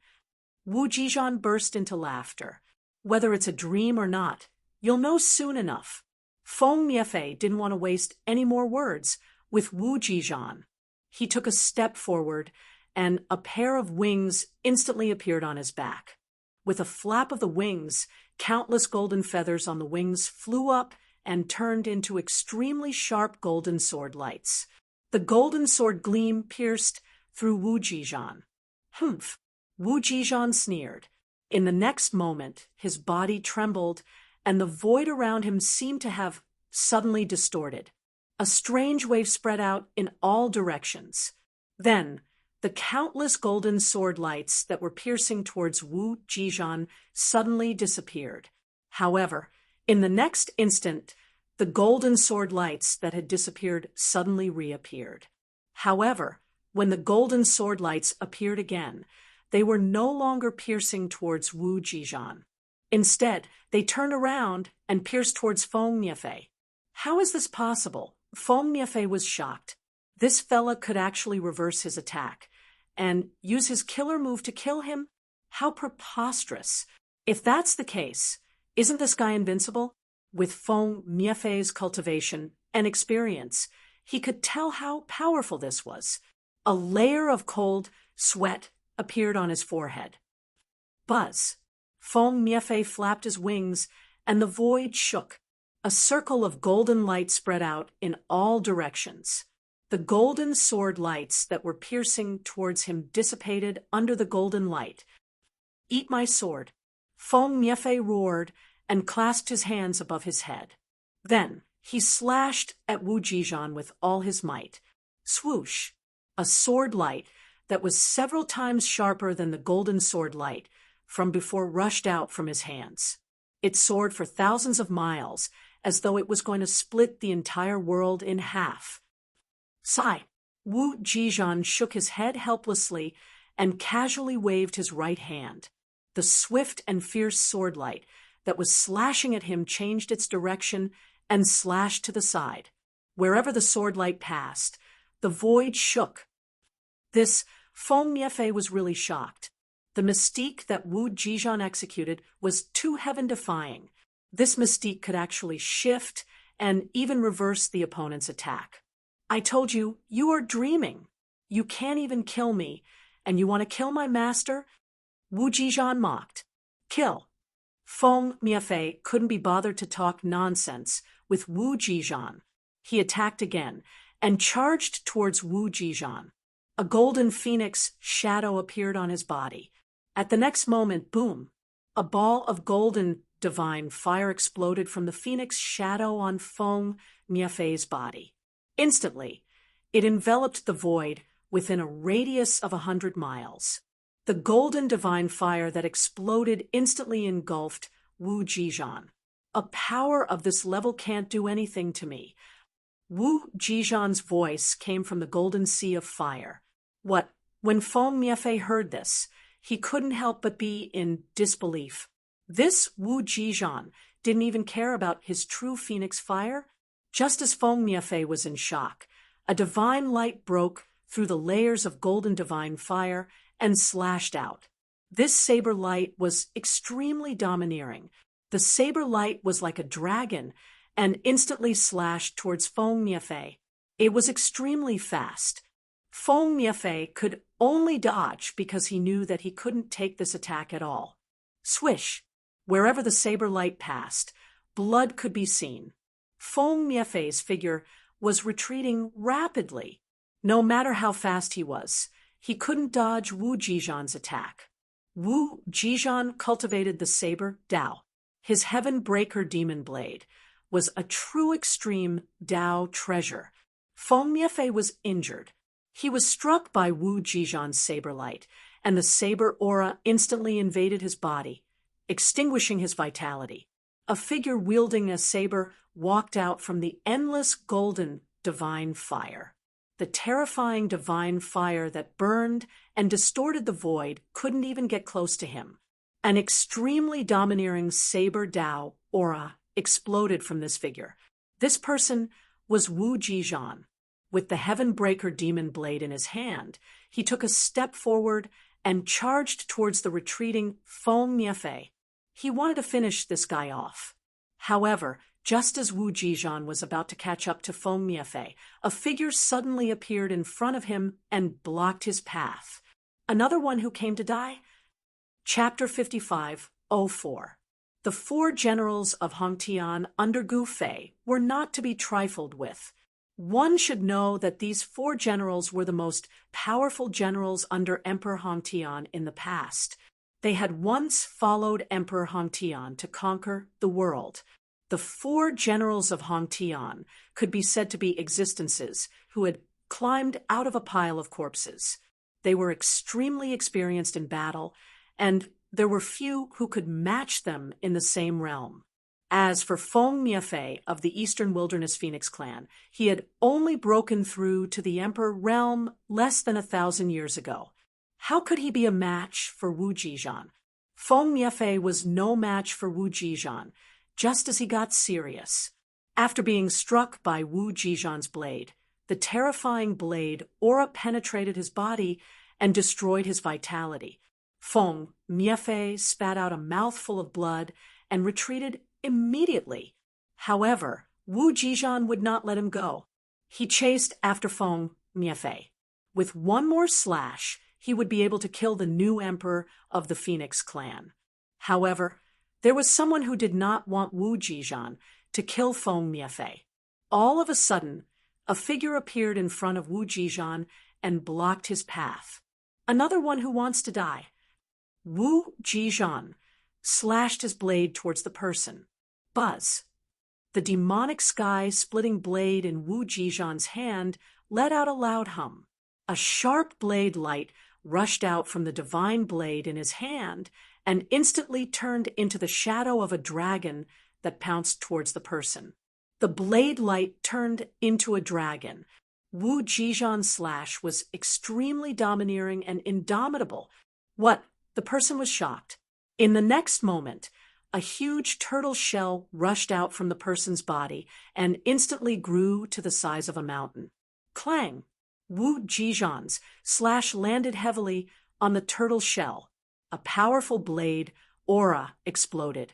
Wu Jizhan burst into laughter. "Whether it's a dream or not, you'll know soon enough." Feng Miefei didn't want to waste any more words with Wu Jizhan. He took a step forward, and a pair of wings instantly appeared on his back. With a flap of the wings, countless golden feathers on the wings flew up and turned into extremely sharp golden sword lights. The golden sword gleam pierced through Wu Jizhan. Humph! Wu Jizhan sneered. In the next moment, his body trembled, and the void around him seemed to have suddenly distorted. A strange wave spread out in all directions. Then, the countless golden sword lights that were piercing towards Wu Jizhan suddenly disappeared. However, in the next instant, the golden sword lights that had disappeared suddenly reappeared. However, when the golden sword lights appeared again, they were no longer piercing towards Wu Jizhan. Instead, they turned around and pierced towards Feng Miefei. How is this possible? Feng Miefei was shocked. This fella could actually reverse his attack and use his killer move to kill him? How preposterous. If that's the case, isn't this guy invincible? With Feng Miefei's cultivation and experience, he could tell how powerful this was. A layer of cold sweat appeared on his forehead. Buzz! Feng Miefei flapped his wings, and the void shook. A circle of golden light spread out in all directions. The golden sword lights that were piercing towards him dissipated under the golden light. Eat my sword! Feng Miefei roared and clasped his hands above his head. Then he slashed at Wu Jizhan with all his might. Swoosh! A sword light that was several times sharper than the golden sword light from before rushed out from his hands. It soared for thousands of miles, as though it was going to split the entire world in half. Sigh! Wu Jizhan shook his head helplessly and casually waved his right hand. The swift and fierce sword light that was slashing at him changed its direction and slashed to the side. Wherever the sword light passed, the void shook. This Feng Miefei was really shocked. The mystique that Wu Jizhan executed was too heaven-defying. This mystique could actually shift and even reverse the opponent's attack. I told you, you are dreaming. You can't even kill me, and you want to kill my master? Wu Jizhan mocked. Kill. Feng Miefei couldn't be bothered to talk nonsense with Wu Jizhan. He attacked again and charged towards Wu Jizhan. A golden phoenix shadow appeared on his body. At the next moment, boom! A ball of golden divine fire exploded from the phoenix shadow on Feng Miefei's body. Instantly, it enveloped the void within a radius of 100 miles. The golden divine fire that exploded instantly engulfed Wu Jizhan. A power of this level can't do anything to me. Wu Jizhan's voice came from the golden sea of fire. What? When Feng Miefei heard this, he couldn't help but be in disbelief. This Wu Jizhan didn't even care about his true phoenix fire. Just as Feng Miefei was in shock, a divine light broke through the layers of golden divine fire and slashed out. This saber light was extremely domineering. The saber light was like a dragon and instantly slashed towards Feng Miefei. It was extremely fast. Feng Miefei could only dodge because he knew that he couldn't take this attack at all. Swish! Wherever the saber light passed, blood could be seen. Feng Miefei's figure was retreating rapidly. No matter how fast he was, he couldn't dodge Wu Jizhan's attack. Wu Jizhan cultivated the saber Dao. His heaven breaker demon blade was a true extreme Dao treasure. Feng Miefei was injured. He was struck by Wu Jizhan's saber light, and the saber aura instantly invaded his body, extinguishing his vitality. A figure wielding a saber walked out from the endless golden divine fire. The terrifying divine fire that burned and distorted the void couldn't even get close to him. An extremely domineering saber Dao aura exploded from this figure. This person was Wu Jizhan. With the Heaven Breaker demon blade in his hand, he took a step forward and charged towards the retreating Feng Miefei. He wanted to finish this guy off. However, Just as Wu Zizhan was about to catch up to Feng Miefei, a figure suddenly appeared in front of him and blocked his path. Another one who came to die? Chapter 55:04. The four generals of Hongtian under Gu Fei were not to be trifled with. One should know that these four generals were the most powerful generals under Emperor Hongtian in the past. They had once followed Emperor Hongtian to conquer the world. The four generals of Hongtian could be said to be existences who had climbed out of a pile of corpses. They were extremely experienced in battle, and there were few who could match them in the same realm. As for Feng Miefei of the Eastern Wilderness Phoenix clan, he had only broken through to the Emperor realm less than 1,000 years ago. How could he be a match for Wu Zizhan? Feng Miefei was no match for Wu Zizhan, just as he got serious. After being struck by Wu Zizhan's blade, the terrifying blade aura penetrated his body and destroyed his vitality. Feng Miefei spat out a mouthful of blood and retreated immediately. However, Wu Zizhan would not let him go. He chased after Feng Miefei. With one more slash, he would be able to kill the new emperor of the Phoenix clan. However, there was someone who did not want Wu Zizhan to kill Feng Miefei. All of a sudden, a figure appeared in front of Wu Zizhan and blocked his path. Another one who wants to die. Wu Zizhan slashed his blade towards the person. Buzz. The demonic sky-splitting blade in Wu Zizhan's hand let out a loud hum. A sharp blade light rushed out from the divine blade in his hand and instantly turned into the shadow of a dragon that pounced towards the person. The blade light turned into a dragon. Wu Zizhan's slash was extremely domineering and indomitable. What? The person was shocked. In the next moment, a huge turtle shell rushed out from the person's body and instantly grew to the size of a mountain. Clang! Wu Zizhan's slash landed heavily on the turtle shell. A powerful blade aura exploded,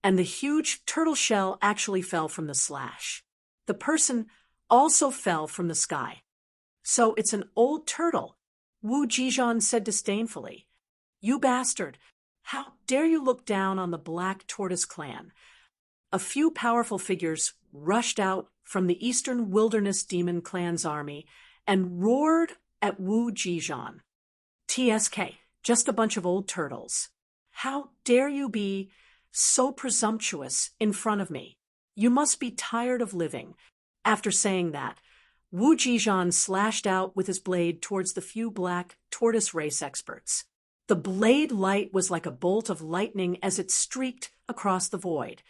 and the huge turtle shell actually fell from the slash. The person also fell from the sky. So it's an old turtle, Wu Zizhan said disdainfully. You bastard! How dare you look down on the Black Tortoise clan? A few powerful figures rushed out from the Eastern Wilderness Demon clan's army and roared at Wu Zizhan. TSK, just a bunch of old turtles. How dare you be so presumptuous in front of me? You must be tired of living. After saying that, Wu Zizhan slashed out with his blade towards the few Black Tortoise race experts. The blade light was like a bolt of lightning as it streaked across the void.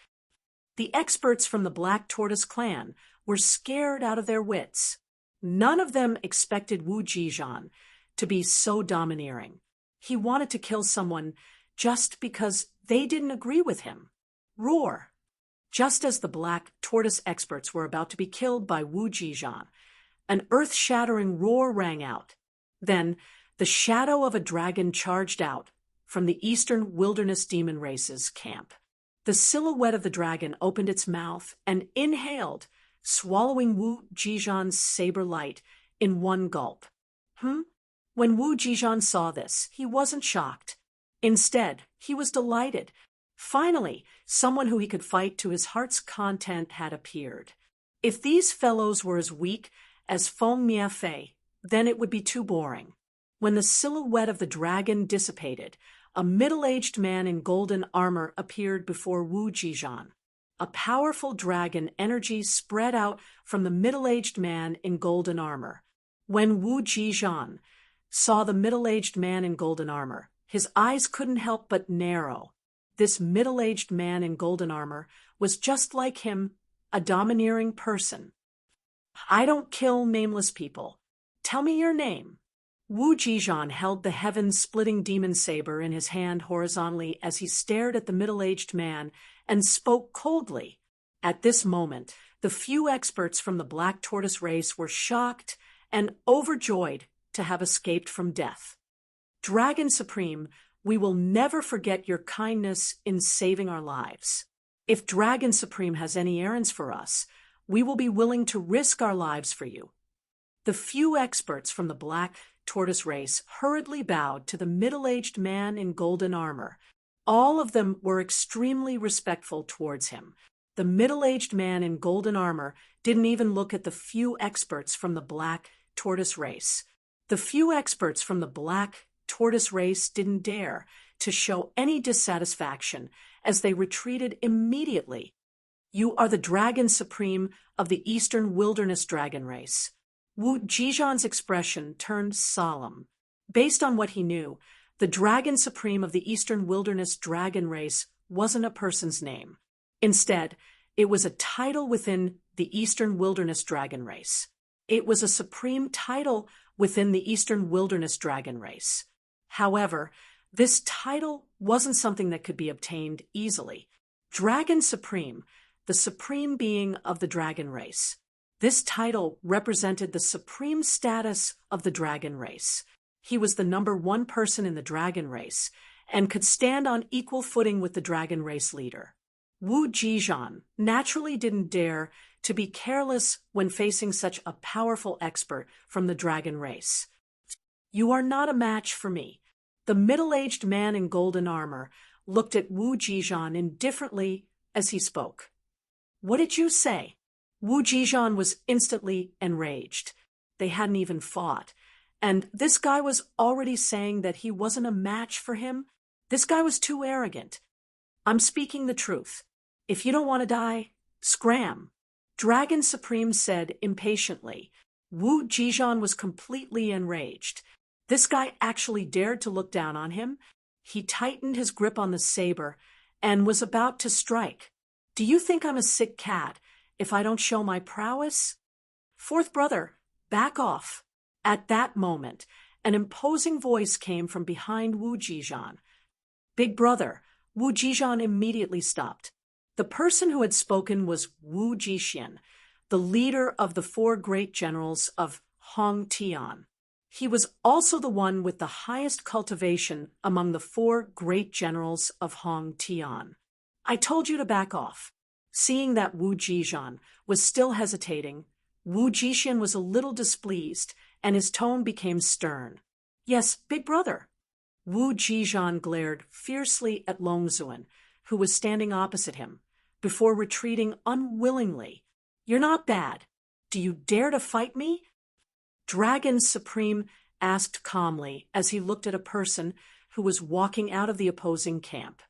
The experts from the Black Tortoise clan were scared out of their wits. None of them expected Wu Zizhan to be so domineering. He wanted to kill someone just because they didn't agree with him. Roar! Just as the Black Tortoise experts were about to be killed by Wu Zizhan, an earth-shattering roar rang out. Then, the shadow of a dragon charged out from the Eastern Wilderness Demon Race's camp. The silhouette of the dragon opened its mouth and inhaled, swallowing Wu Zizhan's saber light in one gulp. When Wu Zizhan saw this, he wasn't shocked. Instead, he was delighted. Finally, someone who he could fight to his heart's content had appeared. If these fellows were as weak as Feng Miefei, then it would be too boring. When the silhouette of the dragon dissipated, a middle-aged man in golden armor appeared before Wu Zizhan. A powerful dragon energy spread out from the middle-aged man in golden armor. When Wu Zizhan saw the middle-aged man in golden armor, his eyes couldn't help but narrow. This middle-aged man in golden armor was just like him, a domineering person. I don't kill nameless people. Tell me your name. Wu Zizhan held the heaven-splitting demon saber in his hand horizontally as he stared at the middle-aged man and spoke coldly. At this moment, the few experts from the Black Tortoise race were shocked and overjoyed to have escaped from death. Dragon Supreme, we will never forget your kindness in saving our lives. If Dragon Supreme has any errands for us, we will be willing to risk our lives for you." The few experts from the Black Tortoise race hurriedly bowed to the middle-aged man in golden armor. All of them were extremely respectful towards him. The middle-aged man in golden armor didn't even look at the few experts from the Black Tortoise race. The few experts from the Black Tortoise race didn't dare to show any dissatisfaction as they retreated immediately. "You are the Dragon Supreme of the Eastern Wilderness Dragon race." Wu Jijan's expression turned solemn. Based on what he knew, the Dragon Supreme of the Eastern Wilderness Dragon race wasn't a person's name. Instead, it was a title within the Eastern Wilderness Dragon race. It was a supreme title within the Eastern Wilderness Dragon race. However, this title wasn't something that could be obtained easily. Dragon Supreme, the supreme being of the dragon race. This title represented the supreme status of the dragon race. He was the #1 person in the dragon race and could stand on equal footing with the dragon race leader. Wu Jijan naturally didn't dare to be careless when facing such a powerful expert from the dragon race. "You are not a match for me." The middle-aged man in golden armor looked at Wu Jijan indifferently as he spoke. "What did you say?" Wu Jijan was instantly enraged. They hadn't even fought. And this guy was already saying that he wasn't a match for him? This guy was too arrogant. "I'm speaking the truth. If you don't want to die, scram." Dragon Supreme said impatiently. Wu Jijan was completely enraged. This guy actually dared to look down on him. He tightened his grip on the saber and was about to strike. "Do you think I'm a sick cat if I don't show my prowess?" "Fourth brother, back off." At that moment, an imposing voice came from behind Wu Jijan. "Big brother." Wu Jijan immediately stopped. The person who had spoken was Wu Jixian, the leader of the 4 great generals of Hong Tian. He was also the one with the highest cultivation among the 4 great generals of Hong Tian. "I told you to back off." Seeing that Wu Jijan was still hesitating, Wu Jixian was a little displeased, and his tone became stern. "Yes, big brother." Wu Jijan glared fiercely at Longzuan, who was standing opposite him, before retreating unwillingly. "You're not bad. Do you dare to fight me?" Dragon Supreme asked calmly as he looked at a person who was walking out of the opposing camp.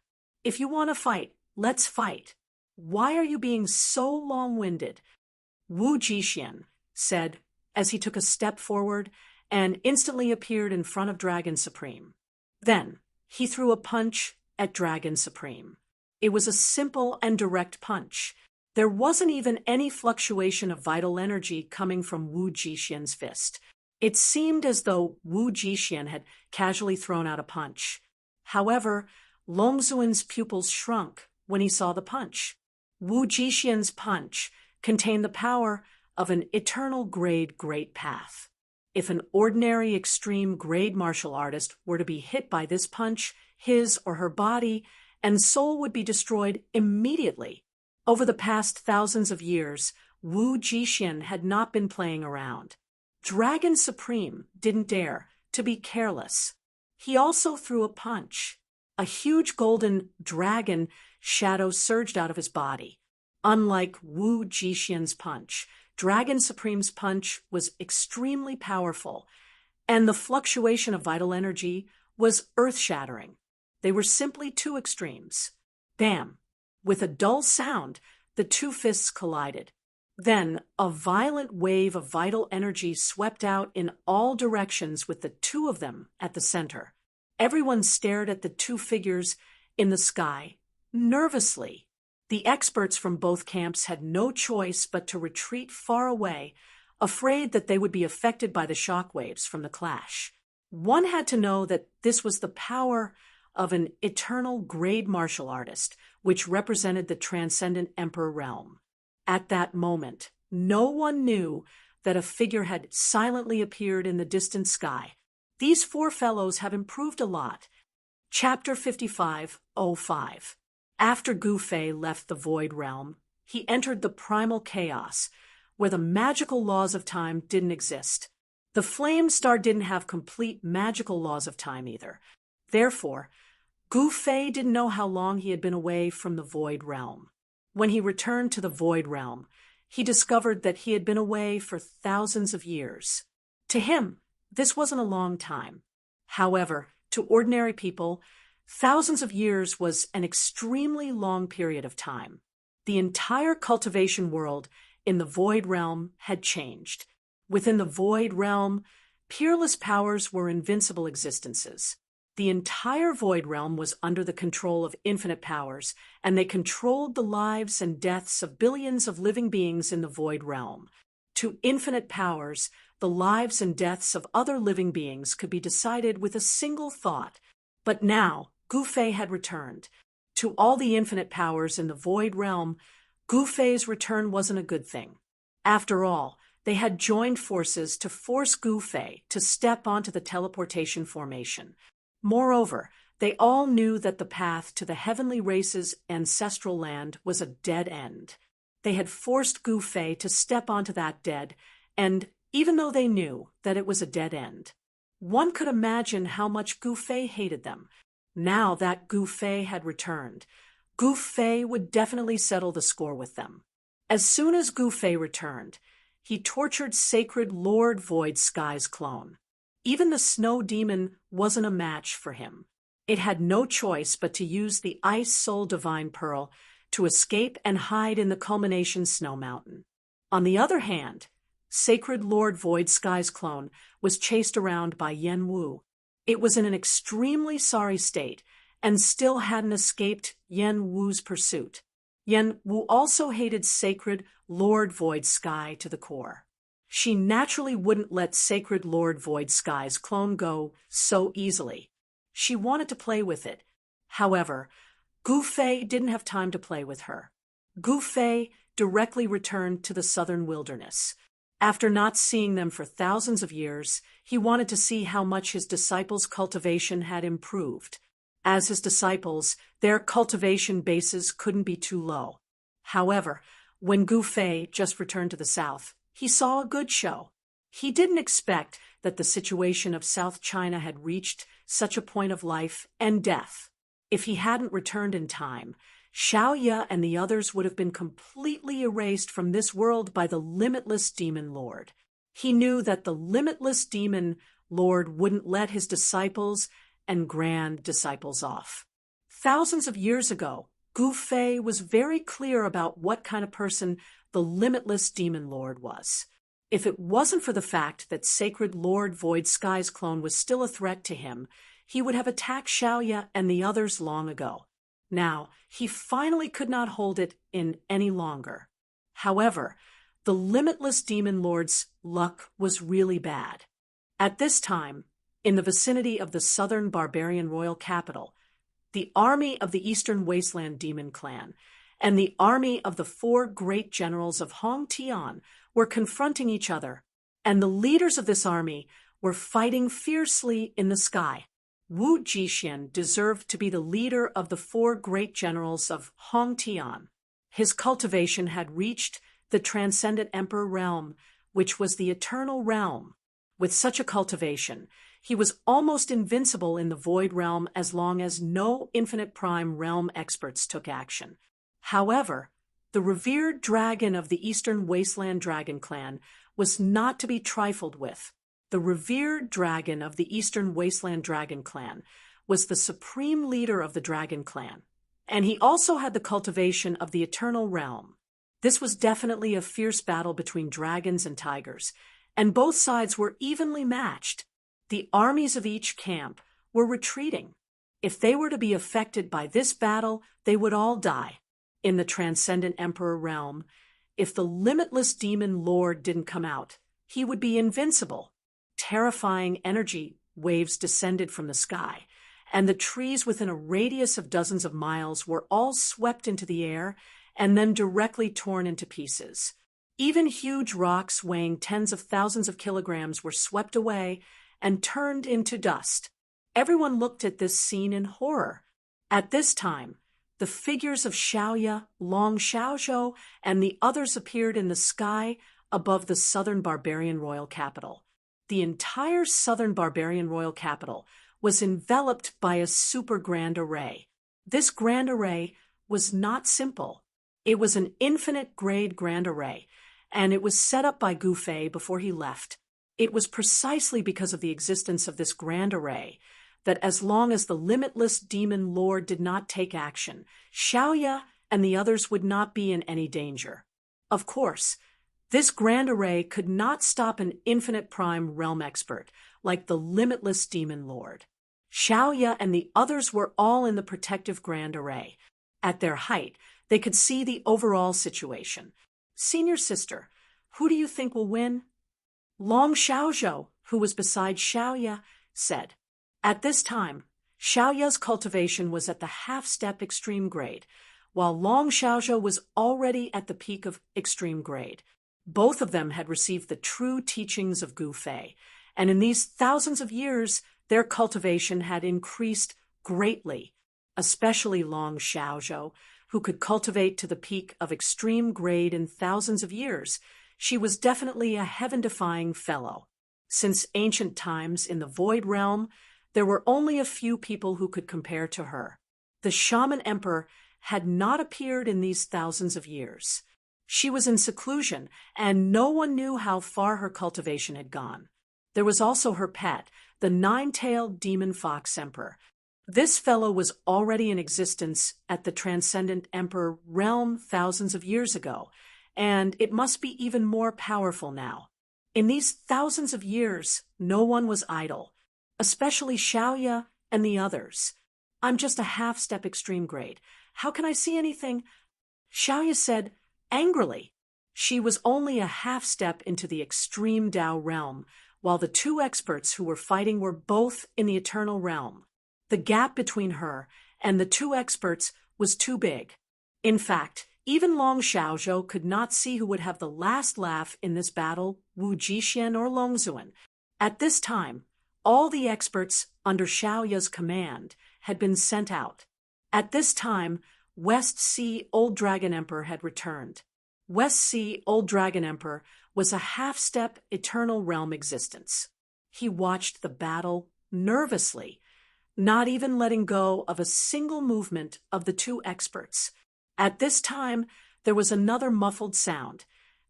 "If you want to fight, let's fight. Why are you being so long-winded?" Wu Jixian said as he took a step forward and instantly appeared in front of Dragon Supreme. Then he threw a punch at Dragon Supreme. It was a simple and direct punch. There wasn't even any fluctuation of vital energy coming from Wu Jixian's fist. It seemed as though Wu Jixian had casually thrown out a punch. However, Longzuan's pupils shrunk when he saw the punch. Wu Jixian's punch contained the power of an eternal grade great path. If an ordinary extreme grade martial artist were to be hit by this punch, his or her body and soul would be destroyed immediately. Over the past thousands of years, Wu Jixian had not been playing around. Dragon Supreme didn't dare to be careless. He also threw a punch. A huge golden dragon shadow surged out of his body. Unlike Wu Jixian's punch, Dragon Supreme's punch was extremely powerful, and the fluctuation of vital energy was earth-shattering. They were simply 2 extremes. Bam! With a dull sound, the 2 fists collided. Then, a violent wave of vital energy swept out in all directions with the 2 of them at the center. Everyone stared at the 2 figures in the sky, nervously. The experts from both camps had no choice but to retreat far away, afraid that they would be affected by the shockwaves from the clash. One had to know that this was the power of an eternal grade martial artist, which represented the transcendent emperor realm. At that moment, no one knew that a figure had silently appeared in the distant sky. These 4 fellows have improved a lot. Chapter 55:05. After Gu Fei left the Void Realm, he entered the primal chaos, where the magical laws of time didn't exist. The Flame Star didn't have complete magical laws of time either. Therefore, Gu Fei didn't know how long he had been away from the Void Realm. When he returned to the Void Realm, he discovered that he had been away for thousands of years. To him, this wasn't a long time. However, to ordinary people, thousands of years was an extremely long period of time. The entire cultivation world in the Void Realm had changed. Within the Void Realm, peerless powers were invincible existences. The entire Void Realm was under the control of infinite powers, and they controlled the lives and deaths of billions of living beings in the Void Realm. To infinite powers, the lives and deaths of other living beings could be decided with a single thought. But now, Gu Fei had returned. To all the infinite powers in the Void Realm, Gu Fei's return wasn't a good thing. After all, they had joined forces to force Gu Fei to step onto the teleportation formation. Moreover, they all knew that the path to the heavenly race's ancestral land was a dead end. They had forced Gu Fei to step onto that dead end, even though they knew that it was a dead end. One could imagine how much Gu Fei hated them. Now that Gu Fei had returned, Gu Fei would definitely settle the score with them. As soon as Gu Fei returned, he tortured Sacred Lord Void Sky's clone. Even the Snow Demon wasn't a match for him. It had no choice but to use the Ice Soul Divine Pearl to escape and hide in the Culmination Snow Mountain. On the other hand, Sacred Lord Void Sky's clone was chased around by Yen Wu. It was in an extremely sorry state and still hadn't escaped Yen Wu's pursuit. Yen Wu also hated Sacred Lord Void Sky to the core. She naturally wouldn't let Sacred Lord Void Sky's clone go so easily. She wanted to play with it. However, Gu Fei didn't have time to play with her. Gu Fei directly returned to the southern wilderness. After not seeing them for thousands of years, he wanted to see how much his disciples' cultivation had improved. As his disciples, their cultivation bases couldn't be too low. However, when Gu Fei just returned to the south, he saw a good show. He didn't expect that the situation of South China had reached such a point of life and death. If he hadn't returned in time, Xiao Ye and the others would have been completely erased from this world by the limitless Demon Lord. He knew that the limitless Demon Lord wouldn't let his disciples and grand disciples off. Thousands of years ago, Gu Fei was very clear about what kind of person the limitless Demon Lord was. If it wasn't for the fact that Sacred Lord Void Sky's clone was still a threat to him, he would have attacked Xiao Ye and the others long ago. Now, he finally could not hold it in any longer. However, the limitless Demon Lord's luck was really bad. At this time, in the vicinity of the southern barbarian royal capital, the army of the Eastern Wasteland Demon Clan and the army of the 4 great generals of Hong Tian were confronting each other, and the leaders of this army were fighting fiercely in the sky. Wu Jixian deserved to be the leader of the 4 great generals of Hong Tian. His cultivation had reached the Transcendent Emperor realm, which was the eternal realm. With such a cultivation, he was almost invincible in the Void Realm as long as no Infinite Prime Realm experts took action. However, the revered dragon of the Eastern Wasteland Dragon Clan was not to be trifled with. The revered dragon of the Eastern Wasteland Dragon Clan was the supreme leader of the Dragon Clan, and he also had the cultivation of the Eternal Realm. This was definitely a fierce battle between dragons and tigers, and both sides were evenly matched. The armies of each camp were retreating. If they were to be affected by this battle, they would all die. In the Transcendent Emperor realm, if the limitless Demon Lord didn't come out, he would be invincible. Terrifying energy waves descended from the sky, and the trees within a radius of dozens of miles were all swept into the air and then directly torn into pieces. Even huge rocks weighing tens of thousands of kilograms were swept away and turned into dust. Everyone looked at this scene in horror. At this time, The figures of Xiaoya, Long Xiaozhou, and the others appeared in the sky above the southern barbarian royal capital. The entire southern barbarian royal capital was enveloped by a super grand array. This grand array was not simple. It was an infinite grade grand array, and it was set up by Gu Fei before he left. It was precisely because of the existence of this grand array that as long as the limitless demon lord did not take action, Xiaoya and the others would not be in any danger. Of course, this grand array could not stop an infinite prime realm expert like the limitless demon lord. Xiaoya and the others were all in the protective grand array. At their height, they could see the overall situation. Senior sister, who do you think will win? Long Xiaozhou, who was beside Xiaoya, said. At this time, Xiaoya's cultivation was at the half-step extreme grade, while Long Xiaozhou was already at the peak of extreme grade. Both of them had received the true teachings of Gu Fei, and in these thousands of years, their cultivation had increased greatly, especially Long Xiaozhou, who could cultivate to the peak of extreme grade in thousands of years. She was definitely a heaven-defying fellow. Since ancient times in the Void Realm, there were only a few people who could compare to her. The Shaman Emperor had not appeared in these thousands of years. She was in seclusion, and no one knew how far her cultivation had gone. There was also her pet, the nine-tailed demon fox emperor. This fellow was already in existence at the Transcendent Emperor realm thousands of years ago, and it must be even more powerful now. In these thousands of years, no one was idle, especially Xiaoya and the others. I'm just a half-step extreme grade. How can I see anything? Xiaoya said angrily. She was only a half-step into the extreme Dao realm, while the two experts who were fighting were both in the eternal realm. The gap between her and the two experts was too big. In fact, even Long Xiaozhou could not see who would have the last laugh in this battle, Wu Jixian or Longzuan. At this time, all the experts under Xiaoya's command had been sent out. At this time, West Sea Old Dragon Emperor had returned. West Sea Old Dragon Emperor was a half-step eternal realm existence. He watched the battle nervously, not even letting go of a single movement of the two experts. At this time, there was another muffled sound,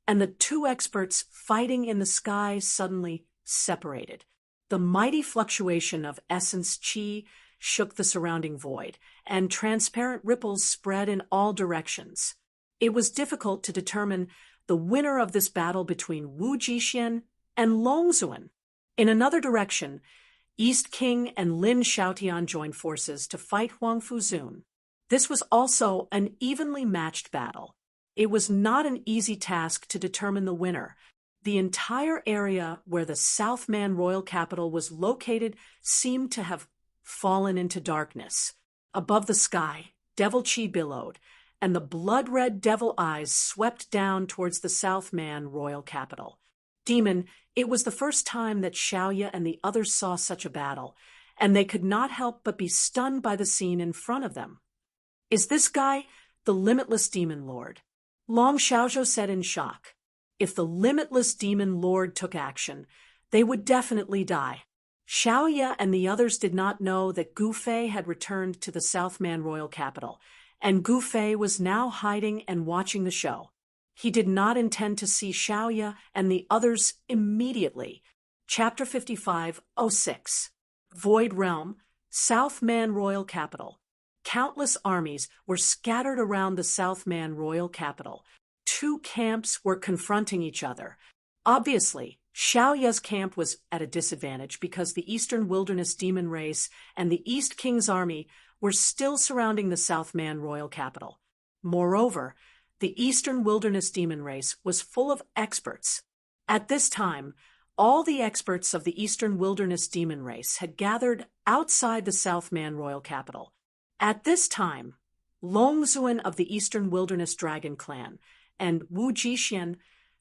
and the two experts fighting in the sky suddenly separated. The mighty fluctuation of essence qi shook the surrounding void, and transparent ripples spread in all directions. It was difficult to determine the winner of this battle between Wu Jixian and Longzuan. In another direction, East King and Lin Xiaotian joined forces to fight Huang Fuzun. This was also an evenly matched battle. It was not an easy task to determine the winner. The entire area where the Southman royal capital was located seemed to have fallen into darkness. Above the sky, devil chi billowed, and the blood-red devil eyes swept down towards the Southman royal capital. Demon, it was the first time that Xiaoya and the others saw such a battle, and they could not help but be stunned by the scene in front of them. Is this guy the limitless demon lord? Long Xiaozhou said in shock. If the limitless demon lord took action, they would definitely die. Xiaoya and the others did not know that Gu Fei had returned to the Southman royal capital, and Gu Fei was now hiding and watching the show. He did not intend to see Xiaoya and the others immediately. Chapter 55:06 Void Realm, Southman royal capital. Countless armies were scattered around the Southman royal capital. Two camps were confronting each other. Obviously, Xiaoya's camp was at a disadvantage because the Eastern Wilderness demon race and the East King's army were still surrounding the Southman royal capital. Moreover, the Eastern Wilderness demon race was full of experts. At this time, all the experts of the Eastern Wilderness demon race had gathered outside the Southman royal capital. At this time, Longzuan of the Eastern Wilderness Dragon Clan and Wu Jixian,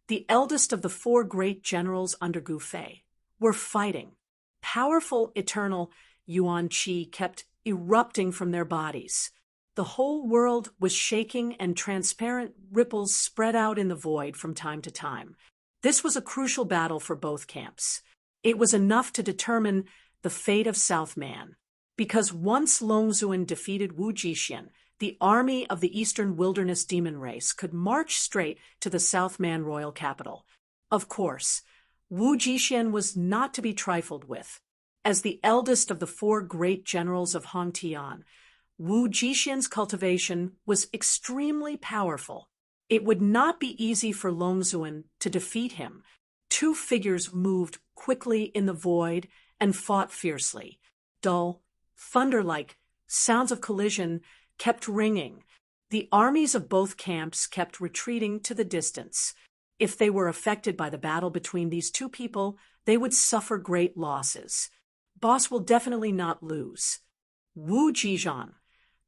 the eldest of the four great generals under Gu Fei, were fighting. Powerful eternal yuan qi kept erupting from their bodies. The whole world was shaking and transparent ripples spread out in the void from time to time. This was a crucial battle for both camps. It was enough to determine the fate of Southman. Because once Longzuan defeated Wu Jixian, the army of the Eastern Wilderness demon race could march straight to the Southman royal capital. Of course, Wu Jixian was not to be trifled with. As the eldest of the four great generals of Hongtian, Wu Jixian's cultivation was extremely powerful. It would not be easy for Longzuan to defeat him. Two figures moved quickly in the void and fought fiercely. Dull, thunder-like sounds of collision kept ringing. The armies of both camps kept retreating to the distance. If they were affected by the battle between these two people, they would suffer great losses. Boss will definitely not lose. Wu Jixian,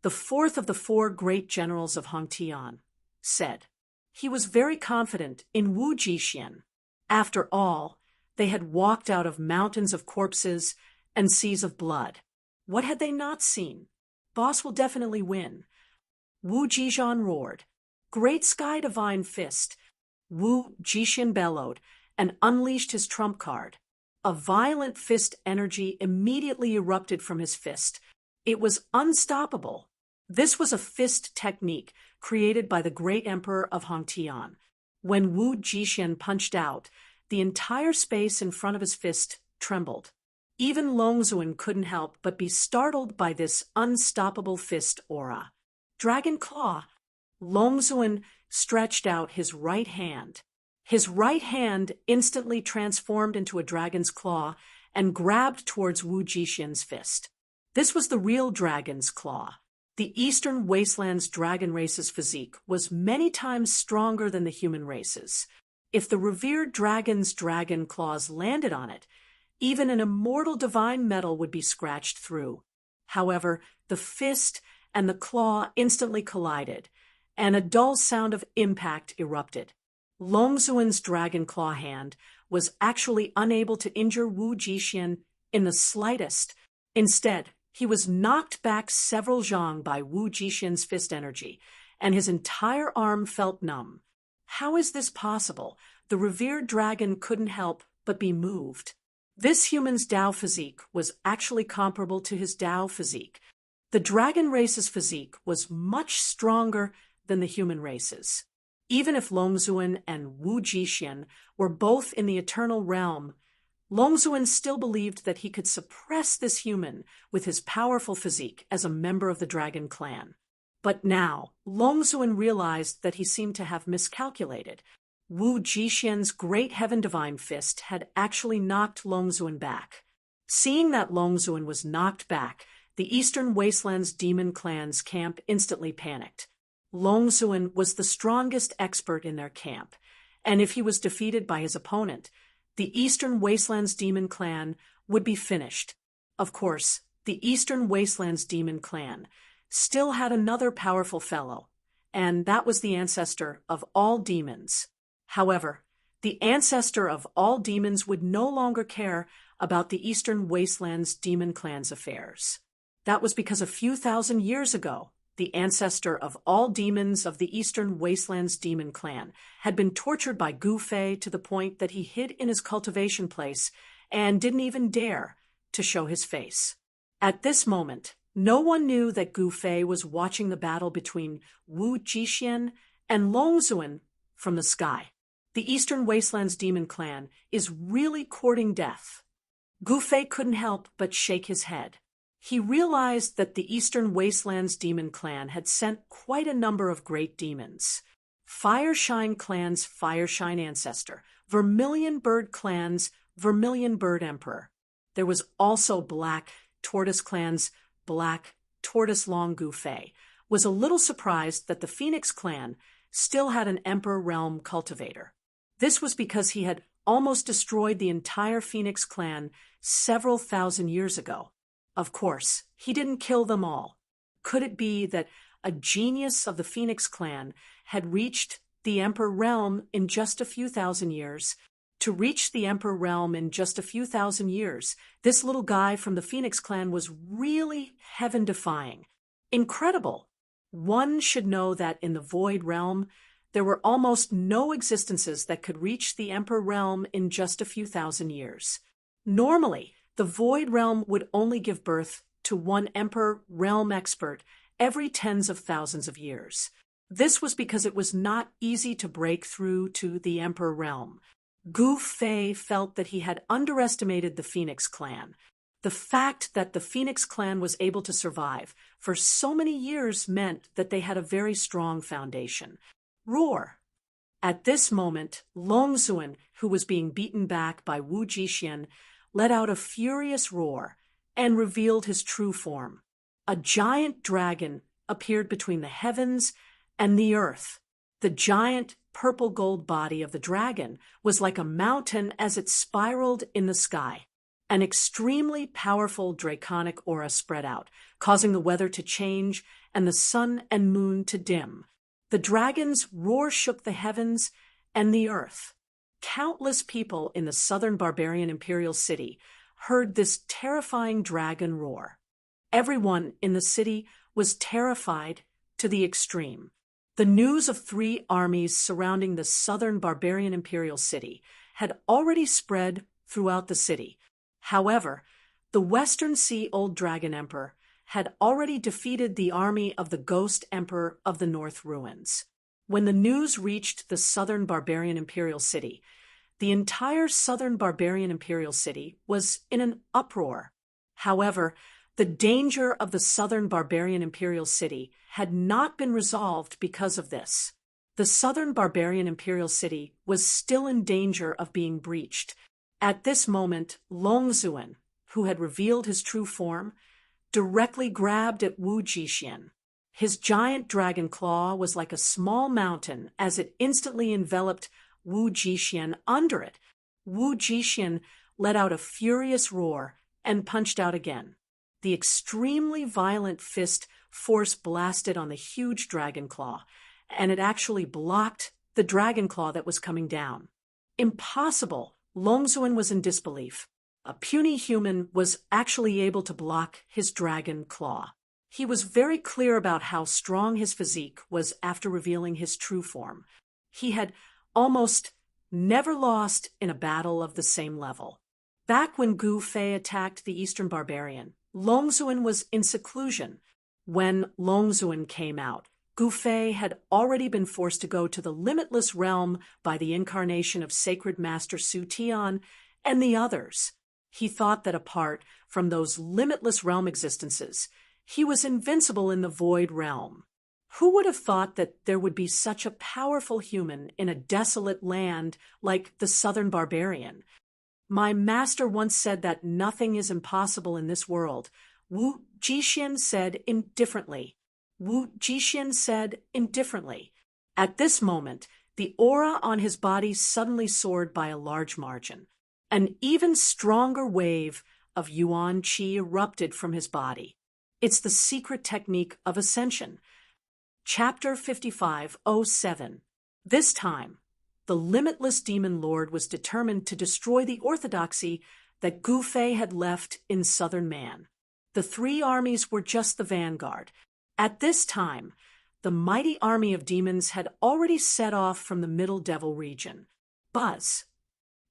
the fourth of the four great generals of Hongtian, said. He was very confident in Wu Jixian. After all, they had walked out of mountains of corpses and seas of blood. What had they not seen? Boss will definitely win. Wu Jixian roared. Great Sky Divine Fist. Wu Jixian bellowed and unleashed his trump card. A violent fist energy immediately erupted from his fist. It was unstoppable. This was a fist technique created by the great emperor of Hongtian. When Wu Jixian punched out, the entire space in front of his fist trembled. Even Longzuan couldn't help but be startled by this unstoppable fist aura. Dragon Claw. Longzuan stretched out his right hand. His right hand instantly transformed into a dragon's claw and grabbed towards Wu Jixian's fist. This was the real dragon's claw. The Eastern Wasteland's dragon race's physique was many times stronger than the human race's. If the revered dragon's dragon claws landed on it, even an immortal divine metal would be scratched through. However, the fist and the claw instantly collided, and a dull sound of impact erupted. Longzuan's dragon claw hand was actually unable to injure Wu Jixian in the slightest. Instead, he was knocked back several zhang by Wu Jixian's fist energy, and his entire arm felt numb. How is this possible? The revered dragon couldn't help but be moved. This human's Dao physique was actually comparable to his Dao physique. The dragon race's physique was much stronger than the human race's. Even if Longzuan and Wu Jixian were both in the eternal realm, Longzuan still believed that he could suppress this human with his powerful physique as a member of the dragon clan. But now, Longzuan realized that he seemed to have miscalculated. Wu Jixian's great heaven divine fist had actually knocked Longzuan back. Seeing that Longzuan was knocked back, the Eastern Wasteland's demon clan's camp instantly panicked. Longzuan was the strongest expert in their camp, and if he was defeated by his opponent, the Eastern Wasteland's demon clan would be finished. Of course, the Eastern Wasteland's demon clan still had another powerful fellow, and that was the ancestor of all demons. However, the ancestor of all demons would no longer care about the Eastern Wasteland's demon clan's affairs. That was because a few thousand years ago, the ancestor of all demons of the Eastern Wasteland's demon clan had been tortured by Gu Fei to the point that he hid in his cultivation place and didn't even dare to show his face. At this moment, no one knew that Gu Fei was watching the battle between Wu Jixian and Longzuan from the sky. The Eastern Wasteland's demon clan is really courting death. Gu Fei couldn't help but shake his head. He realized that the Eastern Wasteland's demon clan had sent quite a number of great demons. Fireshine clan's Fireshine ancestor, Vermilion Bird clan's Vermilion Bird emperor. There was also Black Tortoise clan's Black Tortoise Long. Gu Fei was a little surprised that the Phoenix clan still had an Emperor Realm cultivator. This was because he had almost destroyed the entire Phoenix clan several thousand years ago. Of course, he didn't kill them all. Could it be that a genius of the Phoenix clan had reached the Emperor Realm in just a few thousand years? To reach the Emperor Realm in just a few thousand years, this little guy from the Phoenix clan was really heaven-defying. Incredible. One should know that in the Void Realm, there were almost no existences that could reach the Emperor Realm in just a few thousand years. Normally, the Void Realm would only give birth to one Emperor Realm expert every tens of thousands of years. This was because it was not easy to break through to the Emperor Realm. Gu Fei felt that he had underestimated the Phoenix Clan. The fact that the Phoenix Clan was able to survive for so many years meant that they had a very strong foundation. Roar! At this moment, Longzuan, who was being beaten back by Wu Jixian, let out a furious roar and revealed his true form. A giant dragon appeared between the heavens and the earth. The giant purple-gold body of the dragon was like a mountain as it spiraled in the sky. An extremely powerful draconic aura spread out, causing the weather to change and the sun and moon to dim. The dragon's roar shook the heavens and the earth. Countless people in the southern barbarian imperial city heard this terrifying dragon roar. Everyone in the city was terrified to the extreme. The news of 3 armies surrounding the southern barbarian imperial city had already spread throughout the city. However, the Western Sea Old Dragon Emperor had already defeated the army of the Ghost Emperor of the North Ruins. When the news reached the southern barbarian imperial city, the entire southern barbarian imperial city was in an uproar. However, the danger of the southern barbarian imperial city had not been resolved because of this. The southern barbarian imperial city was still in danger of being breached. At this moment, Longzuan, who had revealed his true form, directly grabbed at Wu Jixian. His giant dragon claw was like a small mountain as it instantly enveloped Wu Jixian under it. Wu Jixian let out a furious roar and punched out again. The extremely violent fist force blasted on the huge dragon claw, and it actually blocked the dragon claw that was coming down. Impossible! Longzuan was in disbelief. A puny human was actually able to block his dragon claw. He was very clear about how strong his physique was after revealing his true form. He had almost never lost in a battle of the same level. Back when Gu Fei attacked the Eastern Barbarian, Longzuan was in seclusion. When Longzuan came out, Gu Fei had already been forced to go to the limitless realm by the incarnation of Sacred Master Su Tian and the others. He thought that apart from those limitless realm existences, he was invincible in the Void Realm. Who would have thought that there would be such a powerful human in a desolate land like the Southern Barbarian? My master once said that nothing is impossible in this world. Wu Jixian said indifferently. Wu Jixian said indifferently. At this moment, the aura on his body suddenly soared by a large margin. An even stronger wave of Yuan Qi erupted from his body. It's the secret technique of ascension. Chapter 55:07. This time, the limitless demon lord was determined to destroy the orthodoxy that Gu Fei had left in southern Man. The 3 armies were just the vanguard. At this time, the mighty army of demons had already set off from the Middle Devil region. Buzz!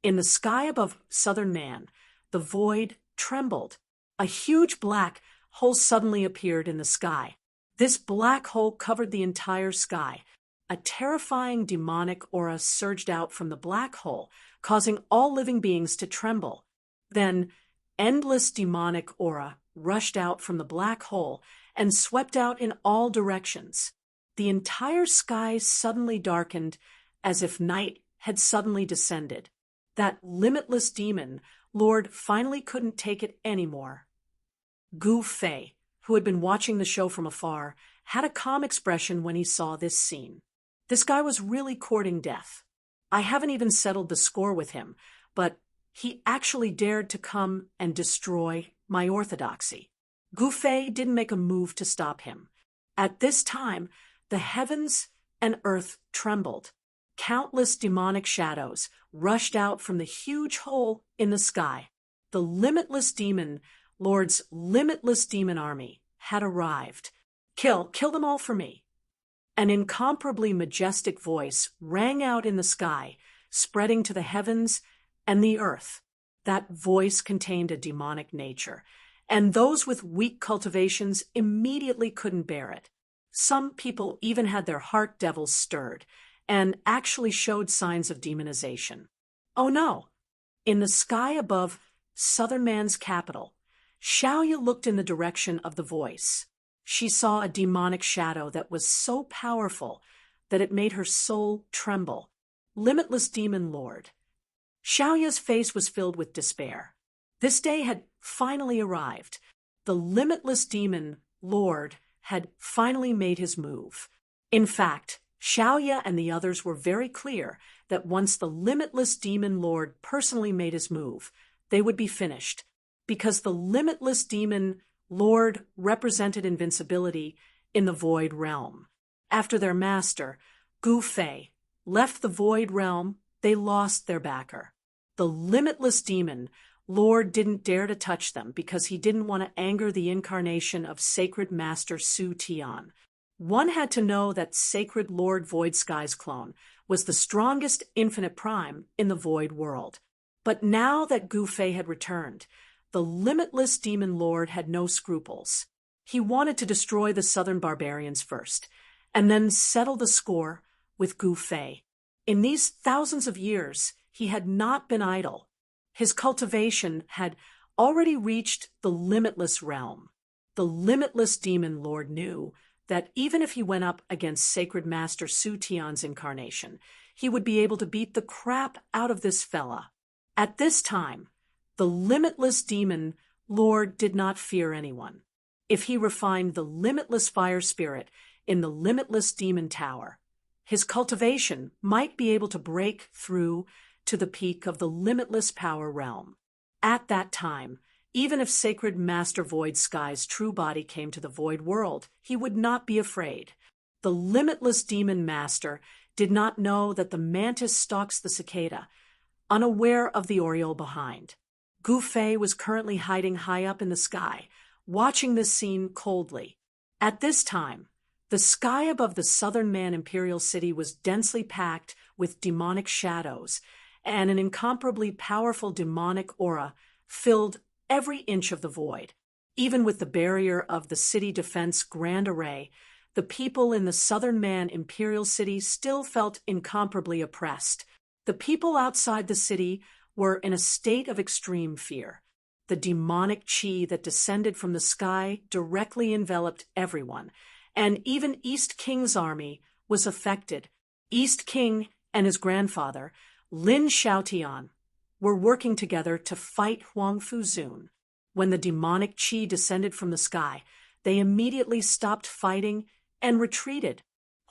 In the sky above southern Man, the void trembled. A huge black hole suddenly appeared in the sky. This black hole covered the entire sky. A terrifying demonic aura surged out from the black hole, causing all living beings to tremble. Then, endless demonic aura rushed out from the black hole and swept out in all directions. The entire sky suddenly darkened, as if night had suddenly descended. That limitless demon lord finally couldn't take it anymore. Gu Fei, who had been watching the show from afar, had a calm expression when he saw this scene. This guy was really courting death. I haven't even settled the score with him, but he actually dared to come and destroy my orthodoxy. Gu Fei didn't make a move to stop him. At this time, the heavens and earth trembled. Countless demonic shadows rushed out from the huge hole in the sky. The limitless demon lord's limitless demon army had arrived. Kill them all for me." An incomparably majestic voice rang out in the sky, spreading to the heavens and the earth. That voice contained a demonic nature, and those with weak cultivations immediately couldn't bear it. Some people even had their heart devils stirred, and actually showed signs of demonization. Oh no! In the sky above Southern Man's capital, Xiaoya looked in the direction of the voice. She saw a demonic shadow that was so powerful that it made her soul tremble. Limitless Demon Lord. Xiaoya's face was filled with despair. This day had finally arrived. The Limitless Demon Lord had finally made his move. In fact, Xiaoya and the others were very clear that once the Limitless Demon Lord personally made his move, they would be finished, because the Limitless Demon Lord represented invincibility in the Void Realm. After their master, Gu Fei, left the Void Realm, they lost their backer. The Limitless Demon Lord didn't dare to touch them because he didn't want to anger the incarnation of Sacred Master Su Tian. One had to know that Sacred Lord Void Sky's clone was the strongest infinite prime in the Void world. But now that Gu Fei had returned, the Limitless Demon Lord had no scruples. He wanted to destroy the southern barbarians first, and then settle the score with Gu Fei. In these thousands of years, he had not been idle. His cultivation had already reached the limitless realm. The Limitless Demon Lord knew that even if he went up against Sacred Master Su Tian's incarnation, he would be able to beat the crap out of this fella. At this time, the Limitless Demon Lord did not fear anyone. If he refined the limitless fire spirit in the Limitless Demon Tower, his cultivation might be able to break through to the peak of the limitless power realm. At that time, even if Sacred Master Void Sky's true body came to the Void world, he would not be afraid. The Limitless Demon Master did not know that the mantis stalks the cicada, unaware of the oriole behind. Gu Fei was currently hiding high up in the sky, watching this scene coldly. At this time, the sky above the Southern Man Imperial City was densely packed with demonic shadows, and an incomparably powerful demonic aura filled every inch of the void. Even with the barrier of the city defense grand array, the people in the Southern Man Imperial City still felt incomparably oppressed. The people outside the city were in a state of extreme fear. The demonic chi that descended from the sky directly enveloped everyone, and even East King's army was affected. East King and his grandfather, Lin Xiaotian, were working together to fight Huang Fuzun. When the demonic chi descended from the sky, they immediately stopped fighting and retreated.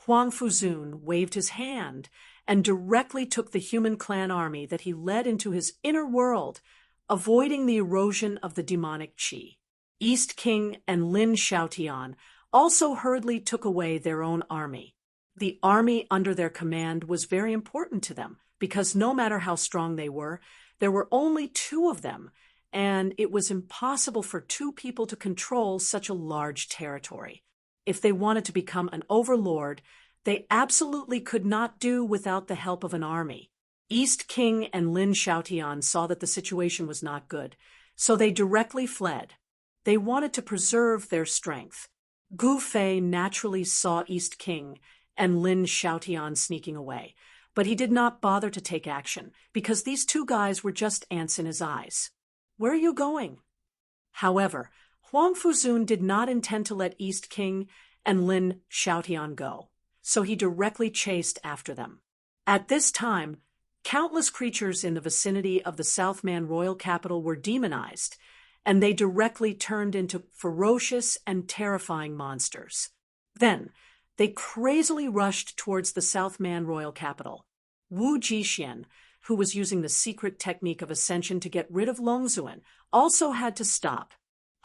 Huang Fuzun waved his hand and directly took the human clan army that he led into his inner world, avoiding the erosion of the demonic chi. East King and Lin Xiaotian also hurriedly took away their own army. The army under their command was very important to them, because no matter how strong they were, there were only two of them, and it was impossible for two people to control such a large territory. If they wanted to become an overlord, they absolutely could not do without the help of an army. East King and Lin Xiaotian saw that the situation was not good, so they directly fled. They wanted to preserve their strength. Gu Fei naturally saw East King and Lin Xiaotian sneaking away, but he did not bother to take action, because these two guys were just ants in his eyes. "Where are you going?" However, Huang Fuzun did not intend to let East King and Lin Xiaotian go, so he directly chased after them. At this time, countless creatures in the vicinity of the Southman royal capital were demonized, and they directly turned into ferocious and terrifying monsters. Then, they crazily rushed towards the Southman royal capital. Wu Jixian, who was using the secret technique of ascension to get rid of Longzuan, also had to stop.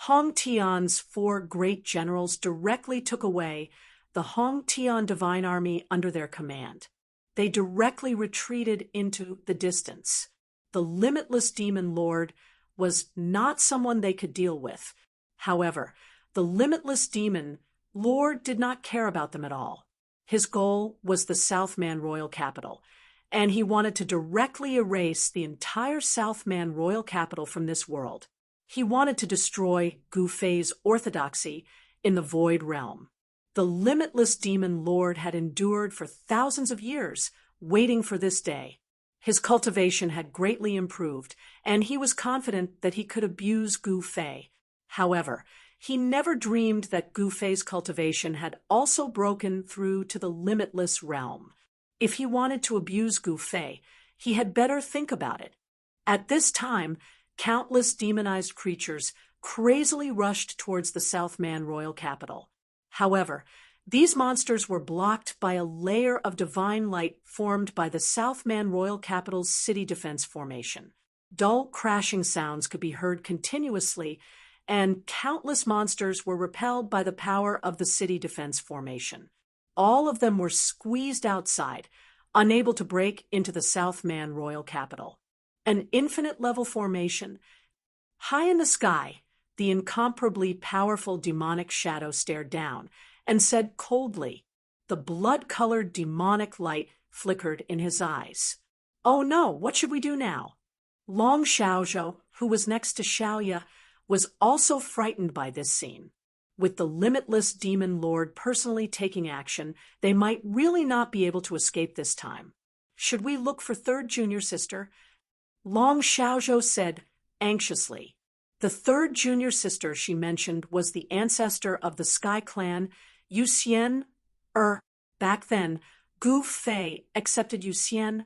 Hong Tian's 4 great generals directly took away the Hong Tian divine army under their command. They directly retreated into the distance. The Limitless Demon Lord was not someone they could deal with. However, the Limitless Demon Lord did not care about them at all. His goal was the Southman royal capital, and he wanted to directly erase the entire Southman royal capital from this world. He wanted to destroy Gu Fei's orthodoxy in the Void Realm. The limitless demon lord had endured for thousands of years, waiting for this day. His cultivation had greatly improved, and he was confident that he could abuse Gu Fei. However, he never dreamed that Gu Fei's cultivation had also broken through to the limitless realm. If he wanted to abuse Gu Fei, he had better think about it. At this time, countless demonized creatures crazily rushed towards the Southman royal capital. However, these monsters were blocked by a layer of divine light formed by the Southman royal capital's city defense formation. Dull crashing sounds could be heard continuously, and countless monsters were repelled by the power of the city defense formation. All of them were squeezed outside, unable to break into the Southman royal capital. An infinite-level formation. High in the sky, the incomparably powerful demonic shadow stared down and said coldly. The blood-colored demonic light flickered in his eyes. "Oh no, what should we do now?" Long Xiaozhou, who was next to Xiaoya, was also frightened by this scene. With the limitless demon lord personally taking action, they might really not be able to escape this time. "Should we look for third junior sister?" Long Xiaozhou said anxiously. The third junior sister she mentioned was the ancestor of the Sky Clan, Yu Xian. Back then, Gu Fei accepted Yu Xian,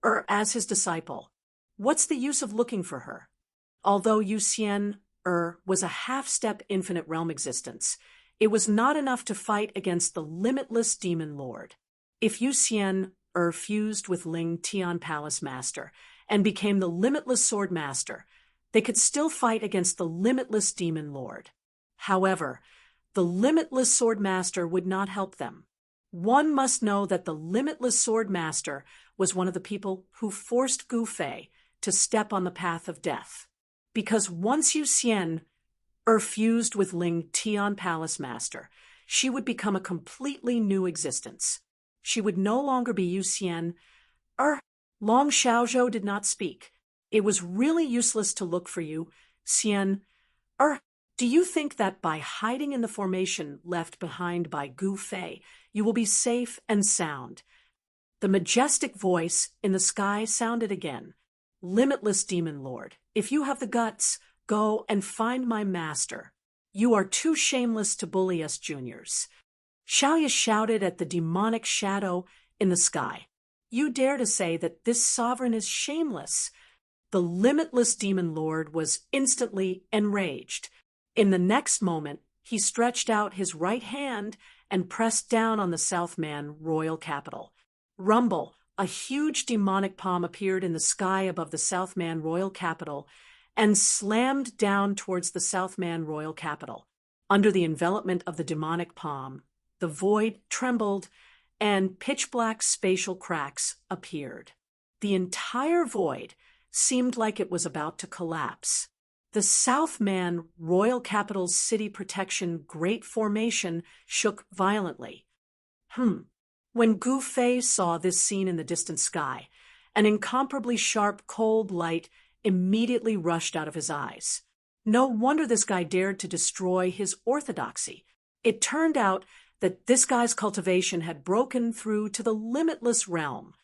as his disciple. What's the use of looking for her? Although Yu Xian, was a half-step infinite realm existence, it was not enough to fight against the limitless demon lord. If Yu Xian, fused with Ling Tian Palace Master and became the limitless sword master, they could still fight against the limitless demon lord. However, the limitless sword master would not help them. One must know that the limitless sword master was one of the people who forced Gu Fei to step on the path of death. Because once Yu Xian, fused with Ling Tian Palace Master, she would become a completely new existence. She would no longer be Yu Xian. Long Xiaozhou did not speak. It was really useless to look for you, Xian. Do you think that by hiding in the formation left behind by Gu Fei, you will be safe and sound? The majestic voice in the sky sounded again. Limitless demon lord, if you have the guts, go and find my master. You are too shameless to bully us juniors. Xiaoya shouted at the demonic shadow in the sky. You dare to say that this sovereign is shameless? The limitless demon lord was instantly enraged. In the next moment, he stretched out his right hand and pressed down on the Southman royal capital. Rumble, a huge demonic palm appeared in the sky above the Southman royal capital and slammed down towards the Southman royal capital. Under the envelopment of the demonic palm, the void trembled and pitch-black spatial cracks appeared. The entire void seemed like it was about to collapse. The Southman royal capital's city protection great formation shook violently. When Gu Fei saw this scene in the distant sky, an incomparably sharp, cold light immediately rushed out of his eyes. No wonder this guy dared to destroy his orthodoxy. It turned out that this guy's cultivation had broken through to the limitless realm.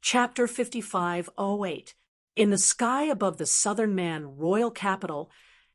Chapter 5508. In the sky above the Southern Man royal capital,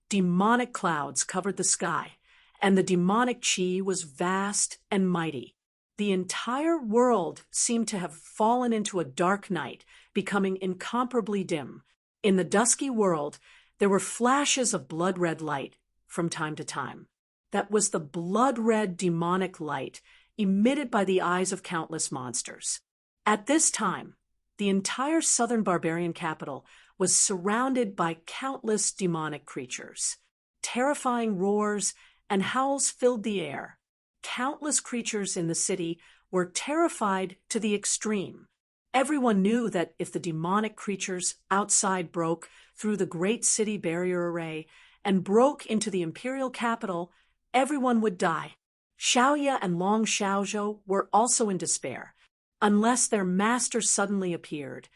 demonic clouds covered the sky, and the demonic chi was vast and mighty. The entire world seemed to have fallen into a dark night, becoming incomparably dim. In the dusky world, there were flashes of blood-red light from time to time. That was the blood-red demonic light emitted by the eyes of countless monsters. At this time, the entire southern barbarian capital was surrounded by countless demonic creatures. Terrifying roars and howls filled the air. Countless creatures in the city were terrified to the extreme. Everyone knew that if the demonic creatures outside broke through the great city barrier array and broke into the imperial capital, everyone would die. Xiaoya and Long Xiaozhou were also in despair. Unless their master suddenly appeared,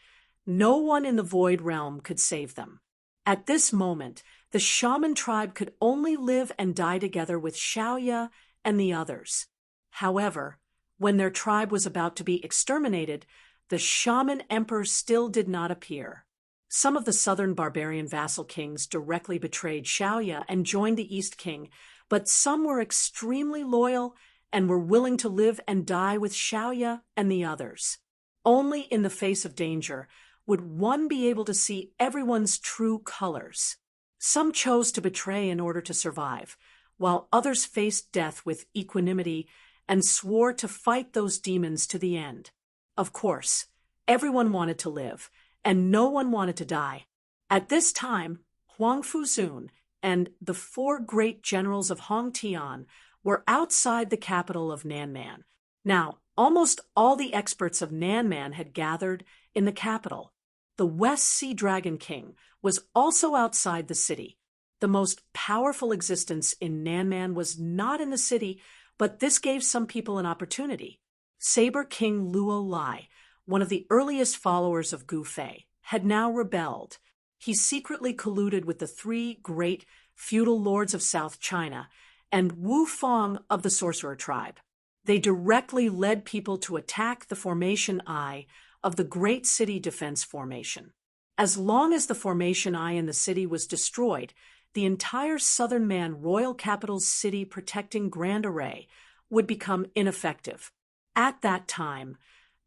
no one in the void realm could save them. At this moment, the shaman tribe could only live and die together with Xiaoya and the others. However, when their tribe was about to be exterminated, the shaman emperor still did not appear. Some of the southern barbarian vassal kings directly betrayed Xiaoya and joined the East King, but some were extremely loyal and were willing to live and die with Xiaoya and the others. Only in the face of danger would one be able to see everyone's true colors. Some chose to betray in order to survive, while others faced death with equanimity and swore to fight those demons to the end. Of course, everyone wanted to live, and no one wanted to die. At this time, Huang Fuzun and the 4 great generals of Hong Tian were outside the capital of Nanman. Now, almost all the experts of Nanman had gathered in the capital. The West Sea Dragon King was also outside the city. The most powerful existence in Nanman was not in the city, but this gave some people an opportunity. Saber King Luo Lai, one of the earliest followers of Gu Fei, had now rebelled. He secretly colluded with the 3 great feudal lords of South China and Wu Fong of the Sorcerer tribe. They directly led people to attack the Formation Eye of the Great City Defense Formation. As long as the Formation Eye in the city was destroyed, the entire Southern Man royal capital's city protecting Grand Array would become ineffective. At that time,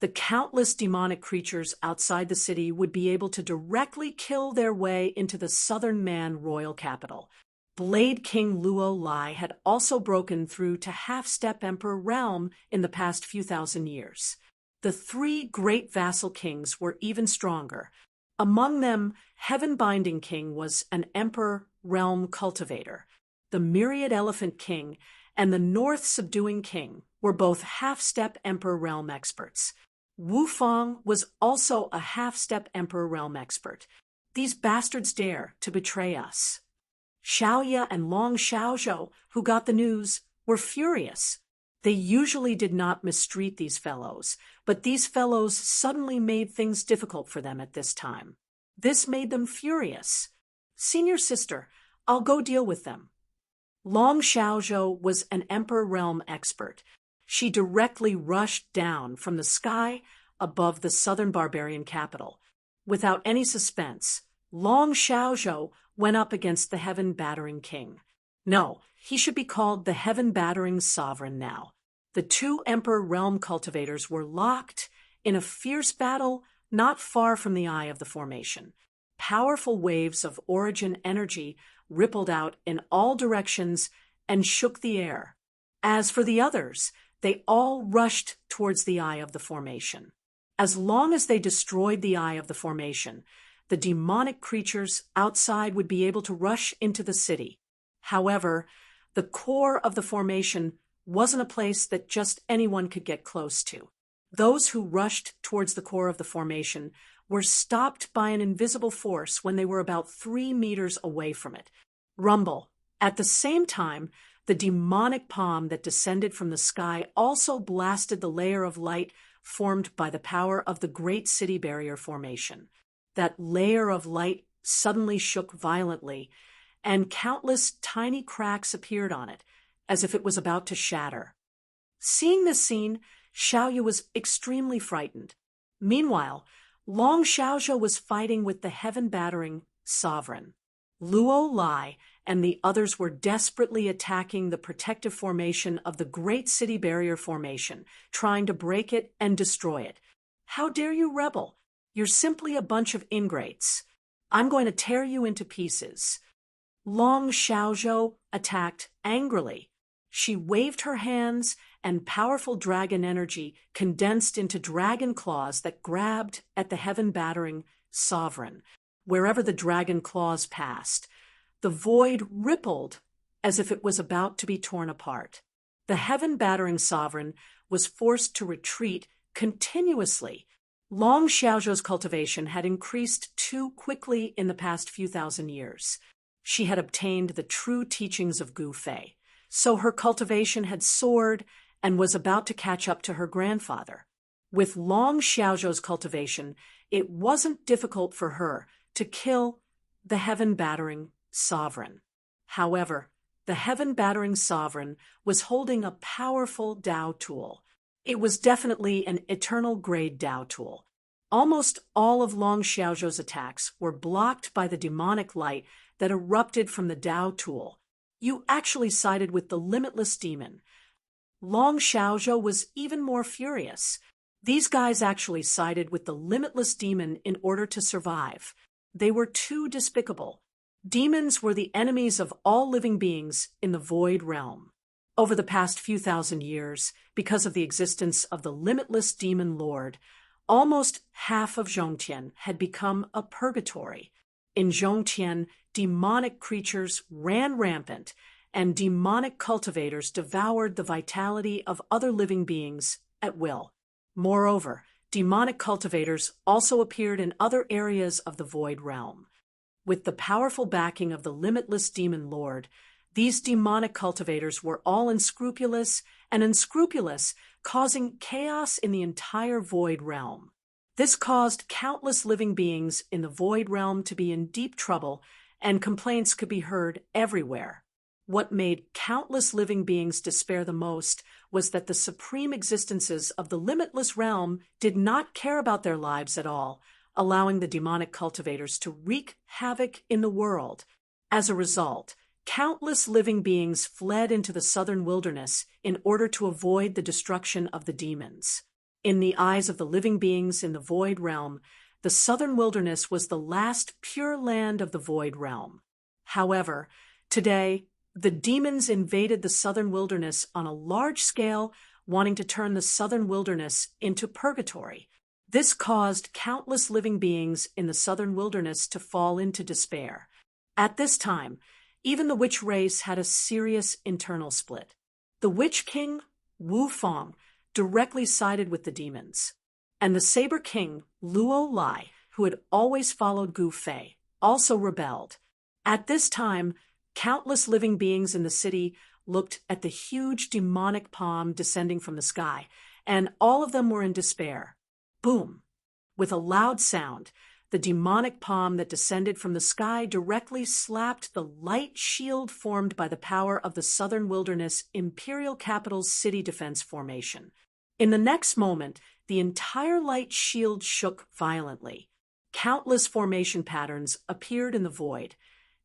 the countless demonic creatures outside the city would be able to directly kill their way into the Southern Man royal capital. Blade King Luo Lai had also broken through to Half-Step Emperor realm in the past few thousand years. The 3 great vassal kings were even stronger. Among them, Heaven-Binding King was an Emperor realm cultivator. The Myriad Elephant King and the North Subduing King were both Half-Step Emperor realm experts. Wu Fong was also a Half-Step Emperor realm expert. These bastards dare to betray us. Xiaoya and Long Xiaozhou, who got the news, were furious. They usually did not mistreat these fellows, but these fellows suddenly made things difficult for them at this time. This made them furious. Senior sister, I'll go deal with them. Long Xiaozhou was an Emperor realm expert. She directly rushed down from the sky above the southern barbarian capital. Without any suspense, Long Xiaozhou went up against the Heaven-Battering King. No, he should be called the Heaven-Battering Sovereign now. The 2 Emperor realm cultivators were locked in a fierce battle not far from the eye of the formation. Powerful waves of origin energy rippled out in all directions and shook the air. As for the others, they all rushed towards the eye of the formation. As long as they destroyed the eye of the formation, the demonic creatures outside would be able to rush into the city. However, the core of the formation wasn't a place that just anyone could get close to. Those who rushed towards the core of the formation were stopped by an invisible force when they were about 3 meters away from it. Rumble. At the same time, the demonic palm that descended from the sky also blasted the layer of light formed by the power of the Great City Barrier Formation. That layer of light suddenly shook violently, and countless tiny cracks appeared on it, as if it was about to shatter. Seeing this scene, Xiaoya was extremely frightened. Meanwhile, Long Xiaozhou was fighting with the Heaven-Battering Sovereign. Luo Lai and the others were desperately attacking the protective formation of the Great City Barrier Formation, trying to break it and destroy it. How dare you rebel? You're simply a bunch of ingrates. I'm going to tear you into pieces. Long Xiaozhou attacked angrily. She waved her hands, and powerful dragon energy condensed into dragon claws that grabbed at the Heaven-Battering Sovereign. Wherever the dragon claws passed, the void rippled as if it was about to be torn apart. The Heaven-Battering Sovereign was forced to retreat continuously. Long Xiaozhou's cultivation had increased too quickly in the past few thousand years. She had obtained the true teachings of Gu Fei. so her cultivation had soared and was about to catch up to her grandfather. With Long Xiaozhou's cultivation, it wasn't difficult for her to kill the heaven-battering sovereign. However, the heaven-battering sovereign was holding a powerful Dao tool. It was definitely an eternal-grade Dao tool. Almost all of Long Xiaozhou's attacks were blocked by the demonic light that erupted from the Dao tool. You actually sided with the limitless demon. Long Xiaozhou was even more furious. These guys actually sided with the limitless demon in order to survive. They were too despicable. Demons were the enemies of all living beings in the void realm. Over the past few thousand years, because of the existence of the limitless demon lord, almost half of Zhongtian had become a purgatory. In Zhongtian, demonic creatures ran rampant, and demonic cultivators devoured the vitality of other living beings at will. Moreover, demonic cultivators also appeared in other areas of the void realm. With the powerful backing of the limitless demon lord, these demonic cultivators were all unscrupulous, causing chaos in the entire void realm. This caused countless living beings in the void realm to be in deep trouble, and complaints could be heard everywhere. What made countless living beings despair the most was that the supreme existences of the limitless realm did not care about their lives at all, allowing the demonic cultivators to wreak havoc in the world. As a result, countless living beings fled into the southern wilderness in order to avoid the destruction of the demons. In the eyes of the living beings in the void realm, the southern wilderness was the last pure land of the void realm. However, today, the demons invaded the southern wilderness on a large scale, wanting to turn the southern wilderness into purgatory. This caused countless living beings in the southern wilderness to fall into despair. At this time, even the witch race had a serious internal split. The witch king, Wu Fong, directly sided with the demons, and the saber king, Luo Lai, who had always followed Gu Fei, also rebelled. At this time, countless living beings in the city looked at the huge demonic palm descending from the sky, and all of them were in despair. Boom! With a loud sound, the demonic palm that descended from the sky directly slapped the light shield formed by the power of the Southern Wilderness Imperial Capital's city defense formation. In the next moment, the entire light shield shook violently. Countless formation patterns appeared in the void,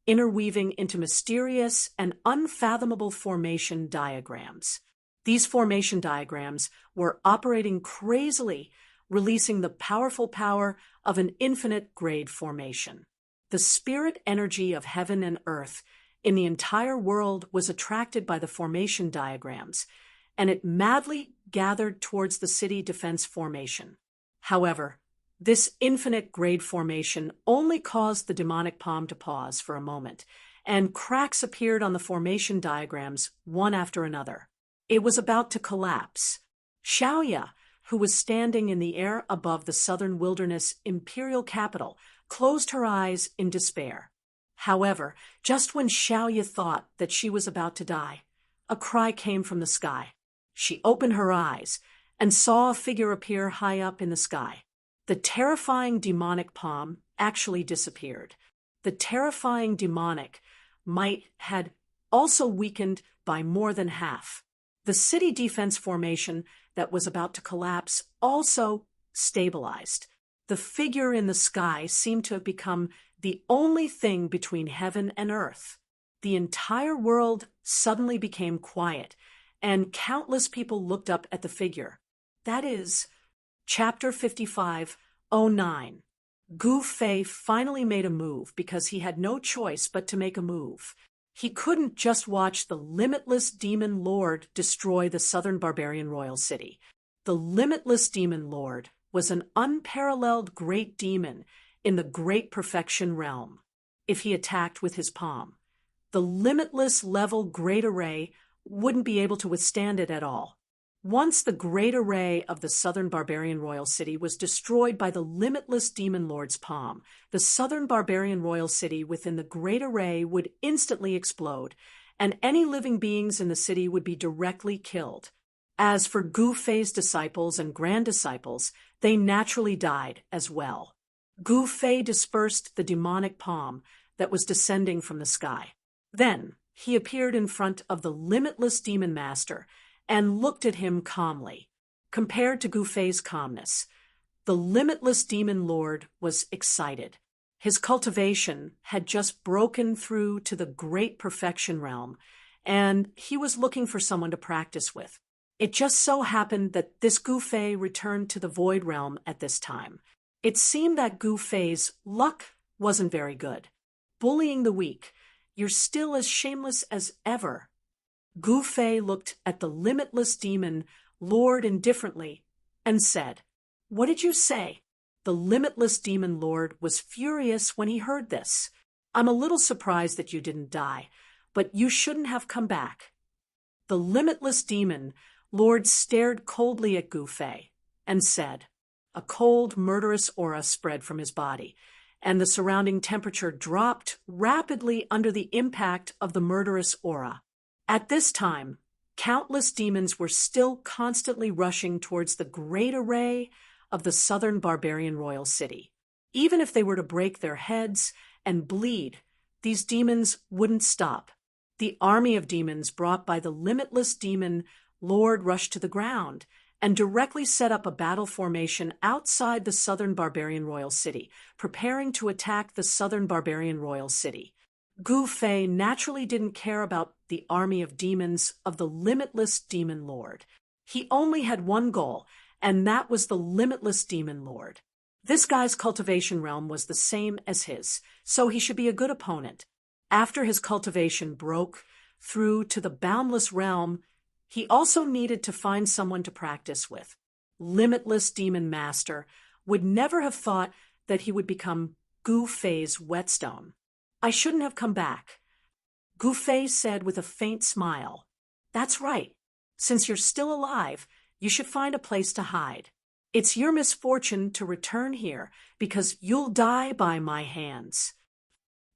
interweaving into mysterious and unfathomable formation diagrams. These formation diagrams were operating crazily, releasing the powerful power of an infinite grade formation. The spirit energy of heaven and earth in the entire world was attracted by the formation diagrams, and it madly gathered towards the city defense formation. However, this infinite grade formation only caused the demonic palm to pause for a moment, and cracks appeared on the formation diagrams one after another. It was about to collapse. Xiaoya, who was standing in the air above the southern wilderness imperial capital, closed her eyes in despair. However, just when Xiaoya thought that she was about to die, a cry came from the sky. She opened her eyes and saw a figure appear high up in the sky. The terrifying demonic palm actually disappeared. The terrifying demonic might had also weakened by more than half. The city defense formation that was about to collapse also stabilized. The figure in the sky seemed to have become the only thing between heaven and earth. The entire world suddenly became quiet, and countless people looked up at the figure. That is, Chapter 55:09. Gu Fei finally made a move because he had no choice but to make a move. He couldn't just watch the limitless demon lord destroy the southern barbarian royal city. The limitless demon lord was an unparalleled great demon in the great perfection realm. If he attacked with his palm, the limitless level great array wouldn't be able to withstand it at all. Once the great array of the southern barbarian royal city was destroyed by the limitless demon lord's palm, the southern barbarian royal city within the great array would instantly explode, and any living beings in the city would be directly killed. As for Gu Fei's disciples and grand-disciples, they naturally died as well. Gu Fei dispersed the demonic palm that was descending from the sky. Then he appeared in front of the limitless demon master and looked at him calmly. Compared to Gu Fei's calmness, the limitless demon lord was excited. His cultivation had just broken through to the great perfection realm, and he was looking for someone to practice with. It just so happened that this Gu Fei returned to the void realm at this time. It seemed that Gu Fei's luck wasn't very good. Bullying the weak, you're still as shameless as ever. Gu Fei looked at the limitless demon lord indifferently and said, "What did you say?" The limitless demon lord was furious when he heard this. "I'm a little surprised that you didn't die, but you shouldn't have come back." The limitless demon lord stared coldly at Gu Fei and said, a cold, murderous aura spread from his body, and the surrounding temperature dropped rapidly under the impact of the murderous aura. At this time, countless demons were still constantly rushing towards the great array of the southern barbarian royal city. Even if they were to break their heads and bleed, these demons wouldn't stop. The army of demons brought by the limitless demon lord rushed to the ground and directly set up a battle formation outside the southern barbarian royal city, preparing to attack the southern barbarian royal city. Gu Fei naturally didn't care about the army of demons of the limitless demon lord. He only had one goal, and that was the limitless demon lord. This guy's cultivation realm was the same as his, so he should be a good opponent. After his cultivation broke through to the boundless realm, he also needed to find someone to practice with. Limitless Demon Master would never have thought that he would become Gu Fei's whetstone. "I shouldn't have come back," Gu Fei said with a faint smile. "That's right. Since you're still alive, you should find a place to hide. It's your misfortune to return here because you'll die by my hands."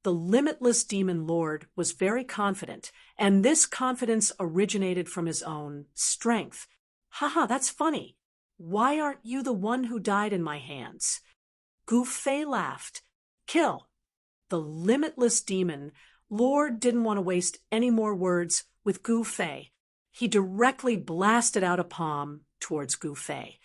The limitless demon lord was very confident, and this confidence originated from his own strength. "Haha, that's funny. Why aren't you the one who died in my hands?" Gu Fei laughed. "Kill." The limitless demon lord didn't want to waste any more words with Gu Fei. He directly blasted out a palm towards Gu Fei.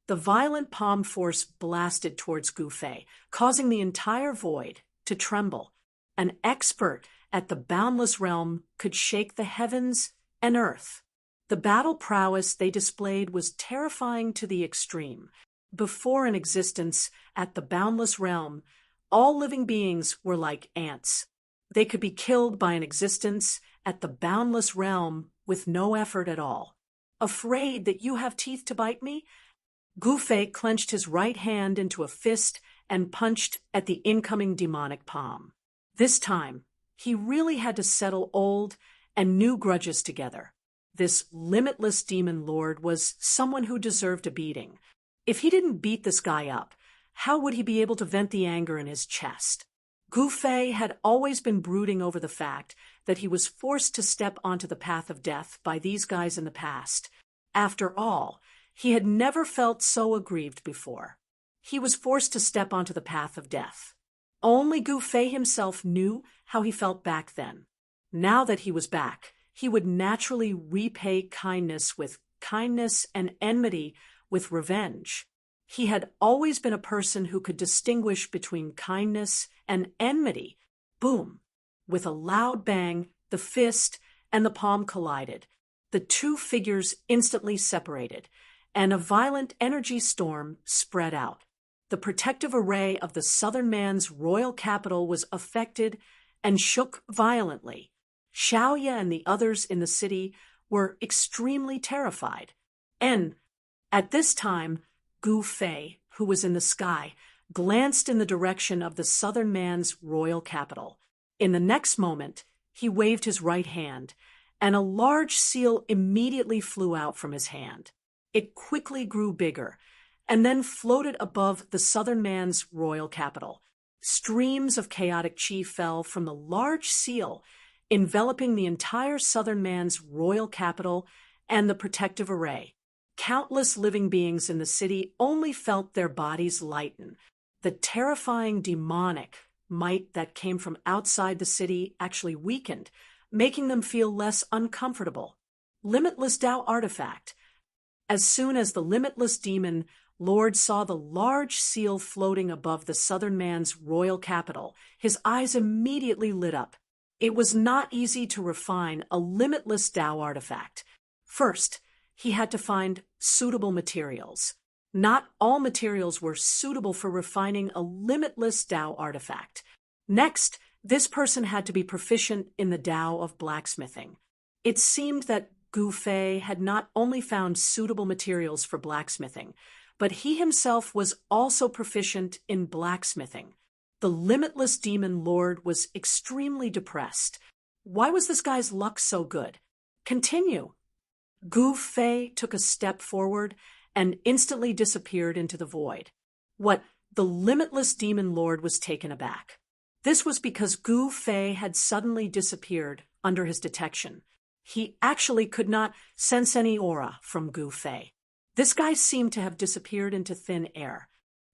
The violent palm force blasted towards Gu Fei, causing the entire void to tremble. An expert at the boundless realm could shake the heavens and earth. The battle prowess they displayed was terrifying to the extreme. Before an existence at the boundless realm, all living beings were like ants. They could be killed by an existence at the boundless realm with no effort at all. "Afraid that you have teeth to bite me?" Gu Fei clenched his right hand into a fist and punched at the incoming demonic palm. This time, he really had to settle old and new grudges together. This limitless demon lord was someone who deserved a beating. If he didn't beat this guy up, how would he be able to vent the anger in his chest? Gu Fei had always been brooding over the fact that he was forced to step onto the path of death by these guys in the past. After all, he had never felt so aggrieved before. He was forced to step onto the path of death. Only Gu Fei himself knew how he felt back then. Now that he was back, he would naturally repay kindness with kindness and enmity with revenge. He had always been a person who could distinguish between kindness and enmity. Boom! With a loud bang, the fist and the palm collided. The two figures instantly separated, and a violent energy storm spread out. The protective array of the southern man's royal capital was affected and shook violently. Xiaoya and the others in the city were extremely terrified. And at this time, Gu Fei, who was in the sky, glanced in the direction of the southern man's royal capital. In the next moment, he waved his right hand, and a large seal immediately flew out from his hand. It quickly grew bigger, and then floated above the southern man's royal capital. Streams of chaotic chi fell from the large seal enveloping the entire southern man's royal capital and the protective array. Countless living beings in the city only felt their bodies lighten. The terrifying demonic might that came from outside the city actually weakened, making them feel less uncomfortable. Limitless Tao artifact. As soon as the limitless demon Lord saw the large seal floating above the southern man's royal capital, his eyes immediately lit up. It was not easy to refine a limitless Tao artifact. First, he had to find suitable materials. Not all materials were suitable for refining a limitless Tao artifact. Next, this person had to be proficient in the Tao of blacksmithing. It seemed that Gu Fei had not only found suitable materials for blacksmithing, but he himself was also proficient in blacksmithing. The limitless demon lord was extremely depressed. Why was this guy's luck so good? Continue. Gu Fei took a step forward and instantly disappeared into the void. What? The limitless demon lord was taken aback. This was because Gu Fei had suddenly disappeared under his detection. He actually could not sense any aura from Gu Fei. This guy seemed to have disappeared into thin air.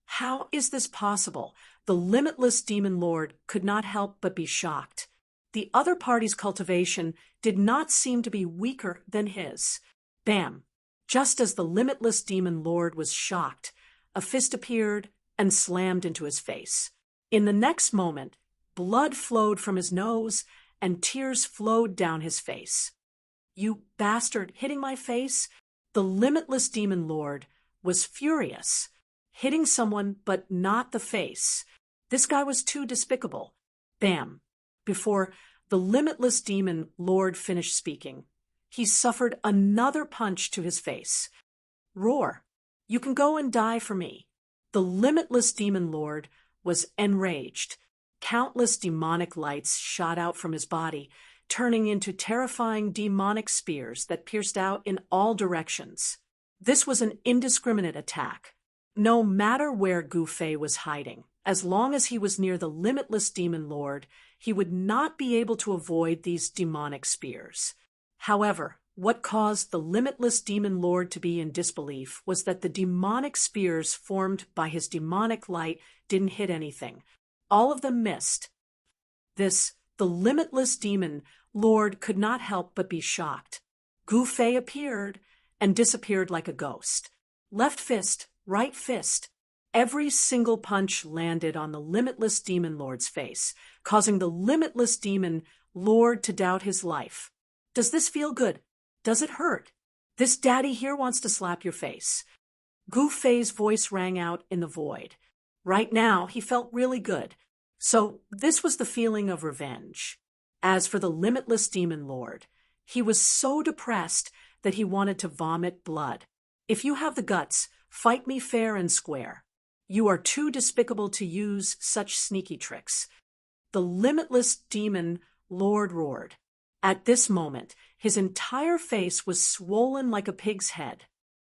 How is this possible? The limitless demon lord could not help but be shocked. The other party's cultivation did not seem to be weaker than his. Bam! Just as the limitless demon lord was shocked, a fist appeared and slammed into his face. In the next moment, blood flowed from his nose and tears flowed down his face. You bastard, hitting my face? The limitless demon lord was furious. Hitting someone but not the face. This guy was too despicable. Bam! Before the limitless demon lord finished speaking, he suffered another punch to his face. Roar! You can go and die for me. The limitless demon lord was enraged. Countless demonic lights shot out from his body, turning into terrifying demonic spears that pierced out in all directions. This was an indiscriminate attack. No matter where Gu Fei was hiding, as long as he was near the limitless demon lord, he would not be able to avoid these demonic spears. However, what caused the limitless demon lord to be in disbelief was that the demonic spears formed by his demonic light didn't hit anything. All of them missed. The limitless demon lord could not help but be shocked. Gu Fei appeared and disappeared like a ghost. Left fist, right fist. Every single punch landed on the limitless demon lord's face, causing the limitless demon lord to doubt his life. Does this feel good? Does it hurt? This daddy here wants to slap your face. Gu Fei's voice rang out in the void. Right now, he felt really good. So this was the feeling of revenge. As for the limitless demon lord, he was so depressed that he wanted to vomit blood. If you have the guts, fight me fair and square. You are too despicable to use such sneaky tricks. The limitless demon lord roared. At this moment, his entire face was swollen like a pig's head.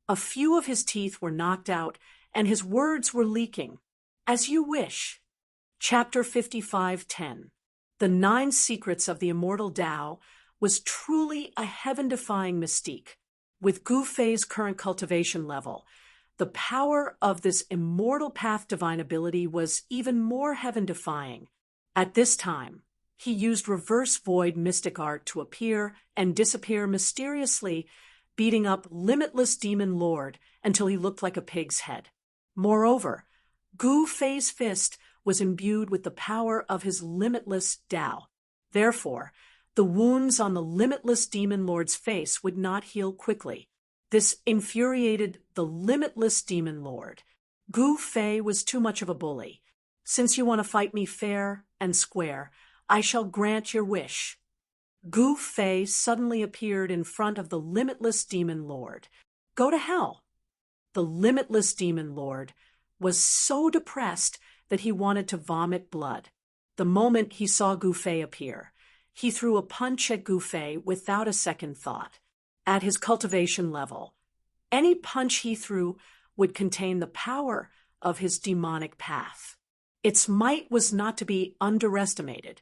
A few of his teeth were knocked out, and his words were leaking. As you wish. Chapter 55:10. The 9 Secrets of the Immortal Tao was truly a heaven-defying mystique. With Gu Fei's current cultivation level, the power of this immortal path divine ability was even more heaven-defying. At this time, he used reverse void mystic art to appear and disappear mysteriously, beating up limitless demon lord until he looked like a pig's head. Moreover, Gu Fei's fist was imbued with the power of his limitless Tao. Therefore, the wounds on the limitless demon lord's face would not heal quickly. This infuriated the limitless demon lord. Gu Fei was too much of a bully. Since you want to fight me fair and square, I shall grant your wish. Gu Fei suddenly appeared in front of the limitless demon lord. Go to hell. The limitless demon lord was so depressed that he wanted to vomit blood. The moment he saw Gu Fei appear, he threw a punch at Gu Fei without a second thought. At his cultivation level, any punch he threw would contain the power of his demonic path. Its might was not to be underestimated.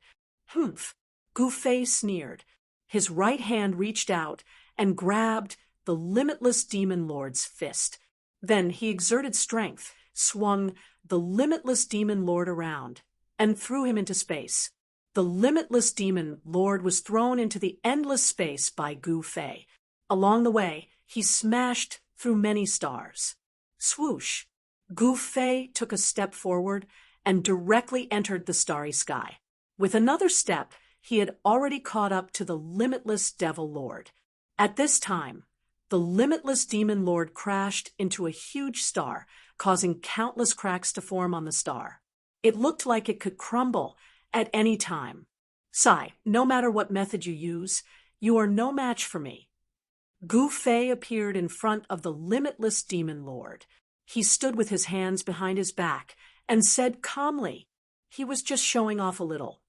Humph! Gu Fei sneered. His right hand reached out and grabbed the limitless demon lord's fist. Then he exerted strength, swung the limitless demon lord around, and threw him into space. The limitless demon lord was thrown into the endless space by Gu Fei. Along the way, he smashed through many stars. Swoosh! Gu Fei took a step forward and directly entered the starry sky. With another step, he had already caught up to the limitless devil lord. At this time, the limitless demon lord crashed into a huge star, causing countless cracks to form on the star. It looked like it could crumble at any time. Sigh, no matter what method you use, you are no match for me. Gu Fei appeared in front of the limitless demon lord. He stood with his hands behind his back and said calmly, he was just showing off a little.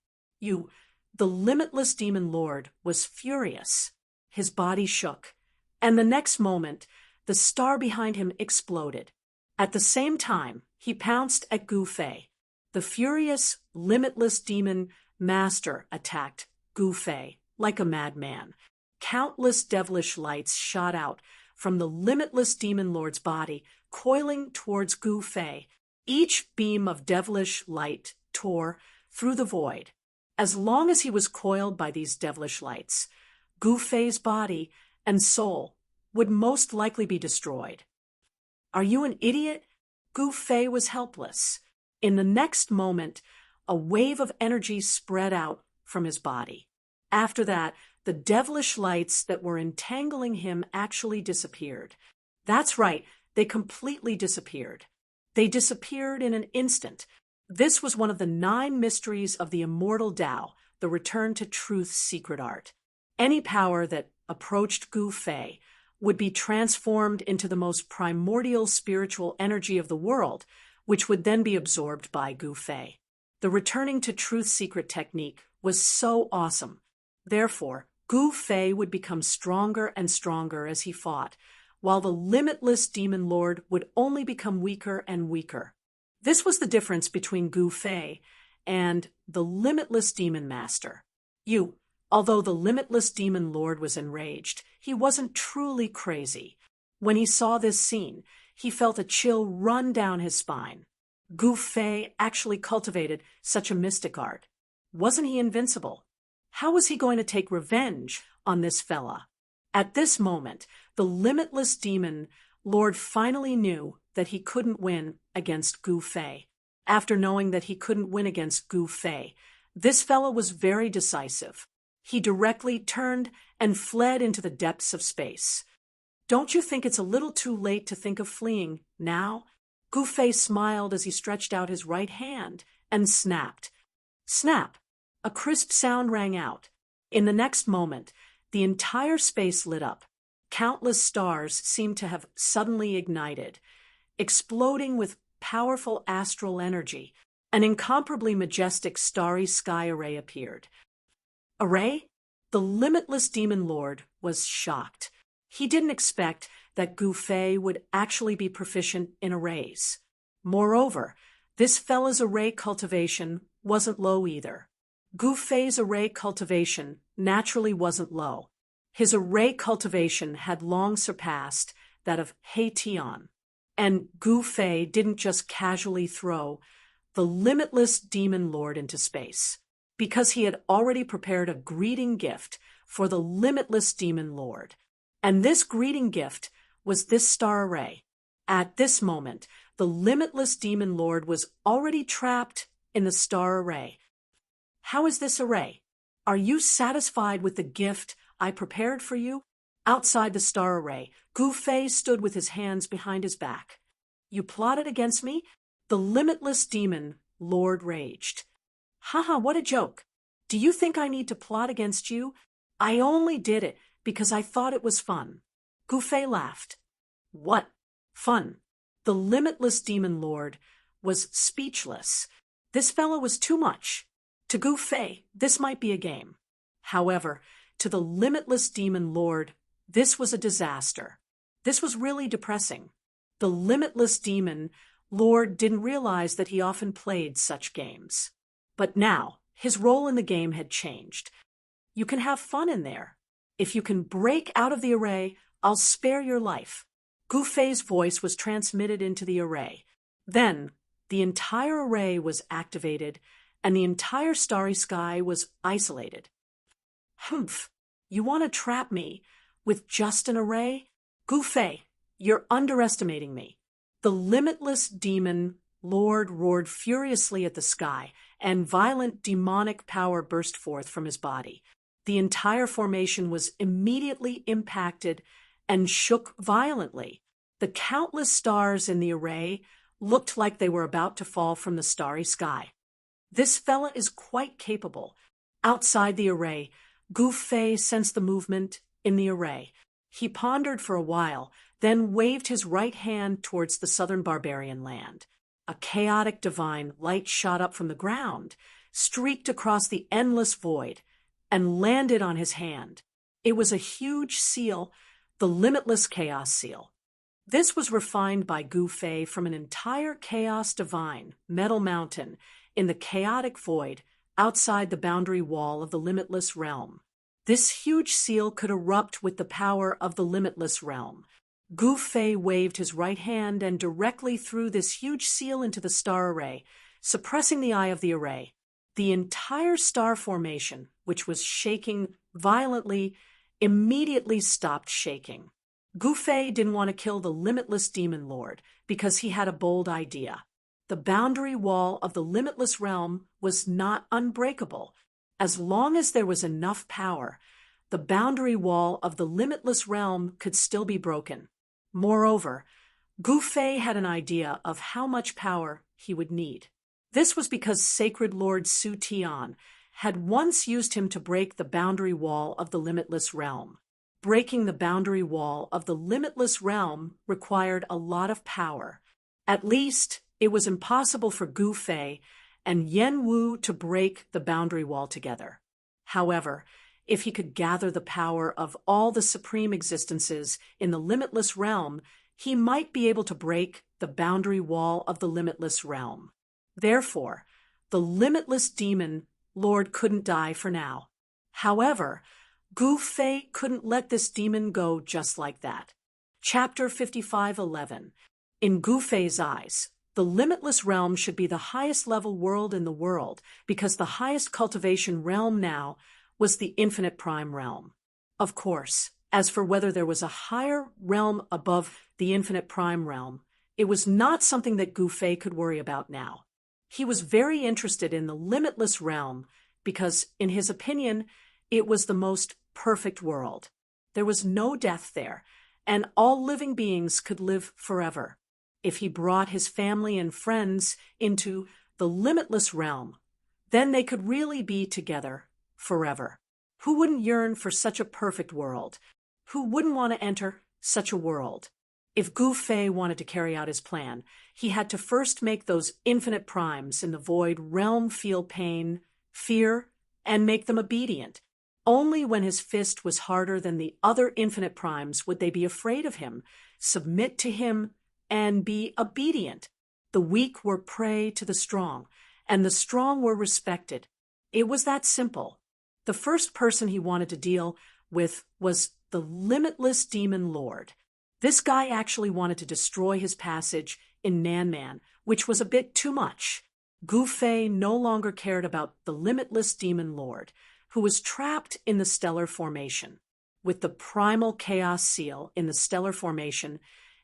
The limitless demon lord was furious. His body shook, and the next moment, the star behind him exploded. At the same time, he pounced at Gu Fei. The furious, limitless demon master attacked Gu Fei like a madman. Countless devilish lights shot out from the limitless demon lord's body, coiling towards Gu Fei. Each beam of devilish light tore through the void. As long as he was coiled by these devilish lights, Gu Fei's body and soul would most likely be destroyed. Are you an idiot? Gu Fei was helpless. In the next moment, a wave of energy spread out from his body. After that, the devilish lights that were entangling him actually disappeared. That's right, they completely disappeared. They disappeared in an instant. This was one of the 9 mysteries of the immortal Tao, the return to truth's secret art. Any power that approached Gu Fei would be transformed into the most primordial spiritual energy of the world, which would then be absorbed by Gu Fei. The returning to truth's secret technique was so awesome. Therefore, Gu Fei would become stronger and stronger as he fought, while the limitless demon lord would only become weaker and weaker. This was the difference between Gu Fei and the limitless demon master. Although the limitless demon lord was enraged, he wasn't truly crazy. When he saw this scene, he felt a chill run down his spine. Gu Fei actually cultivated such a mystic art. Wasn't he invincible? How was he going to take revenge on this fella? At this moment, the limitless demon lord finally knew that he couldn't win against Gu Fei. After knowing that he couldn't win against Gu Fei, this fella was very decisive. He directly turned and fled into the depths of space. Don't you think it's a little too late to think of fleeing now? Gu Fei smiled as he stretched out his right hand and snapped. Snap! A crisp sound rang out. In the next moment, the entire space lit up. Countless stars seemed to have suddenly ignited. Exploding with powerful astral energy, an incomparably majestic starry sky array appeared. Array? The limitless demon lord was shocked. He didn't expect that Gu Fei would actually be proficient in arrays. Moreover, this fella's array cultivation wasn't low either. Gu Fei's array cultivation naturally wasn't low. His array cultivation had long surpassed that of He Tian. And Gu Fei didn't just casually throw the limitless demon lord into space, because he had already prepared a greeting gift for the limitless demon lord. And this greeting gift was this star array. At this moment, the limitless demon lord was already trapped in the star array. How is this array? Are you satisfied with the gift I prepared for you? Outside the star array, Gu Fei stood with his hands behind his back. You plotted against me? The limitless demon lord raged. Haha, what a joke. Do you think I need to plot against you? I only did it because I thought it was fun. Gu Fei laughed. What? Fun? The limitless demon lord was speechless. This fellow was too much. To Gu Fei, this might be a game. However, to the limitless demon lord, this was a disaster. This was really depressing. The limitless demon lord didn't realize that he often played such games. But now, his role in the game had changed. You can have fun in there. If you can break out of the array, I'll spare your life." Gu Fei's voice was transmitted into the array. Then, the entire array was activated, and the entire starry sky was isolated. "Humph! You want to trap me with just an array? Gu Fei, you're underestimating me." The limitless demon lord roared furiously at the sky, and violent demonic power burst forth from his body. The entire formation was immediately impacted and shook violently. The countless stars in the array looked like they were about to fall from the starry sky. "This fella is quite capable." Outside the array, Gu Fei sensed the movement in the array. He pondered for a while, then waved his right hand towards the southern barbarian land. A chaotic divine light shot up from the ground, streaked across the endless void, and landed on his hand. It was a huge seal, the Limitless Chaos Seal. This was refined by Gu Fei from an entire chaos divine, metal mountain, in the chaotic void outside the boundary wall of the limitless realm. This huge seal could erupt with the power of the limitless realm. Gu Fei waved his right hand and directly threw this huge seal into the star array, suppressing the eye of the array. The entire star formation, which was shaking violently, immediately stopped shaking. Gu Fei didn't want to kill the limitless demon lord because he had a bold idea. The boundary wall of the limitless realm was not unbreakable. As long as there was enough power, the boundary wall of the limitless realm could still be broken. Moreover, Gu Fei had an idea of how much power he would need. This was because Sacred Lord Su Tian had once used him to break the boundary wall of the limitless realm. Breaking the boundary wall of the limitless realm required a lot of power. At least, it was impossible for Gu Fei and Yen Wu to break the boundary wall together. However, if he could gather the power of all the supreme existences in the limitless realm, he might be able to break the boundary wall of the limitless realm. Therefore, the limitless demon lord couldn't die for now. However, Gu Fei couldn't let this demon go just like that. Chapter 55:11. In Gu Fei's eyes, the limitless realm should be the highest level world in the world because the highest cultivation realm now was the infinite prime realm. Of course, as for whether there was a higher realm above the infinite prime realm, it was not something that Gu Fei could worry about now. He was very interested in the limitless realm because, in his opinion, it was the most perfect world. There was no death there, and all living beings could live forever. If he brought his family and friends into the limitless realm, then they could really be together forever. Who wouldn't yearn for such a perfect world? Who wouldn't want to enter such a world? If Gu Fei wanted to carry out his plan, he had to first make those infinite primes in the void realm feel pain, fear, and make them obedient. Only when his fist was harder than the other infinite primes would they be afraid of him, submit to him, and be obedient. The weak were prey to the strong, and the strong were respected. It was that simple. The first person he wanted to deal with was the limitless demon lord. This guy actually wanted to destroy his passage in Nanman, which was a bit too much. Gu Fei no longer cared about the limitless demon lord, who was trapped in the stellar formation. With the primal chaos seal in the stellar formation,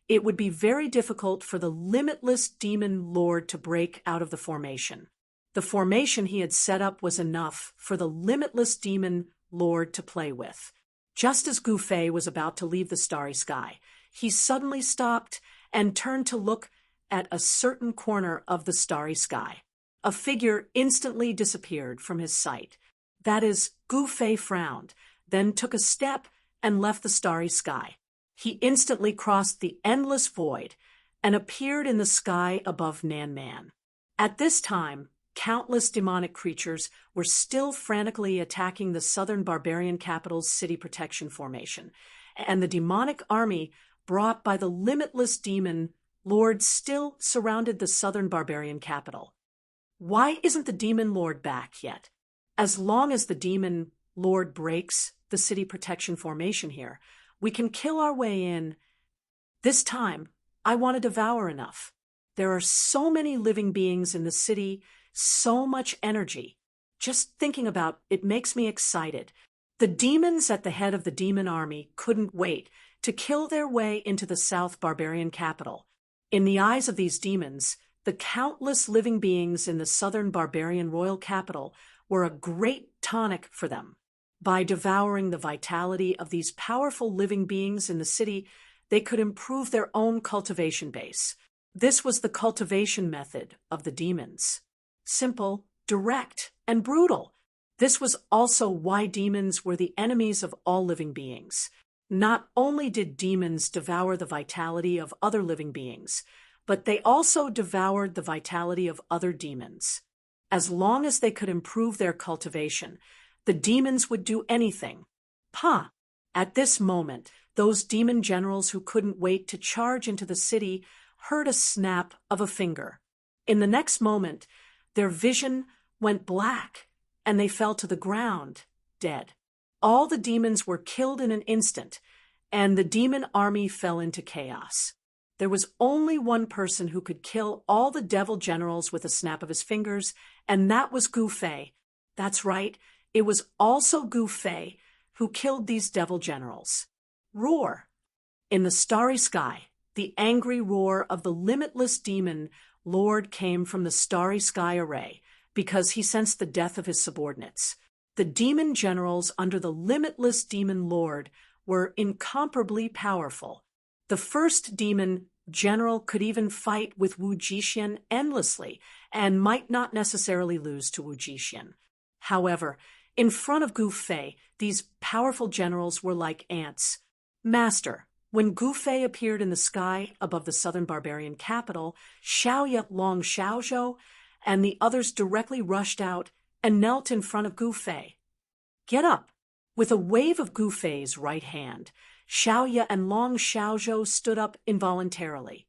it would be very difficult for the limitless demon lord to break out of the formation. The formation he had set up was enough for the limitless demon lord to play with. Just as Gu Fei was about to leave the starry sky, he suddenly stopped and turned to look at a certain corner of the starry sky. A figure instantly disappeared from his sight. That is, Gu Fei frowned, then took a step and left the starry sky. He instantly crossed the endless void and appeared in the sky above Nanman. At this time, countless demonic creatures were still frantically attacking the southern barbarian capital's city protection formation, and the demonic army brought by the limitless demon lord still surrounded the southern barbarian capital. Why isn't the demon lord back yet? As long as the demon Lord breaks the city protection formation here. We can kill our way in. This time, I want to devour enough. There are so many living beings in the city, so much energy. Just thinking about it makes me excited. The demons at the head of the demon army couldn't wait to kill their way into the South barbarian capital. In the eyes of these demons, the countless living beings in the southern barbarian royal capital were a great tonic for them. By devouring the vitality of these powerful living beings in the city, they could improve their own cultivation base. This was the cultivation method of the demons. Simple, direct, and brutal. This was also why demons were the enemies of all living beings. Not only did demons devour the vitality of other living beings, but they also devoured the vitality of other demons. As long as they could improve their cultivation, the demons would do anything. At this moment, those demon generals who couldn't wait to charge into the city heard a snap of a finger. In the next moment, their vision went black, and they fell to the ground, dead. All the demons were killed in an instant, and the demon army fell into chaos. There was only one person who could kill all the devil generals with a snap of his fingers, and that was Gu Fei. That's right, it was also Gu Fei who killed these devil generals. Roar! In the starry sky, the angry roar of the limitless demon lord came from the starry sky array because he sensed the death of his subordinates. The demon generals under the limitless demon lord were incomparably powerful. The first demon general could even fight with Wu Jixian endlessly and might not necessarily lose to Wu Jixian. However, in front of Gu Fei, these powerful generals were like ants. Master, when Gu Fei appeared in the sky above the southern barbarian capital, Xiaoya, Long Xiaozhou, and the others directly rushed out and knelt in front of Gu Fei. Get up! With a wave of Gu Fei's right hand, Xiaoya and Long Xiaozhou stood up involuntarily.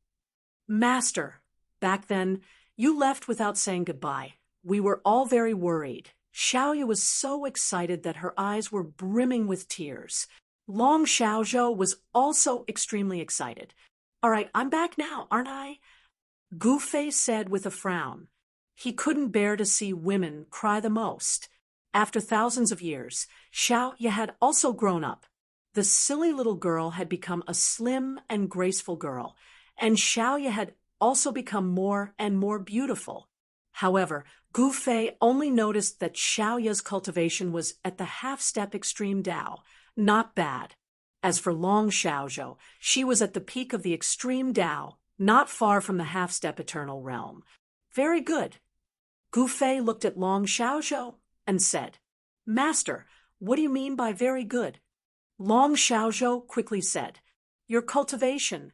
Master, back then, you left without saying goodbye. We were all very worried. Xiaoya was so excited that her eyes were brimming with tears. Long Xiaozhou was also extremely excited. All right, I'm back now, aren't I? Gu Fei said with a frown. He couldn't bear to see women cry the most. After thousands of years, Xiaoya had also grown up. The silly little girl had become a slim and graceful girl, and Xiaoya had also become more and more beautiful. However, Gu Fei only noticed that Xiaoya's cultivation was at the half-step extreme Dao, not bad. As for Long Xiaozhou, she was at the peak of the extreme Dao, not far from the half-step eternal realm. Very good. Gu Fei looked at Long Xiaozhou and said, Master, what do you mean by very good? Long Xiaozhou quickly said, Your cultivation.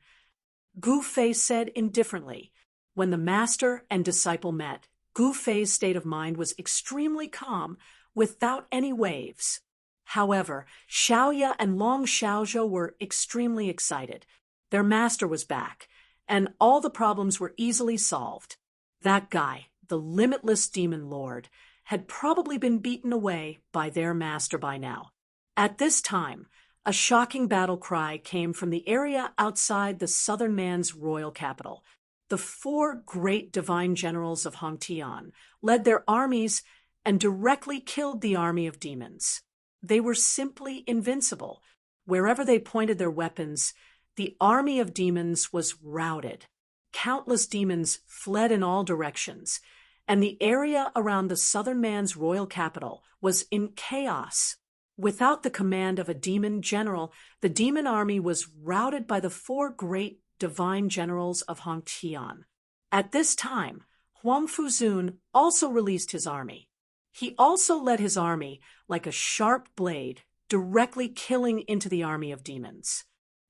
Gu Fei said indifferently. When the master and disciple met, Gu Fei's state of mind was extremely calm, without any waves. However, Xiaoya and Long Xiaozhou were extremely excited. Their master was back, and all the problems were easily solved. That guy, the limitless demon lord, had probably been beaten away by their master by now. At this time, a shocking battle cry came from the area outside the southern man's royal capital. The 4 great divine generals of Hongtian led their armies and directly killed the army of demons. They were simply invincible. Wherever they pointed their weapons, the army of demons was routed. Countless demons fled in all directions, and the area around the southern man's royal capital was in chaos. Without the command of a demon general, the demon army was routed by the 4 great divine generals of Hongtian. At this time, Huang Fuzun also released his army. He also led his army like a sharp blade, directly killing into the army of demons.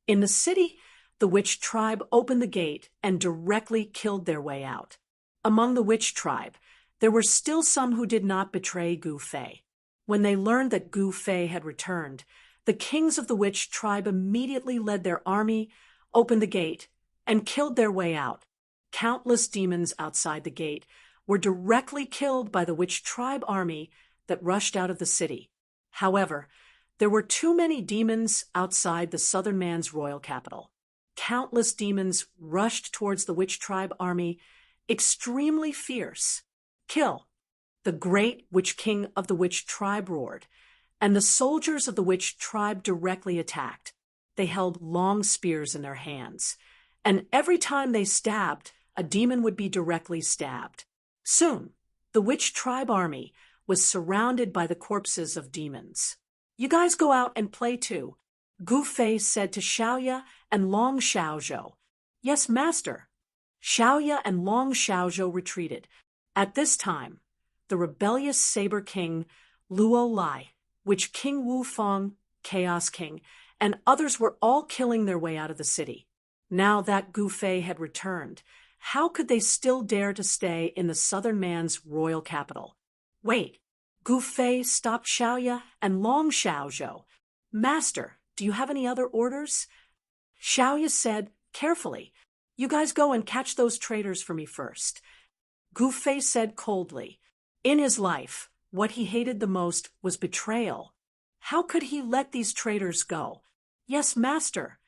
In the city, the witch tribe opened the gate and directly killed their way out. Among the witch tribe, there were still some who did not betray Gu Fei. When they learned that Gu Fei had returned, the kings of the witch tribe immediately led their army, opened the gate, and killed their way out. Countless demons outside the gate were directly killed by the witch tribe army that rushed out of the city. However, there were too many demons outside the southern man's royal capital. Countless demons rushed towards the witch tribe army, extremely fierce. Kill! The great witch king of the witch tribe roared, and the soldiers of the witch tribe directly attacked. They held long spears in their hands, and every time they stabbed, a demon would be directly stabbed. Soon, the witch tribe army was surrounded by the corpses of demons. "You guys go out and play too," Gu Fei said to Xiaoya and Long Xiaozhou. "Yes, master." Xiaoya and Long Xiaozhou retreated. At this time, the rebellious Saber King Luo Lai, Witch King Wu Feng, Chaos King, and others were all killing their way out of the city. Now that Gu Fei had returned, how could they still dare to stay in the southern man's royal capital? "Wait!" Gu Fei stopped Xiaoya and Long Xiaozhou. "Master, do you have any other orders?" Xiaoya said, carefully, "You guys go and catch those traitors for me first." Gu Fei said coldly, in his life, what he hated the most was betrayal. How could he let these traitors go? "Yes, master."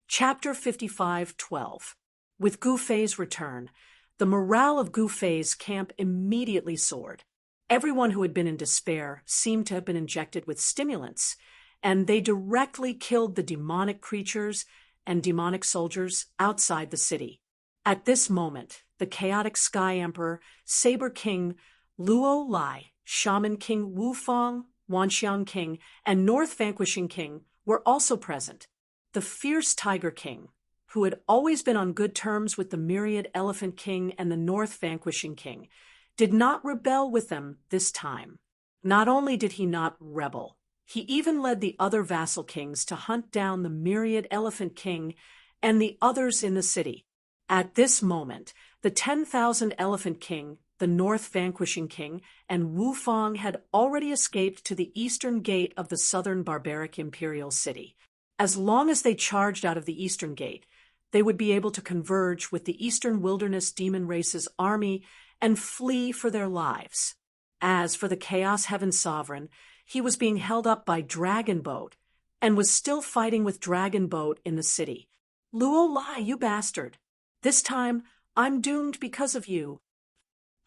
Chapter 55:12. With Gu Fei's return, the morale of Gu Fei's camp immediately soared. Everyone who had been in despair seemed to have been injected with stimulants, and they directly killed the demonic creatures and demonic soldiers outside the city. At this moment, the chaotic Sky Emperor, Saber King Luo Lai, Shaman King Wu Feng, Wanxiang King, and North Vanquishing King were also present. The fierce Tiger King, who had always been on good terms with the Myriad Elephant King and the North Vanquishing King, did not rebel with them this time. Not only did he not rebel, he even led the other vassal kings to hunt down the Myriad Elephant King and the others in the city. At this moment, the 10,000 Elephant King, the North Vanquishing King, and Wu Feng had already escaped to the eastern gate of the southern barbaric imperial city. As long as they charged out of the eastern gate, they would be able to converge with the eastern wilderness demon race's army and flee for their lives. As for the Chaos Heaven Sovereign, he was being held up by Dragon Boat and was still fighting with Dragon Boat in the city. "Luo Lai, you bastard! This time, I'm doomed because of you."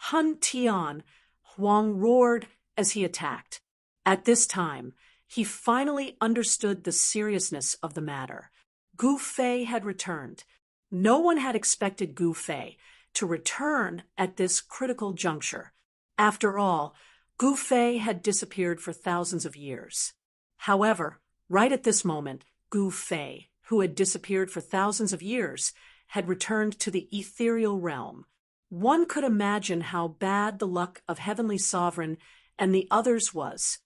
Hun Tian, Huang roared as he attacked. At this time, he finally understood the seriousness of the matter. Gu Fei had returned. No one had expected Gu Fei to return at this critical juncture. After all, Gu Fei had disappeared for thousands of years. However, right at this moment, Gu Fei, who had disappeared for thousands of years, had returned to the ethereal realm. One could imagine how bad the luck of Heavenly Sovereign and the others was.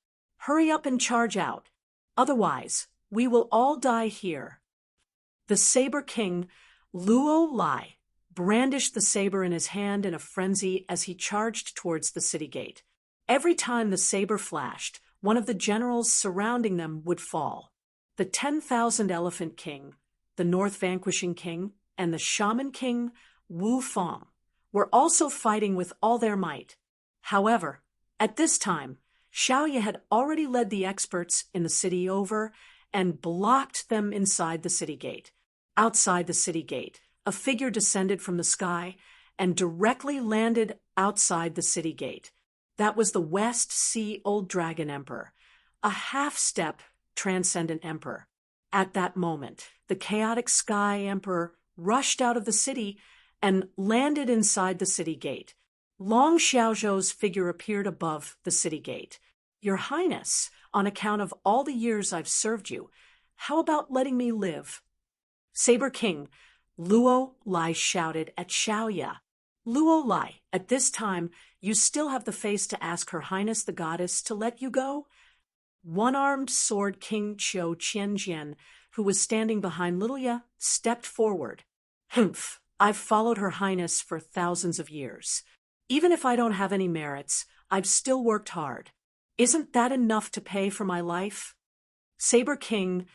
"Hurry up and charge out. Otherwise, we will all die here." The Saber King, Luo Lai, brandished the saber in his hand in a frenzy as he charged towards the city gate. Every time the saber flashed, one of the generals surrounding them would fall. The 10,000 Elephant King, the North Vanquishing King, and the Shaman King, Wu Feng, were also fighting with all their might. However, at this time, Xiaoya had already led the experts in the city over and blocked them inside the city gate. Outside the city gate, a figure descended from the sky and directly landed outside the city gate. That was the West Sea Old Dragon Emperor, a half-step transcendent emperor. At that moment, the chaotic Sky Emperor rushed out of the city and landed inside the city gate. Long Xiaozhou's figure appeared above the city gate. "Your Highness, on account of all the years I've served you, how about letting me live?" Saber King Luo Lai shouted at Xiaoya. "Luo Lai, at this time, you still have the face to ask Her Highness the Goddess to let you go?" One-armed sword King Qiu Qianjian, who was standing behind Lilia, stepped forward. "Humph, I've followed Her Highness for thousands of years. Even if I don't have any merits, I've still worked hard. Isn't that enough to pay for my life?" Saber King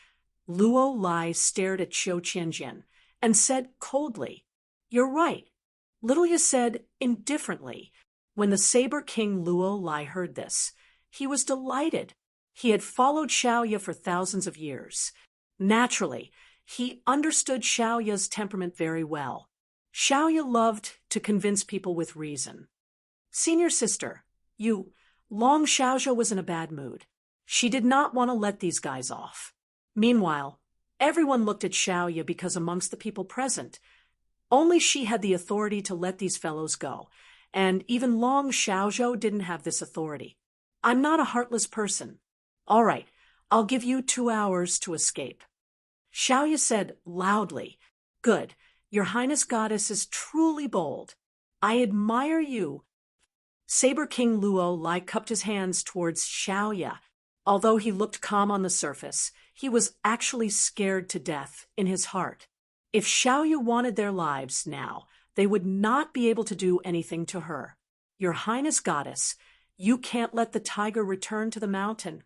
Luo Lai stared at Qiu Qianjian and said coldly, "You're right." Lilia said indifferently. When the Saber King Luo Lai heard this, he was delighted. He had followed Xiaoya for thousands of years. Naturally, he understood Xiaoya's temperament very well. Xiaoya loved to convince people with reason. Senior sister, Long Xiaozhou was in a bad mood. She did not want to let these guys off. Meanwhile, everyone looked at Xiaoya because amongst the people present, only she had the authority to let these fellows go, and even Long Xiaozhou didn't have this authority. I'm not a heartless person. All right, I'll give you 2 hours to escape. Xiaoya said loudly, Good, Your Highness Goddess is truly bold. I admire you. Saber King Luo Lai cupped his hands towards Xiaoya. Although he looked calm on the surface, he was actually scared to death in his heart. If Xiaoya wanted their lives now, they would not be able to do anything to her. Your Highness Goddess, you can't let the tiger return to the mountain.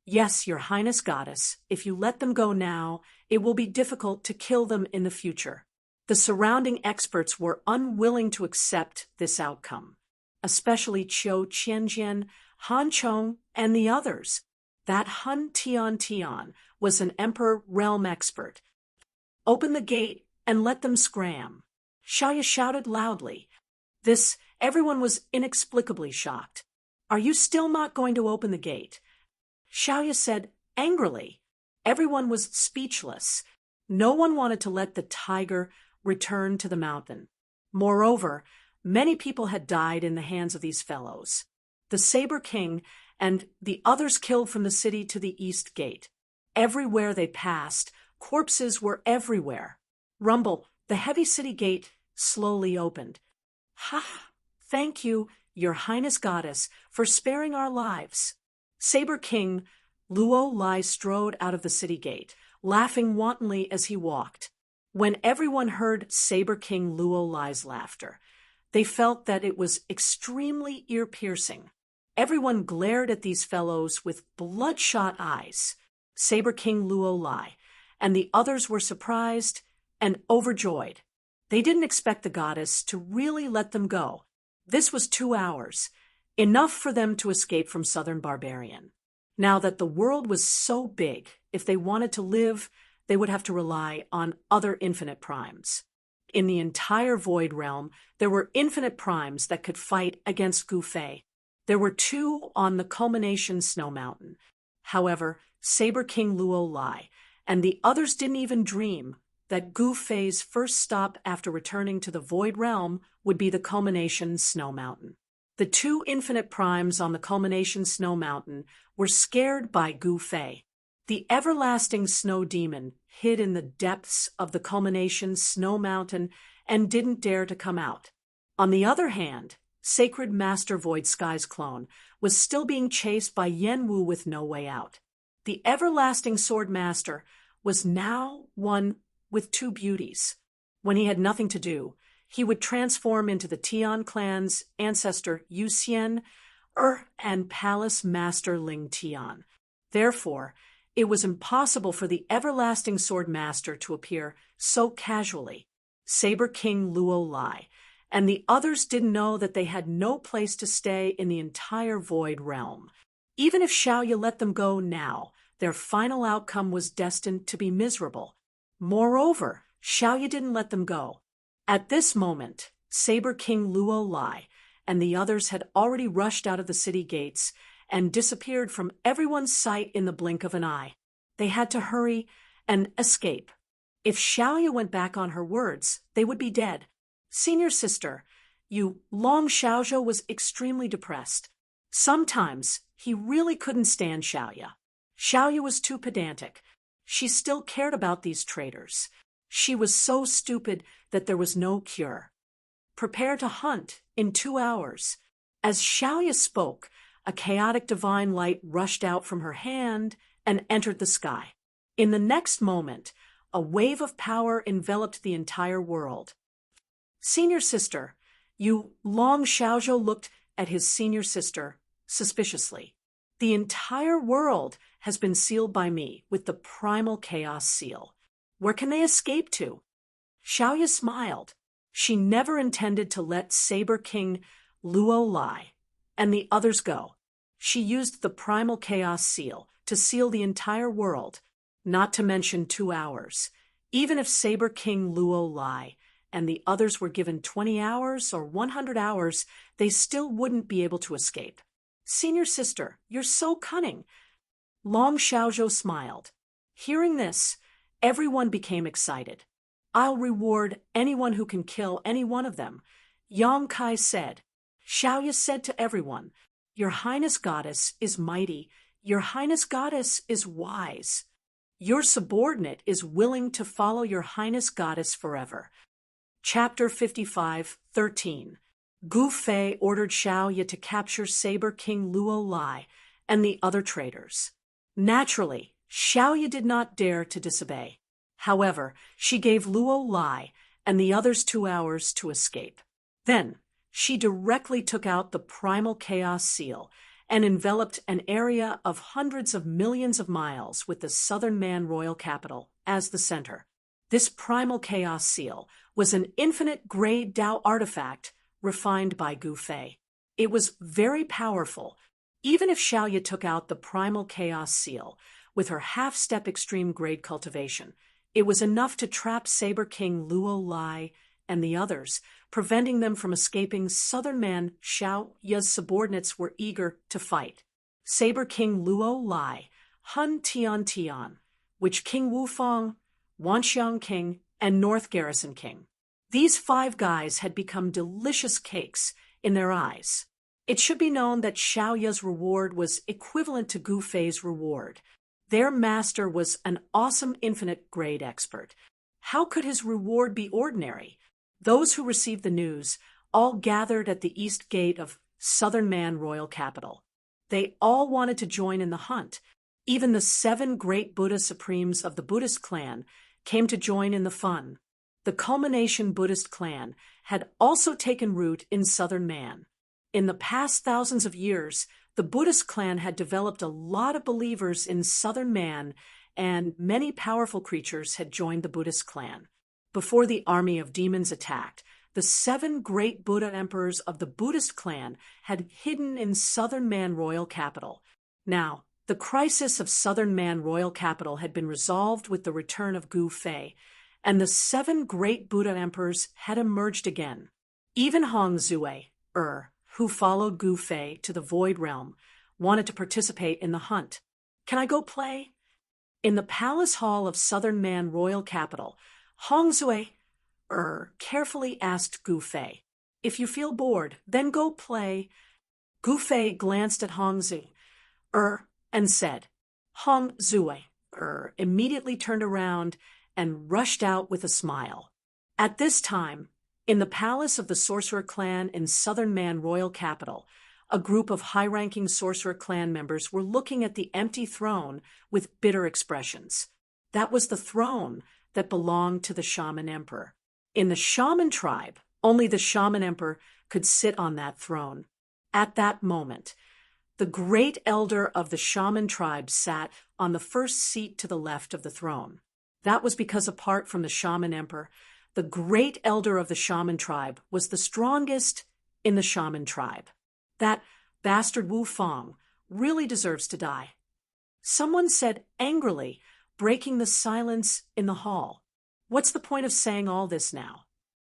Yes, Your Highness Goddess, if you let them go now, it will be difficult to kill them in the future. The surrounding experts were unwilling to accept this outcome, especially Qiu Qianjian, Han Chong, and the others. That Hun Tian was an emperor realm expert. Open the gate and let them scram. Xiaoya shouted loudly. Everyone was inexplicably shocked. Are you still not going to open the gate? Xiaoya said angrily. Everyone was speechless. No one wanted to let the tiger return to the mountain. Moreover, many people had died in the hands of these fellows. The Saber King and the others killed from the city to the east gate. Everywhere they passed, corpses were everywhere. Rumble, the heavy city gate, slowly opened. Ha! Thank you, Your Highness Goddess, for sparing our lives. Saber King Luo Lai strode out of the city gate, laughing wantonly as he walked. When everyone heard Saber King Luo Lai's laughter, they felt that it was extremely ear-piercing. Everyone glared at these fellows with bloodshot eyes. Saber King Luo Lai and the others were surprised and overjoyed. They didn't expect the goddess to really let them go. This was 2 hours, enough for them to escape from Southern Barbarian. Now that the world was so big, if they wanted to live, they would have to rely on other infinite primes. In the entire Void Realm, there were infinite primes that could fight against Gu Fei. There were 2 on the culmination Snow Mountain. However, Saber King Luo Lai and the others didn't even dream that Gu Fei's first stop after returning to the Void Realm would be the culmination Snow Mountain. The 2 infinite primes on the culmination Snow Mountain were scared by Gu Fei. The everlasting snow demon hid in the depths of the culmination Snow Mountain and didn't dare to come out. On the other hand, Sacred Master Void Sky's clone was still being chased by Yen Wu with no way out. The everlasting Sword Master was now one with 2 beauties. When he had nothing to do, he would transform into the Tian clan's ancestor Yu Xian and Palace Master Ling Tian. Therefore, it was impossible for the everlasting Sword Master to appear so casually. Saber King Luo Lai and the others didn't know that they had no place to stay in the entire Void Realm. Even if Xiaoya let them go now, their final outcome was destined to be miserable. Moreover, Xiaoya didn't let them go. At this moment, Saber King Luo Lai and the others had already rushed out of the city gates and disappeared from everyone's sight in the blink of an eye. They had to hurry and escape. If Xiaoya went back on her words, they would be dead. Senior sister, Long Xiaozhou was extremely depressed. Sometimes he really couldn't stand Xiaoya. Xiaoya was too pedantic. She still cared about these traitors. She was so stupid that there was no cure. Prepare to hunt in 2 hours. As Xiaoya spoke, a chaotic divine light rushed out from her hand and entered the sky. In the next moment, a wave of power enveloped the entire world. Senior sister, Long Xiaozhou looked at his senior sister suspiciously. The entire world has been sealed by me with the primal chaos seal. Where can they escape to? Xiaoya smiled. She never intended to let Saber King Luo Lai and the others go. She used the primal chaos seal to seal the entire world, not to mention 2 hours. Even if Saber King Luo Lai and the others were given 20 hours or 100 hours, they still wouldn't be able to escape. Senior sister, you're so cunning. Long Xiaozhou smiled. Hearing this, everyone became excited. I'll reward anyone who can kill any one of them. Yang Kai said. Xiaoya said to everyone, Your Highness Goddess is mighty. Your Highness Goddess is wise. Your subordinate is willing to follow Your Highness Goddess forever. Chapter 55:13. Gu Fei ordered Xiaoya to capture Saber King Luo Lai and the other traitors. Naturally, Xiaoya did not dare to disobey. However, she gave Luo Lai and the others 2 hours to escape. Then, she directly took out the primal chaos seal and enveloped an area of hundreds of millions of miles with the Southern Man royal capital as the center. This primal chaos seal was an infinite gray Dao artifact refined by Gu Fei. It was very powerful. Even if Xiaoya took out the primal chaos seal with her half-step extreme grade cultivation, it was enough to trap Saber King Luo Lai and the others, preventing them from escaping. Southern Man Xiaoya's subordinates were eager to fight. Saber King Luo Lai, Hun Tian Tian, Witch King Wufang, Wanxiang King, and North Garrison King. These 5 guys had become delicious cakes in their eyes. It should be known that Xiaoya's reward was equivalent to Gu Fei's reward. Their master was an awesome infinite grade expert. How could his reward be ordinary? Those who received the news all gathered at the east gate of Southern Man royal capital. They all wanted to join in the hunt. Even the 7 great Buddha supremes of the Buddhist clan came to join in the fun. The culmination Buddhist clan had also taken root in Southern Man. In the past thousands of years, the Buddhist clan had developed a lot of believers in Southern Man, and many powerful creatures had joined the Buddhist clan. Before the army of demons attacked, the 7 great Buddha emperors of the Buddhist clan had hidden in Southern Man royal capital. Now, the crisis of Southern Man royal capital had been resolved with the return of Gu Fei, and the 7 great Buddha emperors had emerged again. Even Hong Zue, who followed Gu Fei to the Void Realm, wanted to participate in the hunt. Can I go play? In the palace hall of Southern Man royal capital, Hong Zue, carefully asked Gu Fei, If you feel bored, then go play. Gu Fei glanced at Hong Zue, and said, Hong Zue, immediately turned around and rushed out with a smile. At this time, in the palace of the Sorcerer clan in Southern Man royal capital, a group of high-ranking Sorcerer clan members were looking at the empty throne with bitter expressions. That was the throne that belonged to the Shaman Emperor. In the Shaman tribe, only the Shaman Emperor could sit on that throne. At that moment, the great elder of the Shaman tribe sat on the first seat to the left of the throne. That was because apart from the Shaman Emperor, the great elder of the Shaman tribe was the strongest in the Shaman tribe. That bastard Wu Fang really deserves to die. Someone said angrily, breaking the silence in the hall. What's the point of saying all this now?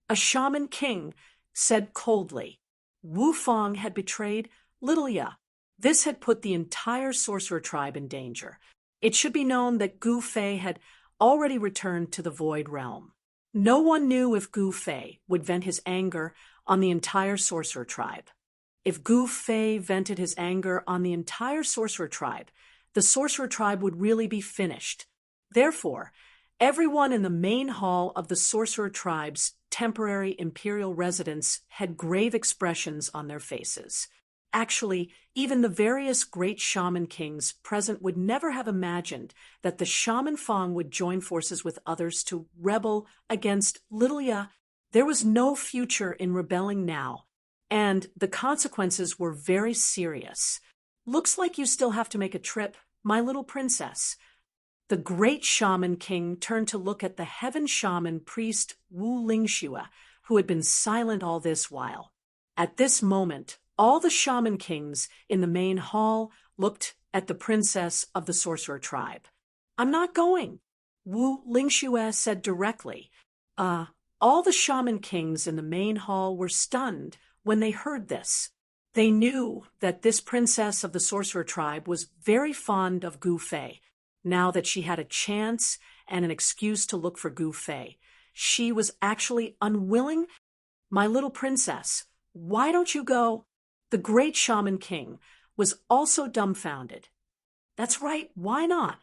A Shaman king said coldly. Wu Fang had betrayed Lilia. This had put the entire Sorcerer tribe in danger. It should be known that Gu Fei had already returned to the Void Realm. No one knew if Gu Fei would vent his anger on the entire Sorcerer tribe. If Gu Fei vented his anger on the entire Sorcerer tribe, the Sorcerer tribe would really be finished. Therefore, everyone in the main hall of the Sorcerer tribe's temporary imperial residence had grave expressions on their faces. Actually, even the various great shaman kings present would never have imagined that the Shaman Fang would join forces with others to rebel against Lilia. There was no future in rebelling now, and the consequences were very serious. Looks like you still have to make a trip, my little princess. The great shaman king turned to look at the heaven shaman priest Wu Lingxue, who had been silent all this while. At this moment, All the shaman kings in the main hall looked at the princess of the sorcerer tribe. "I'm not going," Wu Lingxue said directly. All the shaman kings in the main hall were stunned when they heard this. They knew that this princess of the sorcerer tribe was very fond of Gu Fei. Now that she had a chance and an excuse to look for Gu Fei, she was actually unwilling. "My little princess, why don't you go?" The great shaman king was also dumbfounded. That's right, why not?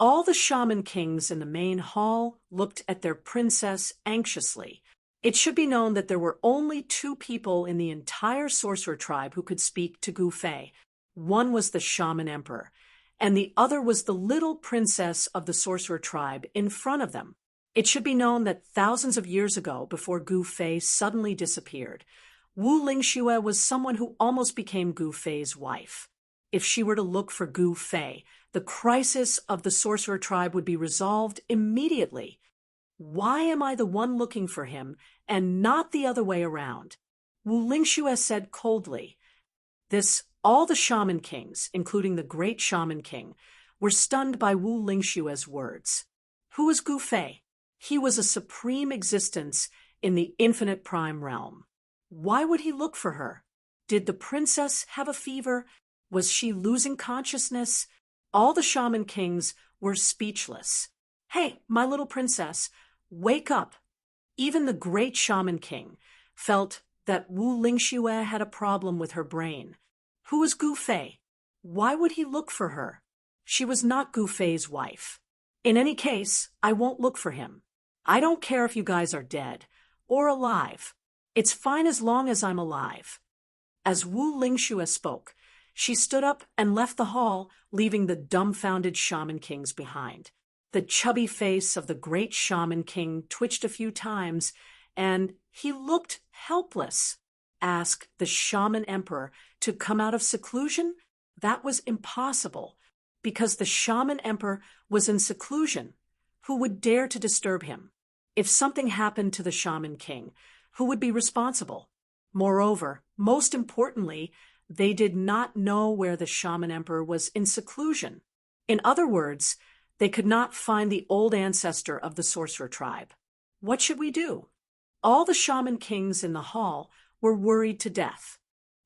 All the shaman kings in the main hall looked at their princess anxiously. It should be known that there were only two people in the entire sorcerer tribe who could speak to Gu Fei. One was the shaman emperor, and the other was the little princess of the sorcerer tribe in front of them. It should be known that thousands of years ago, before Gu Fei suddenly disappeared, Wu Lingxue was someone who almost became Gu Fei's wife. If she were to look for Gu Fei, the crisis of the sorcerer tribe would be resolved immediately. "Why am I the one looking for him and not the other way around?" Wu Lingxue said coldly. All the shaman kings, including the great shaman king, were stunned by Wu Lingxue's words. Who was Gu Fei? He was a supreme existence in the infinite prime realm. Why would he look for her? Did the princess have a fever? Was she losing consciousness? All the shaman kings were speechless. "Hey, my little princess, wake up." Even the great shaman king felt that Wu Lingxue had a problem with her brain. Who was Gu Fei? Why would he look for her? She was not Gu Fei's wife. "In any case, I won't look for him. I don't care if you guys are dead or alive. It's fine as long as I'm alive." As Wu Lingxue spoke, she stood up and left the hall, leaving the dumbfounded shaman kings behind. The chubby face of the great shaman king twitched a few times, and he looked helpless. Ask the shaman emperor to come out of seclusion? That was impossible, because the shaman emperor was in seclusion. Who would dare to disturb him? If something happened to the shaman king, who would be responsible? Moreover, most importantly, they did not know where the shaman emperor was in seclusion. In other words, they could not find the old ancestor of the sorcerer tribe. What should we do? All the shaman kings in the hall were worried to death.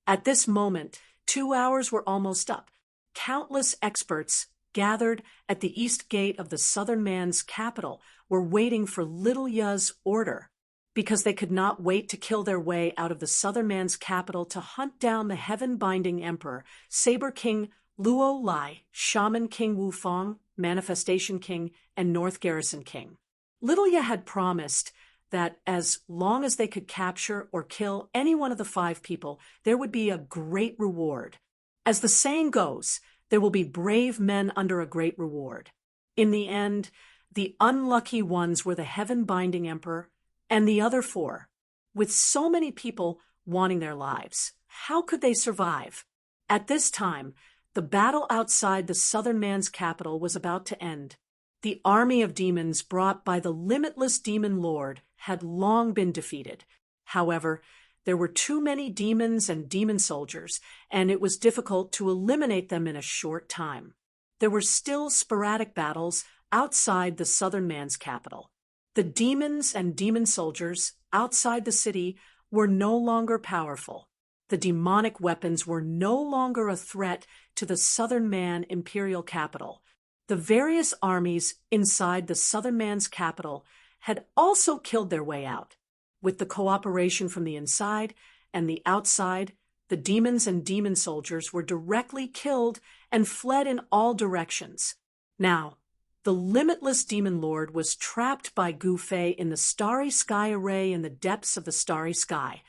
At this moment, 2 hours were almost up. Countless experts gathered at the east gate of the southern man's capital were waiting for little Ya's order, because they could not wait to kill their way out of the southern man's capital to hunt down the heaven-binding emperor, Saber King Luo Lai, Shaman King Wu Fong, Manifestation King, and North Garrison King. Little Ya had promised that as long as they could capture or kill any one of the 5 people, there would be a great reward. As the saying goes, there will be brave men under a great reward. In the end, the unlucky ones were the heaven-binding emperor and the other 4. With so many people wanting their lives, how could they survive? At this time, the battle outside the southern man's capital was about to end. The army of demons brought by the limitless demon lord had long been defeated. However, there were too many demons and demon soldiers, and it was difficult to eliminate them in a short time. There were still sporadic battles outside the southern man's capital. The demons and demon soldiers outside the city were no longer powerful. The demonic weapons were no longer a threat to the southern man imperial capital. The various armies inside the southern man's capital had also killed their way out. With the cooperation from the inside and the outside, the demons and demon soldiers were directly killed and fled in all directions. Now, the limitless demon lord was trapped by Gu Fei in the starry sky array in the depths of the starry sky,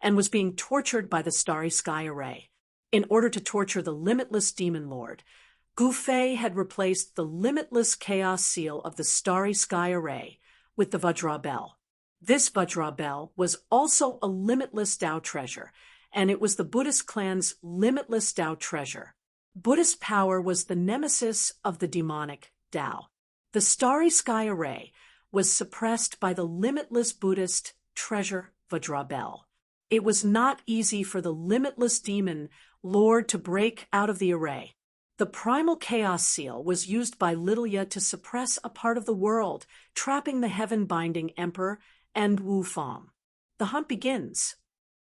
and was being tortured by the starry sky array. In order to torture the limitless demon lord, Gu Fei had replaced the limitless chaos seal of the starry sky array with the Vajra Bell. This Vajra Bell was also a limitless Tao treasure, and it was the Buddhist clan's limitless Tao treasure. Buddhist power was the nemesis of the demonic Tao. The starry sky array was suppressed by the limitless Buddhist treasure Vajra Bell. It was not easy for the limitless demon lord to break out of the array. The primal chaos seal was used by Lilia to suppress a part of the world, trapping the heaven-binding emperor and Wufang. The hunt begins.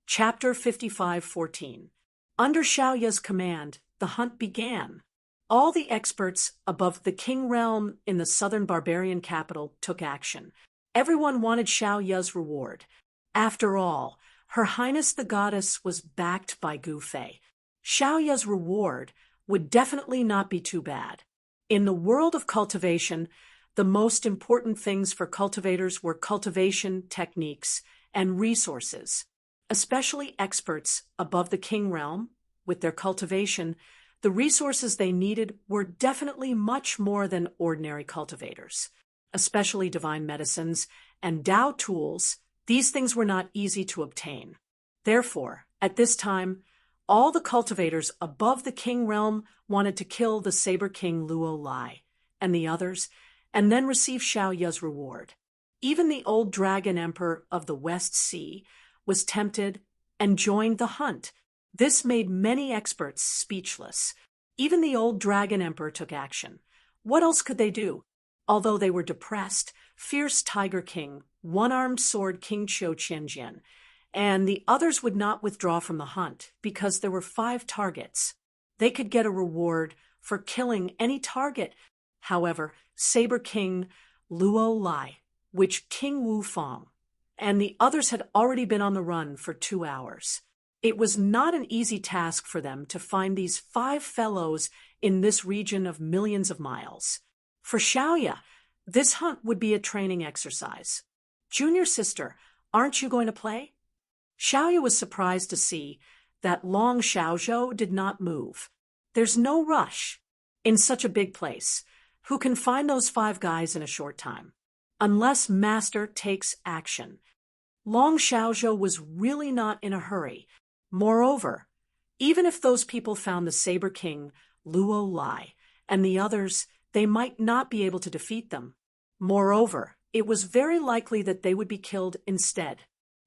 Chapter 55:14. Under Xiaoya's command, the hunt began. All the experts above the king realm in the southern barbarian capital took action. Everyone wanted Xiaoya's reward. After all, Her Highness the Goddess was backed by Gu Fei. Xiaoya's reward would definitely not be too bad. In the world of cultivation, the most important things for cultivators were cultivation techniques and resources. Especially experts above the king realm, with their cultivation, the resources they needed were definitely much more than ordinary cultivators. Especially divine medicines and Dao tools, these things were not easy to obtain. Therefore, at this time, all the cultivators above the king realm wanted to kill the Saber King Luo Lai and the others, and then receive Xiaoya's reward. Even the old dragon emperor of the West Sea was tempted and joined the hunt. This made many experts speechless. Even the old dragon emperor took action. What else could they do? Although they were depressed, fierce Tiger King, one-armed sword King Qiu Qianjian, and the others would not withdraw from the hunt because there were 5 targets. They could get a reward for killing any target. However, Saber King Luo Lai, which King Wufang, and the others had already been on the run for 2 hours. It was not an easy task for them to find these 5 fellows in this region of millions of miles. For Xiaoya, this hunt would be a training exercise. Junior sister, aren't you going to play? Xiaoya was surprised to see that Long Xiaozhou did not move. There's no rush. In such a big place, who can find those 5 guys in a short time? Unless Master takes action. Long Xiaozhou was really not in a hurry. Moreover, even if those people found the Saber King, Luo Lai, and the others, they might not be able to defeat them. Moreover, it was very likely that they would be killed instead.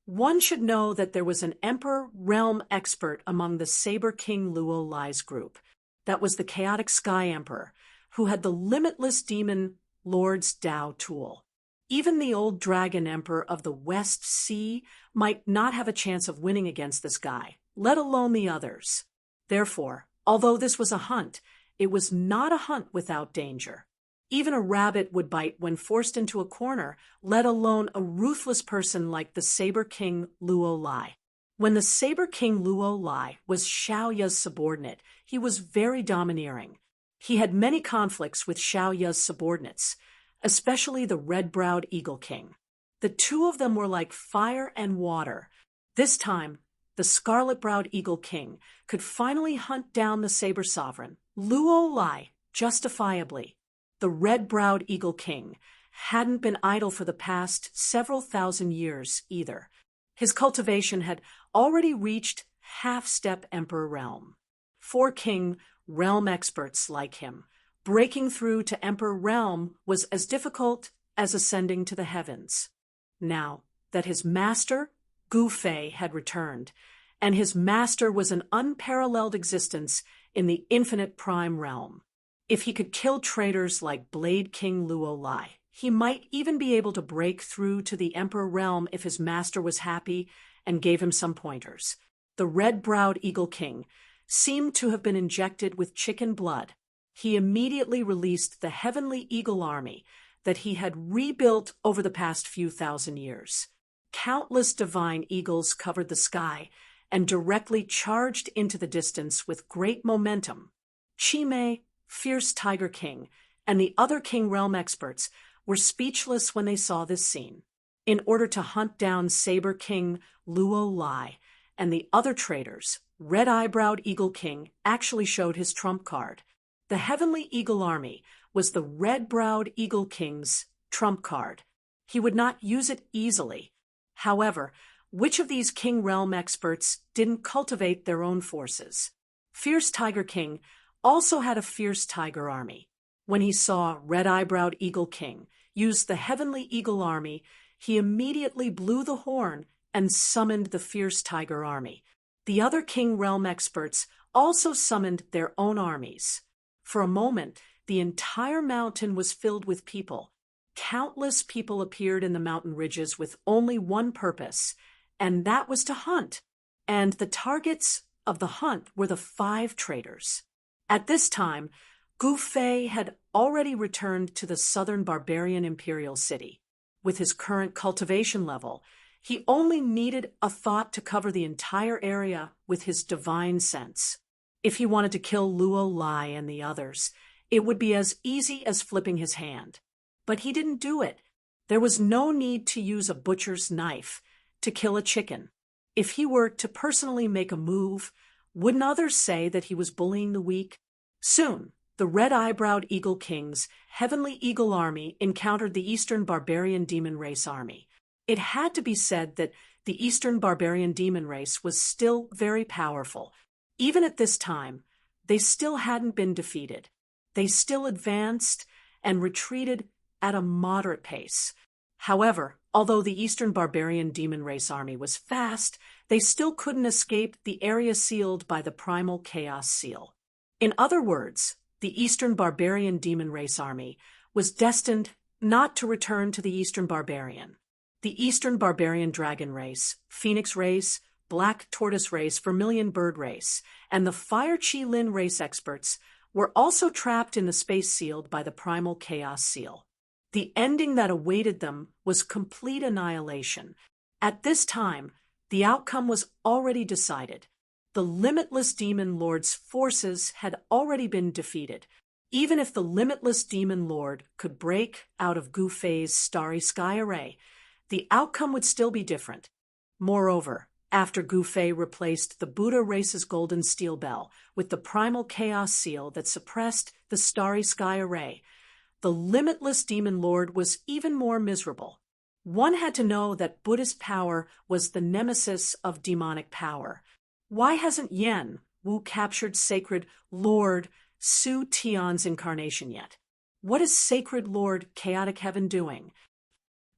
One should know that there was an Emperor Realm expert among the Saber King Luo Lai's group. That was the Chaotic Sky Emperor, who had the limitless demon Lord's Dao tool. Even the old dragon emperor of the West Sea might not have a chance of winning against this guy, let alone the others. Therefore, although this was a hunt, it was not a hunt without danger. Even a rabbit would bite when forced into a corner, let alone a ruthless person like the Saber King Luo Lai. When the Saber King Luo Lai was Xiaoya's subordinate, he was very domineering. He had many conflicts with Xiaoya's subordinates, especially the red-browed Eagle King. The 2 of them were like fire and water. This time, the scarlet-browed Eagle King could finally hunt down the Saber Sovereign, Luo Lai, justifiably. The red-browed Eagle King hadn't been idle for the past several thousand years either. His cultivation had already reached half-step Emperor Realm. 4 King Realm experts like him. Breaking through to Emperor Realm was as difficult as ascending to the heavens. Now that his master, Gu Fei, had returned, and his master was an unparalleled existence in the infinite Prime Realm. If he could kill traitors like Blade King Luo Lai, he might even be able to break through to the Emperor Realm if his master was happy and gave him some pointers. The red-browed Eagle King seemed to have been injected with chicken blood. He immediately released the heavenly eagle army that he had rebuilt over the past few thousand years. Countless divine eagles covered the sky and directly charged into the distance with great momentum. Chimei, fierce Tiger King, and the other King Realm experts were speechless when they saw this scene. In order to hunt down Saber King Luo Lai and the other traitors, Red-Eyebrowed Eagle King actually showed his trump card. The Heavenly Eagle Army was the Red-Browed Eagle King's trump card. He would not use it easily. However, which of these King Realm experts didn't cultivate their own forces? Fierce Tiger King also had a fierce tiger army. When he saw Red-Eyebrowed Eagle King use the Heavenly Eagle Army, he immediately blew the horn and summoned the fierce tiger army. The other King Realm experts also summoned their own armies. For a moment, the entire mountain was filled with people. Countless people appeared in the mountain ridges with only one purpose, and that was to hunt. And the targets of the hunt were the 5 traders. At this time, Gu Fei had already returned to the southern barbarian imperial city. With his current cultivation level, he only needed a thought to cover the entire area with his divine sense. If he wanted to kill Luo Lai and the others, it would be as easy as flipping his hand. But he didn't do it. There was no need to use a butcher's knife to kill a chicken. If he were to personally make a move, wouldn't others say that he was bullying the weak? Soon, the red-eyebrowed Eagle King's Heavenly Eagle Army encountered the Eastern Barbarian Demon Race Army. It had to be said that the Eastern Barbarian Demon Race was still very powerful. Even at this time, they still hadn't been defeated. They still advanced and retreated at a moderate pace. However, although the Eastern Barbarian Demon Race Army was fast, they still couldn't escape the area sealed by the Primal Chaos Seal. In other words, the Eastern Barbarian Demon Race Army was destined not to return to the Eastern Barbarian. The Eastern Barbarian Dragon Race, Phoenix Race, Black Tortoise Race, Vermilion Bird Race, and the Fire Chi Lin race experts were also trapped in the space sealed by the Primal Chaos Seal. The ending that awaited them was complete annihilation. At this time, the outcome was already decided. The Limitless Demon Lord's forces had already been defeated. Even if the Limitless Demon Lord could break out of Gu Fei's Starry Sky Array, the outcome would still be different. Moreover, after Gu Fei replaced the Buddha race's golden steel bell with the Primal Chaos Seal that suppressed the Starry Sky Array, the Limitless Demon Lord was even more miserable. One had to know that Buddhist power was the nemesis of demonic power. Why hasn't Yen Wu captured Sacred Lord Su Tian's incarnation yet? What is Sacred Lord Chaotic Heaven doing?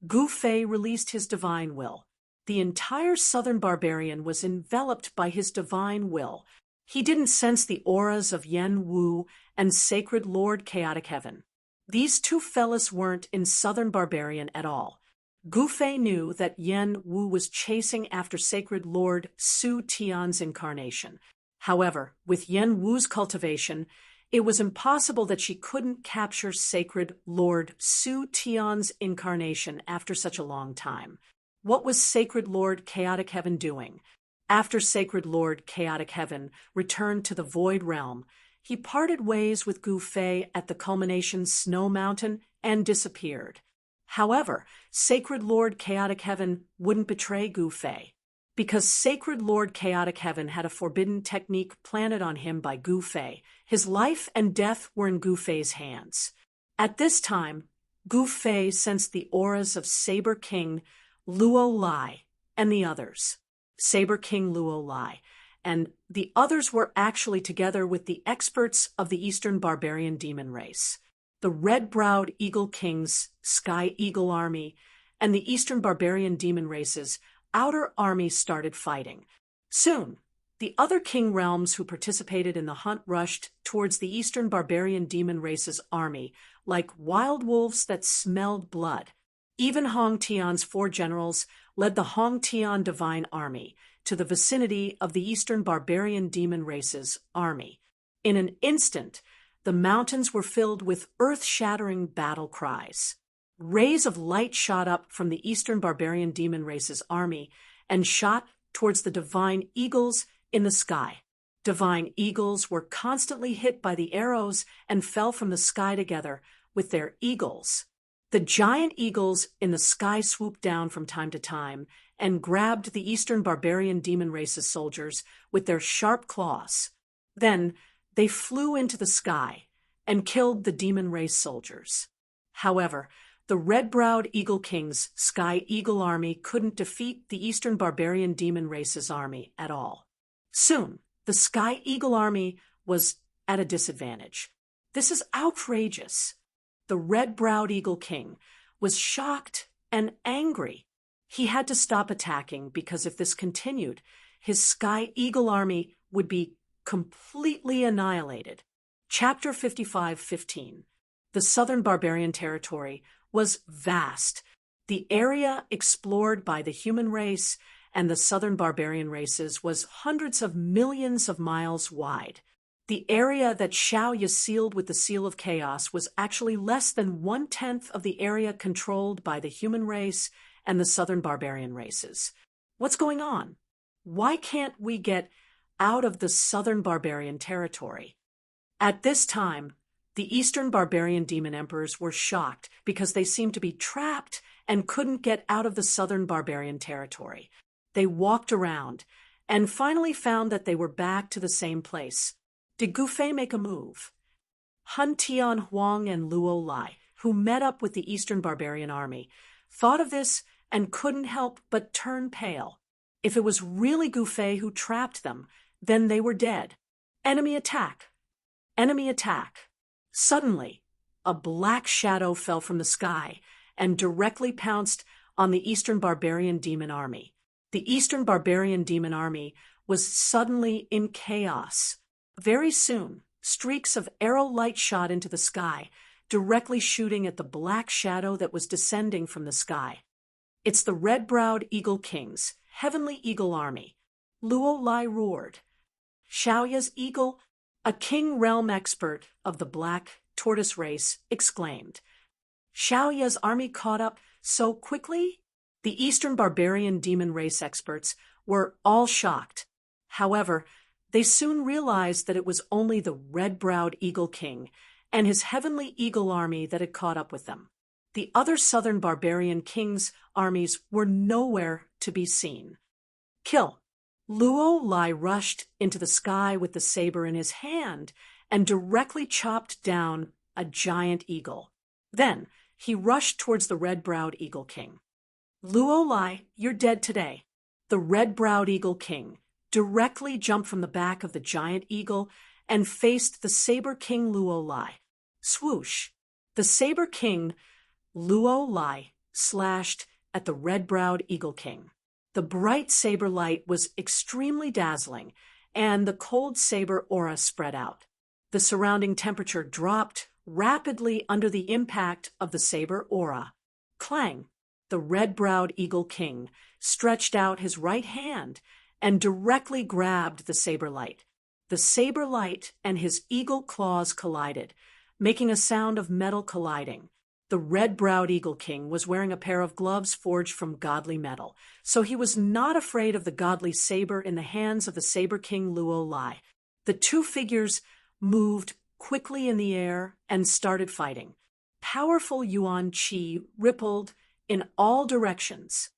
Gu Fei released his divine will. The entire southern barbarian was enveloped by his divine will. He didn't sense the auras of Yen Wu and Sacred Lord Chaotic Heaven. These two fellas weren't in southern barbarian at all. Gu Fei knew that Yen Wu was chasing after Sacred Lord Su Tian's incarnation. However, with Yen Wu's cultivation, it was impossible that she couldn't capture Sacred Lord Su Tian's incarnation after such a long time. What was Sacred Lord Chaotic Heaven doing? After Sacred Lord Chaotic Heaven returned to the Void Realm, he parted ways with Gu Fei at the culmination Snow Mountain and disappeared. However, Sacred Lord Chaotic Heaven wouldn't betray Gu Fei. Because Sacred Lord Chaotic Heaven had a forbidden technique planted on him by Gu Fei, his life and death were in Gu Fei's hands. At this time, Gu Fei sensed the auras of Saber King Luo Lai and the others. Saber King Luo Lai and the others were actually together with the experts of the Eastern Barbarian Demon Race. The red-browed Eagle King's Sky Eagle Army and the Eastern Barbarian Demon Race's outer armies started fighting. Soon, the other King realms who participated in the hunt rushed towards the Eastern Barbarian Demon Race's army like wild wolves that smelled blood. Even Hong Tian's 4 generals led the Hong Tian Divine Army to the vicinity of the Eastern Barbarian Demon Race's army. In an instant, the mountains were filled with earth-shattering battle cries. Rays of light shot up from the Eastern Barbarian Demon Race's army and shot towards the divine eagles in the sky. Divine eagles were constantly hit by the arrows and fell from the sky together with their eagles. The giant eagles in the sky swooped down from time to time and grabbed the Eastern Barbarian Demon Race's soldiers with their sharp claws. Then they flew into the sky and killed the Demon Race soldiers. However, the red-browed Eagle King's Sky Eagle Army couldn't defeat the Eastern Barbarian Demon Race's army at all. Soon, the Sky Eagle Army was at a disadvantage. This is outrageous. The red-browed Eagle King was shocked and angry. He had to stop attacking because if this continued, his Sky Eagle army would be completely annihilated. Chapter 55:15. The Southern Barbarian Territory was vast. The area explored by the human race and the Southern Barbarian races was hundreds of millions of miles wide. The area that Xiaoya sealed with the Seal of Chaos was actually less than 1/10 of the area controlled by the human race and the Southern Barbarian races. What's going on? Why can't we get out of the Southern Barbarian Territory? At this time, the Eastern Barbarian Demon Emperors were shocked because they seemed to be trapped and couldn't get out of the Southern Barbarian Territory. They walked around and finally found that they were back to the same place. Did Gufei make a move? Hun Tian Huang and Luo Lai, who met up with the Eastern Barbarian army, thought of this and couldn't help but turn pale. If it was really Gufei who trapped them, then they were dead. Enemy attack! Enemy attack! Suddenly, a black shadow fell from the sky and directly pounced on the Eastern Barbarian Demon Army. The Eastern Barbarian Demon Army was suddenly in chaos. Very soon, streaks of arrow light shot into the sky, directly shooting at the black shadow that was descending from the sky. It's the red-browed Eagle King's Heavenly Eagle Army. Luo Lai roared. Xiaoya's eagle, a king realm expert of the black tortoise race, exclaimed. Xiaoya's army caught up so quickly? The Eastern Barbarian Demon race experts were all shocked. However, they soon realized that it was only the red-browed Eagle King and his Heavenly Eagle army that had caught up with them. The other Southern Barbarian King's armies were nowhere to be seen. Kill! Luo Lai rushed into the sky with the saber in his hand and directly chopped down a giant eagle. Then he rushed towards the red-browed Eagle King. Luo Lai, you're dead today. The red-browed Eagle King directly jumped from the back of the giant eagle and faced the Saber King Luo Lai. Swoosh! The Saber King Luo Lai slashed at the red-browed Eagle King. The bright saber light was extremely dazzling, and the cold saber aura spread out. The surrounding temperature dropped rapidly under the impact of the saber aura. Clang! The red-browed Eagle King stretched out his right hand and directly grabbed the saber light. The saber light and his eagle claws collided, making a sound of metal colliding. The red-browed Eagle King was wearing a pair of gloves forged from godly metal, so he was not afraid of the godly saber in the hands of the Saber King Luo Lai. The two figures moved quickly in the air and started fighting. Powerful yuan qi rippled in all directions.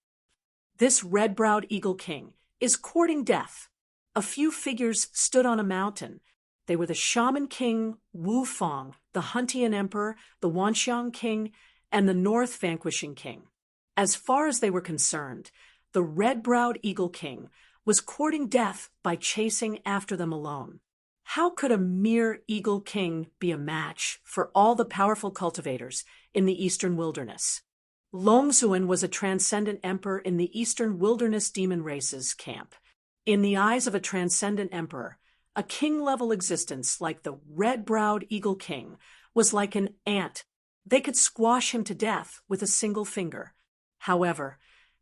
This red-browed Eagle King is courting death. A few figures stood on a mountain. They were the Shaman King Wu Fong, the Huntian Emperor, the Wanxiang King, and the North Vanquishing King. As far as they were concerned, the red-browed Eagle King was courting death by chasing after them alone. How could a mere Eagle King be a match for all the powerful cultivators in the Eastern Wilderness? Longzuan was a transcendent emperor in the Eastern Wilderness Demon Races camp. In the eyes of a transcendent emperor, a king-level existence like the red-browed Eagle King was like an ant. They could squash him to death with a single finger. However,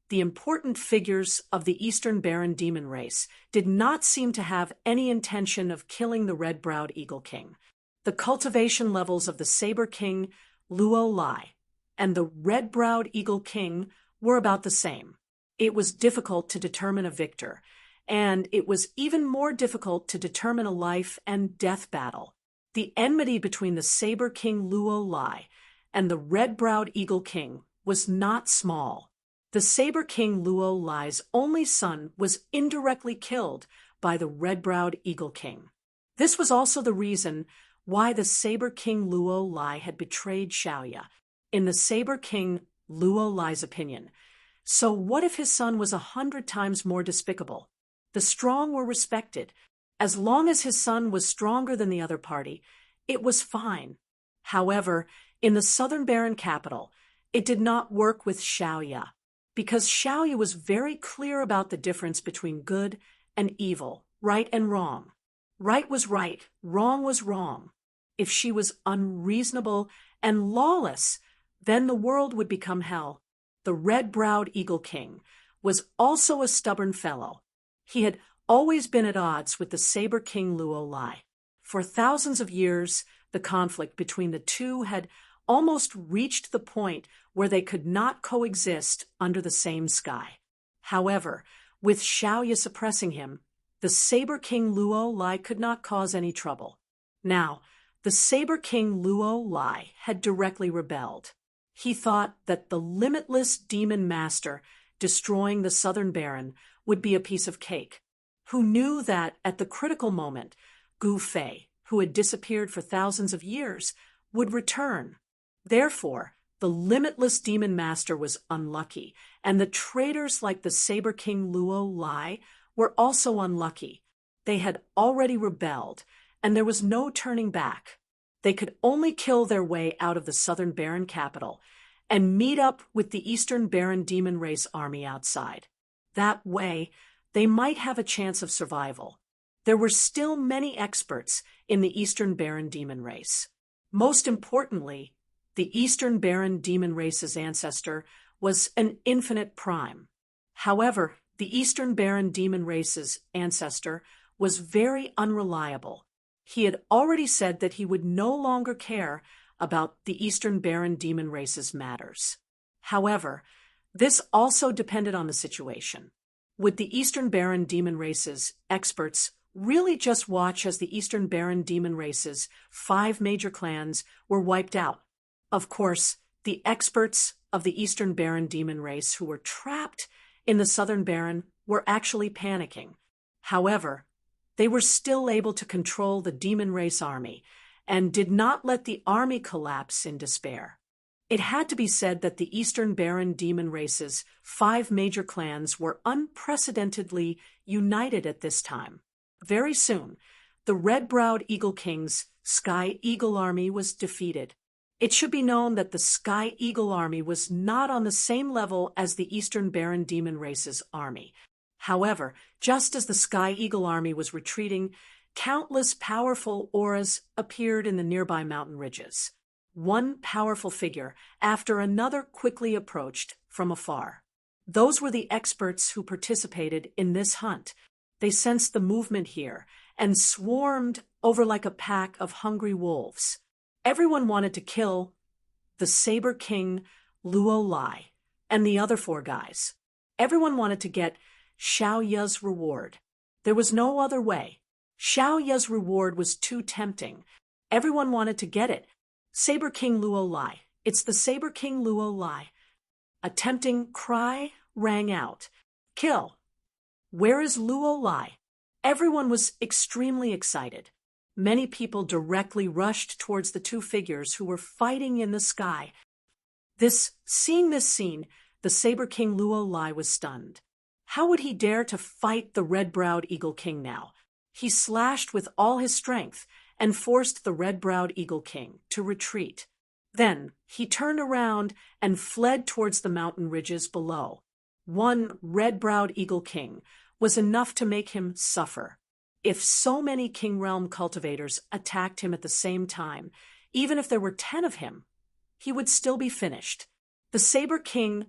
the important figures of the Eastern Baron Demon race did not seem to have any intention of killing the red-browed Eagle King. The cultivation levels of the Saber King Luo Lai and the red-browed Eagle King were about the same. It was difficult to determine a victor, and it was even more difficult to determine a life and death battle. The enmity between the Saber King Luo Lai and the red-browed Eagle King was not small. The Saber King Luo Lai's only son was indirectly killed by the red-browed Eagle King. This was also the reason why the Saber King Luo Lai had betrayed Xiaoya, in the Saber King Luo Lai's opinion. So what if his son was 100 times more despicable? The strong were respected. As long as his son was stronger than the other party, it was fine. However, in the Southern Baron capital, it did not work with Xiaoya. because Xiaoyu was very clear about the difference between good and evil, right and wrong. Right was right, wrong was wrong. If she was unreasonable and lawless, then the world would become hell. The red-browed Eagle King was also a stubborn fellow. He had always been at odds with the Saber King Luo Lai. For thousands of years, the conflict between the two had almost reached the point where they could not coexist under the same sky. However, with Xiaoyu suppressing him, the Saber King Luo Lai could not cause any trouble. Now, the Saber King Luo Lai had directly rebelled. He thought that the limitless demon master destroying the Southern Baron would be a piece of cake. Who knew that at the critical moment, Gu Fei, who had disappeared for thousands of years, would return. Therefore, the limitless demon master was unlucky, and the traitors like the Saber King Luo Lai were also unlucky. They had already rebelled, and there was no turning back. They could only kill their way out of the Southern Baron capital and meet up with the Eastern Baron demon race army outside. That way, they might have a chance of survival. There were still many experts in the Eastern Baron demon race. Most importantly, the Eastern Baron demon race's ancestor was an infinite prime. However, the Eastern Baron demon race's ancestor was very unreliable. He had already said that he would no longer care about the Eastern Baron demon race's matters. However, this also depended on the situation. Would the Eastern Baron demon race's experts really just watch as the Eastern Baron demon race's 5 major clans were wiped out? Of course, the experts of the Eastern Baron demon race who were trapped in the Southern Baron were actually panicking. However, they were still able to control the demon race army and did not let the army collapse in despair. It had to be said that the Eastern Baron demon race's 5 major clans were unprecedentedly united at this time. Very soon, the red-browed Eagle King's Sky Eagle army was defeated. It should be known that the Sky Eagle army was not on the same level as the Eastern Baron demon race's army. However, just as the Sky Eagle army was retreating, countless powerful auras appeared in the nearby mountain ridges. One powerful figure after another quickly approached from afar. Those were the experts who participated in this hunt. They sensed the movement here and swarmed over like a pack of hungry wolves. Everyone wanted to kill the Saber King Luo Lai and the other 4 guys. Everyone wanted to get Xiaoyu's reward. There was no other way. Xiaoyu's reward was too tempting. Everyone wanted to get it. Saber King Luo Lai. It's the Saber King Luo Lai. A tempting cry rang out. Kill! Where is Luo Lai? Everyone was extremely excited. Many people directly rushed towards the 2 figures who were fighting in the sky. Seeing this scene, the Saber King Luo Lai was stunned. How would he dare to fight the red-browed Eagle King now? He slashed with all his strength and forced the red-browed Eagle King to retreat. Then he turned around and fled towards the mountain ridges below. One red-browed Eagle King was enough to make him suffer. If so many King Realm cultivators attacked him at the same time, even if there were 10 of him, he would still be finished. The Saber King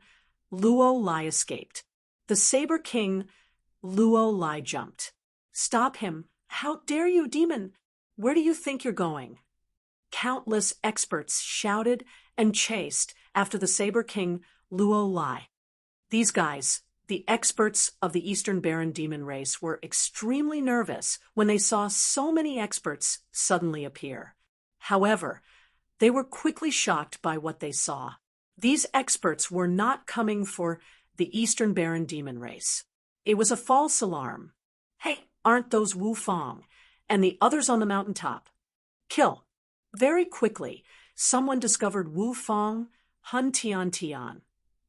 Luo Lai escaped. The Saber King Luo Lai jumped. Stop him! How dare you, demon! Where do you think you're going? Countless experts shouted and chased after the Saber King Luo Lai. These guys, the experts of the Eastern Baron demon race, were extremely nervous when they saw so many experts suddenly appear. However, they were quickly shocked by what they saw. These experts were not coming for the Eastern Baron demon race. It was a false alarm. Hey, aren't those Wu Fang and the others on the mountaintop? Kill! Very quickly, someone discovered Wu Fang, Hun Tian Tian,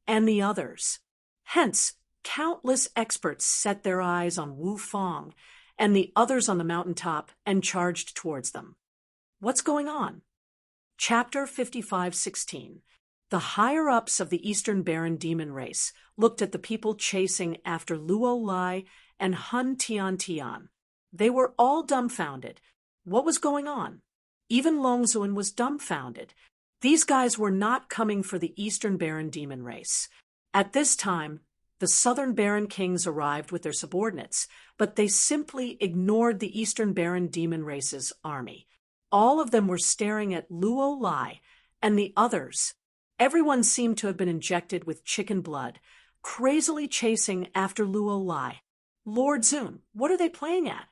and the others. Hence, countless experts set their eyes on Wu Fang and the others on the mountaintop and charged towards them. What's going on? Chapter 55:16. The higher-ups of the Eastern Baron demon race looked at the people chasing after Luo Lai and Hun Tian Tian. They were all dumbfounded. What was going on? Even Long Xuan was dumbfounded. These guys were not coming for the Eastern Baron demon race. At this time, the Southern Baron kings arrived with their subordinates, but they simply ignored the Eastern Baron demon race's army. All of them were staring at Luo Lai and the others. Everyone seemed to have been injected with chicken blood, crazily chasing after Luo Lai. Lord Zun, what are they playing at?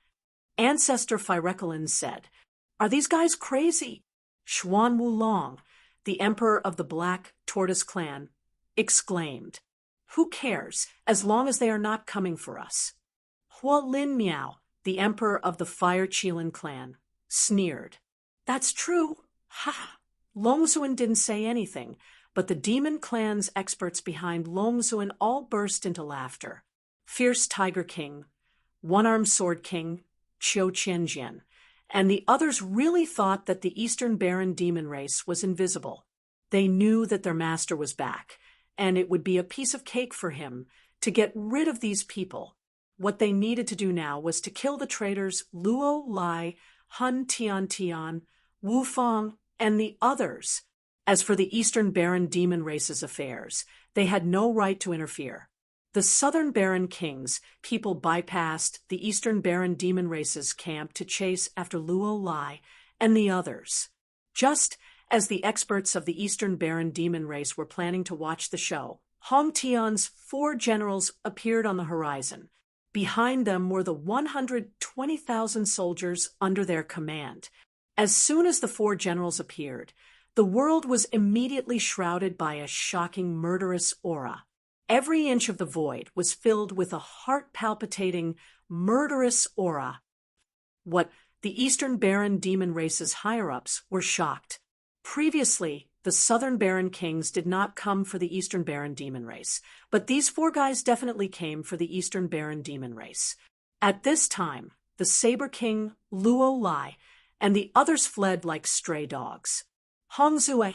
Ancestor Phyrecolin said. Are these guys crazy? Xuan Wulong, the emperor of the Black Tortoise clan, exclaimed. Who cares, as long as they are not coming for us? Hua Lin Miao, the emperor of the Fire Qilin clan, sneered. That's true. Ha! Long Xuan didn't say anything, but the demon clan's experts behind Long Xuan all burst into laughter. Fierce Tiger King, One-Armed Sword King, Qiu Qianjian, and the others really thought that the Eastern Baron demon race was invisible. They knew that their master was back, and it would be a piece of cake for him to get rid of these people. What they needed to do now was to kill the traitors Luo Lai, Hun Tian Tian, Wu Fang, and the others. As for the Eastern Baron demon race's affairs, they had no right to interfere. The Southern Baron kings, people bypassed the Eastern Baron demon race's camp to chase after Luo Lai and the others. Just as the experts of the Eastern Baron demon race were planning to watch the show, Hong Tian's 4 generals appeared on the horizon. Behind them were the 120,000 soldiers under their command. As soon as the 4 generals appeared, the world was immediately shrouded by a shocking, murderous aura. Every inch of the void was filled with a heart-palpitating, murderous aura. What the Eastern Baron demon race's higher-ups were shocked. Previously, the Southern Baron kings did not come for the Eastern Baron demon race, but these 4 guys definitely came for the Eastern Baron demon race. At this time, the Saber King, Luo Lai, and the others fled like stray dogs. Hong Zue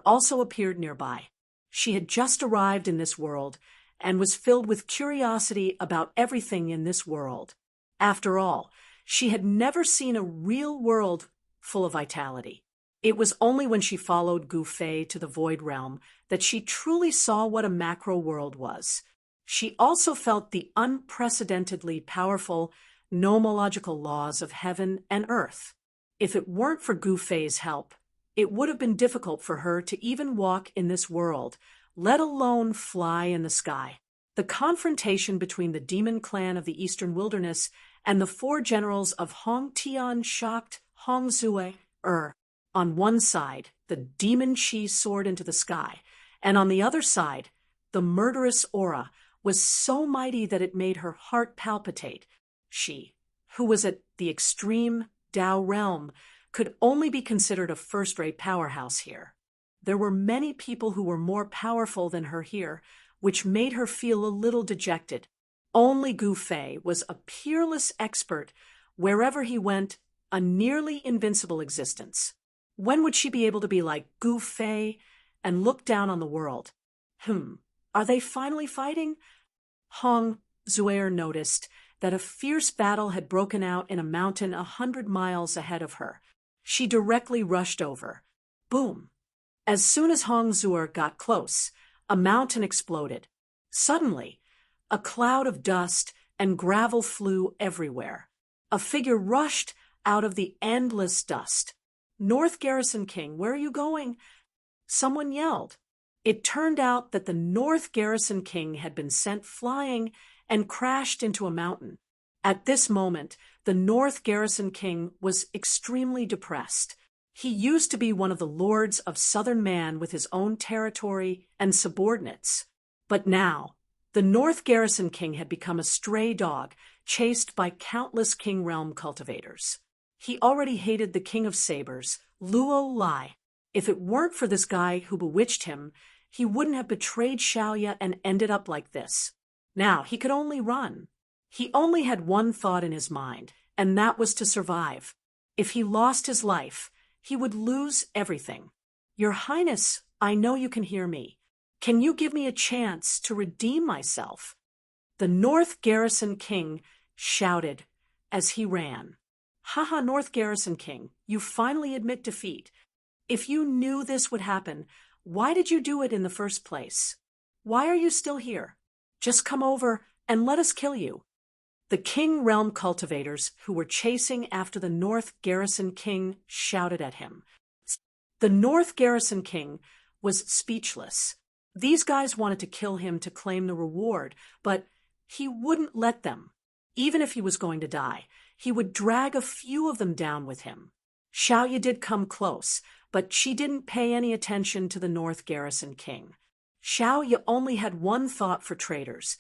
also appeared nearby. She had just arrived in this world and was filled with curiosity about everything in this world. After all, she had never seen a real world full of vitality. It was only when she followed Gu Fei to the Void Realm that she truly saw what a macro world was. She also felt the unprecedentedly powerful nomological laws of heaven and earth. If it weren't for Gu Fei's help, it would have been difficult for her to even walk in this world, let alone fly in the sky. The confrontation between the demon clan of the Eastern Wilderness and the 4 generals of Hong Tian shocked Hong Zue. On one side, the demon Qi soared into the sky, and on the other side, the murderous aura was so mighty that it made her heart palpitate. She, who was at the extreme Dao realm, could only be considered a first-rate powerhouse here. There were many people who were more powerful than her here, which made her feel a little dejected. Only Gu Fei was a peerless expert, wherever he went, a nearly invincible existence. When would she be able to be like Gu Fei and look down on the world? Are they finally fighting? Hong Zue noticed that a fierce battle had broken out in a mountain 100 miles ahead of her. She directly rushed over. Boom! As soon as Hong Zue got close, a mountain exploded. Suddenly, a cloud of dust and gravel flew everywhere. A figure rushed out of the endless dust. North Garrison King, where are you going? Someone yelled. It turned out that the North Garrison King had been sent flying and crashed into a mountain. At this moment, the North Garrison King was extremely depressed. He used to be one of the lords of Southern Man with his own territory and subordinates. But now, the North Garrison King had become a stray dog, chased by countless King Realm cultivators. He already hated the King of Sabers, Luo Lai. If it weren't for this guy who bewitched him, he wouldn't have betrayed Xiaoya and ended up like this. Now, he could only run. He only had one thought in his mind, and that was to survive. If he lost his life, he would lose everything. Your Highness, I know you can hear me. Can you give me a chance to redeem myself?" The North Garrison King shouted as he ran. "Haha, North Garrison King, you finally admit defeat. If you knew this would happen, why did you do it in the first place? Why are you still here? Just come over and let us kill you." The King Realm cultivators who were chasing after the North Garrison King shouted at him. The North Garrison King was speechless. These guys wanted to kill him to claim the reward, but he wouldn't let them. Even if he was going to die, he would drag a few of them down with him. Xiaoya did come close, but she didn't pay any attention to the North Garrison King. Xiaoya only had one thought for traitors,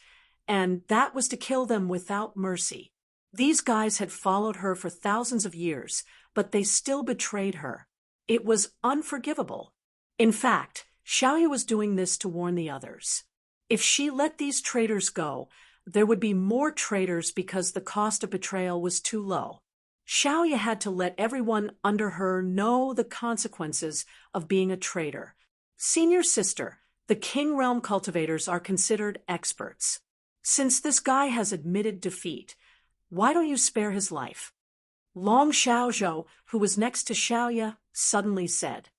and that was to kill them without mercy. These guys had followed her for thousands of years, but they still betrayed her. It was unforgivable. In fact, Xiaoya was doing this to warn the others. If she let these traitors go, there would be more traitors because the cost of betrayal was too low. Xiaoya had to let everyone under her know the consequences of being a traitor. Senior sister, the King Realm cultivators are considered experts. Since this guy has admitted defeat, why don't you spare his life? Long Xiaozhou, who was next to Xiaoya, suddenly said,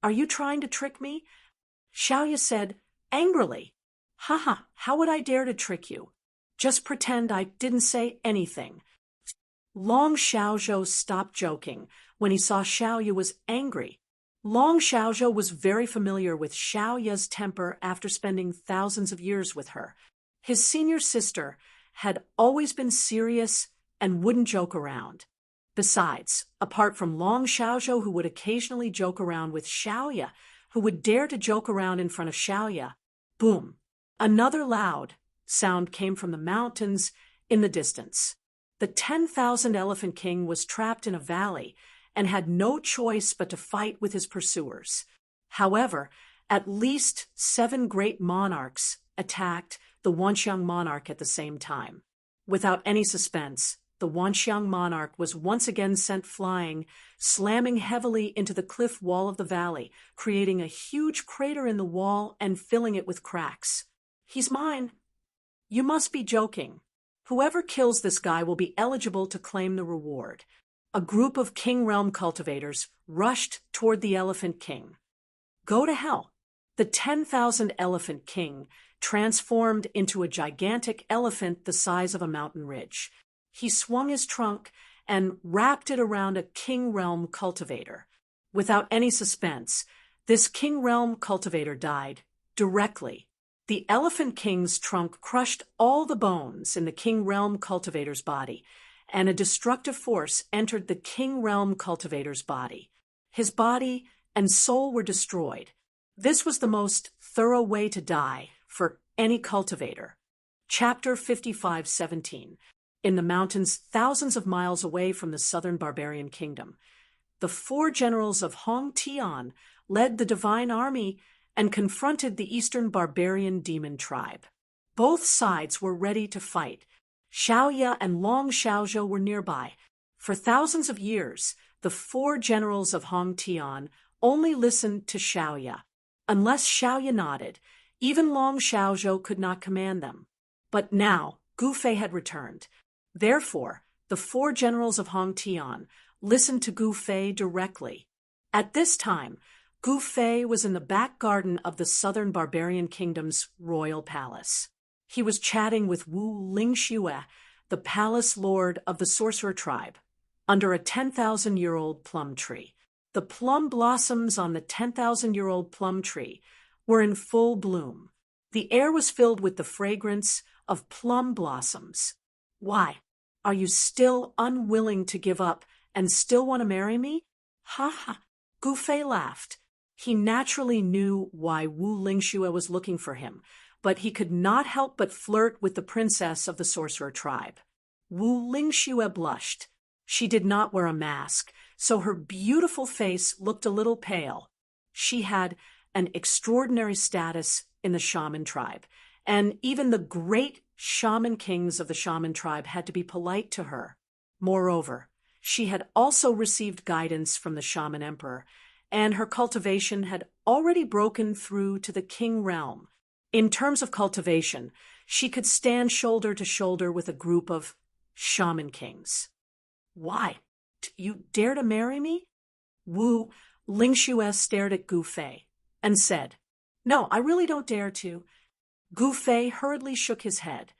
"Are you trying to trick me?" Xiaoya said, angrily, "Haha, how would I dare to trick you? Just pretend I didn't say anything." Long Xiaozhou stopped joking when he saw Xiaoya was angry. Long Xiaozhou was very familiar with Xiaoya's temper after spending thousands of years with her. His senior sister had always been serious and wouldn't joke around. Besides, apart from Long Xiaozhou, who would occasionally joke around with Xiaoya, who would dare to joke around in front of Xiaoya, boom, another loud sound came from the mountains in the distance. The 10,000 Elephant King was trapped in a valley and had no choice but to fight with his pursuers. However, at least 7 great monarchs attacked the Wanxiang monarch at the same time. Without any suspense, the Wanxiang monarch was once again sent flying, slamming heavily into the cliff wall of the valley, creating a huge crater in the wall and filling it with cracks. "He's mine." "You must be joking. Whoever kills this guy will be eligible to claim the reward." A group of King Realm cultivators rushed toward the Elephant King. Go to hell. The 10,000 Elephant King transformed into a gigantic elephant the size of a mountain ridge. He swung his trunk and wrapped it around a King Realm cultivator. Without any suspense, this King Realm cultivator died directly. The Elephant King's trunk crushed all the bones in the King Realm cultivator's body, and a destructive force entered the King Realm cultivator's body. His body and soul were destroyed. This was the most thorough way to die for any cultivator. Chapter 55:17. In the mountains thousands of miles away from the southern barbarian kingdom, the 4 generals of Hong Tian led the divine army and confronted the eastern barbarian demon tribe. Both sides were ready to fight. Xiaoya and Long Xiaozhou were nearby. For thousands of years, the 4 generals of Hong Tian only listened to Xiaoya. Unless Xiaoya nodded, even Long Xiaozhou could not command them. But now, Gufei had returned. Therefore, the 4 generals of Hong Tian listened to Gufei directly. At this time, Gufei was in the back garden of the southern barbarian kingdom's royal palace. He was chatting with Wu Lingxue, the palace lord of the sorcerer tribe, under a 10,000-year-old plum tree. The plum blossoms on the 10,000-year-old plum tree were in full bloom. The air was filled with the fragrance of plum blossoms. "Why, are you still unwilling to give up and still want to marry me?" "Ha ha." Gufei laughed. He naturally knew why Wu Lingxue was looking for him, but he could not help but flirt with the princess of the sorcerer tribe. Wu Lingxue blushed. She did not wear a mask, so her beautiful face looked a little pale. She had an extraordinary status in the shaman tribe, and even the great shaman kings of the shaman tribe had to be polite to her. Moreover, she had also received guidance from the shaman emperor, and her cultivation had already broken through to the king realm. In terms of cultivation, she could stand shoulder to shoulder with a group of shaman kings. Why? You dare to marry me? Wu Lingxue stared at Gu Fei and said, No, I really don't dare to. Gu Fei hurriedly shook his head.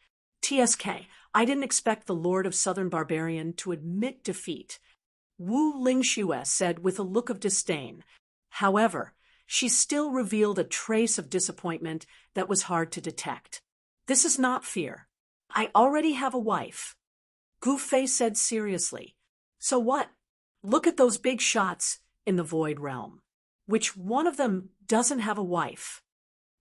TSK, I didn't expect the Lord of Southern Barbarian to admit defeat. Wu Lingxue said with a look of disdain. However, she still revealed a trace of disappointment that was hard to detect. This is not fear. I already have a wife. Gu Fei said seriously. So what? Look at those big shots in the Void Realm. Which one of them doesn't have a wife?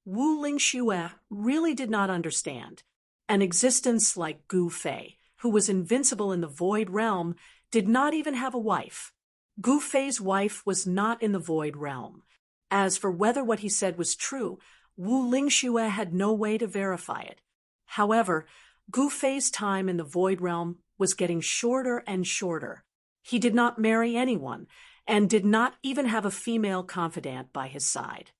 Wu Lingxue really did not understand. An existence like Gu Fei, who was invincible in the Void Realm, did not even have a wife. Gu Fei's wife was not in the Void Realm. As for whether what he said was true, Wu Lingxue had no way to verify it. However, Gu Fei's time in the Void Realm was getting shorter and shorter. He did not marry anyone, and did not even have a female confidant by his side.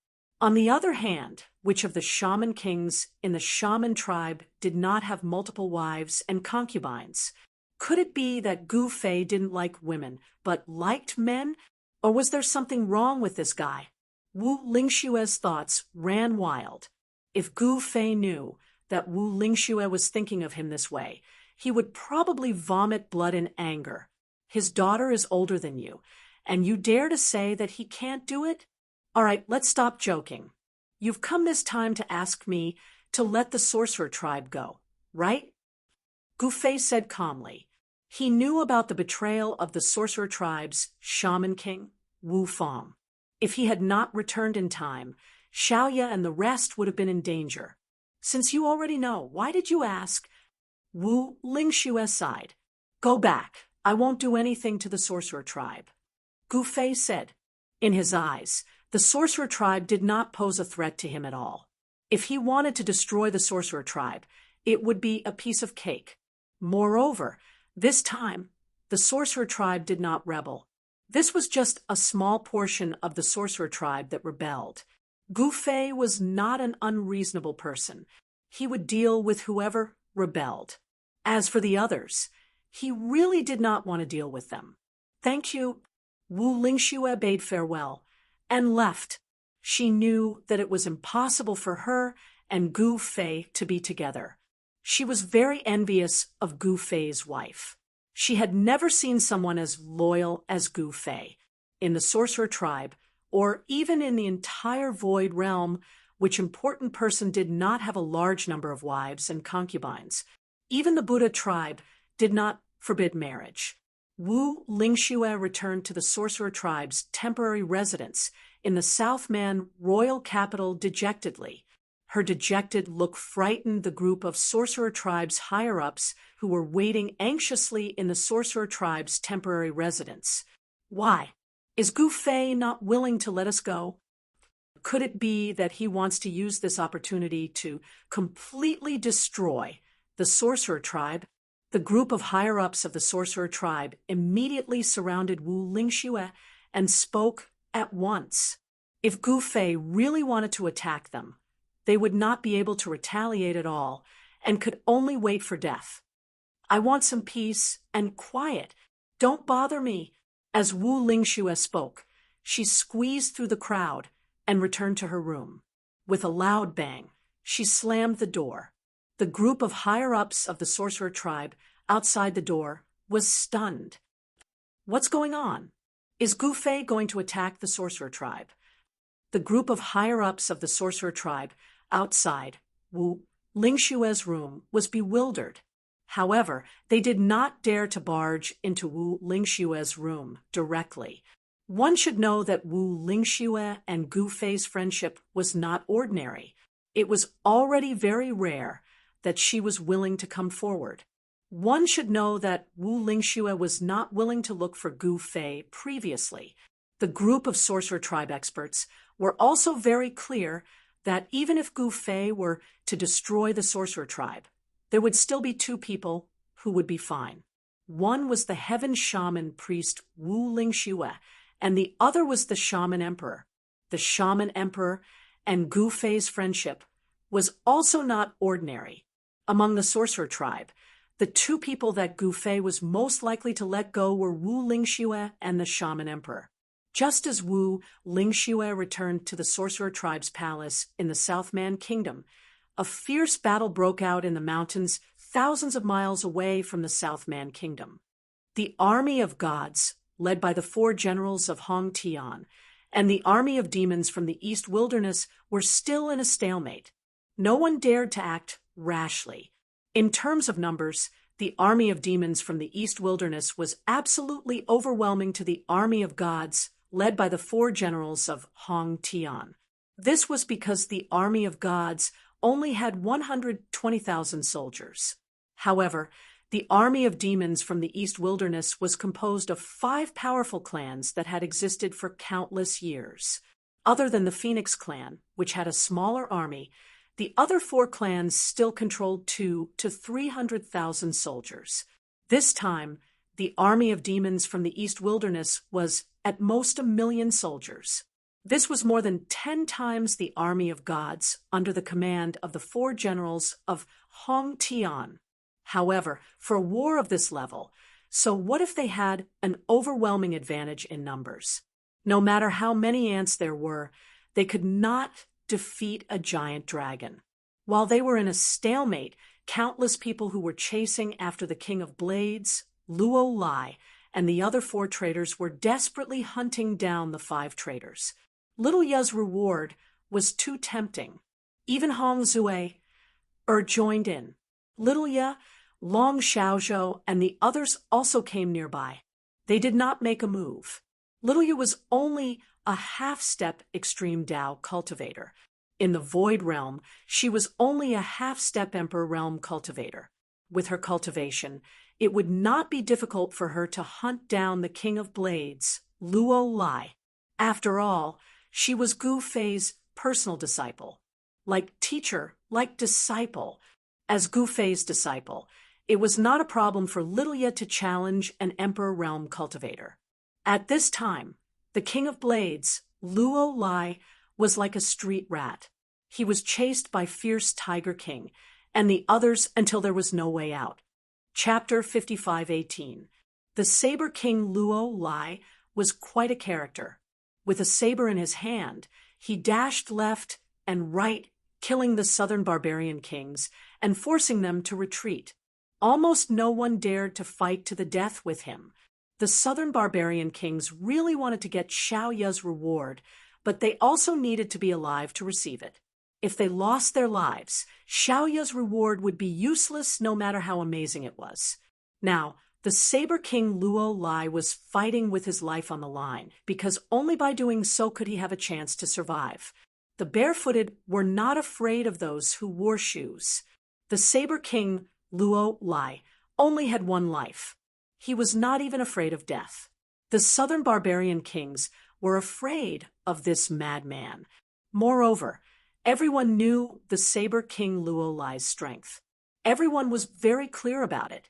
On the other hand, which of the shaman kings in the shaman tribe did not have multiple wives and concubines? Could it be that Gu Fei didn't like women, but liked men? Or was there something wrong with this guy? Wu Lingxue's thoughts ran wild. If Gu Fei knew that Wu Lingxue was thinking of him this way, he would probably vomit blood in anger. His daughter is older than you, and you dare to say that he can't do it? All right, let's stop joking. You've come this time to ask me to let the sorcerer tribe go, right? Gu Fei said calmly. He knew about the betrayal of the sorcerer tribe's shaman king, Wu Fong. If he had not returned in time, Xiaoya and the rest would have been in danger. Since you already know, why did you ask? Wu Lingxue sighed. Go back. I won't do anything to the sorcerer tribe. Gu Fei said. In his eyes, the sorcerer tribe did not pose a threat to him at all. If he wanted to destroy the sorcerer tribe, it would be a piece of cake. Moreover, this time, the sorcerer tribe did not rebel. This was just a small portion of the sorcerer tribe that rebelled. Gu Fei was not an unreasonable person. He would deal with whoever rebelled. As for the others, he really did not want to deal with them. Thank you. Wu Lingxue bade farewell and left. She knew that it was impossible for her and Gu Fei to be together. She was very envious of Gu Fei's wife. She had never seen someone as loyal as Gu Fei in the sorcerer tribe, or even in the entire Void Realm, which important person did not have a large number of wives and concubines. Even the Buddha tribe did not forbid marriage. Wu Lingxue returned to the sorcerer tribe's temporary residence in the Southman royal capital dejectedly. Her dejected look frightened the group of sorcerer tribe's higher-ups who were waiting anxiously in the sorcerer tribe's temporary residence. Why? Is Gu Fei not willing to let us go? Could it be that he wants to use this opportunity to completely destroy the sorcerer tribe? The group of higher-ups of the sorcerer tribe immediately surrounded Wu Lingxue and spoke at once. If Gu Fei really wanted to attack them, they would not be able to retaliate at all and could only wait for death. I want some peace and quiet. Don't bother me. As Wu Lingxue spoke, she squeezed through the crowd and returned to her room. With a loud bang, she slammed the door. The group of higher-ups of the sorcerer tribe outside the door was stunned. What's going on? Is Gu Fei going to attack the sorcerer tribe? The group of higher-ups of the sorcerer tribe outside Wu Lingxue's room was bewildered. However, they did not dare to barge into Wu Lingxue's room directly. One should know that Wu Lingxue and Gu Fei's friendship was not ordinary. It was already very rare that she was willing to come forward. One should know that Wu Lingxue was not willing to look for Gu Fei previously. The group of sorcerer tribe experts were also very clear that even if Gu Fei were to destroy the sorcerer tribe, there would still be two people who would be fine. One was the heaven shaman priest Wu Lingxue, and the other was the Shaman Emperor. The Shaman Emperor and Gu Fei's friendship was also not ordinary. Among the sorcerer tribe, the two people that Gu Fei was most likely to let go were Wu Lingxue and the Shaman Emperor. Just as Wu Lingxue returned to the sorcerer tribe's palace in the Southman Kingdom, a fierce battle broke out in the mountains thousands of miles away from the Southman Kingdom. The army of gods, led by the four generals of Hong Tian, and the army of demons from the East Wilderness were still in a stalemate. No one dared to act rashly. In terms of numbers, the army of demons from the East Wilderness was absolutely overwhelming to the army of gods, led by the four generals of Hong Tian. This was because the army of gods only had 120,000 soldiers. However, the army of demons from the East Wilderness was composed of 5 powerful clans that had existed for countless years. Other than the Phoenix clan, which had a smaller army, the other 4 clans still controlled 200,000 to 300,000 soldiers. This time, the army of demons from the East Wilderness was at most 1,000,000 soldiers. This was more than 10 times the army of gods under the command of the 4 generals of Hong Tian. However, for a war of this level, so what if they had an overwhelming advantage in numbers? No matter how many ants there were, they could not defeat a giant dragon. While they were in a stalemate, countless people who were chasing after the King of Blades, Luo Lai, and the other 4 traitors were desperately hunting down the 5 traitors. Little Ye's reward was too tempting. Even Hong Zue joined in. Little Ye, Long Xiaozhou, and the others also came nearby. They did not make a move. Little Ye was only a half-step extreme Dao cultivator. In the Void Realm, she was only a half-step Emperor Realm cultivator. With her cultivation, it would not be difficult for her to hunt down the King of Blades, Luo Lai. After all, she was Gu Fei's personal disciple. Like teacher, like disciple. As Gu Fei's disciple, it was not a problem for Little Ye to challenge an Emperor Realm cultivator. At this time, the King of Blades, Luo Lai, was like a street rat. He was chased by fierce Tiger King and the others until there was no way out. Chapter 55:18. The Saber King Luo Lai was quite a character. With a saber in his hand, he dashed left and right, killing the southern barbarian kings and forcing them to retreat. Almost no one dared to fight to the death with him. The southern barbarian kings really wanted to get Xiao Ye's reward, but they also needed to be alive to receive it. If they lost their lives, Xiao Ye's reward would be useless no matter how amazing it was. Now, the Saber King Luo Lai was fighting with his life on the line, because only by doing so could he have a chance to survive. The barefooted were not afraid of those who wore shoes. The Saber King Luo Lai only had 1 life. He was not even afraid of death. The southern barbarian kings were afraid of this madman. Moreover, everyone knew the Saber King Luo Lai's strength. Everyone was very clear about it.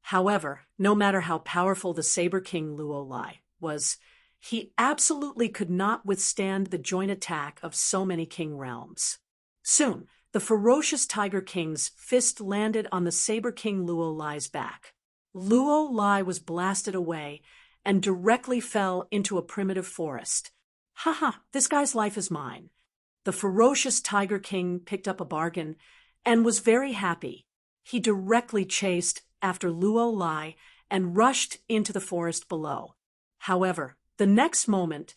However, no matter how powerful the Saber King Luo Lai was, he absolutely could not withstand the joint attack of so many king realms. Soon, the ferocious Tiger King's fist landed on the Saber King Luo Lai's back. Luo Lai was blasted away and directly fell into a primitive forest. Haha, this guy's life is mine. The ferocious Tiger King picked up a bargain and was very happy. He directly chased after Luo Lai and rushed into the forest below. However, the next moment,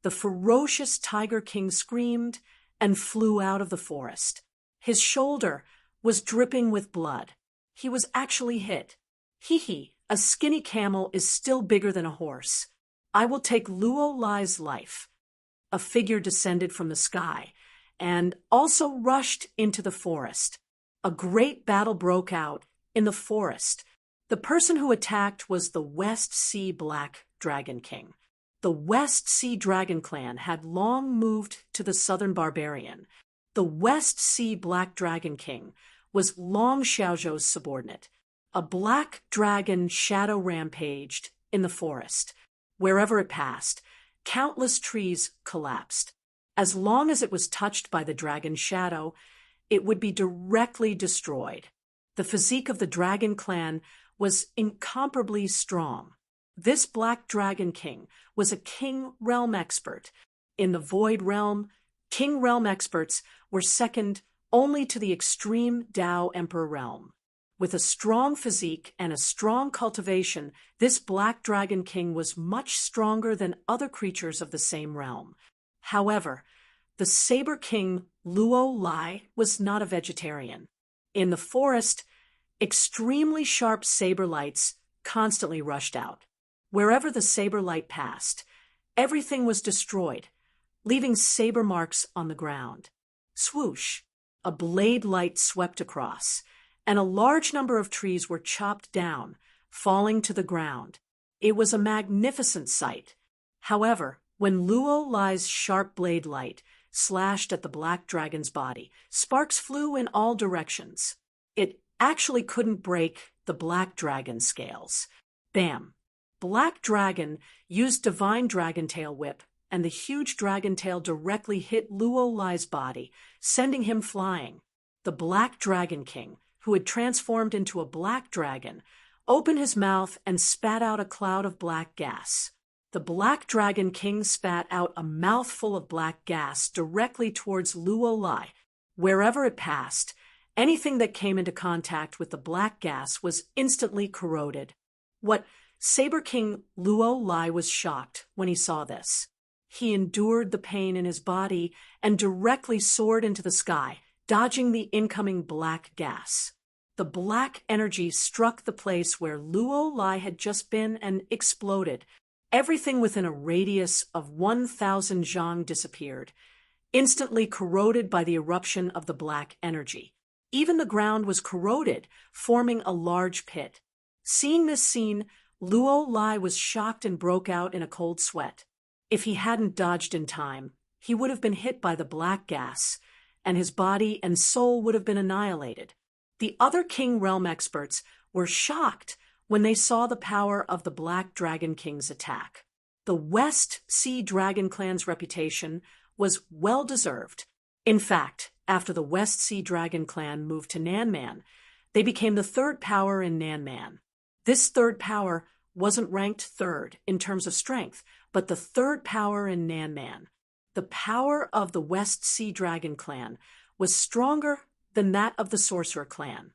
the ferocious Tiger King screamed and flew out of the forest. His shoulder was dripping with blood. He was actually hit. Hee, a skinny camel is still bigger than a horse. I will take Luo Lai's life. A figure descended from the sky and also rushed into the forest. A great battle broke out in the forest. The person who attacked was the West Sea Black Dragon King. The West Sea Dragon clan had long moved to the southern barbarian. The West Sea Black Dragon King was Long Xiaozhou's subordinate. A black dragon shadow rampaged in the forest. Wherever it passed, Countless trees collapsed. As long as it was touched by the dragon's shadow, it would be directly destroyed. The physique of the dragon clan was incomparably strong. This Black Dragon King was a king realm expert. In the Void Realm, king realm experts were second only to the extreme Dao Emperor realm. With a strong physique and a strong cultivation, this Black Dragon King was much stronger than other creatures of the same realm. However, the Saber King Luo Lai was not a vegetarian. In the forest, extremely sharp saber lights constantly rushed out. Wherever the saber light passed, everything was destroyed, leaving saber marks on the ground. Swoosh! A blade light swept across, and a large number of trees were chopped down, falling to the ground. It was a magnificent sight. However, when Luo Lai's sharp blade light slashed at the black dragon's body, sparks flew in all directions. It actually couldn't break the black dragon's scales. Bam! Black Dragon used Divine Dragon Tail Whip, and the huge dragon tail directly hit Luo Lai's body, sending him flying. The Black Dragon King, who had transformed into a black dragon, opened his mouth and spat out a cloud of black gas. The Black Dragon King spat out a mouthful of black gas directly towards Luo Lai. Wherever it passed, anything that came into contact with the black gas was instantly corroded. What Saber King Luo Lai was shocked when he saw this. He endured the pain in his body and directly soared into the sky, dodging the incoming black gas. The black energy struck the place where Luo Lai had just been and exploded. Everything within a radius of 1,000 zhang disappeared, instantly corroded by the eruption of the black energy. Even the ground was corroded, forming a large pit. Seeing this scene, Luo Lai was shocked and broke out in a cold sweat. If he hadn't dodged in time, he would have been hit by the black gas, and his body and soul would have been annihilated. The other King Realm experts were shocked when they saw the power of the Black Dragon King's attack. The West Sea Dragon Clan's reputation was well-deserved. In fact, after the West Sea Dragon Clan moved to Nanman, they became the third power in Nanman. This third power wasn't ranked third in terms of strength, but the third power in Nanman. The power of the West Sea Dragon Clan was stronger than that of the Sorcerer Clan.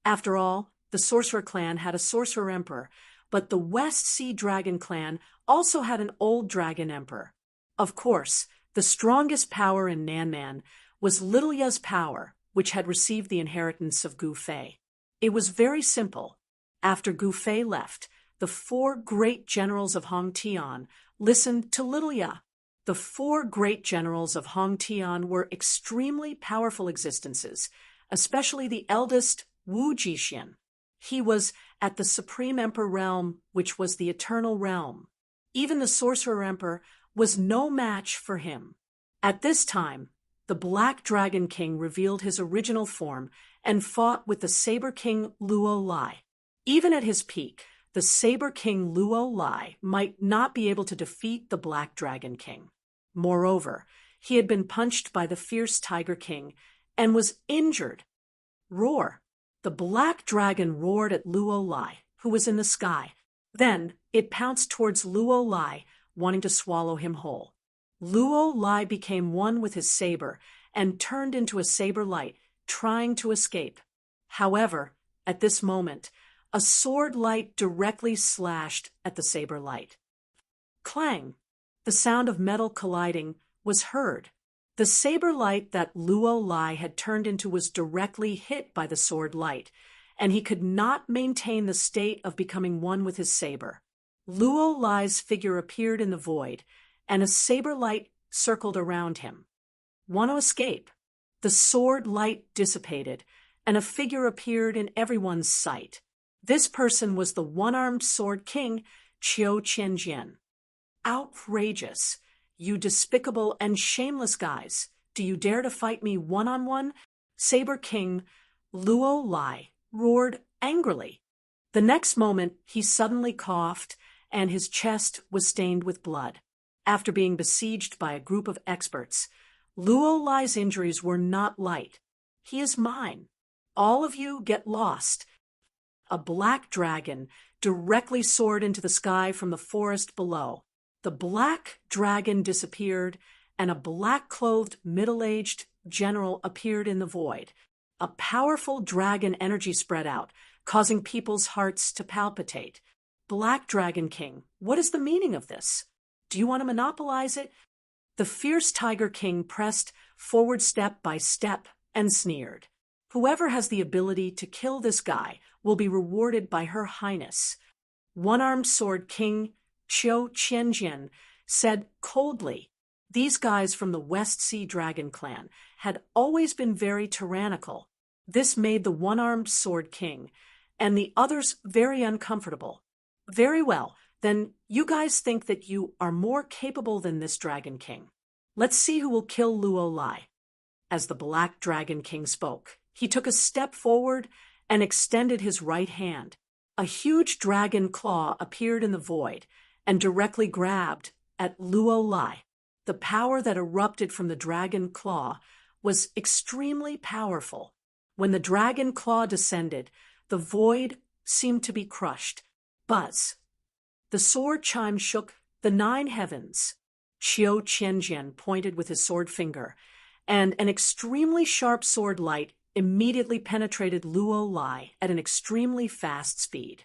After all, the Sorcerer Clan had a Sorcerer Emperor, but the West Sea Dragon Clan also had an old Dragon Emperor. Of course, the strongest power in Nanman was Little Ya's power, which had received the inheritance of Gu Fei. It was very simple. After Gu Fei left, the 4 great generals of Hong Tian listened to Little Ya. The 4 great generals of Hong Tian were extremely powerful existences, especially the eldest Wu Jixian. He was at the Supreme Emperor realm, which was the Eternal Realm. Even the Sorcerer Emperor was no match for him. At this time, the Black Dragon King revealed his original form and fought with the Saber King Luo Lai. Even at his peak, the Saber King Luo Lai might not be able to defeat the Black Dragon King. Moreover, he had been punched by the fierce Tiger King and was injured. Roar! The black dragon roared at Luo Lai, who was in the sky. Then it pounced towards Luo Lai, wanting to swallow him whole. Luo Lai became one with his saber and turned into a saber light, trying to escape. However, at this moment, a sword light directly slashed at the saber light. Clang! The sound of metal colliding was heard. The saber light that Luo Lai had turned into was directly hit by the sword light, and he could not maintain the state of becoming one with his saber. Luo Lai's figure appeared in the void, and a saber light circled around him. Want to escape? The sword light dissipated, and a figure appeared in everyone's sight. This person was the one-armed sword king, Qiu Qianjian. Outrageous! You despicable and shameless guys! Do you dare to fight me one-on-one? Saber King Luo Lai roared angrily. The next moment, he suddenly coughed, and his chest was stained with blood. after being besieged by a group of experts. Luo Lai's injuries were not light. He is mine. All of you get lost. A black dragon directly soared into the sky from the forest below. The black dragon disappeared, and a black-clothed, middle-aged general appeared in the void. A powerful dragon energy spread out, causing people's hearts to palpitate. Black Dragon King, what is the meaning of this? Do you want to monopolize it? The fierce Tiger King pressed forward step by step and sneered. Whoever has the ability to kill this guy will be rewarded by Her Highness. One-Armed Sword King Qiu Qianjian said coldly, these guys from the West Sea Dragon clan had always been very tyrannical. This made the One-Armed Sword King and the others very uncomfortable. Very well, then you guys think that you are more capable than this Dragon King. Let's see who will kill Luo Lai. As the Black Dragon King spoke, he took a step forward and extended his right hand. A huge dragon claw appeared in the void and directly grabbed at Luo Lai. The power that erupted from the dragon claw was extremely powerful. When the dragon claw descended, the void seemed to be crushed. Buzz. The sword chime shook the 9 heavens. Qiu Qianjian pointed with his sword finger, and an extremely sharp sword light immediately penetrated Luo Lai at an extremely fast speed.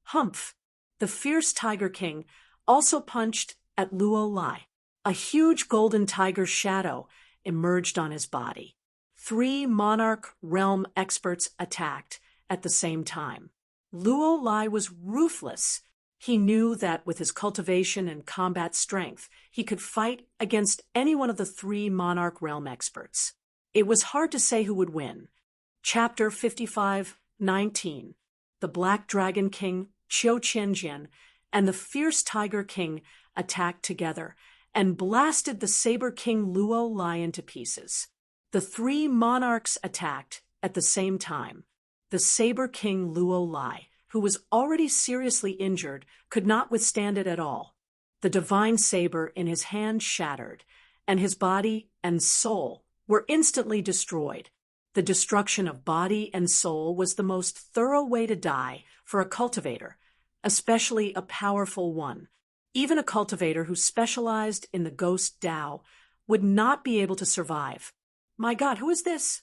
Humph! The fierce Tiger King also punched at Luo Lai. A huge golden tiger shadow emerged on his body. 3 monarch realm experts attacked at the same time. Luo Lai was ruthless. He knew that with his cultivation and combat strength, he could fight against any one of the 3 monarch realm experts. It was hard to say who would win. Chapter 55:19. The Black Dragon King Qiu Qianjian and the fierce Tiger King attacked together and blasted the Saber King Luo Lai into pieces. The 3 monarchs attacked at the same time. The Saber King Luo Lai, who was already seriously injured, could not withstand it at all. The divine saber in his hand shattered, and his body and soul were instantly destroyed. The destruction of body and soul was the most thorough way to die for a cultivator, especially a powerful one. Even a cultivator who specialized in the ghost Tao would not be able to survive. My God, who is this?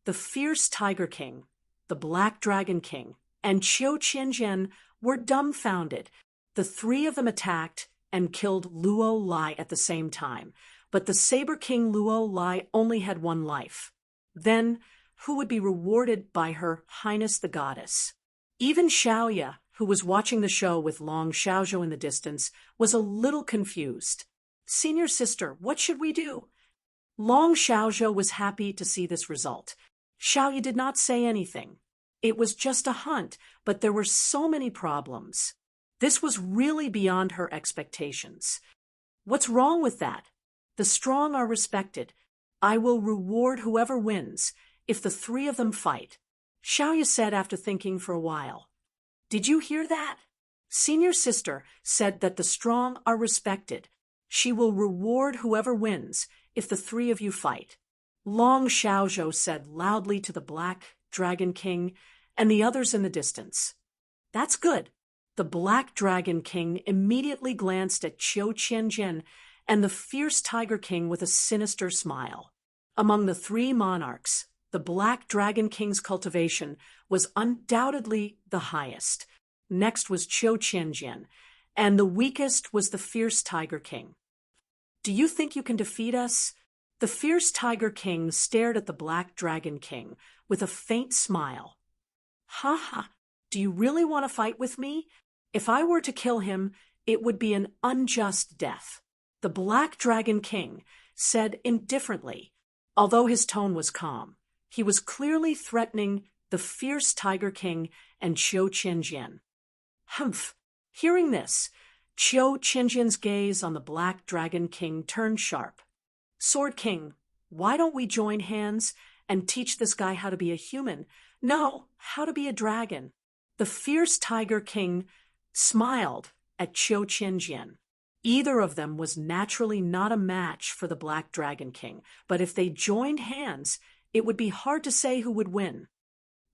The fierce Tiger King, the Black Dragon King, and Qiu Qianjian were dumbfounded. The 3 of them attacked and killed Luo Lai at the same time, but the Saber King Luo Lai only had 1 life. Then, who would be rewarded by Her Highness the Goddess? Even Xiaoya, who was watching the show with Long Xiaozhou in the distance, was a little confused. Senior sister, what should we do? Long Xiaozhou was happy to see this result. Xiaoya did not say anything. It was just a hunt, but there were so many problems. This was really beyond her expectations. What's wrong with that? The strong are respected. I will reward whoever wins if the 3 of them fight, Xiaoya said after thinking for a while. Did you hear that? Senior sister said that the strong are respected. She will reward whoever wins if the 3 of you fight. Long Xiaozhou said loudly to the Black Dragon King and the others in the distance. That's good. The Black Dragon King immediately glanced at Qiu Qianjian and the fierce Tiger King with a sinister smile. Among the 3 monarchs, the Black Dragon King's cultivation was undoubtedly the highest. Next was Qiu Qianjian, and the weakest was the fierce Tiger King. Do you think you can defeat us? The fierce Tiger King stared at the Black Dragon King with a faint smile. Ha ha, do you really want to fight with me? If I were to kill him, it would be an unjust death. The Black Dragon King said indifferently, although his tone was calm. He was clearly threatening the fierce Tiger King and Qiu Qianjian. Humph! Hearing this, Qiu Qianjian's gaze on the Black Dragon King turned sharp. Sword King, why don't we join hands and teach this guy how to be a human? No, how to be a dragon. The fierce Tiger King smiled at Qiu Qianjian. Either of them was naturally not a match for the Black Dragon King, but if they joined hands, it would be hard to say who would win.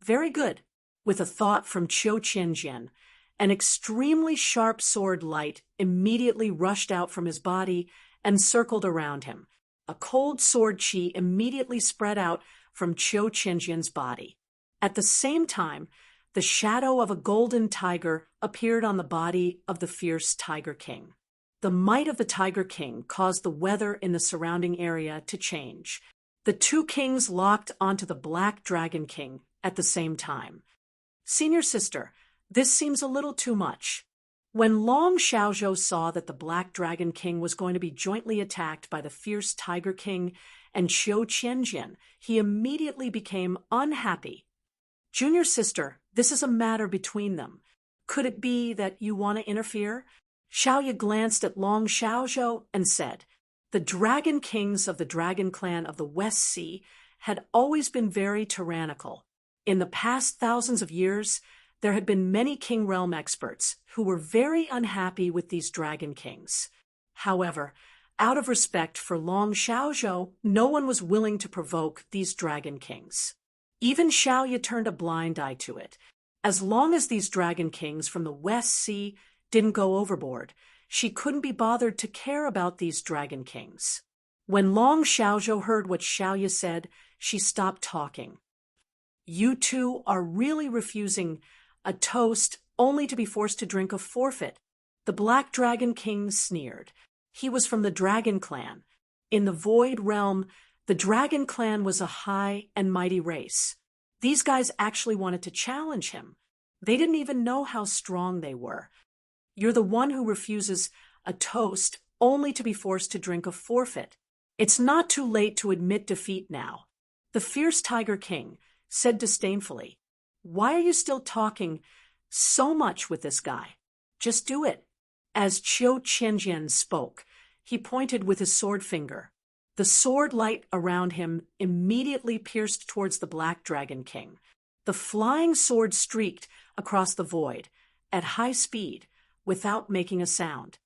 Very good. With a thought from Qiu Qianjian, an extremely sharp sword light immediately rushed out from his body and circled around him. A cold sword chi immediately spread out from Qiu Qianjian's body. At the same time, the shadow of a golden tiger appeared on the body of the fierce Tiger King. The might of the Tiger King caused the weather in the surrounding area to change. The two kings locked onto the Black Dragon King at the same time. Senior sister, this seems a little too much. When Long Xiaozhou saw that the Black Dragon King was going to be jointly attacked by the fierce Tiger King and Qiu Qianjian, he immediately became unhappy. Junior sister, this is a matter between them. Could it be that you want to interfere? Xiaoye glanced at Long Xiaozhou and said, the Dragon Kings of the Dragon Clan of the West Sea had always been very tyrannical. In the past thousands of years, there had been many King Realm experts who were very unhappy with these Dragon Kings. However, out of respect for Long Xiaozhou, no one was willing to provoke these Dragon Kings. Even Xiaoye turned a blind eye to it. As long as these Dragon Kings from the West Sea didn't go overboard, she couldn't be bothered to care about these Dragon Kings. When Long Xiaozhou heard what Xiaoye said, she stopped talking. You two are really refusing a toast only to be forced to drink a forfeit. The Black Dragon King sneered. He was from the Dragon Clan. In the Void Realm, the Dragon Clan was a high and mighty race. These guys actually wanted to challenge him. They didn't even know how strong they were. You're the one who refuses a toast only to be forced to drink a forfeit. It's not too late to admit defeat now. The fierce Tiger King said disdainfully, why are you still talking so much with this guy? Just do it. As Qiu Qianjian spoke, he pointed with his sword finger. The sword light around him immediately pierced towards the Black Dragon King. The flying sword streaked across the void at high speed without making a sound.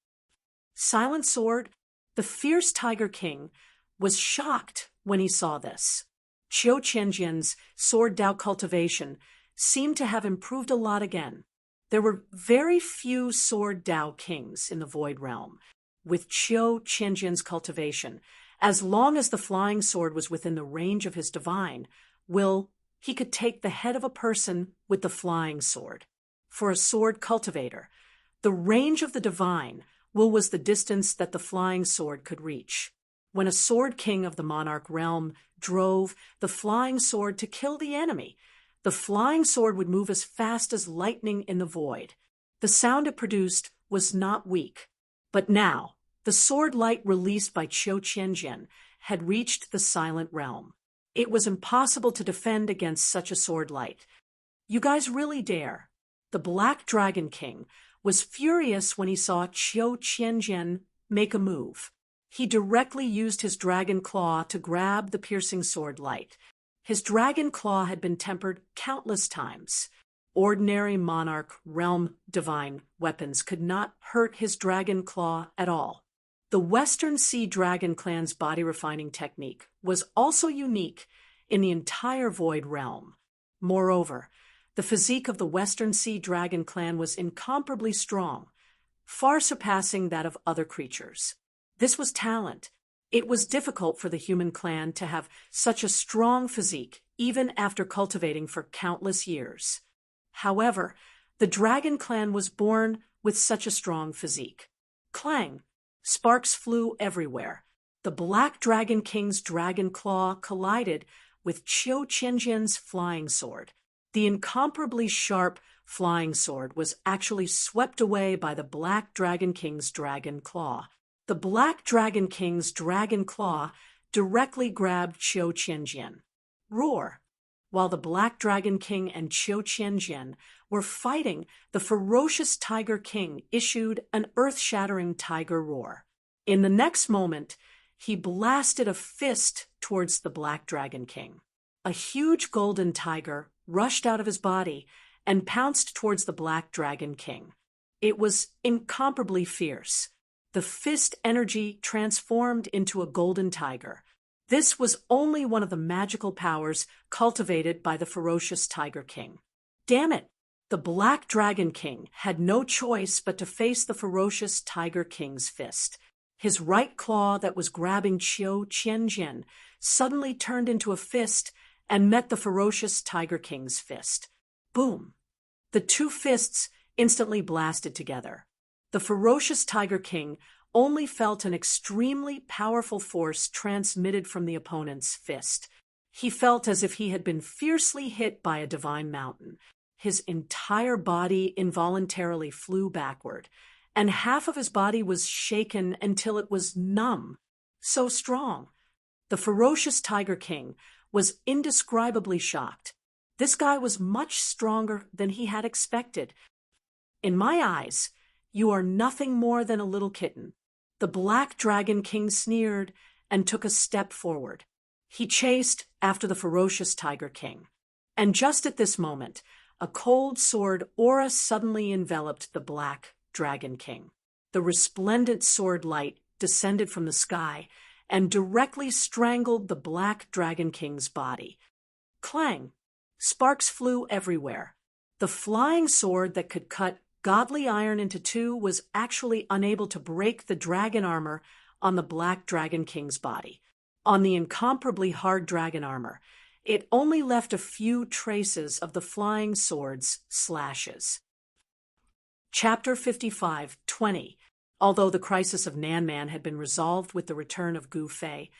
Silent Sword, the fierce Tiger King, was shocked when he saw this. Qiu Qianjian's sword Dao cultivation seemed to have improved a lot again. There were very few sword Dao kings in the Void Realm. With Qiu Qianjian's cultivation, as long as the flying sword was within the range of his divine will, he could take the head of a person with the flying sword. For a sword cultivator, the range of the divine will was the distance that the flying sword could reach. When a sword king of the monarch realm drove the flying sword to kill the enemy, the flying sword would move as fast as lightning in the void. The sound it produced was not weak. But now, the sword light released by Qiu Qianjian had reached the silent realm. It was impossible to defend against such a sword light. You guys really dare. The Black Dragon King was furious when he saw Qiu Qianjian make a move. He directly used his dragon claw to grab the piercing sword light. His dragon claw had been tempered countless times. Ordinary monarch realm divine weapons could not hurt his dragon claw at all. The Western Sea Dragon Clan's body refining technique was also unique in the entire Void Realm. Moreover, the physique of the Western Sea Dragon Clan was incomparably strong, far surpassing that of other creatures. This was talent. It was difficult for the human clan to have such a strong physique, even after cultivating for countless years. However, the Dragon Clan was born with such a strong physique. Clang! Sparks flew everywhere. The Black Dragon King's dragon claw collided with Qiu Qianjian's flying sword. The incomparably sharp flying sword was actually swept away by the Black Dragon King's dragon claw. The Black Dragon King's dragon claw directly grabbed Qiu Qianjian. Roar! While the Black Dragon King and Qiu Qianjian were fighting, the ferocious Tiger King issued an earth-shattering tiger roar. In the next moment, he blasted a fist towards the Black Dragon King. A huge golden tiger rushed out of his body and pounced towards the Black Dragon King. It was incomparably fierce. The fist energy transformed into a golden tiger. This was only one of the magical powers cultivated by the ferocious Tiger King. Damn it! The Black Dragon King had no choice but to face the ferocious Tiger King's fist. His right claw that was grabbing Qiu Qianjian suddenly turned into a fist and met the ferocious Tiger King's fist. Boom! The two fists instantly blasted together. The ferocious Tiger King only felt an extremely powerful force transmitted from the opponent's fist. He felt as if he had been fiercely hit by a divine mountain. His entire body involuntarily flew backward, and half of his body was shaken until it was numb. So strong. The ferocious Tiger King was indescribably shocked. This guy was much stronger than he had expected. In my eyes, you are nothing more than a little kitten. The Black Dragon King sneered and took a step forward. He chased after the ferocious Tiger King. And just at this moment, a cold sword aura suddenly enveloped the Black Dragon King. The resplendent sword light descended from the sky and directly strangled the Black Dragon King's body. Clang! Sparks flew everywhere. The flying sword that could cut godly iron into two was actually unable to break the dragon armor on the Black Dragon King's body. On the incomparably hard dragon armor, it only left a few traces of the flying sword's slashes. Chapter 55:20. Although the crisis of Nanman had been resolved with the return of Gu Fei,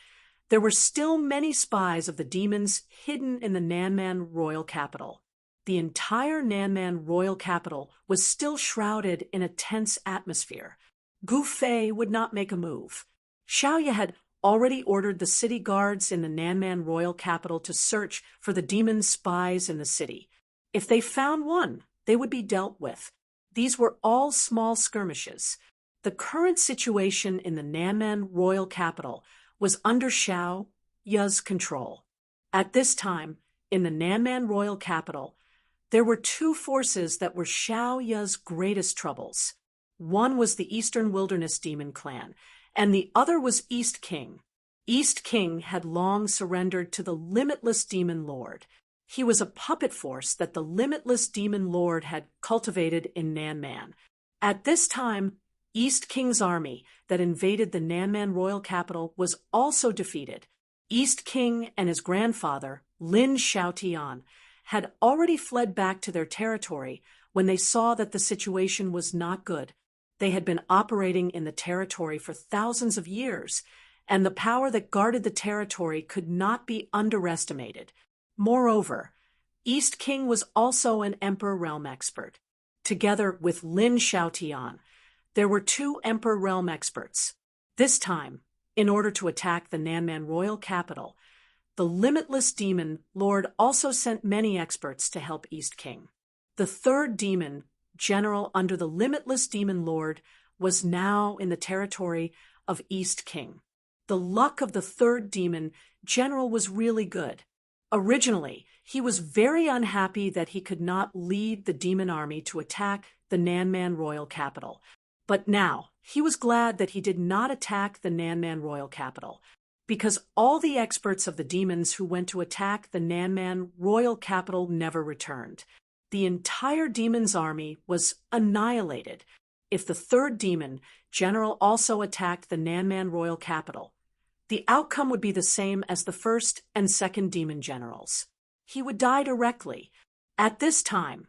there were still many spies of the demons hidden in the Nanman royal capital. The entire Nanman royal capital was still shrouded in a tense atmosphere. Gu Fei would not make a move. Xiaoye had already ordered the city guards in the Nanman royal capital to search for the demon spies in the city. If they found one, they would be dealt with. These were all small skirmishes. The current situation in the Nanman royal capital was under Xiaoye's control. At this time, in the Nanman royal capital, there were two forces that were Xiaoye's greatest troubles. One was the Eastern Wilderness Demon Clan, and the other was East King. East King had long surrendered to the Limitless Demon Lord. He was a puppet force that the Limitless Demon Lord had cultivated in Nanman. At this time, East King's army that invaded the Nanman royal capital was also defeated. East King and his grandfather, Lin Xiaotian, had already fled back to their territory when they saw that the situation was not good. They had been operating in the territory for thousands of years, and the power that guarded the territory could not be underestimated. Moreover, East King was also an Emperor Realm expert. Together with Lin Xiaotian, there were two Emperor Realm experts. This time, in order to attack the Nanman royal capital, the Limitless Demon Lord also sent many experts to help East King. The third demon general under the Limitless Demon Lord was now in the territory of East King. The luck of the third demon general was really good. Originally, he was very unhappy that he could not lead the demon army to attack the Nanman royal capital. But now, he was glad that he did not attack the Nanman royal capital, because all the experts of the demons who went to attack the Nanman royal capital never returned. The entire demon's army was annihilated. If the third demon general also attacked the Nanman royal capital, the outcome would be the same as the first and second demon generals. He would die directly. At this time,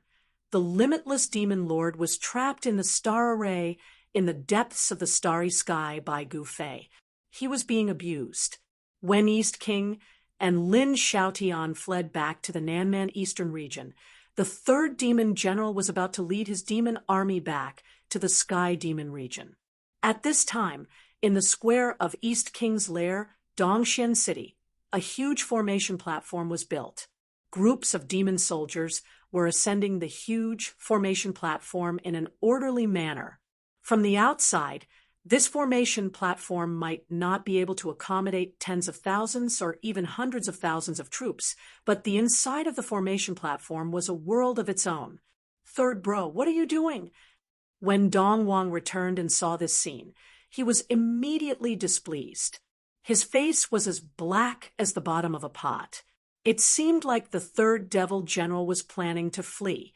the Limitless Demon Lord was trapped in the star array in the depths of the starry sky by Gu Fei. He was being abused. When East King and Lin Xiaotian fled back to the Nanman Eastern region, the third demon general was about to lead his demon army back to the Sky Demon region. At this time, in the square of East King's lair, Dongxian City, a huge formation platform was built. Groups of demon soldiers were ascending the huge formation platform in an orderly manner. From the outside, this formation platform might not be able to accommodate tens of thousands or even hundreds of thousands of troops, but the inside of the formation platform was a world of its own. Third bro, what are you doing? When Dong Wang returned and saw this scene, he was immediately displeased. His face was as black as the bottom of a pot. It seemed like the third devil general was planning to flee.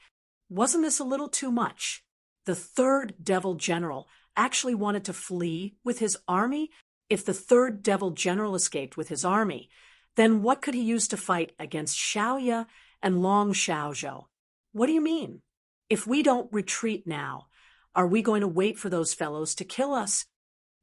Wasn't this a little too much? The third devil general actually wanted to flee with his army? If the third devil general escaped with his army, then what could he use to fight against Xiaoya and Long Xiaozhou? What do you mean? If we don't retreat now, are we going to wait for those fellows to kill us?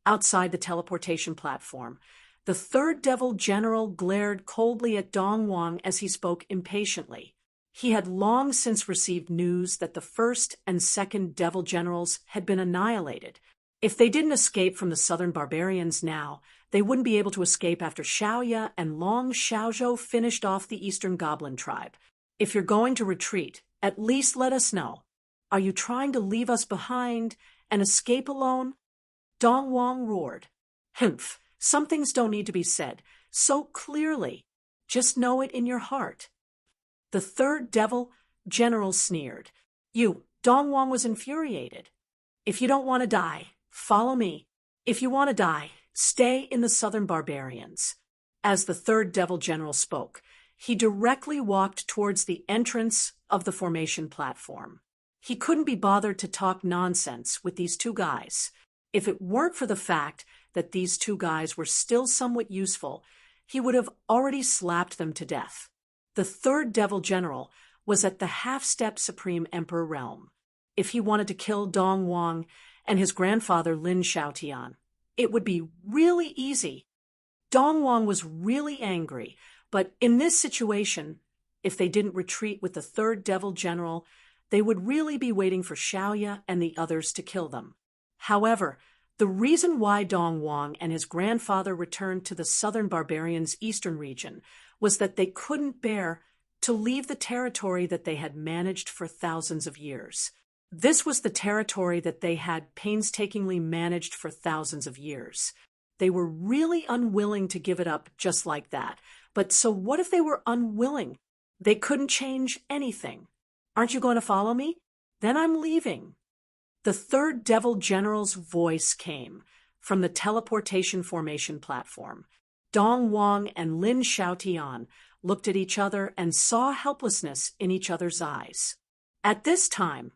Outside the teleportation platform, the third devil general glared coldly at Dong Wang as he spoke impatiently. He had long since received news that the first and second devil generals had been annihilated. If they didn't escape from the southern barbarians now, they wouldn't be able to escape after Xiaoya and Long Xiaozhou finished off the eastern goblin tribe. If you're going to retreat, at least let us know. Are you trying to leave us behind and escape alone? Dong Wang roared. Humph, some things don't need to be said so clearly. Just know it in your heart. The third devil general sneered. Dong Wang was infuriated. If you don't want to die, follow me. If you want to die, stay in the southern barbarians. As the third devil general spoke, he directly walked towards the entrance of the formation platform. He couldn't be bothered to talk nonsense with these two guys. If it weren't for the fact that these two guys were still somewhat useful, he would have already slapped them to death. The third devil general was at the half-step Supreme Emperor realm. If he wanted to kill Dong Wang and his grandfather Lin Xiaotian, it would be really easy. Dong Wang was really angry, but in this situation, if they didn't retreat with the third devil general, they would really be waiting for Xiaoya and the others to kill them. However, the reason why Dong Wang and his grandfather returned to the southern barbarians' eastern region was that they couldn't bear to leave the territory that they had managed for thousands of years. This was the territory that they had painstakingly managed for thousands of years. They were really unwilling to give it up just like that. But so what if they were unwilling? They couldn't change anything. Aren't you going to follow me? Then I'm leaving. The third devil general's voice came from the teleportation formation platform. Dong Wang and Lin Xiaotian looked at each other and saw helplessness in each other's eyes. At this time,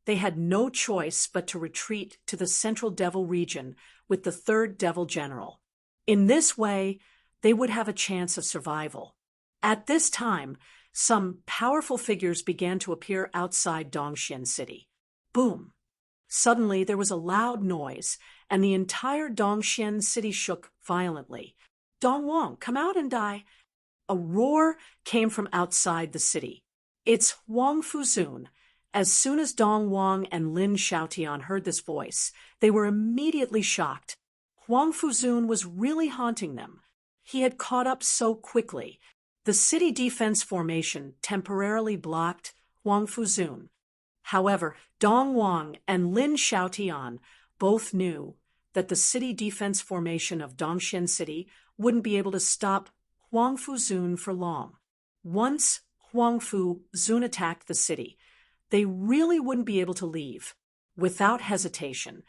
they had no choice but to retreat to the central devil region with the third devil general. In this way, they would have a chance of survival. At this time, some powerful figures began to appear outside Dongxian City. Boom! Suddenly, there was a loud noise, and the entire Dongxian City shook violently. Dong Wang, come out and die! A roar came from outside the city. It's Wang Fuzun. As soon as Dong Wang and Lin Xiaotian heard this voice, they were immediately shocked. Wang Fuzun was really haunting them. He had caught up so quickly. The city defense formation temporarily blocked Wang Fuzun. However, Dong Wang and Lin Xiaotian both knew that the city defense formation of Dongxian City wouldn't be able to stop Wang Fuzun for long. Once Wang Fuzun attacked the city, they really wouldn't be able to leave. Without hesitation,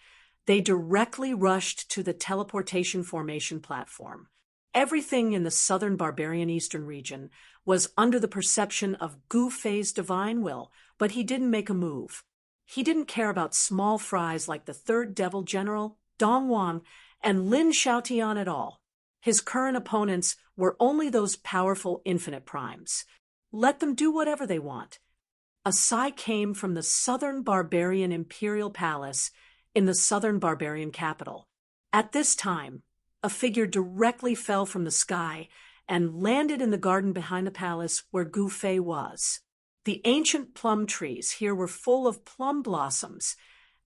they directly rushed to the teleportation formation platform. Everything in the southern barbarian eastern region was under the perception of Gu Fei's divine will, but he didn't make a move. He didn't care about small fries like the third devil general, Dong Wang, and Lin Xiaotian at all. His current opponents were only those powerful infinite primes. Let them do whatever they want. A sigh came from the southern barbarian imperial palace in the southern barbarian capital. At this time, a figure directly fell from the sky and landed in the garden behind the palace where Gu Fei was. The ancient plum trees here were full of plum blossoms,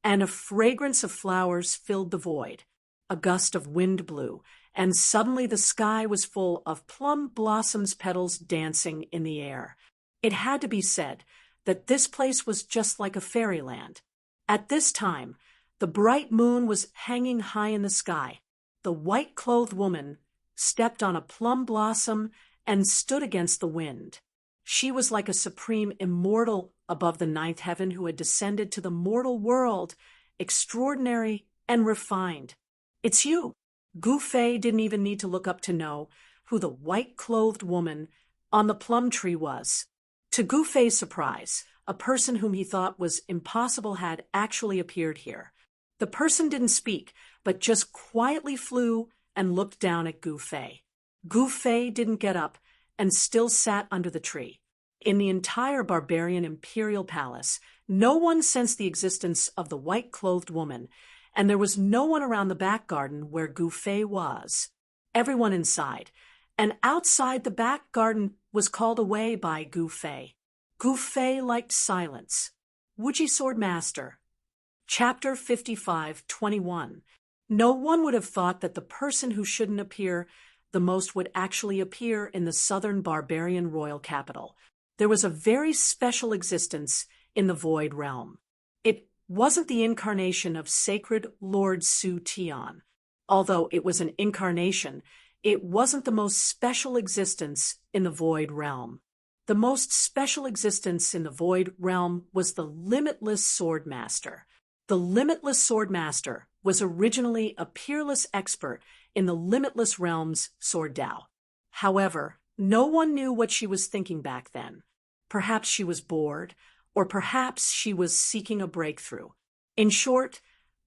and a fragrance of flowers filled the void. A gust of wind blew, and suddenly the sky was full of plum blossoms petals dancing in the air. It had to be said that this place was just like a fairyland. At this time, the bright moon was hanging high in the sky. The white-clothed woman stepped on a plum blossom and stood against the wind. She was like a supreme immortal above the ninth heaven who had descended to the mortal world, extraordinary and refined. It's you. Gu Fei didn't even need to look up to know who the white-clothed woman on the plum tree was. To Gu Fei's surprise, a person whom he thought was impossible had actually appeared here. The person didn't speak, but just quietly flew and looked down at Gu Fei. Gu Fei didn't get up and still sat under the tree. In the entire barbarian imperial palace, no one sensed the existence of the white-clothed woman, and there was no one around the back garden where Gu Fei was. Everyone inside, and outside the back garden was called away by Gu Fei. Gu Fei liked silence. Wuji Sword Master. Chapter 55:21. No one would have thought that the person who shouldn't appear the most would actually appear in the southern barbarian royal capital. There was a very special existence in the Void Realm. It wasn't the incarnation of sacred Lord Su Tian. Although it was an incarnation, it wasn't the most special existence in the Void Realm. The most special existence in the Void Realm was the Limitless Sword Master. The Limitless Sword Master was originally a peerless expert in the Limitless Realm's Sword Dao. However, no one knew what she was thinking back then. Perhaps she was bored, or perhaps she was seeking a breakthrough. In short,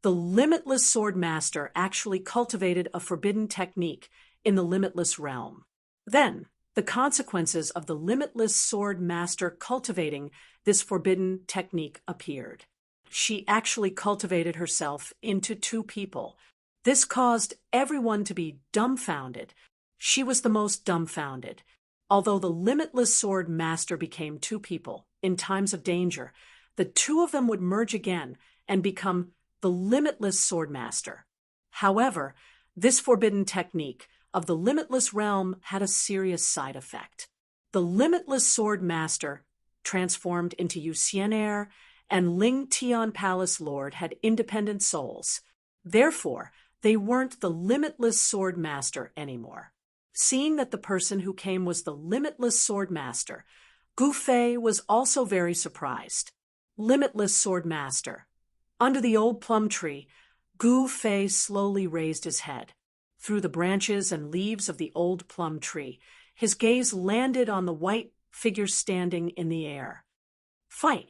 the Limitless Sword Master actually cultivated a forbidden technique in the Limitless Realm. Then, the consequences of the Limitless Sword Master cultivating this forbidden technique appeared. She actually cultivated herself into two people. This caused everyone to be dumbfounded. She was the most dumbfounded. Although the Limitless Sword Master became two people, in times of danger, the two of them would merge again and become the Limitless Sword Master. However, this forbidden technique of the Limitless Realm had a serious side effect. The Limitless Sword Master, transformed into Yu Xian'er and Ling Tian Palace Lord, had independent souls. Therefore, they weren't the Limitless Sword Master anymore. Seeing that the person who came was the Limitless Sword Master, Gu Fei was also very surprised. Limitless Sword Master. Under the old plum tree, Gu Fei slowly raised his head. Through the branches and leaves of the old plum tree, his gaze landed on the white figure standing in the air. Fight!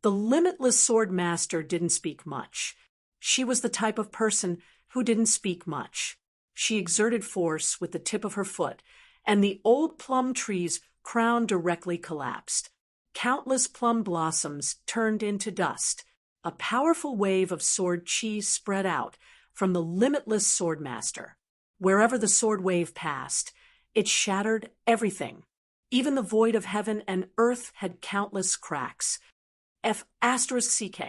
The Limitless Sword Master didn't speak much. She was the type of person who didn't speak much. She exerted force with the tip of her foot, and the old plum tree's crown directly collapsed. Countless plum blossoms turned into dust. A powerful wave of sword chi spread out from the Limitless Sword Master. Wherever the sword wave passed, it shattered everything. Even the void of heaven and earth had countless cracks. F***CK.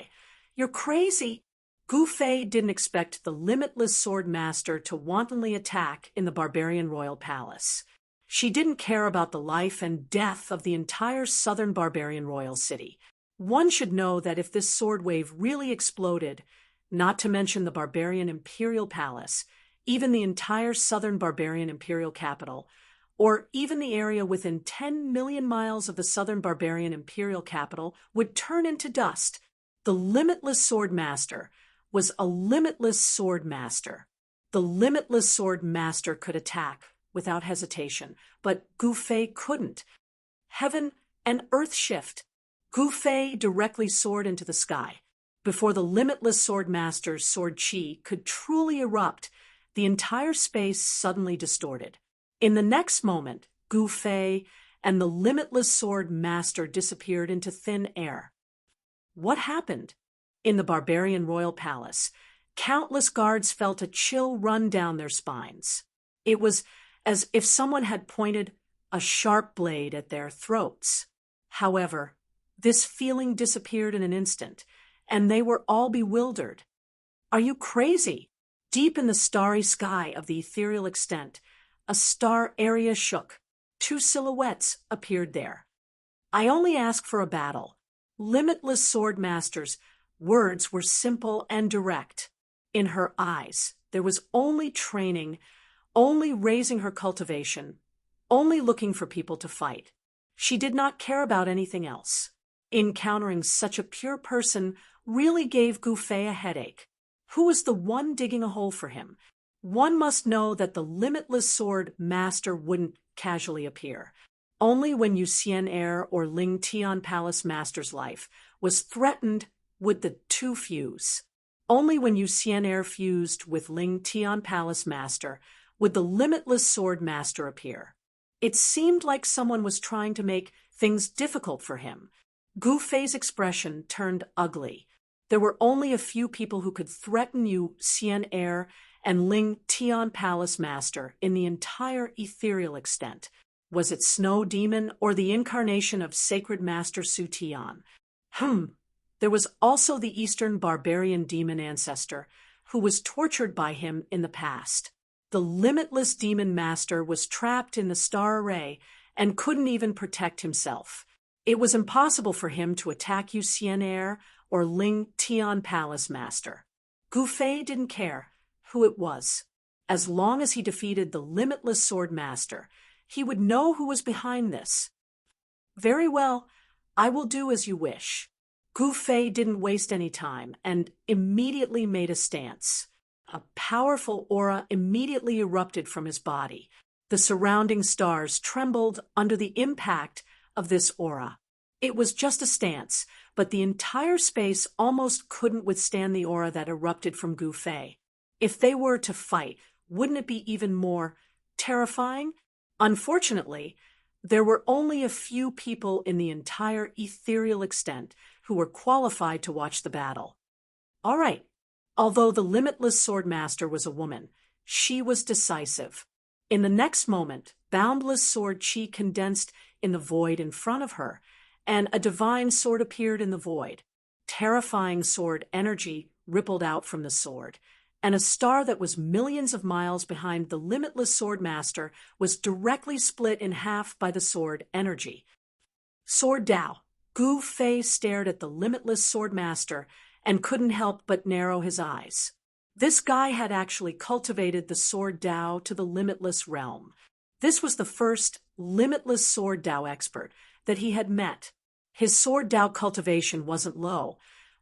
You're crazy! Gu Fei didn't expect the Limitless Sword Master to wantonly attack in the barbarian royal palace. She didn't care about the life and death of the entire southern barbarian royal city. One should know that if this sword wave really exploded, not to mention the barbarian imperial palace, even the entire southern barbarian imperial capital, or even the area within 10 million miles of the southern barbarian imperial capital, would turn into dust. The Limitless Sword Master was a Limitless Sword Master. The Limitless Sword Master could attack without hesitation, but Gu Fei couldn't. Heaven and earth shift. Gu Fei directly soared into the sky. Before the Limitless Sword Master's sword chi could truly erupt, the entire space suddenly distorted. In the next moment, Gu Fei and the Limitless Sword Master disappeared into thin air. What happened? In the barbarian royal palace, countless guards felt a chill run down their spines. It was as if someone had pointed a sharp blade at their throats. However, this feeling disappeared in an instant, and they were all bewildered. Are you crazy? Deep in the starry sky of the ethereal extent, a star area shook. Two silhouettes appeared there. I only ask for a battle. Limitless Sword Master's words were simple and direct. In her eyes, there was only training, only raising her cultivation, only looking for people to fight. She did not care about anything else. Encountering such a pure person really gave Gu Fei a headache. Who was the one digging a hole for him? One must know that the limitless sword master wouldn't casually appear. Only when Yu Xian'er or Ling Tian Palace master's life was threatened would the two fuse. Only when Yu Xian'er fused with Ling Tian Palace master would the limitless sword master appear. It seemed like someone was trying to make things difficult for him. Gu Fei's expression turned ugly. There were only a few people who could threaten Yu Xian'er and Ling Tian Palace master in the entire ethereal extent. Was it Snow Demon or the incarnation of Sacred Master Su Tian? There was also the Eastern barbarian demon ancestor, who was tortured by him in the past. The limitless demon master was trapped in the star array and couldn't even protect himself. It was impossible for him to attack Yu Xian'er or Ling Tian Palace master. Gu Fei didn't care who it was. As long as he defeated the limitless sword master, he would know who was behind this. Very well, I will do as you wish. Gu Fei didn't waste any time and immediately made a stance. A powerful aura immediately erupted from his body. The surrounding stars trembled under the impact of this aura. It was just a stance, but the entire space almost couldn't withstand the aura that erupted from Gu Fei. If they were to fight, wouldn't it be even more terrifying? Unfortunately, there were only a few people in the entire ethereal extent who were qualified to watch the battle. All right. Although the limitless sword master was a woman, she was decisive. In the next moment, boundless sword chi condensed in the void in front of her, and a divine sword appeared in the void. Terrifying sword energy rippled out from the sword, and a star that was millions of miles behind the limitless sword master was directly split in half by the sword energy. Sword Dao. Gu Fei stared at the limitless sword master and couldn't help but narrow his eyes. This guy had actually cultivated the sword Dao to the limitless realm. This was the first limitless sword Dao expert that he had met. His sword Dao cultivation wasn't low,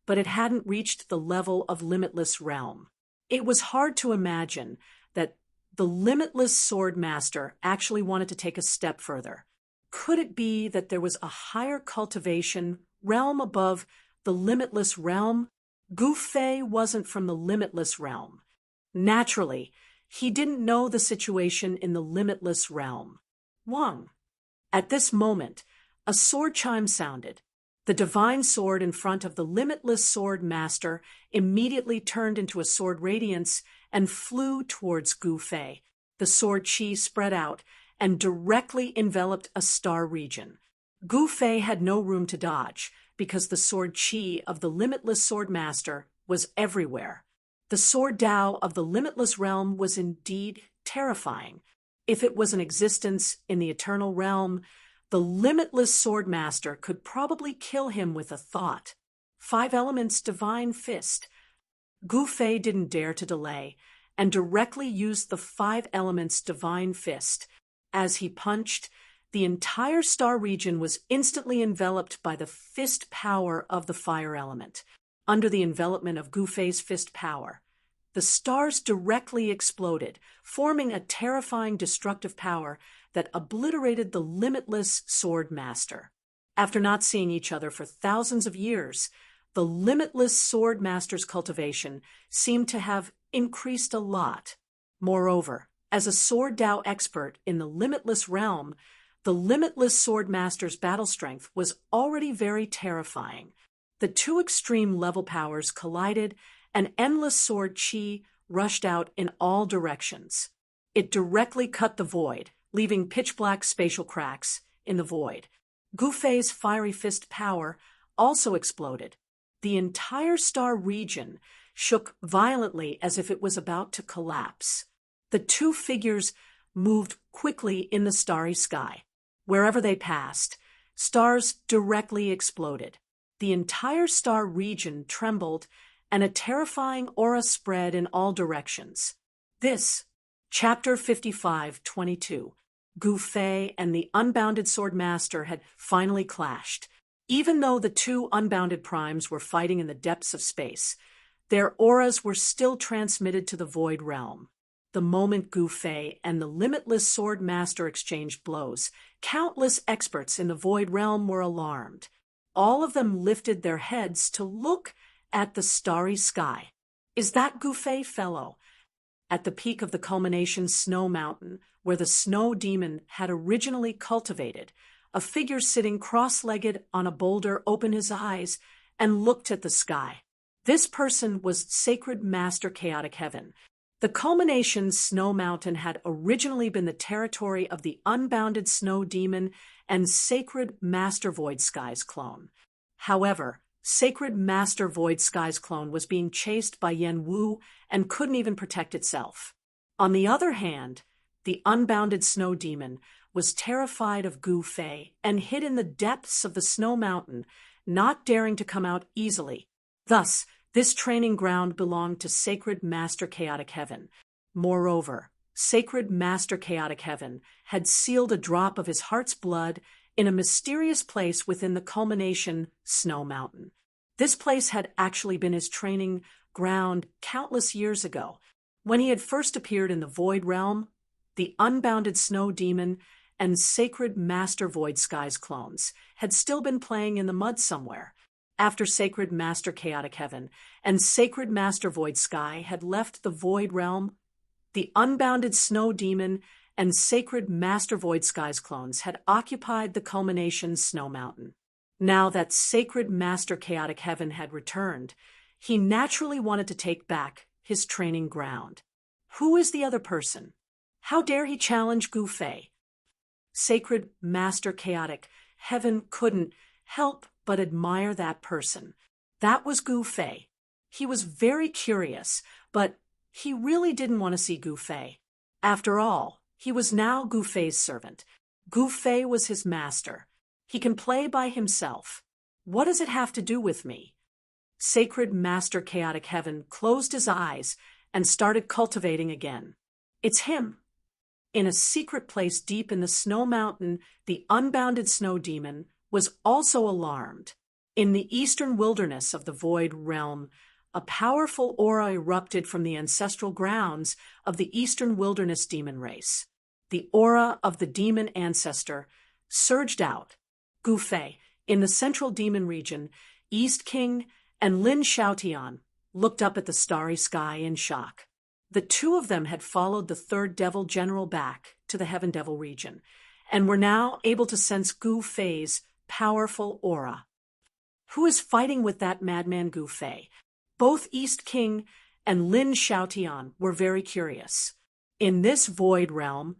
but it hadn't reached the level of limitless realm. It was hard to imagine that the limitless sword master actually wanted to take a step further. Could it be that there was a higher cultivation realm above the limitless realm? Gu Fei wasn't from the limitless realm. Naturally, he didn't know the situation in the limitless realm. Wang. At this moment, a sword chime sounded. The divine sword in front of the limitless sword master immediately turned into a sword radiance and flew towards Gu Fei. The sword chi spread out and directly enveloped a star region. Gu Fei had no room to dodge, because the sword chi of the limitless sword master was everywhere. The sword Dao of the limitless realm was indeed terrifying. If it was an existence in the eternal realm, the limitless sword master could probably kill him with a thought. 5 elements divine fist. Gu Fei didn't dare to delay and directly used the 5 elements divine fist. As he punched, the entire star region was instantly enveloped by the fist power of the fire element. Under the envelopment of Gu Fei's fist power, the stars directly exploded, forming a terrifying destructive power that obliterated the limitless sword master. After not seeing each other for thousands of years, the limitless sword master's cultivation seemed to have increased a lot. Moreover, as a sword Dao expert in the limitless realm, the limitless sword master's battle strength was already very terrifying. The two extreme level powers collided, and endless sword chi rushed out in all directions. It directly cut the void, leaving pitch-black spatial cracks in the void. Gu Fei's fiery fist power also exploded. The entire star region shook violently as if it was about to collapse. The two figures moved quickly in the starry sky. Wherever they passed, stars directly exploded. The entire star region trembled, and a terrifying aura spread in all directions. This, Chapter 55:22, Gu Fei and the Unbounded Sword Master had finally clashed. Even though the two unbounded primes were fighting in the depths of space, their auras were still transmitted to the void realm. the moment Gu Fei and the limitless sword master exchanged blows, countless experts in the Void Realm were alarmed. All of them lifted their heads to look at the starry sky. Is that Gu Fei, fellow? At the peak of the culmination snow mountain, where the snow demon had originally cultivated, a figure sitting cross-legged on a boulder opened his eyes and looked at the sky. This person was Sacred Master Chaotic Heaven. The culmination snow mountain had originally been the territory of the unbounded snow demon and Sacred Master Void Sky's clone. However, Sacred Master Void Sky's clone was being chased by Yen Wu and couldn't even protect itself. On the other hand, the unbounded snow demon was terrified of Gu Fei and hid in the depths of the snow mountain, not daring to come out easily. Thus, this training ground belonged to Sacred Master Chaotic Heaven. Moreover, Sacred Master Chaotic Heaven had sealed a drop of his heart's blood in a mysterious place within the culmination snow mountain. This place had actually been his training ground countless years ago. When he had first appeared in the Void Realm, the unbounded snow demon and Sacred Master Void Sky's clones had still been playing in the mud somewhere. After Sacred Master Chaotic Heaven and Sacred Master Void Sky had left the Void Realm, the unbounded snow demon and Sacred Master Void Sky's clones had occupied the culmination snow mountain. Now that Sacred Master Chaotic Heaven had returned, he naturally wanted to take back his training ground. Who is the other person? How dare he challenge Gu Fei? Sacred Master Chaotic Heaven couldn't help but admire that person. That was Gu Fei. He was very curious, but he really didn't want to see Gu Fei. After all, he was now Gu Fei's servant. Gu Fei was his master. He can play by himself. What does it have to do with me? Sacred Master Chaotic Heaven closed his eyes and started cultivating again. It's him. In a secret place deep in the snow mountain, the unbounded snow demon was also alarmed. In the eastern wilderness of the Void Realm, a powerful aura erupted from the ancestral grounds of the eastern wilderness demon race. The aura of the demon ancestor surged out. Gu Fei, in the central demon region, East King and Lin Xiaotian looked up at the starry sky in shock. The two of them had followed the third devil general back to the Heaven Devil region, and were now able to sense Gu Fei's powerful aura. Who is fighting with that madman Gu Fei? Both East King and Lin Xiaotian were very curious. In this Void Realm,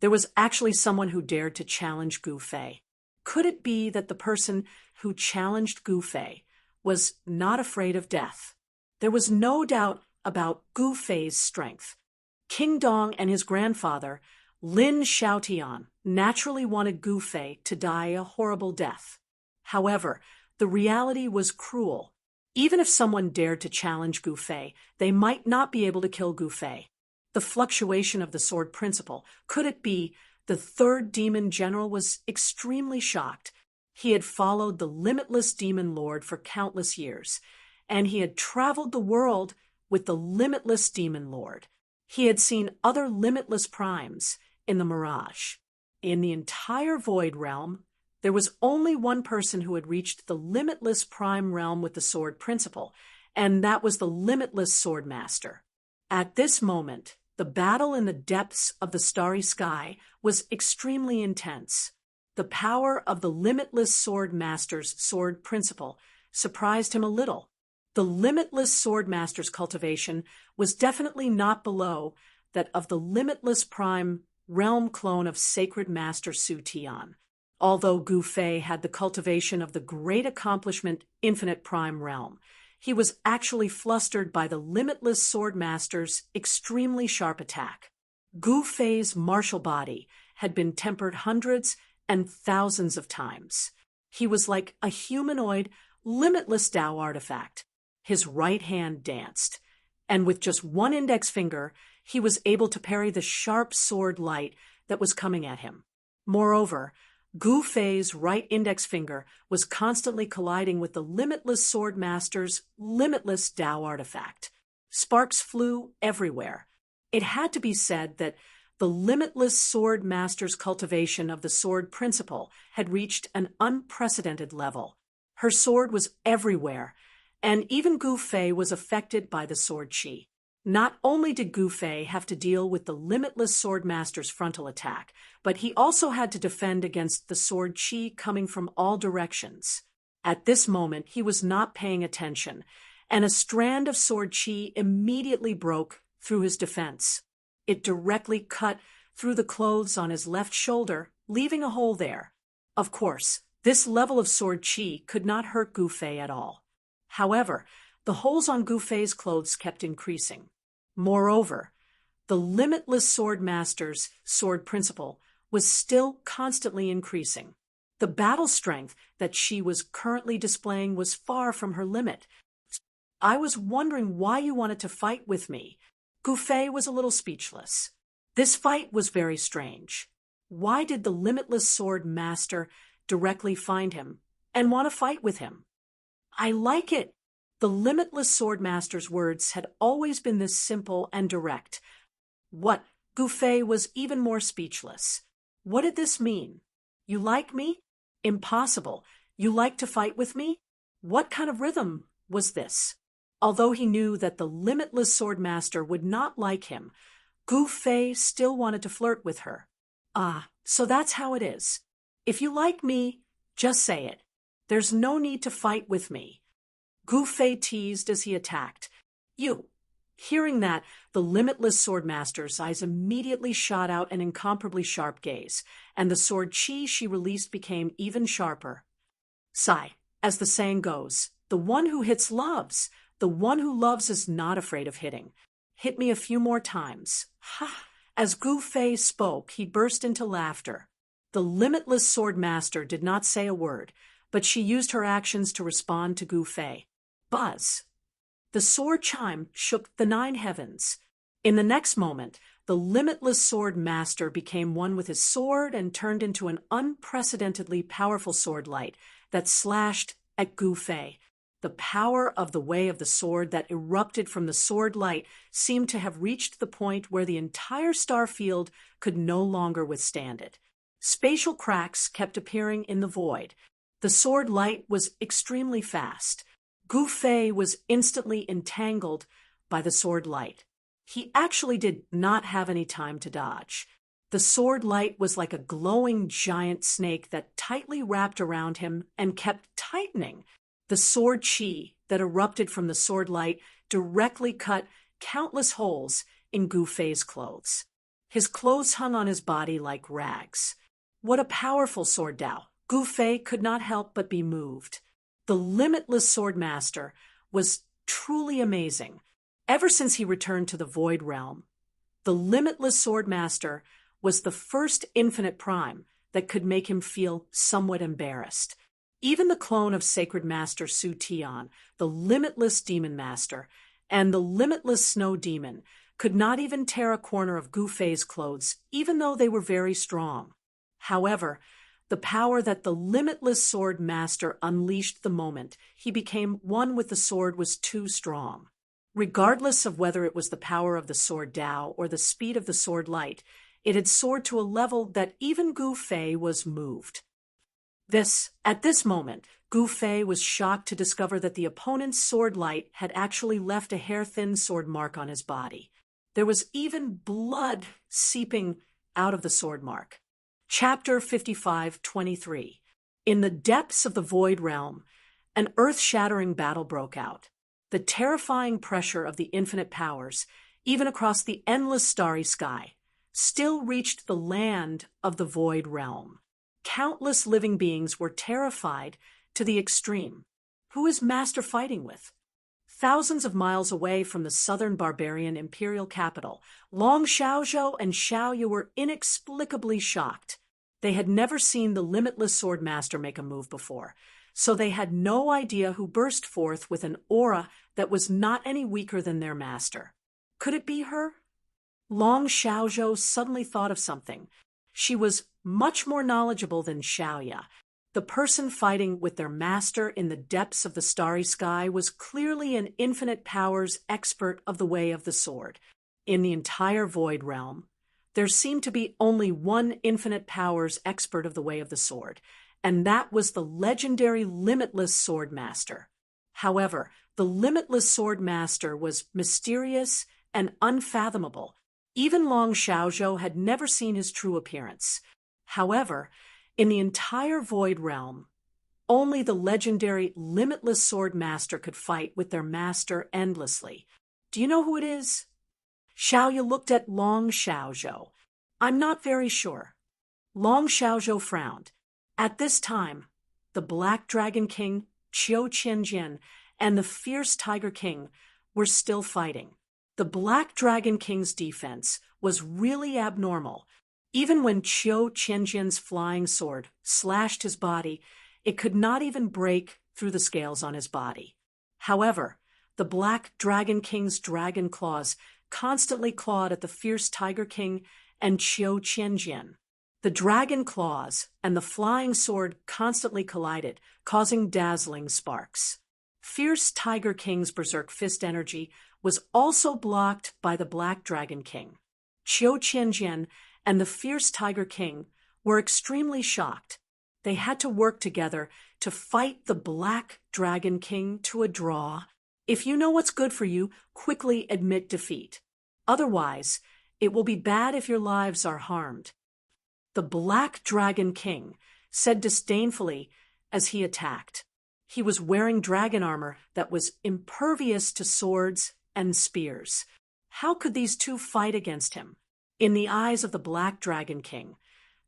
there was actually someone who dared to challenge Gu Fei. Could it be that the person who challenged Gu Fei was not afraid of death? There was no doubt about Gu Fei's strength. King Dong and his grandfather, Lin Xiaotian, naturally wanted Gu Fei to die a horrible death. However, the reality was cruel. Even if someone dared to challenge Gu Fei, they might not be able to kill Gu Fei. The fluctuation of the sword principle, could it be the third demon general was extremely shocked? He had followed the limitless demon lord for countless years, and he had traveled the world with the limitless demon lord. He had seen other limitless primes in the mirage. In the entire Void Realm, there was only one person who had reached the limitless prime realm with the sword principle, and that was the limitless sword master. At this moment, the battle in the depths of the starry sky was extremely intense. The power of the limitless sword master's sword principle surprised him a little. The limitless sword master's cultivation was definitely not below that of the limitless prime realm clone of Sacred Master Su Tian. Although Gu Fei had the cultivation of the great accomplishment Infinite Prime Realm, he was actually flustered by the limitless sword master's extremely sharp attack. Gu Fei's martial body had been tempered hundreds and thousands of times. He was like a humanoid, limitless Tao artifact. His right hand danced, and with just one index finger, he was able to parry the sharp sword light that was coming at him. Moreover, Gu Fei's right index finger was constantly colliding with the limitless sword master's limitless Tao artifact. Sparks flew everywhere. It had to be said that the limitless sword master's cultivation of the sword principle had reached an unprecedented level. Her sword was everywhere, and even Gu Fei was affected by the sword chi. Not only did Gu Fei have to deal with the limitless sword master's frontal attack, but he also had to defend against the sword chi coming from all directions. At this moment, he was not paying attention, and a strand of sword chi immediately broke through his defense. It directly cut through the clothes on his left shoulder, leaving a hole there. Of course, this level of sword chi could not hurt Gu Fei at all. However, the holes on Gu Fei's clothes kept increasing. Moreover, the limitless sword master's sword principle was still constantly increasing. The battle strength that she was currently displaying was far from her limit. "I was wondering why you wanted to fight with me." Gu Fei was a little speechless. This fight was very strange. Why did the limitless sword master directly find him and want to fight with him? "I like it." The limitless sword master's words had always been this simple and direct. What? Gu Fei was even more speechless. What did this mean? "You like me? Impossible. You like to fight with me?" What kind of rhythm was this? Although he knew that the limitless sword master would not like him, Gu Fei still wanted to flirt with her. "Ah, so that's how it is. If you like me, just say it. There's no need to fight with me." Gu Fei teased as he attacked. "You." Hearing that, the limitless sword master's eyes immediately shot out an incomparably sharp gaze, and the sword chi she released became even sharper. "Sigh, as the saying goes, the one who hits loves. The one who loves is not afraid of hitting. Hit me a few more times." Ha! As Gu Fei spoke, he burst into laughter. The limitless sword master did not say a word, but she used her actions to respond to Gu Fei. Buzz! The sword chime shook the 9 heavens. In the next moment, the limitless sword master became one with his sword and turned into an unprecedentedly powerful sword light that slashed at Gu Fei. The power of the way of the sword that erupted from the sword light seemed to have reached the point where the entire star field could no longer withstand it. Spatial cracks kept appearing in the void. The sword light was extremely fast. Gu Fei was instantly entangled by the sword light. He actually did not have any time to dodge. The sword light was like a glowing giant snake that tightly wrapped around him and kept tightening. The sword chi that erupted from the sword light directly cut countless holes in Gu Fei's clothes. His clothes hung on his body like rags. What a powerful sword Dao! Gu Fei could not help but be moved. The limitless sword master was truly amazing. Ever since he returned to the Void Realm, the limitless sword master was the first infinite prime that could make him feel somewhat embarrassed. Even the clone of Sacred Master Su Tian, the limitless demon master, and the limitless snow demon could not even tear a corner of Gu Fei's clothes, even though they were very strong. However, the power that the limitless sword master unleashed the moment he became one with the sword was too strong. Regardless of whether it was the power of the sword Dao or the speed of the sword light, it had soared to a level that even Gu Fei was moved. At this moment, Gu Fei was shocked to discover that the opponent's sword light had actually left a hair-thin sword mark on his body. There was even blood seeping out of the sword mark. Chapter 55:23. In the depths of the Void Realm, an earth-shattering battle broke out. The terrifying pressure of the infinite powers, even across the endless starry sky, still reached the land of the Void Realm. Countless living beings were terrified to the extreme. Who is Master fighting with? Thousands of miles away from the southern barbarian imperial capital, Long Xiaozhou and Xiaoyu were inexplicably shocked. They had never seen the limitless sword master make a move before, so they had no idea who burst forth with an aura that was not any weaker than their master. Could it be her? Long Xiaozhou suddenly thought of something. She was much more knowledgeable than Xiaoya. The person fighting with their master in the depths of the starry sky was clearly an infinite powers expert of the way of the sword. In the entire Void Realm, there seemed to be only one infinite powers expert of the way of the sword, and that was the legendary Limitless Sword Master. However, the Limitless Sword Master was mysterious and unfathomable. Even Long Xiaozhou had never seen his true appearance. However, in the entire Void Realm, only the legendary Limitless Sword Master could fight with their master endlessly. Do you know who it is? Xiaoyu looked at Long Xiaozhou. I'm not very sure. Long Xiaozhou frowned. At this time, the Black Dragon King, Qiu Qianjian, and the Fierce Tiger King were still fighting. The Black Dragon King's defense was really abnormal. Even when Qiu Qianjian's flying sword slashed his body, it could not even break through the scales on his body. However, the Black Dragon King's dragon claws constantly clawed at the Fierce Tiger King and Qiu Qianjian. The dragon claws and the flying sword constantly collided, causing dazzling sparks. Fierce Tiger King's berserk fist energy was also blocked by the Black Dragon King. Qiu Qianjian and the Fierce Tiger King were extremely shocked. They had to work together to fight the Black Dragon King to a draw. If you know what's good for you, quickly admit defeat. Otherwise, it will be bad if your lives are harmed. The Black Dragon King said disdainfully as he attacked. He was wearing dragon armor that was impervious to swords and spears. How could these two fight against him? In the eyes of the Black Dragon King,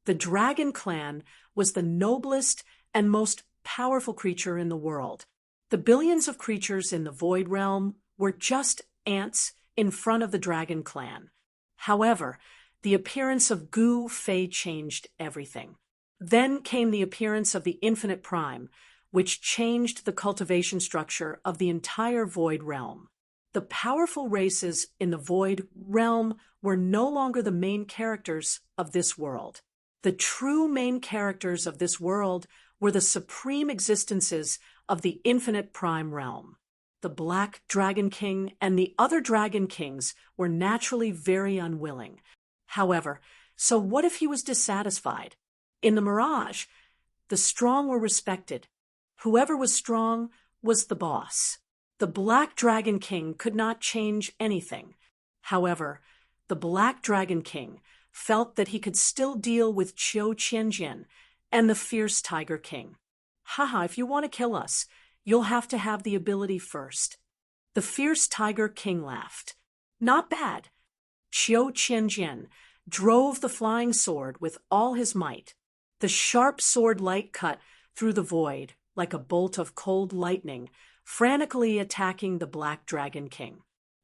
the Dragon Clan was the noblest and most powerful creature in the world. The billions of creatures in the Void Realm were just ants in front of the Dragon Clan. However, the appearance of Gu Fei changed everything. Then came the appearance of the Infinite Prime, which changed the cultivation structure of the entire Void Realm. The powerful races in the Void Realm were no longer the main characters of this world. The true main characters of this world were the supreme existences of the Infinite Prime Realm. The Black Dragon King and the other Dragon Kings were naturally very unwilling. However, so what if he was dissatisfied? In the Mirage, the strong were respected. Whoever was strong was the boss. The Black Dragon King could not change anything. However, the Black Dragon King felt that he could still deal with Qiu Qianjian and the Fierce Tiger King. Haha, if you want to kill us, you'll have to have the ability first. The Fierce Tiger King laughed. Not bad. Qiu Qianjian drove the flying sword with all his might. The sharp sword light cut through the void like a bolt of cold lightning, frantically attacking the Black Dragon King.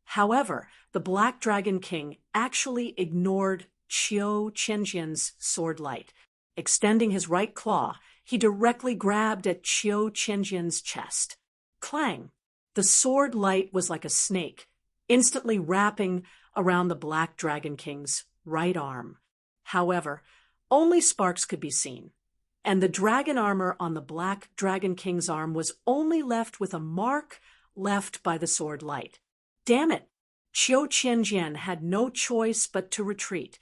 However, the Black Dragon King actually ignored Qiu Qianjian's sword light. Extending his right claw, he directly grabbed at Qiu Qianjian's chest. Clang! The sword light was like a snake, instantly wrapping around the Black Dragon King's right arm. However, only sparks could be seen, and the dragon armor on the Black Dragon King's arm was only left with a mark left by the sword light. Damn it! Qiu Qianjian had no choice but to retreat.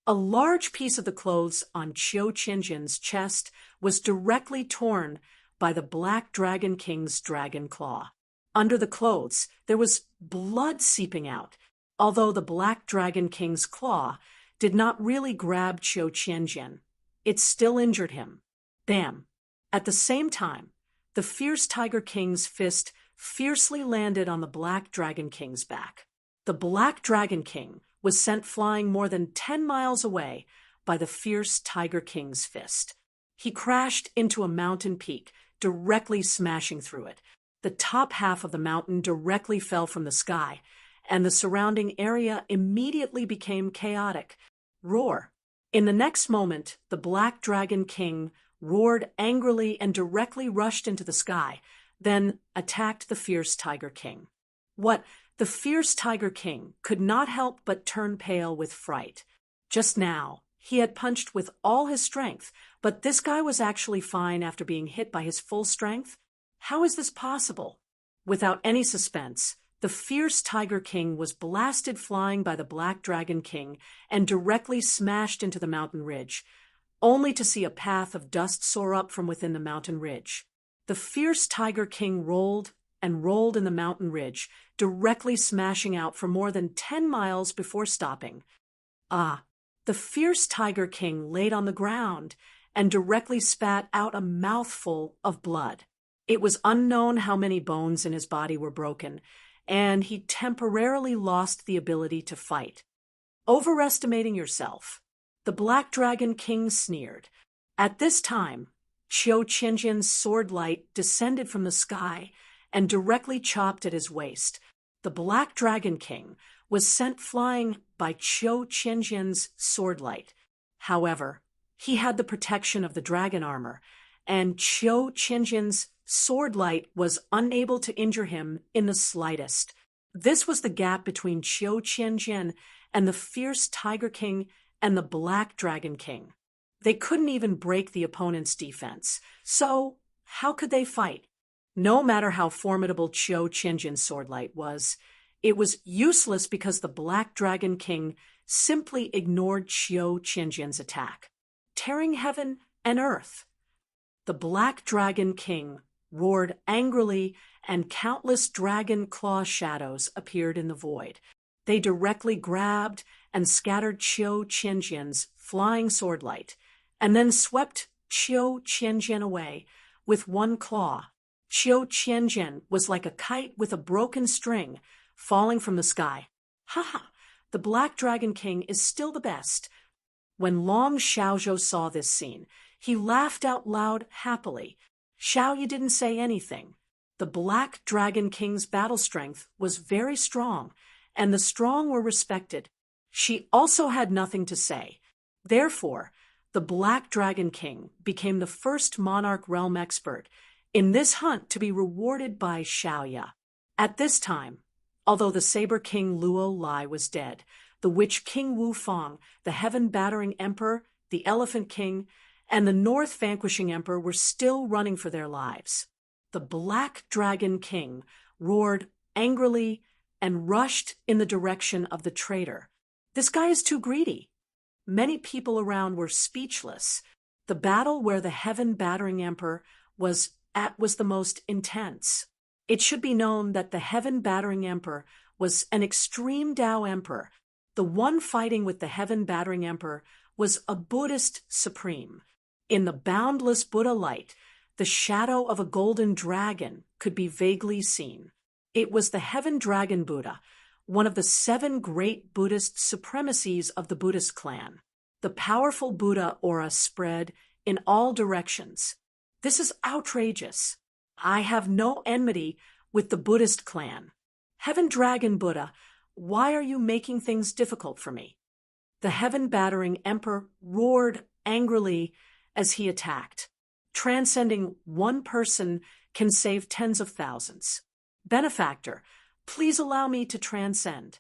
A large piece of the clothes on Qiu Qianjian's chest was directly torn by the Black Dragon King's dragon claw. Under the clothes, there was blood seeping out, although the Black Dragon King's claw did not really grab Qiu Qianjian. It still injured him. Bam! At the same time, the Fierce Tiger King's fist fiercely landed on the Black Dragon King's back. The Black Dragon King was sent flying more than 10 miles away by the Fierce Tiger King's fist. He crashed into a mountain peak, directly smashing through it. The top half of the mountain directly fell from the sky, and the surrounding area immediately became chaotic. Roar! In the next moment, the Black Dragon King roared angrily and directly rushed into the sky, then attacked the Fierce Tiger King. What? The Fierce Tiger King could not help but turn pale with fright. Just now, he had punched with all his strength, but this guy was actually fine after being hit by his full strength? How is this possible? Without any suspense, The fierce Tiger King was blasted flying by the Black Dragon King and directly smashed into the mountain ridge, only to see a path of dust soar up from within the mountain ridge. The fierce Tiger King rolled and rolled in the mountain ridge, directly smashing out for more than 10 miles before stopping. The fierce Tiger King laid on the ground and directly spat out a mouthful of blood. It was unknown how many bones in his body were broken, and he temporarily lost the ability to fight. Overestimating yourself, the Black Dragon King sneered. At this time, Qiu Qianjian's sword light descended from the sky and directly chopped at his waist. The Black Dragon King was sent flying by Qiu Qianjian's sword light. However, he had the protection of the dragon armor, and Qiu Qianjian's sword light was unable to injure him in the slightest. This was the gap between Qiu Qianjian and the fierce Tiger King and the Black Dragon King. They couldn't even break the opponent's defense, so how could they fight? No matter how formidable Qiu Qianjian's sword light was, it was useless because the Black Dragon King simply ignored Qiu Qianjian's attack, tearing heaven and earth. The Black Dragon King roared angrily, and countless dragon claw shadows appeared in the void. They directly grabbed and scattered Qiu Qianjian's flying sword light, and then swept Qiu Qianjian away with one claw. Qiu Qianjian was like a kite with a broken string falling from the sky. Ha! The Black Dragon King is still the best. When Long Xiaozhou saw this scene, he laughed out loud happily. Xiaoyu didn't say anything. The Black Dragon King's battle strength was very strong, and the strong were respected. She also had nothing to say. Therefore, the Black Dragon King became the first monarch realm expert in this hunt to be rewarded by Xiaoya. At this time, although the Saber King Luo Lai was dead, the Witch King Wu Fang, the Heaven-Battering Emperor, the Elephant King, and the North Vanquishing Emperor were still running for their lives. The Black Dragon King roared angrily and rushed in the direction of the traitor. This guy is too greedy. Many people around were speechless. The battle where the Heaven-Battering Emperor was at was the most intense. It should be known that the Heaven-Battering Emperor was an extreme Tao emperor. The one fighting with the Heaven-Battering Emperor was a Buddhist supreme. In the boundless Buddha light, the shadow of a golden dragon could be vaguely seen. It was the Heaven Dragon Buddha, one of the 7 great Buddhist supremacies of the Buddhist clan. The powerful Buddha aura spread in all directions. This is outrageous. I have no enmity with the Buddhist clan. Heaven Dragon Buddha, why are you making things difficult for me? The Heaven-Battering Emperor roared angrily as he attacked. Transcending one person can save tens of thousands. Benefactor, please allow me to transcend.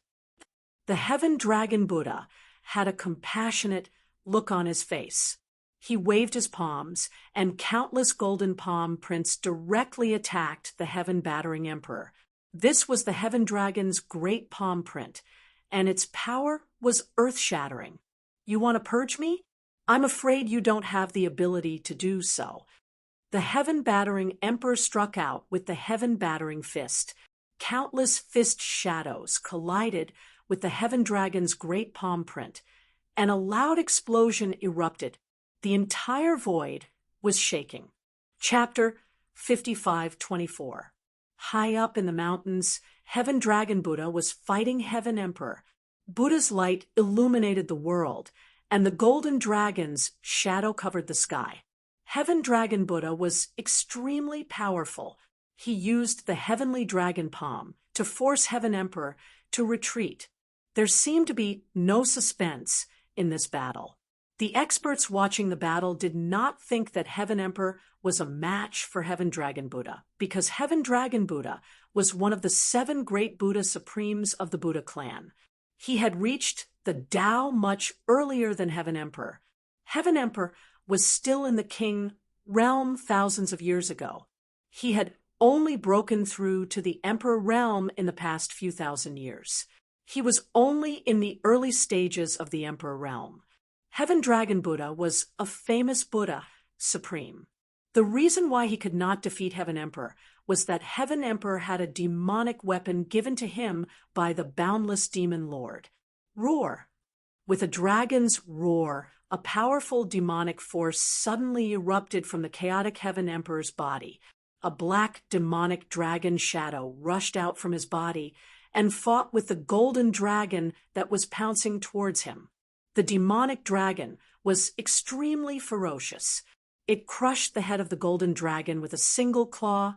The Heaven Dragon Buddha had a compassionate look on his face. He waved his palms, and countless golden palm prints directly attacked the Heaven-Battering Emperor. This was the Heaven Dragon's great palm print, and its power was earth-shattering. You want to purge me? I'm afraid you don't have the ability to do so. The Heaven-Battering Emperor struck out with the Heaven-Battering Fist. Countless fist shadows collided with the Heaven Dragon's great palm print, and a loud explosion erupted. The entire void was shaking. Chapter 55:24. High up in the mountains, Heaven Dragon Buddha was fighting Heaven Emperor. Buddha's light illuminated the world, and the golden dragon's shadow covered the sky. Heaven Dragon Buddha was extremely powerful. He used the heavenly dragon palm to force Heaven Emperor to retreat. There seemed to be no suspense in this battle. The experts watching the battle did not think that Heaven Emperor was a match for Heaven Dragon Buddha, because Heaven Dragon Buddha was one of the 7 great Buddha supremes of the Buddha clan. He had reached the Tao much earlier than Heaven Emperor. Heaven Emperor was still in the King realm thousands of years ago. He had only broken through to the Emperor realm in the past few thousand years. He was only in the early stages of the Emperor realm. Heaven Dragon Buddha was a famous Buddha, supreme. The reason why he could not defeat Heaven Emperor was that Heaven Emperor had a demonic weapon given to him by the boundless demon lord. Roar. With a dragon's roar, a powerful demonic force suddenly erupted from the chaotic Heaven Emperor's body. A black demonic dragon shadow rushed out from his body and fought with the golden dragon that was pouncing towards him. The demonic dragon was extremely ferocious. It crushed the head of the golden dragon with a single claw,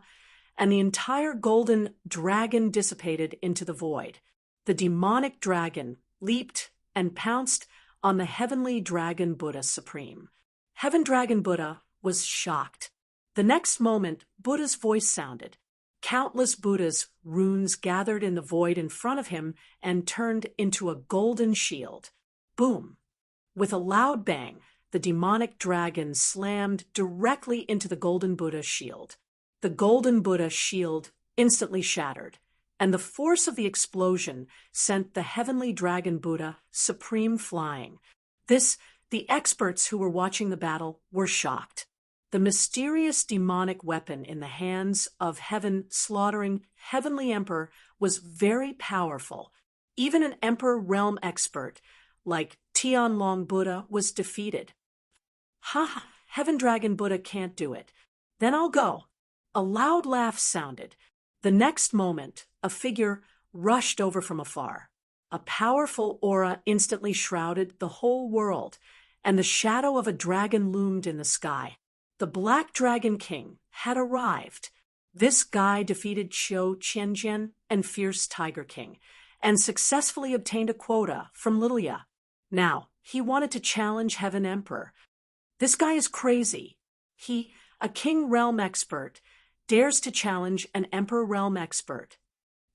and the entire golden dragon dissipated into the void. The demonic dragon leaped and pounced on the heavenly dragon Buddha supreme. Heaven Dragon Buddha was shocked. The next moment, Buddha's voice sounded. Countless Buddha's runes gathered in the void in front of him and turned into a golden shield. Boom! With a loud bang, the demonic dragon slammed directly into the golden Buddha shield. The golden Buddha shield instantly shattered, and the force of the explosion sent the heavenly dragon Buddha supreme flying. The experts who were watching the battle were shocked. The mysterious demonic weapon in the hands of heaven slaughtering heavenly emperor was very powerful. Even an emperor realm expert like Tianlong Buddha was defeated. Ha! Heaven Dragon Buddha can't do it. Then I'll go. A loud laugh sounded. The next moment, a figure rushed over from afar. A powerful aura instantly shrouded the whole world, and the shadow of a dragon loomed in the sky. The Black Dragon King had arrived. This guy defeated Qiu Qianjian and Fierce Tiger King, and successfully obtained a quota from Lilia. Now, he wanted to challenge Heaven Emperor. This guy is crazy. He, a King Realm expert, dares to challenge an Emperor Realm expert.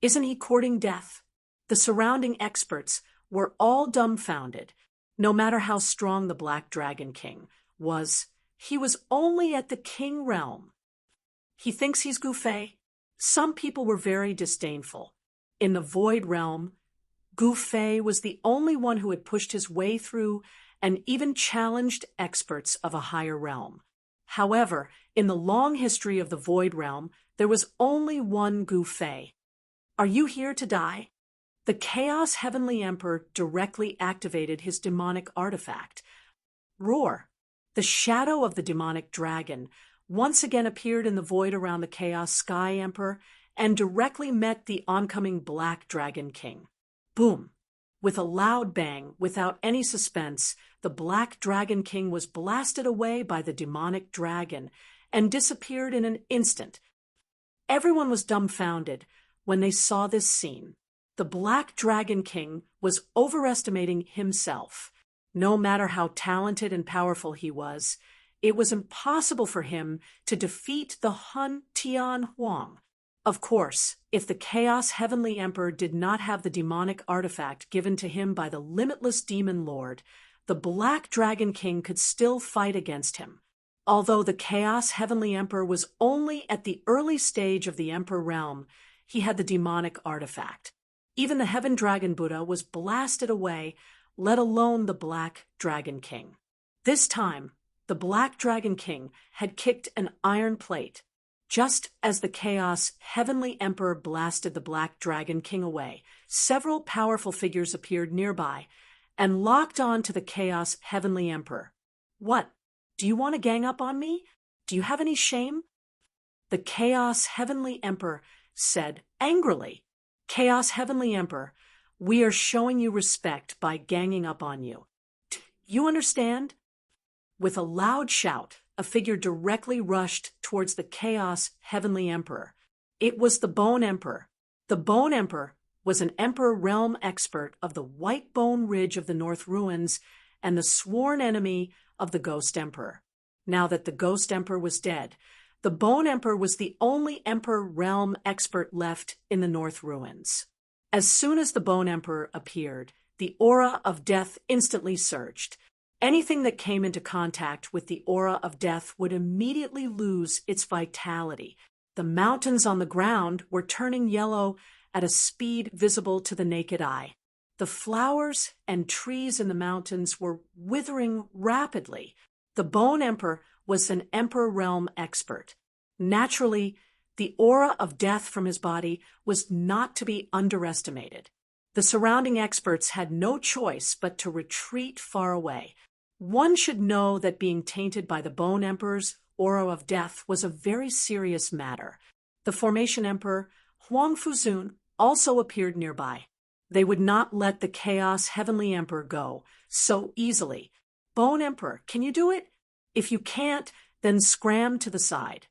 Isn't he courting death? The surrounding experts were all dumbfounded. No matter how strong the Black Dragon King was, he was only at the King Realm. He thinks he's Gufei. Some people were very disdainful. In the Void Realm, Gufei was the only one who had pushed his way through and even challenged experts of a higher realm. However, in the long history of the Void Realm, there was only one Gufei. Are you here to die? The Chaos Heavenly Emperor directly activated his demonic artifact. Roar! The shadow of the demonic dragon once again appeared in the void around the Chaos Sky Emperor and directly met the oncoming Black Dragon King. Boom! With a loud bang, without any suspense, the Black Dragon King was blasted away by the demonic dragon and disappeared in an instant. Everyone was dumbfounded when they saw this scene. The Black Dragon King was overestimating himself. No matter how talented and powerful he was, it was impossible for him to defeat the Hun Tian Huang. Of course, if the Chaos Heavenly Emperor did not have the demonic artifact given to him by the limitless demon lord, the Black Dragon King could still fight against him. Although the Chaos Heavenly Emperor was only at the early stage of the Emperor realm, he had the demonic artifact. Even the Heaven Dragon Buddha was blasted away, let alone the Black Dragon King. This time, the Black Dragon King had kicked an iron plate. Just as the Chaos Heavenly Emperor blasted the Black Dragon King away, several powerful figures appeared nearby and locked on to the Chaos Heavenly Emperor. What? Do you want to gang up on me? Do you have any shame? The Chaos Heavenly Emperor said angrily. Chaos Heavenly Emperor, we are showing you respect by ganging up on you. You understand? With a loud shout, a figure directly rushed towards the Chaos Heavenly Emperor. It was the Bone Emperor. The Bone Emperor was an Emperor Realm expert of the White Bone Ridge of the North Ruins and the sworn enemy of the Ghost Emperor. Now that the Ghost Emperor was dead, the Bone Emperor was the only Emperor Realm expert left in the North Ruins. As soon as the Bone Emperor appeared, the aura of death instantly surged. Anything that came into contact with the aura of death would immediately lose its vitality. The mountains on the ground were turning yellow at a speed visible to the naked eye. The flowers and trees in the mountains were withering rapidly. The Bone Emperor was an Emperor realm expert. Naturally, the aura of death from his body was not to be underestimated. The surrounding experts had no choice but to retreat far away. One should know that being tainted by the Bone Emperor's aura of death was a very serious matter. The Formation Emperor, Huang Fuzun, also appeared nearby. They would not let the Chaos Heavenly Emperor go so easily. Bone Emperor, can you do it? If you can't, then scram to the side.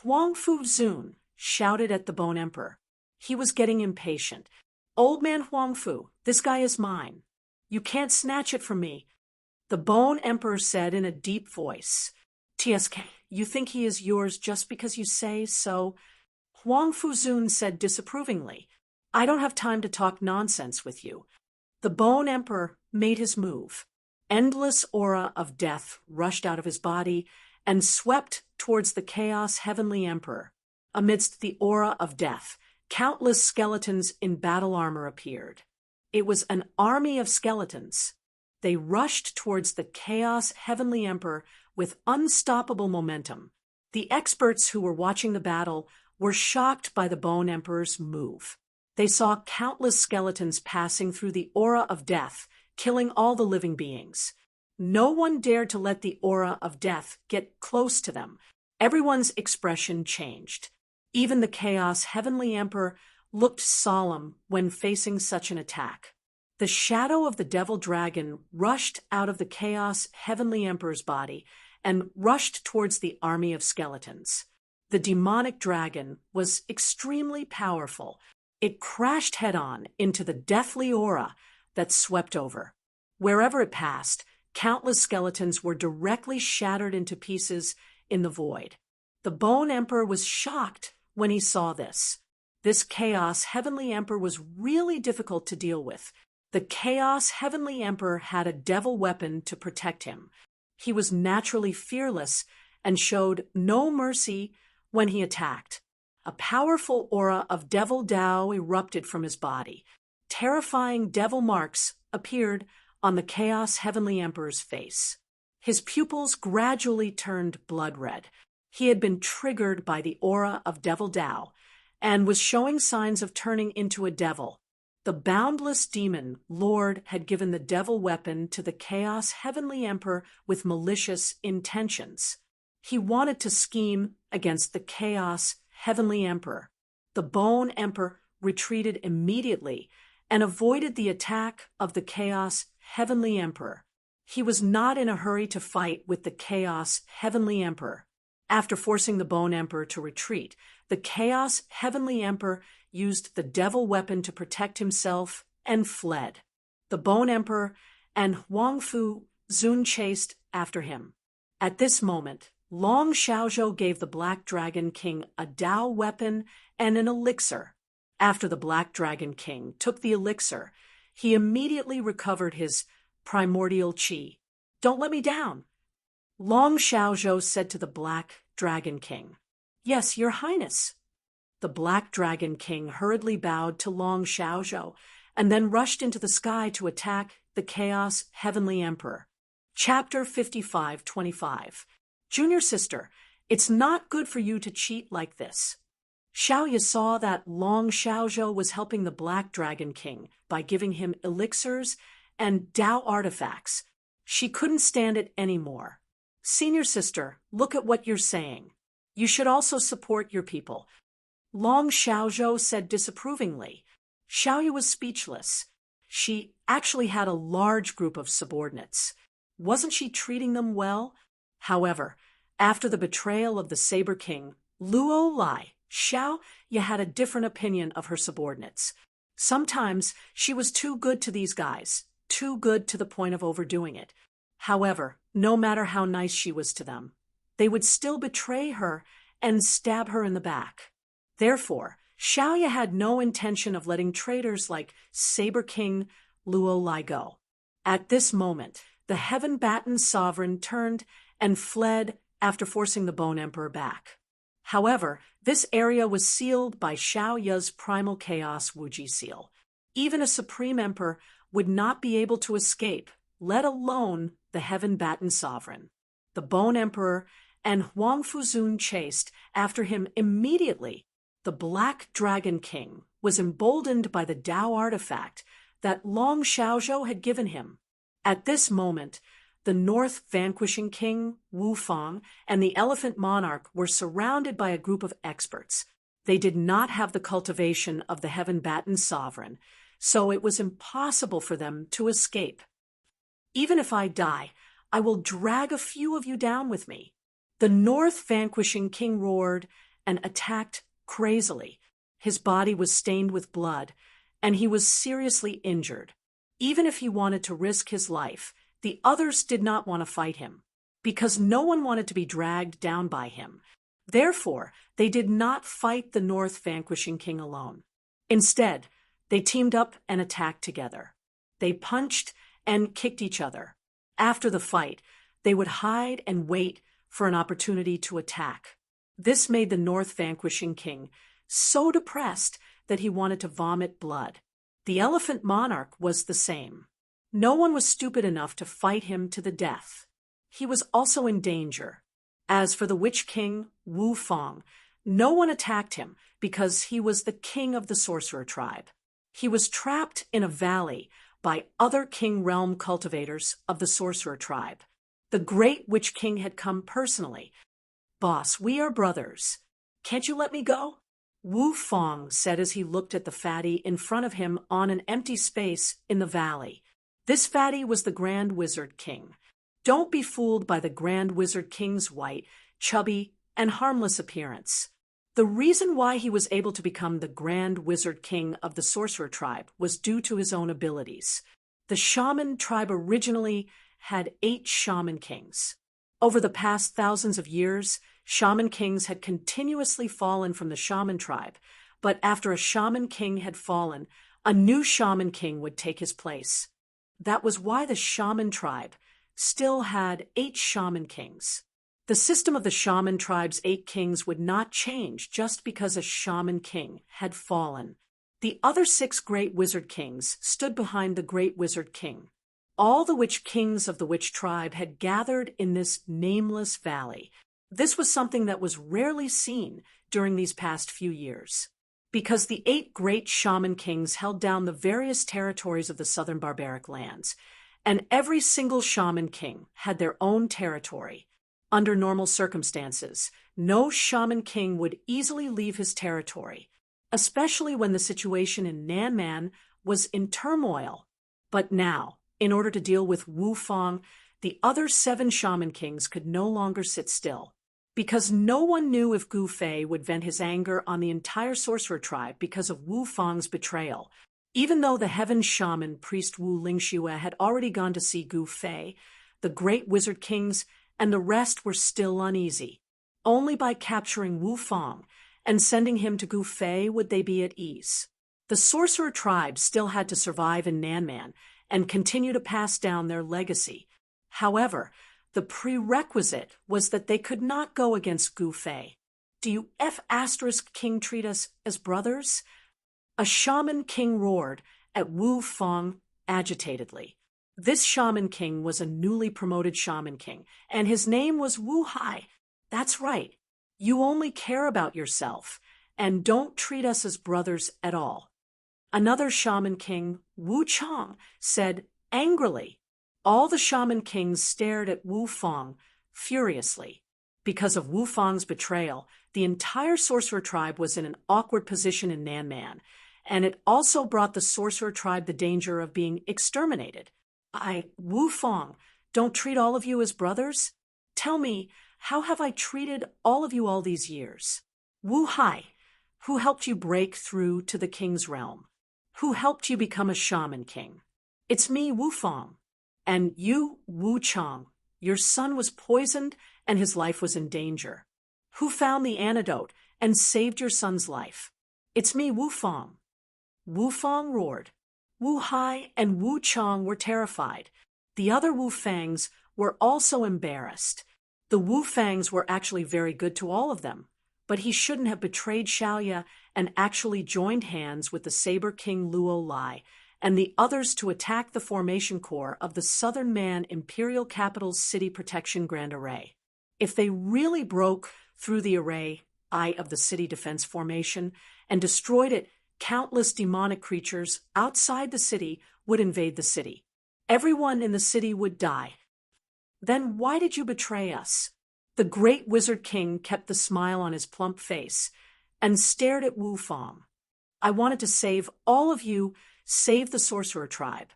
Huang Fuzun shouted at the Bone Emperor. He was getting impatient. Old man Huang Fu, this guy is mine. You can't snatch it from me. The Bone Emperor said in a deep voice. TSK, you think he is yours just because you say so? Huang Fuzun said disapprovingly. I don't have time to talk nonsense with you. The Bone Emperor made his move. Endless aura of death rushed out of his body and swept towards the Chaos Heavenly Emperor. Amidst the aura of death, countless skeletons in battle armor appeared. It was an army of skeletons. They rushed towards the Chaos Heavenly Emperor with unstoppable momentum. The experts who were watching the battle were shocked by the Bone Emperor's move. They saw countless skeletons passing through the aura of death, killing all the living beings. No one dared to let the aura of death get close to them. Everyone's expression changed. Even the Chaos Heavenly Emperor looked solemn when facing such an attack. The shadow of the Devil Dragon rushed out of the Chaos Heavenly Emperor's body and rushed towards the army of skeletons. The demonic dragon was extremely powerful. It crashed head-on into the deathly aura that swept over. Wherever it passed, countless skeletons were directly shattered into pieces in the void. The Bone Emperor was shocked when he saw this. This Chaos Heavenly Emperor was really difficult to deal with. The Chaos Heavenly Emperor had a devil weapon to protect him. He was naturally fearless and showed no mercy when he attacked. A powerful aura of devil Tao erupted from his body. Terrifying devil marks appeared on the Chaos Heavenly Emperor's face. His pupils gradually turned blood red. He had been triggered by the aura of devil Tao and was showing signs of turning into a devil. The boundless demon lord had given the devil weapon to the Chaos Heavenly Emperor with malicious intentions. He wanted to scheme against the Chaos Heavenly Emperor. The Bone Emperor retreated immediately and avoided the attack of the Chaos Heavenly Emperor. He was not in a hurry to fight with the Chaos Heavenly Emperor. After forcing the Bone Emperor to retreat, the Chaos Heavenly Emperor used the devil weapon to protect himself and fled. The Bone Emperor and Huang Fu Zun chased after him. At this moment, Long Xiaozhou gave the Black Dragon King a Tao weapon and an elixir. After the Black Dragon King took the elixir, he immediately recovered his primordial qi. Don't let me down. Long Xiaozhou said to the Black Dragon King. Yes, Your Highness. The Black Dragon King hurriedly bowed to Long Xiaozhou and then rushed into the sky to attack the Chaos Heavenly Emperor. Chapter 55-25. Junior sister, it's not good for you to cheat like this. Xiaoya saw that Long Xiaozhou was helping the Black Dragon King by giving him elixirs and Tao artifacts. She couldn't stand it anymore. Senior sister, look at what you're saying. You should also support your people. Long Xiaozhou said disapprovingly. Xiaoya was speechless. She actually had a large group of subordinates. Wasn't she treating them well? However, after the betrayal of the Saber King, Luo Lai, Xiaoya had a different opinion of her subordinates. Sometimes she was too good to these guys, too good to the point of overdoing it. However, no matter how nice she was to them, they would still betray her and stab her in the back. Therefore, Xiaoya had no intention of letting traitors like Saber King Luo Lai go. At this moment, the Heaven-Batten sovereign turned and fled after forcing the Bone Emperor back. However, this area was sealed by Xiao Ya's primal chaos Wuji seal. Even a supreme emperor would not be able to escape, let alone the heaven-battened sovereign. The Bone Emperor and Huang Fuzun chased after him immediately. The Black Dragon King was emboldened by the Tao artifact that Long Xiaozhou had given him. At this moment, the North Vanquishing King, Wu Fang, and the Elephant Monarch were surrounded by a group of experts. They did not have the cultivation of the heaven-battened sovereign, so it was impossible for them to escape. Even if I die, I will drag a few of you down with me. The North Vanquishing King roared and attacked crazily. His body was stained with blood, and he was seriously injured. Even if he wanted to risk his life, the others did not want to fight him, because no one wanted to be dragged down by him. Therefore, they did not fight the North Vanquishing King alone. Instead, they teamed up and attacked together. They punched and kicked each other. After the fight, they would hide and wait for an opportunity to attack. This made the North Vanquishing King so depressed that he wanted to vomit blood. The Elephant Monarch was the same. No one was stupid enough to fight him to the death. He was also in danger. As for the Witch King, Wu Fang, no one attacked him because he was the king of the sorcerer tribe. He was trapped in a valley by other king realm cultivators of the sorcerer tribe. The great Witch King had come personally. "Boss, we are brothers. Can't you let me go?" Wu Fang said as he looked at the fatty in front of him on an empty space in the valley. This fatty was the Grand Wizard King. Don't be fooled by the Grand Wizard King's white, chubby, and harmless appearance. The reason why he was able to become the Grand Wizard King of the Sorcerer tribe was due to his own abilities. The Shaman tribe originally had 8 Shaman Kings. Over the past thousands of years, Shaman Kings had continuously fallen from the Shaman tribe, but after a Shaman King had fallen, a new Shaman King would take his place. That was why the Shaman tribe still had 8 Shaman Kings. The system of the Shaman tribe's 8 kings would not change just because a Shaman King had fallen. The other 6 Great Wizard Kings stood behind the Great Wizard King. All the Witch Kings of the Witch tribe had gathered in this nameless valley. This was something that was rarely seen during these past few years. Because the 8 great Shaman Kings held down the various territories of the southern barbaric lands, and every single Shaman King had their own territory. Under normal circumstances, no Shaman King would easily leave his territory, especially when the situation in Nanman was in turmoil. But now, in order to deal with Wu Fang, the other 7 Shaman Kings could no longer sit still. Because no one knew if Gu Fei would vent his anger on the entire sorcerer tribe because of Wu Fang's betrayal. Even though the heaven shaman priest Wu Lingxue had already gone to see Gu Fei, the great wizard kings and the rest were still uneasy. Only by capturing Wu Fang and sending him to Gu Fei would they be at ease. The sorcerer tribe still had to survive in Nanman and continue to pass down their legacy. However, the prerequisite was that they could not go against Gu Fei. "Do you King treat us as brothers?" A Shaman King roared at Wu Fang agitatedly. This Shaman King was a newly promoted Shaman King, and his name was Wu Hai. "That's right. You only care about yourself, and don't treat us as brothers at all." Another Shaman King, Wu Chang, said angrily. All the Shaman Kings stared at Wu Fang furiously. Because of Wu Fang's betrayal, the entire sorcerer tribe was in an awkward position in Nanman, and it also brought the sorcerer tribe the danger of being exterminated. Wu Fang, don't treat all of you as brothers? Tell me, how have I treated all of you all these years? Wu Hai, who helped you break through to the king's realm? Who helped you become a Shaman King? It's me, Wu Fang. And you, Wu Chang, your son was poisoned and his life was in danger. Who found the antidote and saved your son's life? It's me, Wu Fang. Wu Fang roared. Wu Hai and Wu Chang were terrified. The other Wu Fangs were also embarrassed. The Wu Fangs were actually very good to all of them, but he shouldn't have betrayed Xiaoya and actually joined hands with the Saber King Luo Lai and the others to attack the formation core of the Southern Man Imperial Capital's City Protection Grand Array. If they really broke through the array, eye of the city defense formation, and destroyed it, countless demonic creatures outside the city would invade the city. Everyone in the city would die. Then why did you betray us? The great wizard king kept the smile on his plump face and stared at Wu Fong. I wanted to save all of you, save the sorcerer tribe.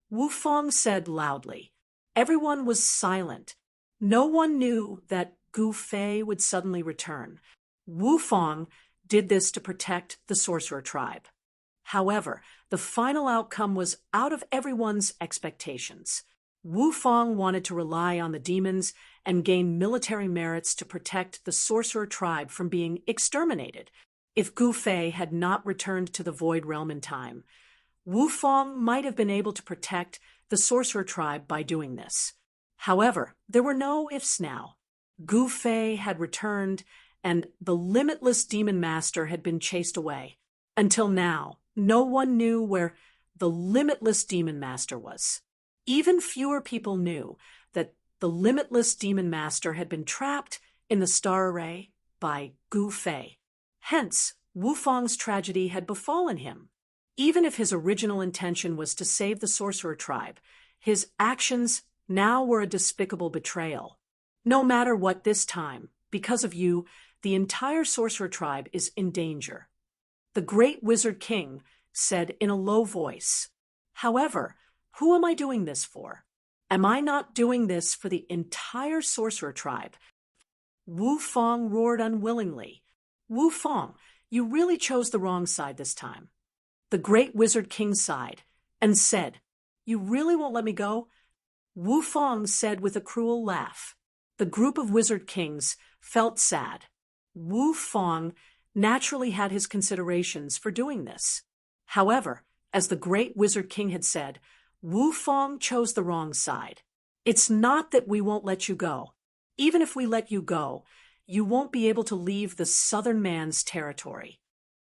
Wu Fong said loudly. Everyone was silent. No one knew that Gu Fei would suddenly return. Wu Fong did this to protect the sorcerer tribe. However, the final outcome was out of everyone's expectations. Wu Fong wanted to rely on the demons and gain military merits to protect the sorcerer tribe from being exterminated. If Gu Fei had not returned to the Void Realm in time, Wu Fong might have been able to protect the sorcerer tribe by doing this. However, there were no ifs now. Gu Fei had returned, and the limitless demon master had been chased away. Until now, no one knew where the limitless demon master was. Even fewer people knew that the limitless demon master had been trapped in the star array by Gu Fei. Hence, Wu Fong's tragedy had befallen him. Even if his original intention was to save the sorcerer tribe, his actions now were a despicable betrayal. No matter what this time, because of you, the entire sorcerer tribe is in danger. The great wizard king said in a low voice. However, who am I doing this for? Am I not doing this for the entire sorcerer tribe? Wu Fong roared unwillingly. Wu Fong, you really chose the wrong side this time. The great wizard king sighed and said, You really won't let me go? Wu Fong said with a cruel laugh. The group of wizard kings felt sad. Wu Fong naturally had his considerations for doing this. However, as the great wizard king had said, Wu Fong chose the wrong side. It's not that we won't let you go. Even if we let you go, you won't be able to leave the Southern Man's territory.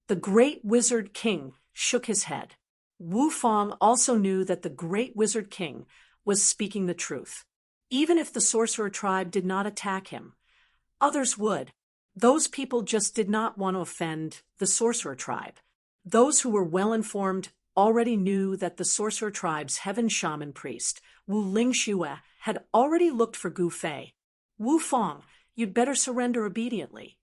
The great wizard king shook his head. Wu Fong also knew that the great wizard king was speaking the truth. Even if the sorcerer tribe did not attack him, others would. Those people just did not want to offend the sorcerer tribe. Those who were well-informed already knew that the sorcerer tribe's heaven shaman priest, Wu Lingxue, had already looked for Gu Fei. Wu Fong, you'd better surrender obediently.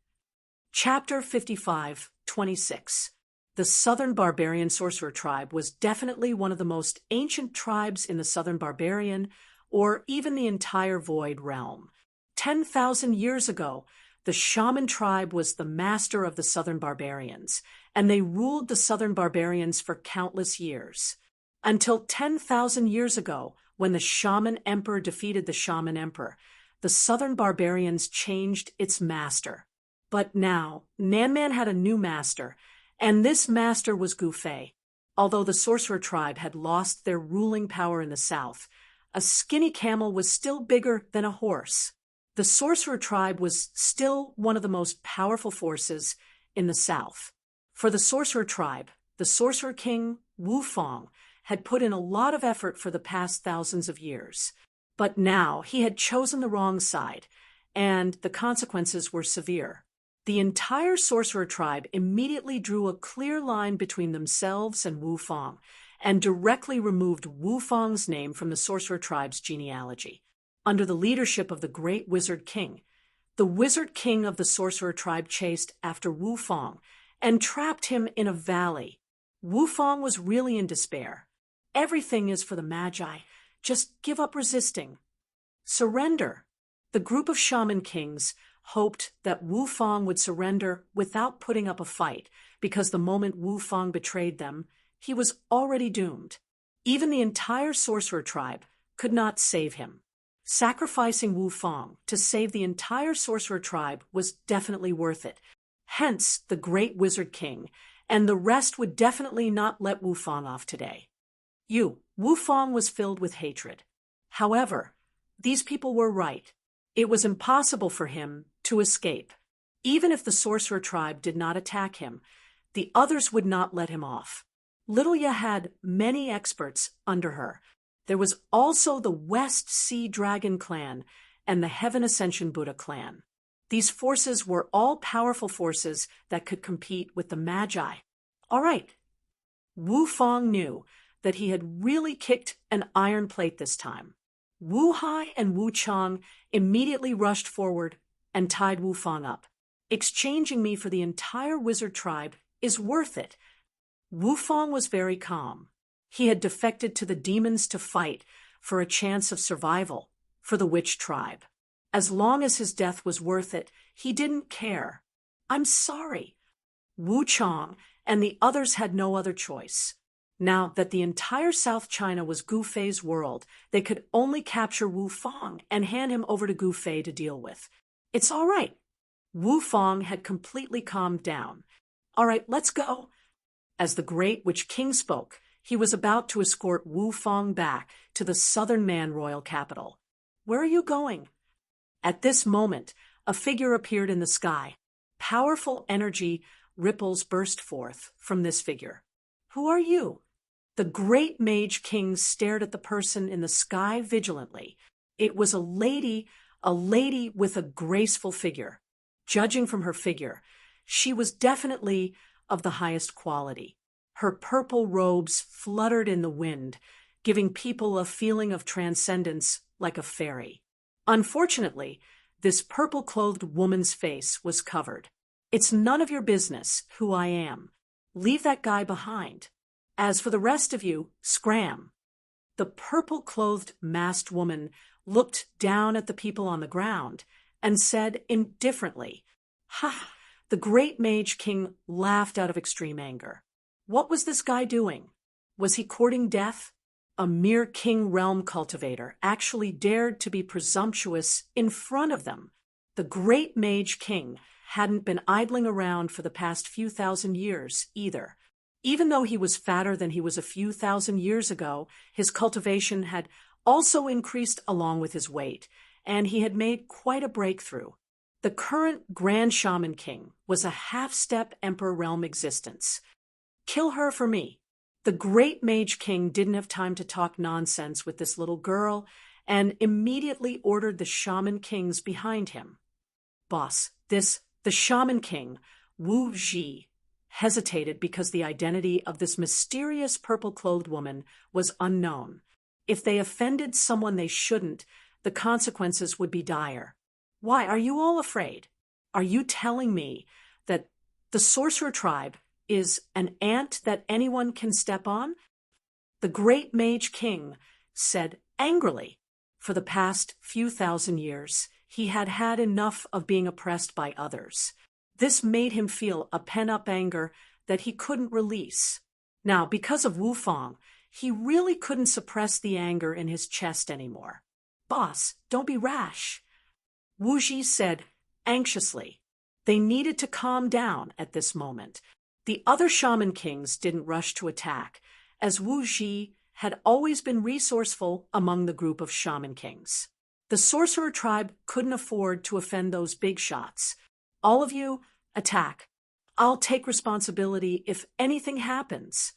Chapter 55:26. The Southern Barbarian Sorcerer Tribe was definitely one of the most ancient tribes in the Southern Barbarian, or even the entire Void Realm. 10,000 years ago, the Shaman tribe was the master of the Southern Barbarians, and they ruled the Southern Barbarians for countless years. Until 10,000 years ago, when the Shaman Emperor defeated the Shaman Emperor, the Southern Barbarians changed its master. But now, Nanman had a new master, and this master was Gu Fei. Although the Sorcerer tribe had lost their ruling power in the south, a skinny camel was still bigger than a horse. The Sorcerer tribe was still one of the most powerful forces in the south. For the Sorcerer tribe, the Sorcerer King, Wu Fong, had put in a lot of effort for the past thousands of years. But now he had chosen the wrong side, and the consequences were severe. The entire Sorcerer tribe immediately drew a clear line between themselves and Wu Fong, and directly removed Wu Fong's name from the Sorcerer tribe's genealogy. Under the leadership of the great Wizard King, the Wizard King of the Sorcerer tribe chased after Wu Fong and trapped him in a valley. Wu Fong was really in despair. Everything is for the Magi. Just give up resisting. Surrender. The group of shaman kings hoped that Wu Fong would surrender without putting up a fight, because the moment Wu Fong betrayed them, he was already doomed. Even the entire Sorcerer tribe could not save him. Sacrificing Wu Fong to save the entire Sorcerer tribe was definitely worth it. Hence, the great Wizard King, and the rest would definitely not let Wu Fong off today. Wu Fong was filled with hatred. However, these people were right. It was impossible for him to escape. Even if the sorcerer tribe did not attack him, the others would not let him off. Lilia had many experts under her. There was also the West Sea Dragon clan and the Heaven Ascension Buddha clan. These forces were all powerful forces that could compete with the Magi. All right. Wu Fang knew that he had really kicked an iron plate this time. Wu Hai and Wu Chang immediately rushed forward and tied Wu Fang up. Exchanging me for the entire wizard tribe is worth it. Wu Fang was very calm. He had defected to the demons to fight for a chance of survival for the witch tribe. As long as his death was worth it, he didn't care. I'm sorry. Wu Chang and the others had no other choice. Now that the entire South China was Gu Fei's world, they could only capture Wu Fang and hand him over to Gu Fei to deal with. It's all right. Wu Fang had completely calmed down. All right, let's go. As the great witch king spoke, he was about to escort Wu Fang back to the Southern Man royal capital. Where are you going? At this moment, a figure appeared in the sky. Powerful energy ripples burst forth from this figure. Who are you? The great mage king stared at the person in the sky vigilantly. It was a lady with a graceful figure. Judging from her figure, she was definitely of the highest quality. Her purple robes fluttered in the wind, giving people a feeling of transcendence like a fairy. Unfortunately, this purple-clothed woman's face was covered. It's none of your business who I am. Leave that guy behind. As for the rest of you, scram. The purple-clothed masked woman looked down at the people on the ground and said indifferently, "Ha!" The great mage king laughed out of extreme anger. What was this guy doing? Was he courting death? A mere king realm cultivator actually dared to be presumptuous in front of them. The great mage king hadn't been idling around for the past few thousand years either. Even though he was fatter than he was a few thousand years ago, his cultivation had also increased along with his weight, and he had made quite a breakthrough. The current Grand Shaman King was a half-step Emperor realm existence. Kill her for me. The great Mage King didn't have time to talk nonsense with this little girl and immediately ordered the Shaman Kings behind him. Boss, the Shaman King, Wu Ji, hesitated because the identity of this mysterious purple-clothed woman was unknown. If they offended someone they shouldn't, the consequences would be dire. Why are you all afraid? Are you telling me that the sorcerer tribe is an ant that anyone can step on? The great Mage King said angrily. For the past few thousand years, he had had enough of being oppressed by others. This made him feel a pent-up anger that he couldn't release. Now, because of Wu Fang, he really couldn't suppress the anger in his chest anymore. Boss, don't be rash. Wu Ji said anxiously. They needed to calm down at this moment. The other Shaman Kings didn't rush to attack, as Wu Ji had always been resourceful among the group of Shaman Kings. The sorcerer tribe couldn't afford to offend those big shots. All of you, attack. I'll take responsibility if anything happens.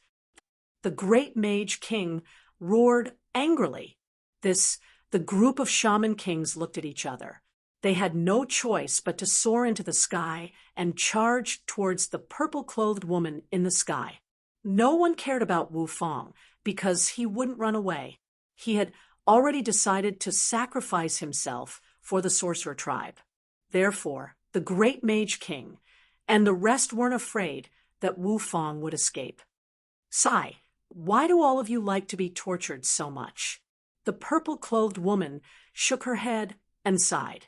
The great Mage King roared angrily. The group of Shaman Kings looked at each other. They had no choice but to soar into the sky and charge towards the purple-clothed woman in the sky. No one cared about Wu Fang because he wouldn't run away. He had already decided to sacrifice himself for the sorcerer tribe. Therefore, the great Mage King and the rest weren't afraid that Wu Fang would escape. Sigh, why do all of you like to be tortured so much? The purple-clothed woman shook her head and sighed.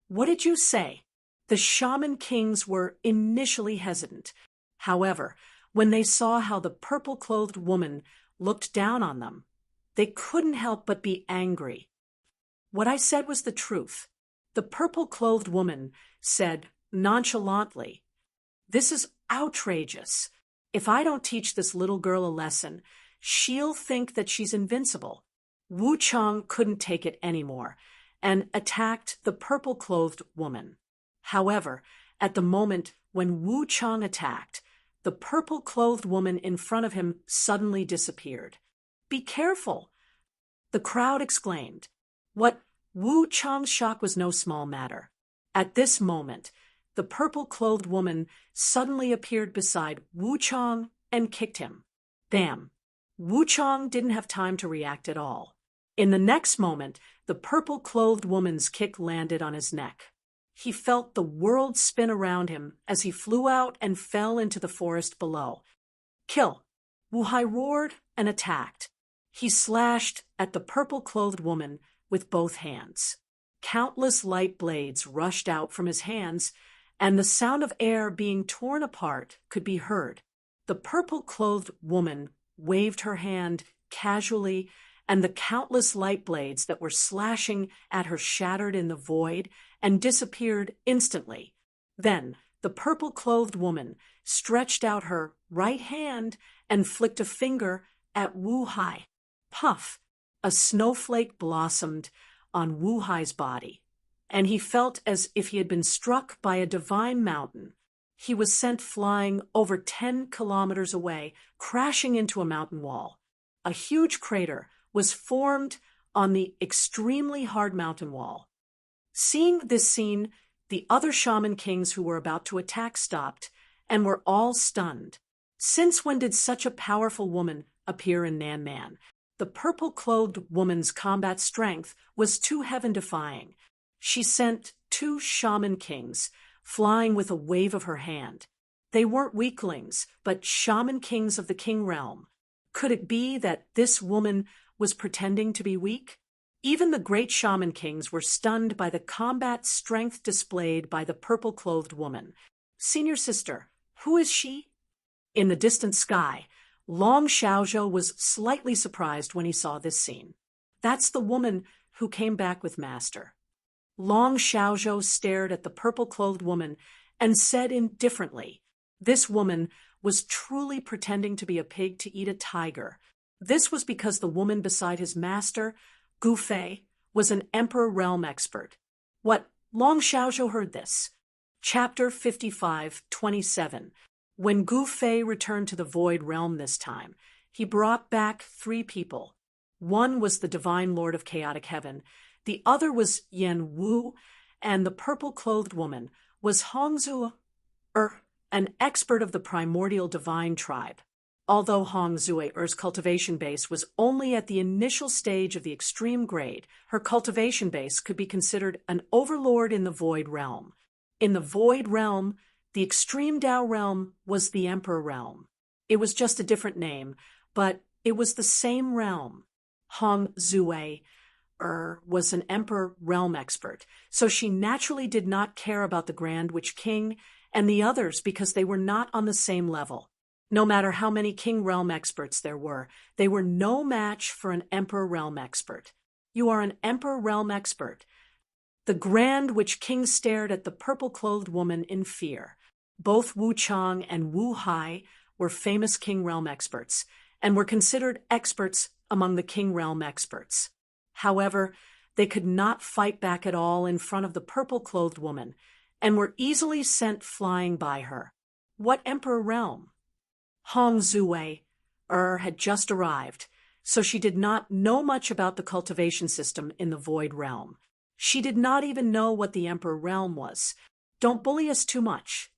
What did you say? The Shaman Kings were initially hesitant. However, when they saw how the purple-clothed woman looked down on them, they couldn't help but be angry. What I said was the truth. The purple-clothed woman said nonchalantly, "This is outrageous. If I don't teach this little girl a lesson, she'll think that she's invincible." Wu Chang couldn't take it anymore and attacked the purple-clothed woman. However, At the moment when Wu Chang attacked, the purple-clothed woman in front of him suddenly disappeared. "Be careful!" the crowd exclaimed. What Wu Chang's shock was no small matter. At this moment, the purple-clothed woman suddenly appeared beside Wu Chang and kicked him. Bam! Wu Chang didn't have time to react at all. In the next moment, the purple-clothed woman's kick landed on his neck. He felt the world spin around him as he flew out and fell into the forest below. "Kill!" Wu Hai roared and attacked. He slashed at the purple-clothed woman with both hands. Countless light blades rushed out from his hands, and the sound of air being torn apart could be heard. The purple-clothed woman waved her hand casually, and the countless light blades that were slashing at her shattered in the void and disappeared instantly. Then the purple-clothed woman stretched out her right hand and flicked a finger at Wu Hai. Puff! A snowflake blossomed on Wu Hai's body, and he felt as if he had been struck by a divine mountain. He was sent flying over 10 kilometers away, crashing into a mountain wall. A huge crater was formed on the extremely hard mountain wall. Seeing this scene, the other shaman kings who were about to attack stopped and were all stunned. Since when did such a powerful woman appear in Nan Man? The purple-clothed woman's combat strength was too heaven-defying. She sent 2 shaman kings flying with a wave of her hand. They weren't weaklings, but shaman kings of the king realm. Could it be that this woman was pretending to be weak? Even the great shaman kings were stunned by the combat strength displayed by the purple-clothed woman. "Senior sister, who is she?" In the distant sky, Long Xiaozhou was slightly surprised when he saw this scene. "That's the woman who came back with Master." Long Xiaozhou stared at the purple-clothed woman and said indifferently, "This woman was truly pretending to be a pig to eat a tiger." This was because the woman beside his master, Gu Fei, was an Emperor Realm expert. What? Long Xiaozhou heard this. Chapter 55:27. When Gu Fei returned to the Void Realm this time, he brought back 3 people. One was the Divine Lord of Chaotic Heaven, the other was Yan Wu, and the purple-clothed woman was Hongzue, an expert of the primordial divine tribe. Although Hongzue-er's cultivation base was only at the initial stage of the extreme grade, her cultivation base could be considered an overlord in the Void Realm. In the Void Realm, the extreme Dao realm was the Emperor realm. It was just a different name, but it was the same realm. Hongzue was an Emperor realm expert, so she naturally did not care about the Grand Witch King and the others because they were not on the same level. No matter how many King realm experts there were, they were no match for an Emperor realm expert. "You are an Emperor realm expert." The Grand Witch King stared at the purple-clothed woman in fear. Both Wu Chang and Wu Hai were famous King realm experts and were considered experts among the King realm experts. However, they could not fight back at all in front of the purple-clothed woman and were easily sent flying by her. What Emperor realm? Hongzue had just arrived, so she did not know much about the cultivation system in the Void Realm. She did not even know what the Emperor realm was. Don't bully us too much.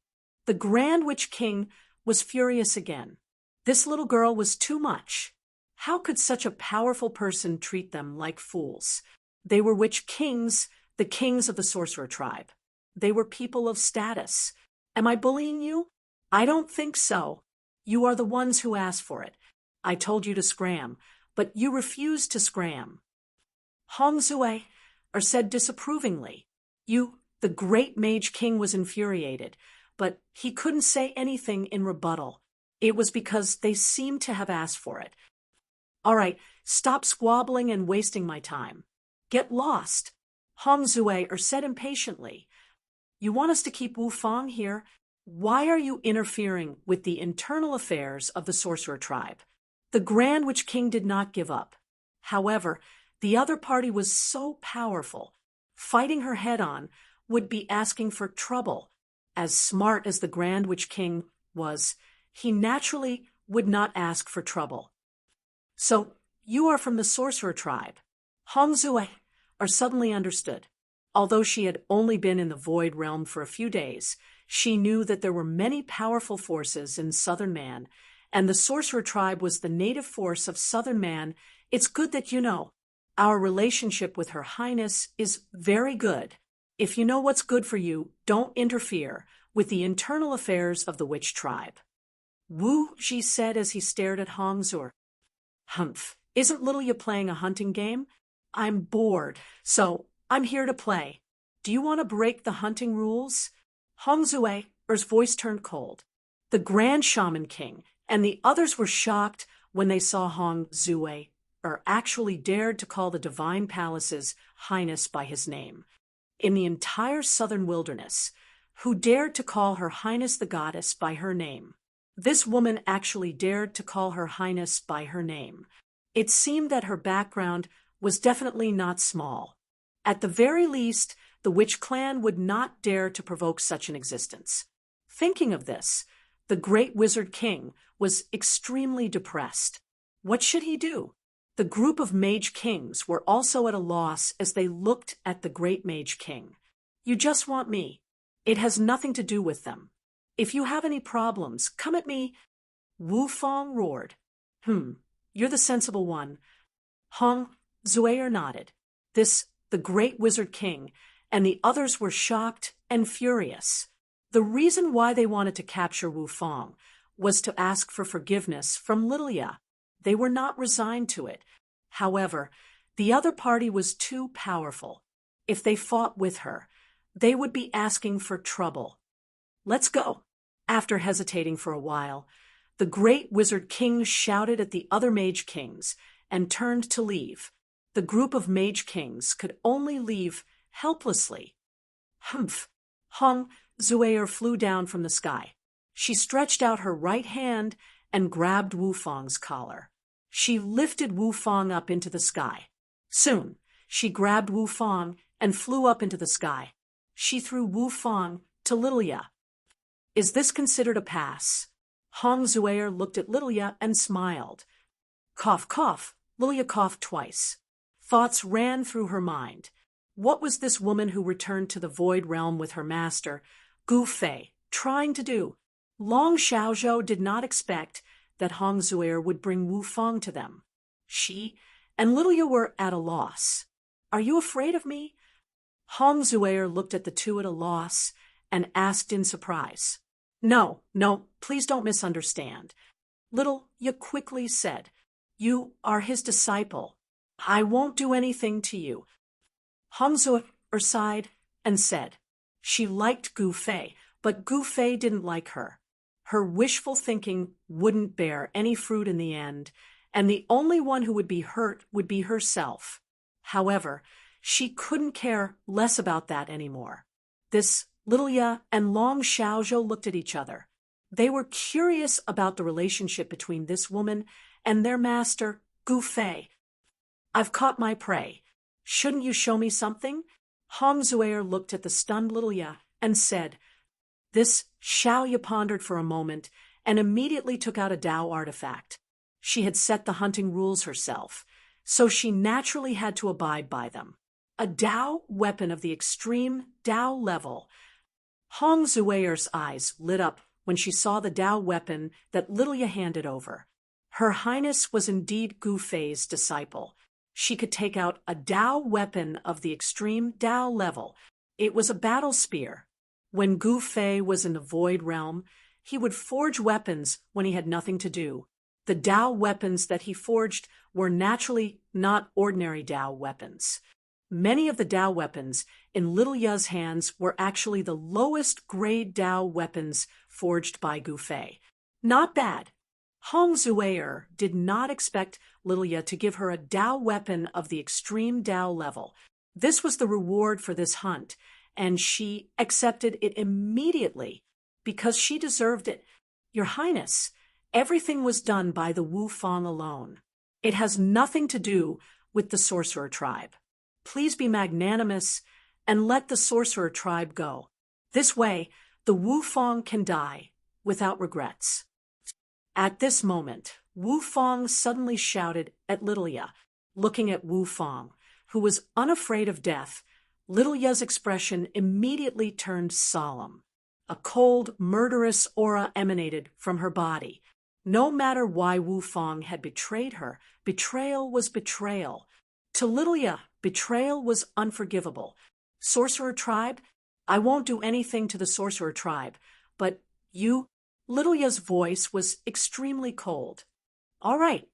The Grand Witch King was furious again. This little girl was too much. How could such a powerful person treat them like fools? They were Witch Kings, the kings of the sorcerer tribe. They were people of status. Am I bullying you? I don't think so. You are the ones who asked for it. I told you to scram, but you refused to scram. Hongzue said disapprovingly. The great Mage King was infuriated, but he couldn't say anything in rebuttal. It was because they seemed to have asked for it. All right, stop squabbling and wasting my time. Get lost. Hongzue said impatiently. You want us to keep Wu Fang here? Why are you interfering with the internal affairs of the sorcerer tribe? The Grand Witch King did not give up. However, the other party was so powerful. Fighting her head-on would be asking for trouble. as smart as the Grand Witch King was, he naturally would not ask for trouble. So, you are from the sorcerer tribe. Hong Zue suddenly understood. Although she had only been in the Void Realm for a few days, she knew that there were many powerful forces in Southern Man, and the sorcerer tribe was the native force of Southern Man. It's good that you know. Our relationship with Her Highness is very good. If you know what's good for you, don't interfere with the internal affairs of the witch tribe. Wu Ji said as he stared at Hong Zue. Humph, isn't Lilia playing a hunting game? I'm bored, so I'm here to play. Do you want to break the hunting rules? Hong Zue's voice turned cold. The Grand Shaman King and the others were shocked when they saw Hong Zue actually dared to call the Divine Palace's Highness by his name. In the entire southern wilderness, who dared to call Her Highness the Goddess by her name? This woman actually dared to call Her Highness by her name. It seemed that her background was definitely not small. At the very least, the witch clan would not dare to provoke such an existence. Thinking of this, the great wizard king was extremely depressed. What should he do? The group of mage kings were also at a loss as they looked at the great mage king. You just want me. It has nothing to do with them. If you have any problems, come at me. Wu Fong roared. You're the sensible one. Hong Zue nodded. The great wizard king, and the others were shocked and furious. The reason why they wanted to capture Wu Fong was to ask for forgiveness from Lilia. They were not resigned to it. However, the other party was too powerful. If they fought with her, they would be asking for trouble. Let's go. After hesitating for a while, the great wizard king shouted at the other mage kings and turned to leave. The group of mage kings could only leave helplessly. Humph! Hong Zue flew down from the sky. She stretched out her right hand and grabbed Wu Fong's collar. She lifted Wu Fong up into the sky. Soon, she grabbed Wu Fong and flew up into the sky. She threw Wu Fong to Lilia. Is this considered a pass? Hong Zue looked at Lilia and smiled. Cough, cough. Lilia coughed twice. Thoughts ran through her mind. What was this woman who returned to the Void Realm with her master, Gu Fei, trying to do? Long Xiaozhou did not expect that Hong Zue would bring Wu Fong to them. She and Lilia were at a loss. Are you afraid of me? Hong Zue looked at the two at a loss and asked in surprise. No, please don't misunderstand. Lilia quickly said, You are his disciple. I won't do anything to you. Hong Zue sighed and said, She liked Gu Fei, but Gu Fei didn't like her. Her wishful thinking wouldn't bear any fruit in the end, and the only one who would be hurt would be herself. However, she couldn't care less about that anymore. Lilia and Long Xiaozhou looked at each other. They were curious about the relationship between this woman and their master, Gu Fei. I've caught my prey. Shouldn't you show me something? Hong Zue looked at the stunned Lilia and said, Xiaoya pondered for a moment and immediately took out a Dao artifact. She had set the hunting rules herself, so she naturally had to abide by them. A Dao weapon of the extreme Dao level. Hong Zue's eyes lit up when she saw the Dao weapon that Lilia handed over. Her Highness was indeed Gu Fei's disciple. She could take out a Dao weapon of the extreme Dao level. It was a battle spear. When Gu Fei was in the Void Realm, he would forge weapons when he had nothing to do. The Dao weapons that he forged were naturally not ordinary Dao weapons. Many of the Dao weapons in Lilia's hands were actually the lowest grade Dao weapons forged by Gu Fei. Not bad. Hong Zue did not expect Lilia to give her a Dao weapon of the extreme Dao level. This was the reward for this hunt, and she accepted it immediately because she deserved it. Your Highness, everything was done by the Wu Fong alone. It has nothing to do with the sorcerer tribe. Please be magnanimous and let the sorcerer tribe go. This way, The Wu Fang can die without regrets. At this moment, Wu Fang suddenly shouted at Lilia, looking at Wu Fang, who was unafraid of death. Lilia's expression immediately turned solemn. A cold, murderous aura emanated from her body. No matter why Wu Fang had betrayed her, betrayal was betrayal. To Lilia, betrayal was unforgivable. Sorcerer tribe? I won't do anything to the sorcerer tribe, but you... Lilia's voice was extremely cold. All right.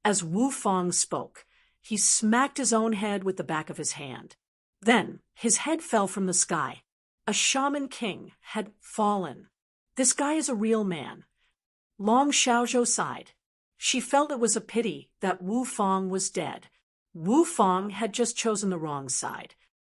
As Wu Fang spoke, he smacked his own head with the back of his hand. Then his head fell from the sky. A shaman king had fallen. This guy is a real man. Long Xiaozhou sighed. She felt it was a pity that Wu Fang was dead. Wu Fang had just chosen the wrong side.